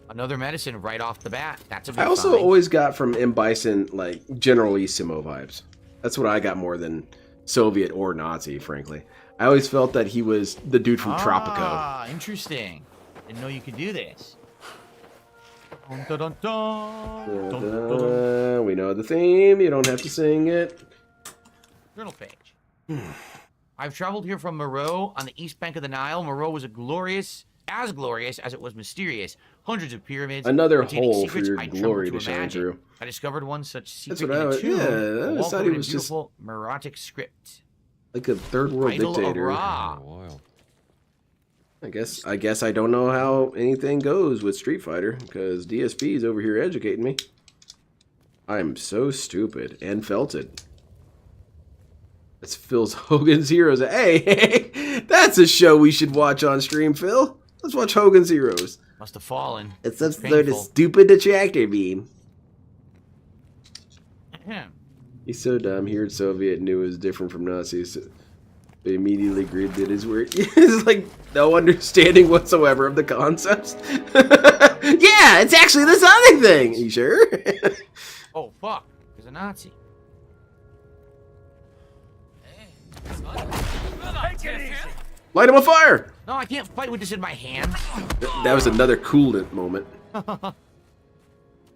Another medicine right off the bat. That's a good I also find. always got from M. Bison, like, Generalissimo vibes. That's what I got more than Soviet or Nazi, frankly. I always felt that he was the dude from Tropico. Ah, interesting. Didn't know you could do this. Dun, dun, dun, dun. Dun, dun, dun. We know the theme. You don't have to sing it. Journal page. I've traveled here from Moreau on the east bank of the Nile. Moreau was as glorious as it was mysterious. Hundreds of pyramids. Another containing hole for secrets your I tremble glory to to shine imagine. through. I discovered one such secret That's what in I a was- tomb. yeah, I a always wall thought he covered in was just- beautiful Merotic script. Like a third world Idol of dictator. Ra. Wild. I guess I don't know how anything goes with Street Fighter because DSP's over here educating me. I'm so stupid and felt it. That's Phil's Hogan's Heroes. Hey, that's a show we should watch on stream, Phil. Let's watch Hogan's Heroes. Must have fallen. It's some It's sort of painful. stupid detractor beam. Ahem. He's so dumb. He heard Soviet and knew it was different from Nazis. They immediately agreed that his work. It's like no understanding whatsoever of the concepts. Yeah, it's actually the Sonic thing. You sure? Oh, fuck. There's a Nazi. Light him on fire! No, I can't fight with this in my hand. That was another coolant moment.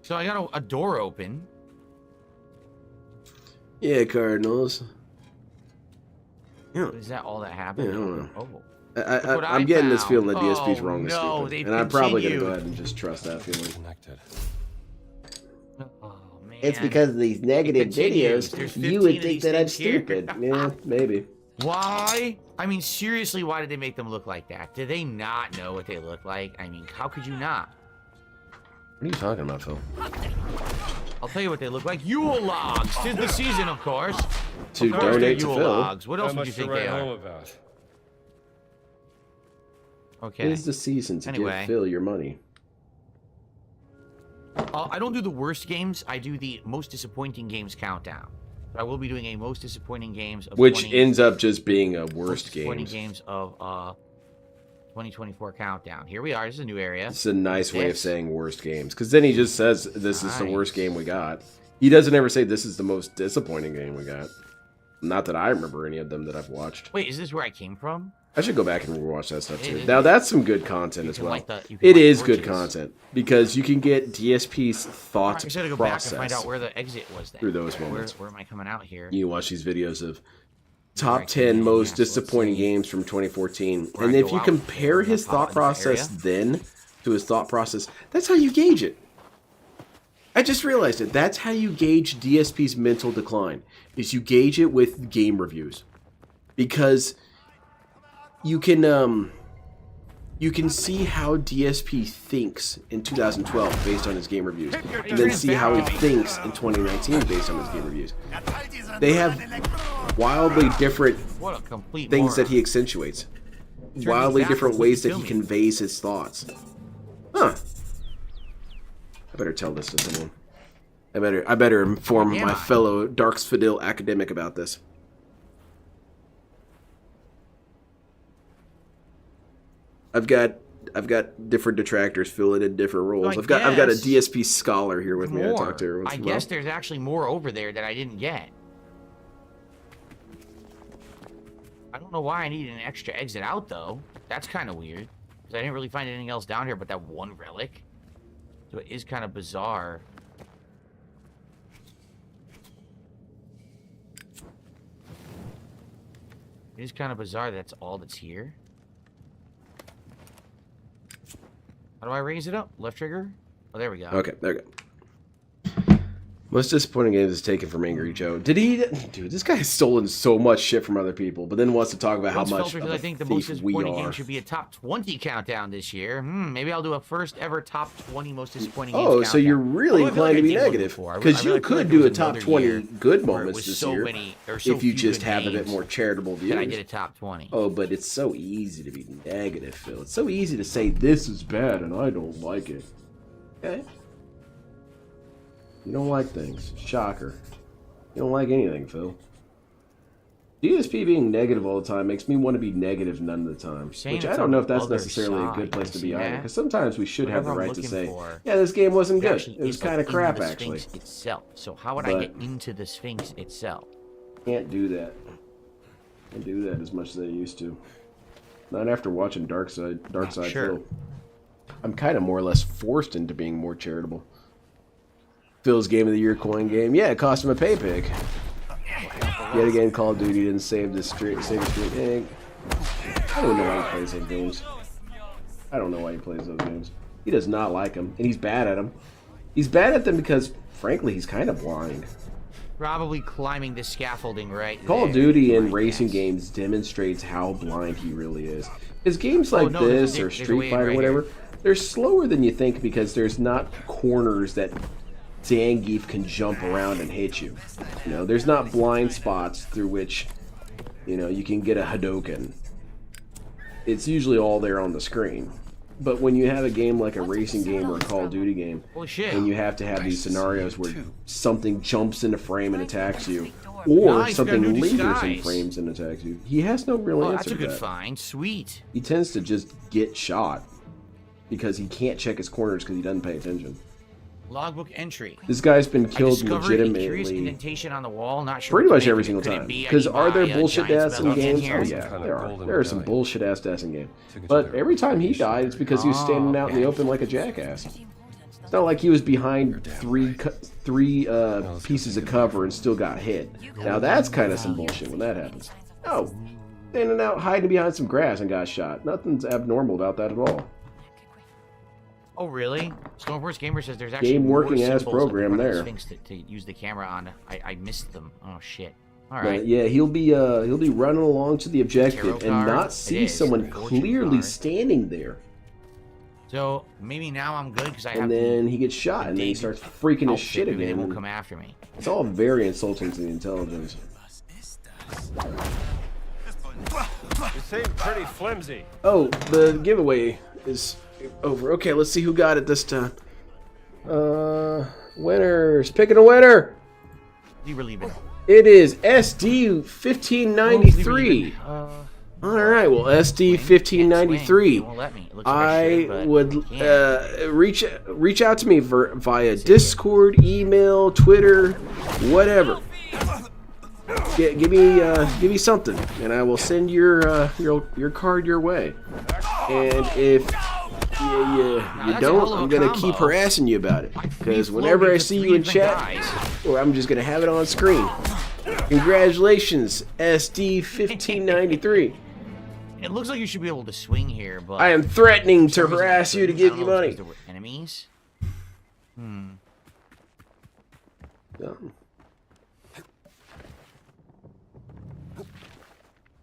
So I got a door open. Yeah, Cardinals. Yeah, Is that all that happened? Yeah, I don't know. Oh. I, what I'm I getting this found. feeling that DSP's Oh, wrong and no, stupid. they've And I'm probably going to go continued. ahead and just trust that feeling. Connected. Oh, man. It's because of these negative continues. videos. There's You 15 would of think these that I'm things here. stupid. Yeah, maybe. Why? I mean, seriously, why did they make them look like that? Did they not know what they look like? I mean, how could you not? What are you talking about, Phil? I'll tell you what they look like. Yule logs. 'Tis the season, of course. To Of course they're donate to Yule Phil. logs. What else would you think they are? about? Okay. It's the season to Anyway. give Phil your money. I don't do the worst games. I do the most disappointing games countdown. I will be doing a most disappointing games of Which 20 ends up just being a most worst disappointing game. games of 2024 countdown. Here we are. This is a new area. It's a nice way of This. saying worst games. Because then he just says, this is the worst Nice. game we got. He doesn't ever say, this is the most disappointing game we got. Not that I remember any of them that I've watched. Wait, is this where I came from? I should go back and rewatch that stuff It too. is- Now that's some good content You as can well. light the- you can It light is good torches. content because you can get DSP's I thought just gotta go back and process find out where the exit was then. through those moments. Where am I coming out here? You can watch these videos of top 10 most disappointing games from 2014. And if you compare his thought process then to his thought process, that's how you gauge it. I just realized it. That's how you gauge DSP's mental decline, is you gauge it with game reviews. Because you can see how DSP thinks in 2012 based on his game reviews, and then see how he thinks in 2019 based on his game reviews. They have wildly different things that he accentuates, wildly different ways that he conveys his thoughts. Huh. I better tell this to someone. I better inform my fellow Darksfidel academic about this. I've got different detractors filling in different roles. So I've got a DSP scholar here with me. I talk to her once in a while. I guess there's actually more over there that I didn't get. I don't know why I need an extra exit out though. That's kind of weird because I didn't really find anything else down here but that one relic. So it is kind of bizarre. It is kind of bizarre that's all that's here. How do I raise it up? Left trigger? Oh, there we go. Okay, there we go. Most disappointing games is taken from Angry Joe. Did he? Dude, this guy has stolen so much shit from other people, but then wants to talk about how much of a I think the most disappointing game should be a top 20 countdown this year. Maybe I'll do a first ever top 20 most disappointing games countdown. So you're really inclined to be negative. Because you could do a top 20 good moments this year if you just have a bit more charitable views. Can I get a top 20? Oh, but it's so easy to be negative, Phil. It's so easy to say this is bad and I don't like it. Okay. You don't like things. Shocker. You don't like anything, Phil. DSP being negative all the time makes me want to be negative none of the time. Which I don't know if that's necessarily a good place to be either. Because sometimes we should have the right to say, yeah, this game wasn't good. It was kind of crap, actually. Itself. So how would I get into the Sphinx itself? Can't do that. Can't do that as much as I used to. Not after watching Dark Side Phil. I'm kind of more or less forced into being more charitable. Phil's Game of the Year coin game. Yeah, it cost him a pay pick. Yet again, Call of Duty didn't save the street. I don't know why he plays those games. I don't know why he plays those games. He does not like them, and he's bad at them. He's bad at them because, frankly, he's kind of blind. Probably climbing the scaffolding right Call of Duty in racing games demonstrates how blind he really is. Because games like this or Street Fighter or whatever, they're slower than you think because there's not corners that Zangief can jump around and hit you. You know, there's not blind spots through which, you know, you can get a Hadouken. It's usually all there on the screen. But when you have a game like a racing game or a Call of Duty game, and you have to have these scenarios where something jumps into frame and attacks you, or something lingers in frames and attacks you, he has no real answer to that. That's a good find. Sweet. He tends to just get shot because he can't check his corners because he doesn't pay attention. Logbook entry. This guy's been killed legitimately. A curious indentation on the wall. Not sure pretty much every single time. Because are there bullshit deaths in games? Oh yeah, there are. There are some bullshit ass deaths in games. But every time he died, it's because he was standing out in the open like a jackass. It's not like he was behind three pieces of cover and still got hit. Now that's kind of some bullshit when that happens. No, standing out hiding behind some grass and got shot. Nothing's abnormal about that at all. Oh really? Stormforce Gamer says there's actually game working more as program there. Sphinx to use the camera on. I missed them. Oh shit. All right. Yeah, he'll be running along to the objective and not see someone clearly standing there. So maybe now I'm good because I have. And then he gets shot, and then he starts freaking his shit again. They won't come after me. It's all very insulting to the intelligence. You seem pretty flimsy. Oh, the giveaway is over. Okay, let's see who got it this time. Winners. Picking a winner. You relieve it. It is SD 1593. All right, well, SD 1593. I would reach out to me via Discord, email, Twitter, whatever. Give me something, and I will send your card your way. And if you don't, I'm gonna keep harassing you about it. Because whenever I see you in chat, or I'm just gonna have it on screen. Congratulations, SD1593. It looks like you should be able to swing here, but I am threatening to harass you to give you money. There were enemies.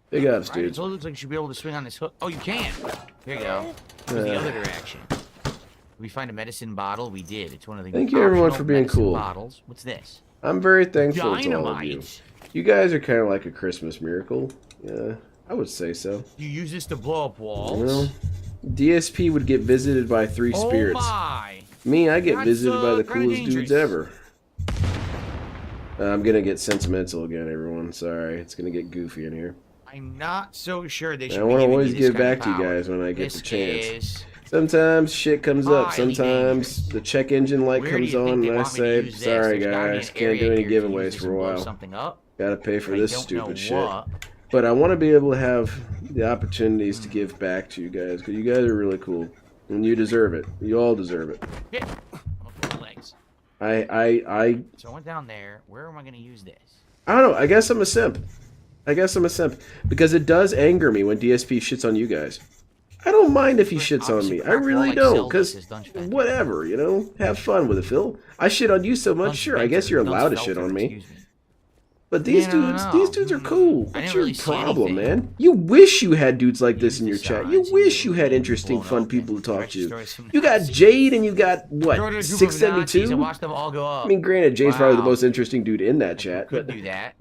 Big ups, Right, dudes. so it looks like you should be able to swing on this hook. Oh, you can. There you go. The other direction. We find a medicine bottle. We did. It's one of the Thank you, everyone, for optional being medicine cool. Bottles. What's this? I'm very thankful to all of you. Dynamite. You guys are kind of like a Christmas miracle. Yeah, I would say so. You use this to blow up walls. Well, DSP would get visited by 3 spirits. Oh my! Me, I get That's, visited by the kinda coolest dudes dangerous. ever. I'm gonna get sentimental again, everyone. Sorry, it's gonna get goofy in here. I'm not so sure they should. I want to always give back to you power. guys when I get This the chance. is Sometimes shit comes up. highly Sometimes dangerous. the check engine light Where do comes you think on they and I want me to say, use this? sorry There's gotta be guys, an can't do area any here to use giveaways this for a and blow while. Something up. Gotta pay for I this don't stupid know shit. what. But I want to be able to have the opportunities to give back to you guys, because you guys are really cool. And you deserve it. You all deserve it. Yeah. Legs. I So I went down there. Where am I going to use this? don't know. I guess I'm a simp. Because it does anger me when DSP shits on you guys. I don't mind if he shits on me. I really don't, because whatever, you know? Have fun with it, Phil. I shit on you so much, sure, I guess you're allowed to shit on me. But these dudes are cool. What's your problem, man? You wish you had dudes like this in your chat. You wish you had interesting, fun people to talk to. You got Jade and you got, what, 672? Watch them all go up. I mean, granted, Jade's probably the most interesting dude in that chat. Could But do that.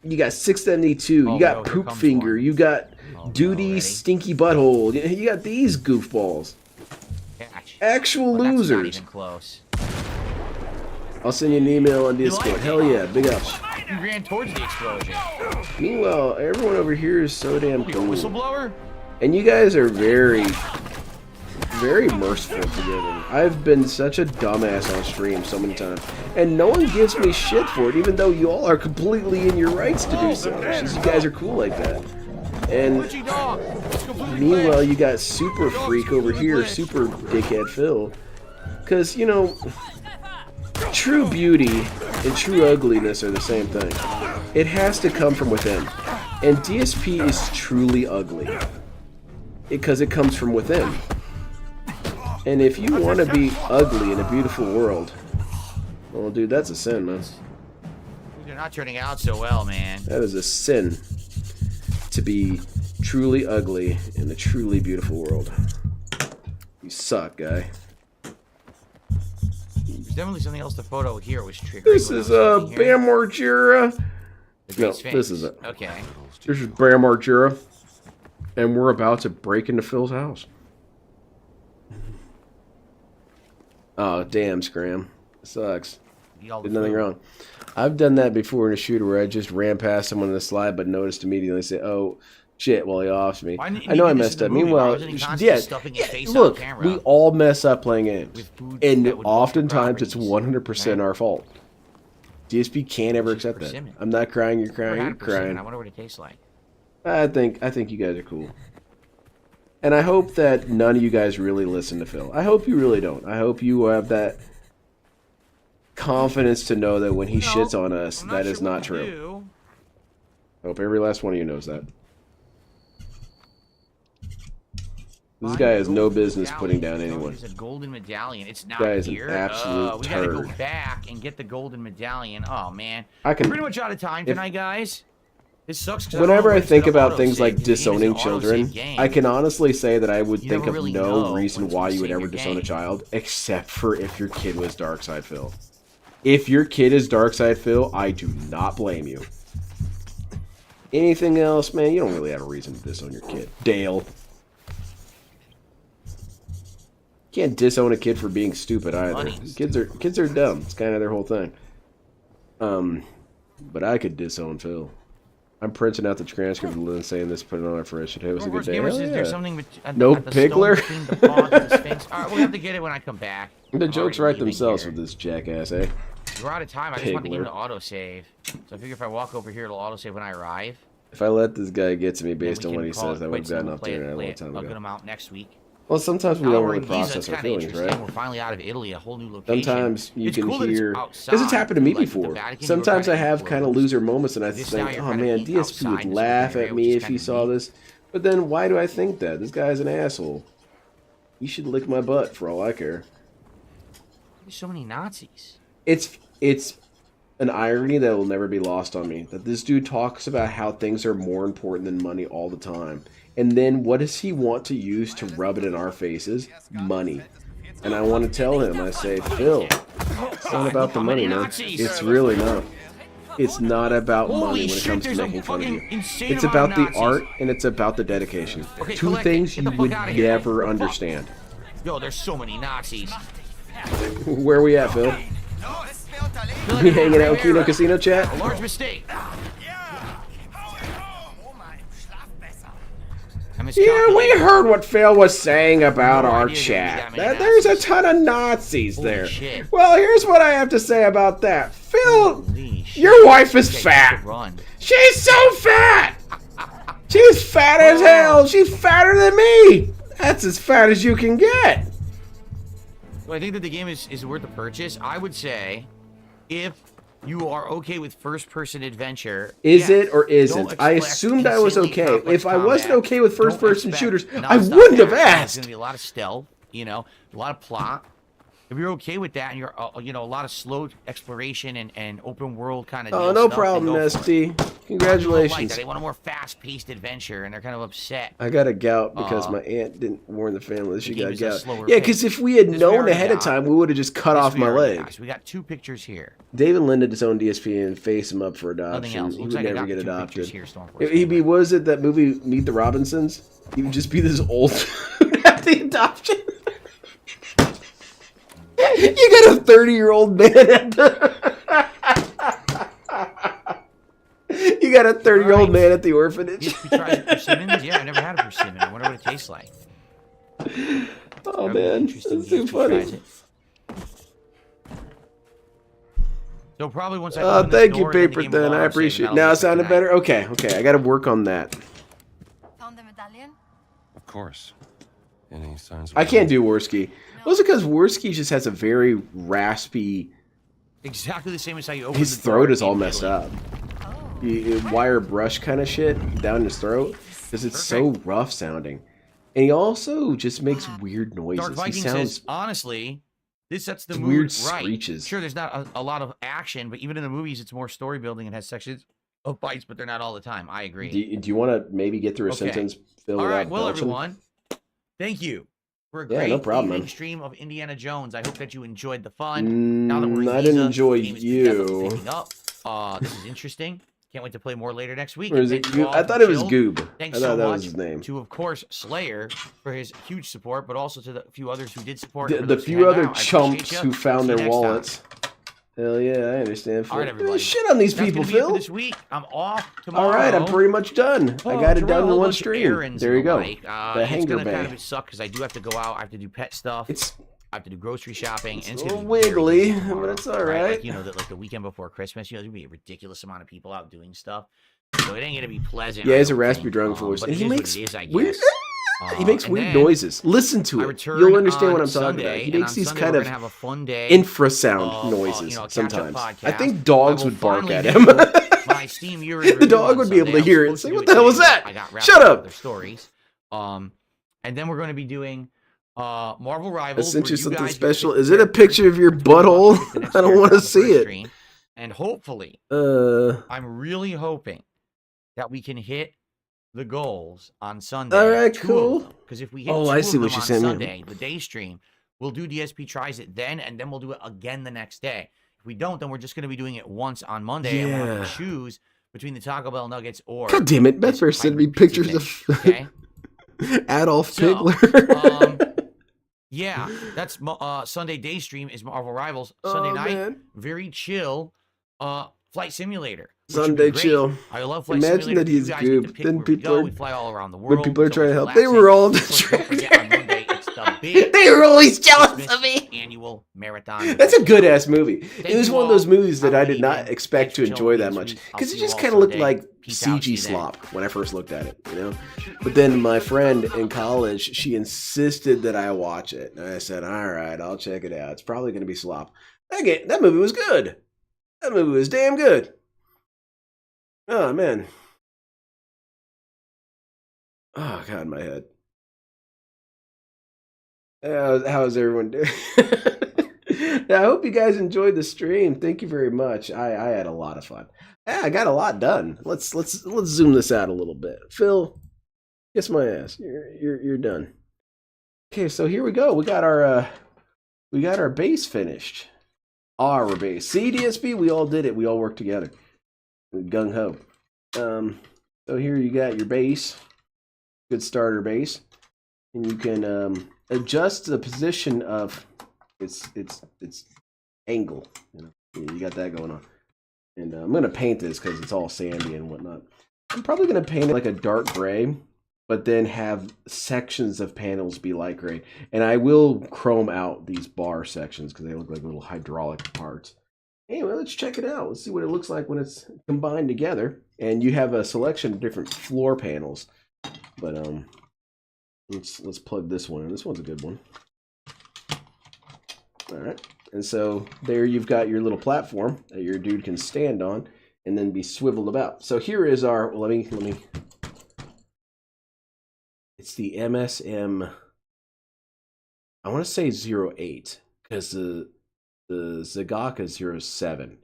you got 672, Oh, you got no, here Poop comes Finger, one. you got Oh, no, Duty ready? Stinky Butthole. You got these goofballs. Catch. Actual Well, that's not losers. even close. I'll send you an email on Discord. like it? Hell yeah, big ups. You ran towards the explosion. Meanwhile, everyone over here is so damn You a cool. whistleblower? And you guys are very, very merciful and forgiving. I've been such a dumbass on stream so many times. And no one gives me shit for it, even though you all are completely in your rights to do so. It's just you guys are cool like that. And Glitchy dog. It's completely meanwhile, glitched. you got Super Freak over here, Super Dickhead Phil. Because, you know, true beauty and true ugliness are the same thing. It has to come from within. And DSP is truly ugly. Because it comes from within. And if you want to be ugly in a beautiful world, well, dude, that's a sin, man. They're not turning out so well, man. That is a sin to be truly ugly in a truly beautiful world. You suck, guy. There's definitely something else the photo here was triggering. This when I is was looking here. Bam Margera. The No, Great Sphinx. this is it. Okay. This is Bam Margera. And we're about to break into Phil's house. Oh, damn, Scram. Sucks. Did nothing wrong. I've done that before in a shooter where I just ran past someone in the slide but noticed immediately and say, oh, shit, well, he offs me. I know I messed up. Meanwhile, yeah, look, we all mess up playing games. And oftentimes it's 100% our fault. DSP can't ever accept that. I'm not crying, you're crying, you're crying. I wonder what it tastes like. I think you guys are cool. And I hope that none of you guys really listen to Phil. I hope you really don't. I hope you have that confidence to know that when he shits on us, that is not true. I hope every last one of you knows that. This guy has no business putting down anyone. It's a golden medallion. It's not This guy is an here. absolute We gotta go turd. back and get the golden medallion. Oh man, I can- we're pretty much out of time tonight, guys. This sucks. 'Cause Whenever don't I know think where to about things autosave. like The game is an disowning autosave children, game. I can honestly say that I would You think never of really no know reason when to why you save would ever your disown a game. child, except for if your kid was Darkside Phil. If your kid is Darkside Phil, I do not blame you. Anything else, man, you don't really have a reason to disown your kid. Dale. Can't disown a kid for being stupid either. Funny. Kids are dumb. It's kind of their whole thing. But I could disown Phil. I'm printing out the transcript and saying this, put it on our fridge. Today was a good Reverse day. Gamers Hell says yeah. there's something No at the stone Pigler? between the pond and the Sphinx. All right, we'll have to get it when I come back. The I'm jokes already write leaving themselves here. with this jackass, eh? We're out of time. I just want the game Pigler. to autosave. So I figure if I walk over here, it'll autosave when I arrive. If I let this guy get to me Then based we on what can he call says, it I would have quits and gotten we'll up play there it- a play long it time a good ago. amount next week. Well, sometimes we don't Powering really process visa, our it's kinda feelings, interesting. right? We're finally out of Italy, a whole new location. Sometimes you It's can cool that hear, it's because it's outside, happened to me like, the before. Vatican, you were Sometimes I kinda have kind of enclosed. loser moments, and I This think, now you're oh kinda man, in- DSP outside would in this laugh open area, at which me is if he kinda saw neat. this. But then, why do I think that? This guy's an asshole. He should lick my butt for all I care. There's so many Nazis. It's an irony that will never be lost on me. That this dude talks about how things are more important than money all the time. And then what does he want to use to rub it in our faces? Money. And I want to tell him, I say, Phil, it's not about the money, man. It's really not. It's not about money when it comes to making fun of you. It's about the art and it's about the dedication. Okay, Two collect things it. you Get the would fuck outta here. never understand. Yo, there's so many Nazis. Where we at, Phil? We hanging out in Kino Casino chat? A large mistake. Yeah, we heard what Phil was saying about our chat. That there's a ton of Nazis there. Well, here's what I have to say about that. Phil, your wife is fat. She's so fat. She's fat as hell. She's fatter than me. That's as fat as you can get. So I think that the game is worth the purchase. I would say, if you are okay with first-person adventure, Is it or isn't? I assumed I was okay. If I wasn't okay with first-person shooters, I wouldn't have There's asked. going to be a lot of stealth, you know, a lot of plot. If you're okay with that, and you're, you know, a lot of slow exploration and open world kind of. Oh, no problem, ST. Congratulations. They want a more fast-paced adventure, and they're kind of upset. I got a gout because my aunt didn't warn the family that she got game is a gout. slower Yeah, pace. because if we had This we known already ahead of got. time, we would have just cut This off we my already leg. got. So we got 2 pictures here. David Lynn did his own DSP and face him up for Nothing adoption. else. He Looks would like I never got get 2 adopted. pictures here, Stormforce. He'd be, what was it, that movie Meet the Robinsons? He would just be this old at the adoption. You got a 30-year-old man at the... You got a 30-year-old man at the orphanage. You tried a persimmons? Yeah, I never had a persimmon. I wonder what it tastes like. Oh man, that's too funny. So probably once I Oh, open this thank you, door, then the Paper game will Thin. I auto-save, appreciate it. and Now that'll it be for sounded tonight. better? Okay, okay. I got to work on that. Found the medallion? Of course. Any signs of I can't do Worski. Was it because Worski just has a very raspy... Exactly the same as how you open His the door throat is all in messed Italy. up. Wire brush kind of shit down his throat because it's so rough sounding. And he also just makes weird noises. Dark He Viking sounds... says, honestly, this sets the It's mood weird right. screeches. Sure, there's not a lot of action, but even in the movies, it's more story building and has sections of fights, but they're not all the time. I agree. Do you want to maybe get through a Okay. sentence, Phil? All right, without well, belching? everyone, thank you for a Yeah, great no problem, evening man. stream of Indiana Jones. I hope that you enjoyed the fun. Now that we're in I didn't Giza, enjoy the game is definitely you. picking up. This is interesting. Can't wait to play more later next week. Or is And it thank you Goob? all I for thought it was chilled. Goob. Thanks I so thought that much was his name. to, of course, Slayer for his huge support, but also to the few others who did support. The, and for the those who few hang other out. I appreciate chumps ya. who found See you their next time. wallets. Hell yeah, I understand. All right, Phil. everybody. Shit on these That's people, gonna be it for Phil. this week. I'm off tomorrow. All right, I'm pretty much done. I got it tomorrow, done a in whole one bunch of stream. errands There you and go. like. The It's hanger gonna kind bay. of suck because I do have to go out. I have to do pet stuff. I have to do grocery shopping. And it's a gonna little be very wiggly, busy tomorrow, but it's all right. Like, you know, like the weekend before Christmas, you know, there's gonna be a ridiculous amount of people out doing stuff. So it ain't gonna be pleasant. Yeah, I he's a don't raspy think, drunk voice. but And it he is what makes it is, I weird. guess. He makes And weird then noises. Listen to I it. return You'll understand on what I'm talking about. Sunday, He and makes on these Sunday kind we're of gonna have a fun day infrasound of, noises you know, catch-up sometimes. I podcast. think dogs I will would bark finally at do him. my Steam Year in The Review dog on would be able to Sunday. I was hear it and supposed say, to do "What it the hell was today, that? but I got wrapped Shut up up." with other stories. And then we're going to be doing Marvel Rivals. I sent where you something guys get special. to pick Is it a characters picture of your to watch butthole? with the next I don't character want on to the see first it. stream. And hopefully, I'm really hoping that we can hit the goals on Sunday. All right, cool. Because if we hit Oh, two I of see them what you on sent me. Sunday, the day stream, we'll do DSP tries it then, and then we'll do it again the next day. If we don't, then we're just going to be doing it once on Monday, and we'll have Yeah. to choose between the Taco Bell nuggets or. God damn it! this Bedford sent me hybrid pizza pictures thing, of okay? Adolf So, Pigler. Yeah, that's Sunday day stream is Marvel Rivals. Sunday Oh, night, man. very chill. Flight Simulator. which would be Sunday great. chill. I love Flight Imagine Simulator. that You he's guys get to Goob. pick Then where we people go. are We fly all around the when world. people are It's trying to always help. They relaxing. were all Of course, don't forget, on Monday, it's the big They were always jealous Christmas of me. annual marathon. That's a good ass movie. Thank It was you one of those all. movies that I I'm did not leaving. expect to Thanks for enjoy chilling that with much me. I'll because it see you just all kind of looked someday. like Peace out. See CG you then. slop when I first looked at it, you know. But then my friend in college, she insisted that I watch it, and I said, "All right, I'll check it out. It's probably going to be slop." That movie was good. That movie was damn good. Oh man. Oh god, my head. How's everyone doing? I hope you guys enjoyed the stream. Thank you very much. I had a lot of fun. Yeah, I got a lot done. Let's zoom this out a little bit. Phil, kiss my ass. You're done. Okay, so here we go. We got our base finished. Our base. See, DSP, we all did it. We all worked together. Gung ho. So here you got your base. Good starter base. And you can adjust the position of its angle. You know, you got that going on. And I'm gonna paint this because it's all sandy and whatnot. I'm probably gonna paint it like a dark gray, but then have sections of panels be light gray. And I will chrome out these bar sections because they look like little hydraulic parts. Anyway, let's check it out. Let's see what it looks like when it's combined together. And you have a selection of different floor panels. But let's plug this one in. This one's a good one. All right. And so there you've got your little platform that your dude can stand on and then be swiveled about. So here is our, well, let me it's the MSM, I want to say 08 because the Zagaka is 07.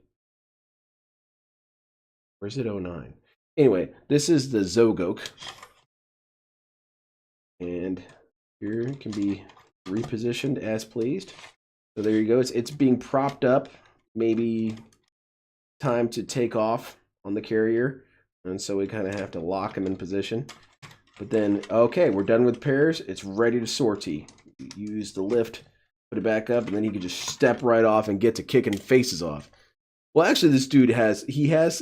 Where's it 09? Anyway, this is the Zogok. And here it can be repositioned as pleased. So there you go. It's being propped up. Maybe time to take off on the carrier. And so we kind of have to lock them in position. But then, okay, we're done with pairs. It's ready to sortie. Use the lift, put it back up, and then you can just step right off and get to kicking faces off. Well, actually, this dude has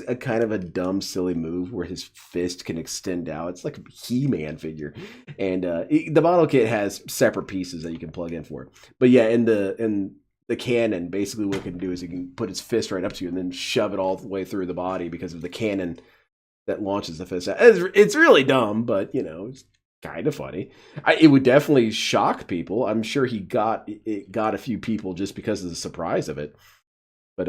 a kind of a dumb, silly move where his fist can extend out. It's like a He-Man figure. And the model kit has separate pieces that you can plug in for it. But yeah, in the cannon, basically what it can do is it can put its fist right up to you and then shove it all the way through the body because of the cannon that launches the fist out. It's really dumb, but, you know, it's kind of funny. It would definitely shock people. I'm sure it got a few people just because of the surprise of it. But,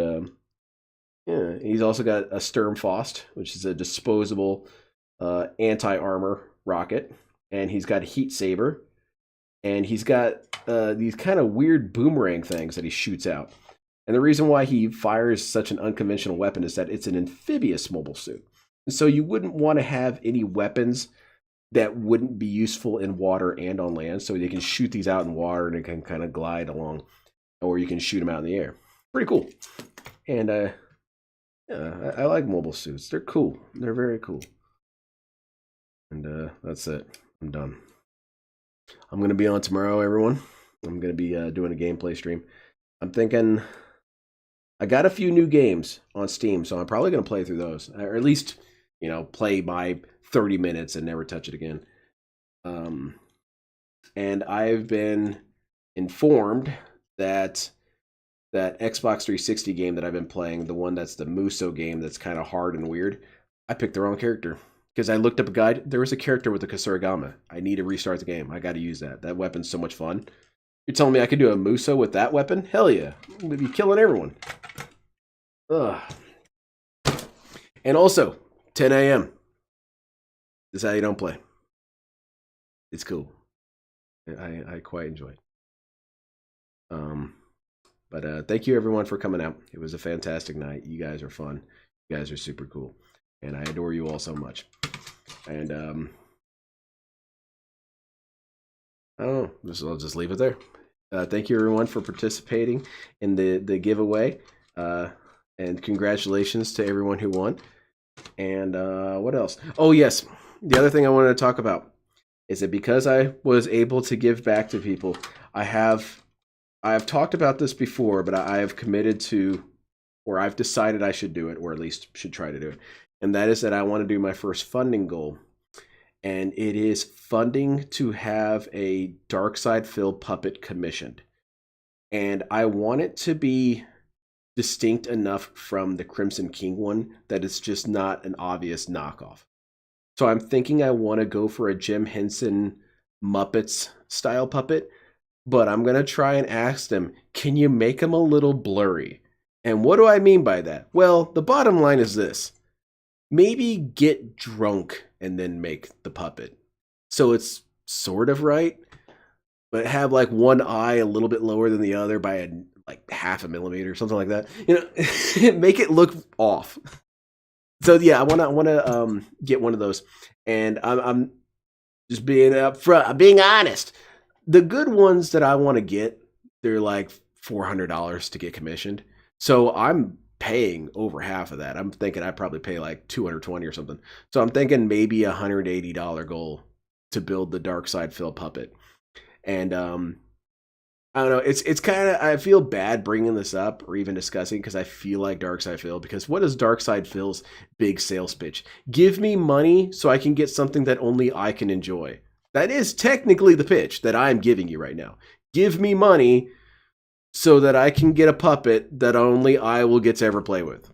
yeah, he's also got a Sturmfaust, which is a disposable anti-armor rocket. And he's got a Heat Saber. And he's got these kind of weird boomerang things that he shoots out. And the reason why he fires such an unconventional weapon is that it's an amphibious mobile suit. And so you wouldn't want to have any weapons that wouldn't be useful in water and on land. So they can shoot these out in water and it can kind of glide along. Or you can shoot them out in the air. Pretty cool. And yeah, I like mobile suits. They're cool. They're very cool. And that's it. I'm done. I'm going to be on tomorrow, everyone. I'm going to be doing a gameplay stream. I'm thinking I got a few new games on Steam, so I'm probably going to play through those. Or at least, you know, play my 30 minutes and never touch it again. And I've been informed that Xbox 360 game that I've been playing, the one that's the Muso game that's kind of hard and weird, I picked the wrong character. Because I looked up a guide, there was a character with a Kasurigama. I need to restart the game. I got to use that. That weapon's so much fun. You're telling me I could do a Muso with that weapon? Hell yeah. I'm going to be killing everyone. Ugh. And also, 10 a.m. This is how you don't play. It's cool. I quite enjoy it. But thank you everyone for coming out. It was a fantastic night. You guys are fun. You guys are super cool. And I adore you all so much. And I don't know. I'll just leave it there. Thank you everyone for participating in the giveaway. And congratulations to everyone who won. And what else? Oh yes, the other thing I wanted to talk about is that because I was able to give back to people, I have talked about this before, but I have committed to, or I've decided I should do it, or at least should try to do it. And that is that I want to do my first funding goal. and it is funding to have a Darkseid Phil puppet commissioned. And I want it to be distinct enough from the Crimson King one that it's just not an obvious knockoff. So I'm thinking I want to go for a Jim Henson Muppets style puppet, but I'm going to try and ask them, can you make them a little blurry? And what do I mean by that? Well, the bottom line is this. Maybe get drunk and then make the puppet. So it's sort of right, but have like one eye a little bit lower than the other by like half a millimeter, something like that. Make it look off. So yeah, I want to get one of those, and I'm just being upfront. I'm being honest. The good ones that I want to get, they're like $400 to get commissioned. So I'm paying over half of that. I'm thinking I probably pay like $220 or something. So I'm thinking maybe $180 goal to build the Darkseid Phil puppet. And I don't know. It's kind of, I feel bad bringing this up or even discussing because I feel like Darkseid Phil. Because what is Darkseid Phil's big sales pitch? Give me money so I can get something that only I can enjoy. That is technically the pitch that I'm giving you right now. Give me money so that I can get a puppet that only I will get to ever play with.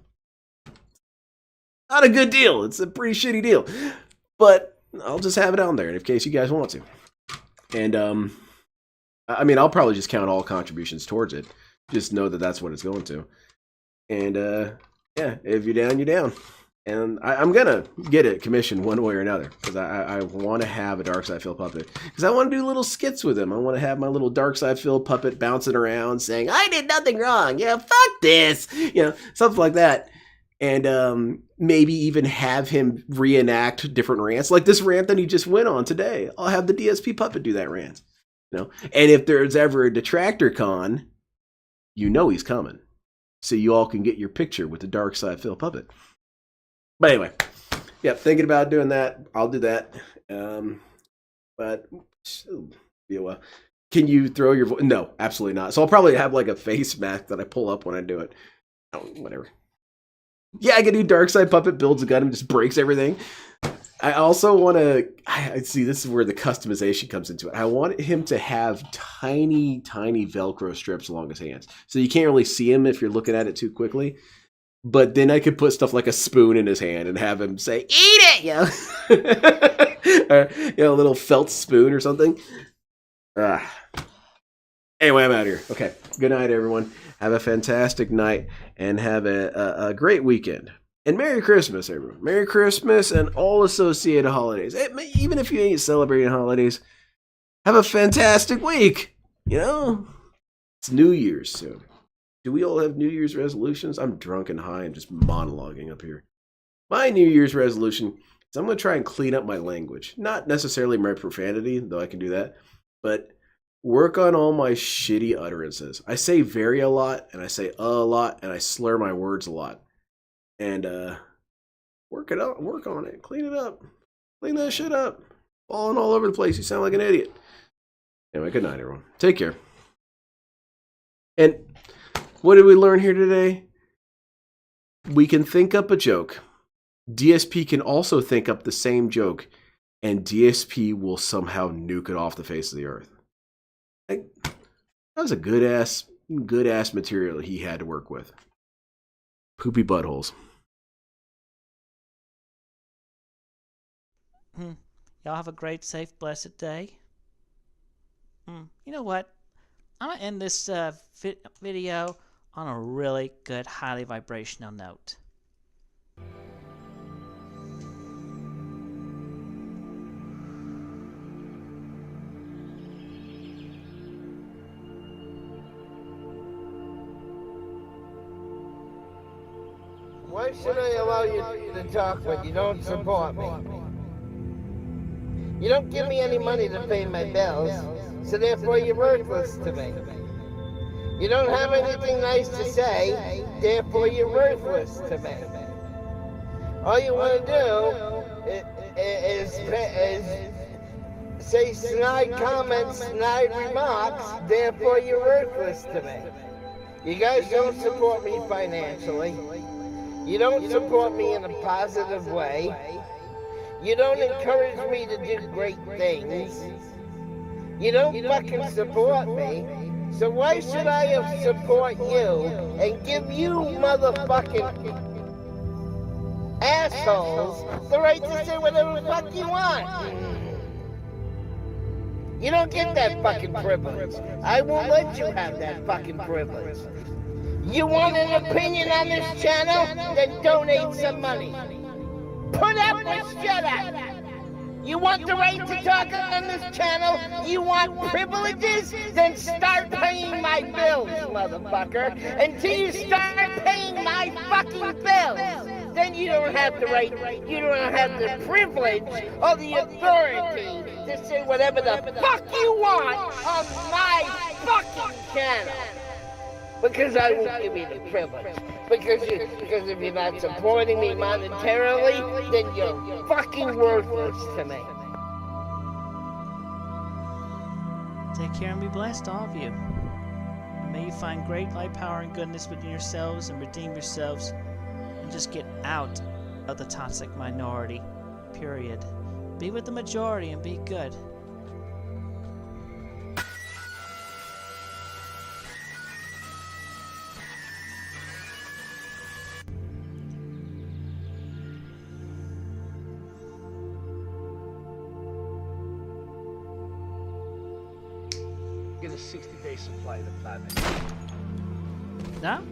Not a good deal. It's a pretty shitty deal. But I'll just have it on there in case you guys want to. And I mean, I'll probably just count all contributions towards it. Just know that that's what it's going to. And yeah, if you're down, you're down. And I'm going to get it commissioned one way or another. Because I want to have a Darkseid Phil puppet. Because I want to do little skits with him. I want to have my little Darkseid Phil puppet bouncing around saying, I did nothing wrong. Yeah, fuck this. Something like that. And maybe even have him reenact different rants. Like this rant that he just went on today. I'll have the DSP puppet do that rant. And if there's ever a detractor con, he's coming. So you all can get your picture with the Darkseid Phil puppet. But anyway, yeah, thinking about doing that. I'll do that. But yeah, well, can you throw your voice? No, absolutely not. So I'll probably have like a face mask that I pull up when I do it. Oh, whatever. Yeah, I can do Darkseid puppet, builds a gun and just breaks everything. I also want to, I see this is where the customization comes into it. I want him to have tiny, tiny Velcro strips along his hands. So you can't really see him if you're looking at it too quickly. But then I could put stuff like a spoon in his hand and have him say, eat it, or, a little felt spoon or something. Anyway, I'm out of here. Okay, good night, everyone. Have a fantastic night and have a great weekend. And Merry Christmas, everyone. Merry Christmas and all associated holidays. Even if you ain't celebrating holidays, have a fantastic week. It's New Year's soon. Do we all have New Year's resolutions? I'm drunk and high and just monologuing up here. My New Year's resolution is I'm going to try and clean up my language. Not necessarily my profanity, though I can do that, but work on all my shitty utterances. I say very a lot, and I say a lot, and I slur my words a lot. And work on it, clean it up, clean that shit up. Falling all over the place, you sound like an idiot. Anyway, good night, everyone. Take care. And what did we learn here today? We can think up a joke. DSP can also think up the same joke, and DSP will somehow nuke it off the face of the earth. That was a good ass material he had to work with. Poopy buttholes. Y'all have a great, safe, blessed day. You know what? I'm going to end this video on a really good, highly vibrational note. Why should I allow you to talk when you don't support me? You don't give me any money to pay my bills, so therefore you're worthless to me. You don't have anything nice to say, therefore you're worthless to me. All you want to do is say snide comments, snide remarks, therefore you're worthless to me. You guys don't support me financially. You don't support me in a positive way. You don't encourage me to do great things. You don't fucking support me. So why should I support you and give you motherfucking assholes the right to say whatever the fuck you want? You don't get that fucking privilege. I won't let you have that fucking privilege. You want an opinion on this channel? Then donate some money. Put up or shut up. You want the right to talk on this channel? You want privileges? Then start paying my bills, motherfucker. Until you start paying my fucking bills, then you don't have the right, you don't have the privilege or the authority to say whatever the fuck you want on my fucking channel. Because I won't give you the privilege. Because if you're not supporting me monetarily, then you're fucking worthless to me. Take care and be blessed, all of you. And may you find great light, power, and goodness within yourselves and redeem yourselves and just get out of the toxic minority. Period. Be with the majority and be good. Get a 60-day supply of the planet. No?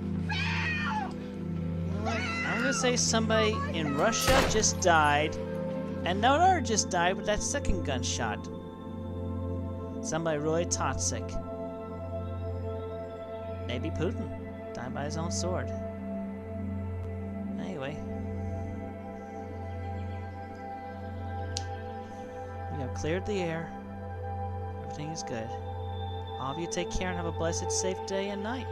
I'm gonna say somebody in Russia just died, and no other just died with that second gunshot. Somebody really toxic. Maybe Putin died by his own sword. Anyway, we have cleared the air. Everything is good. All of you take care and have a blessed, safe day and night.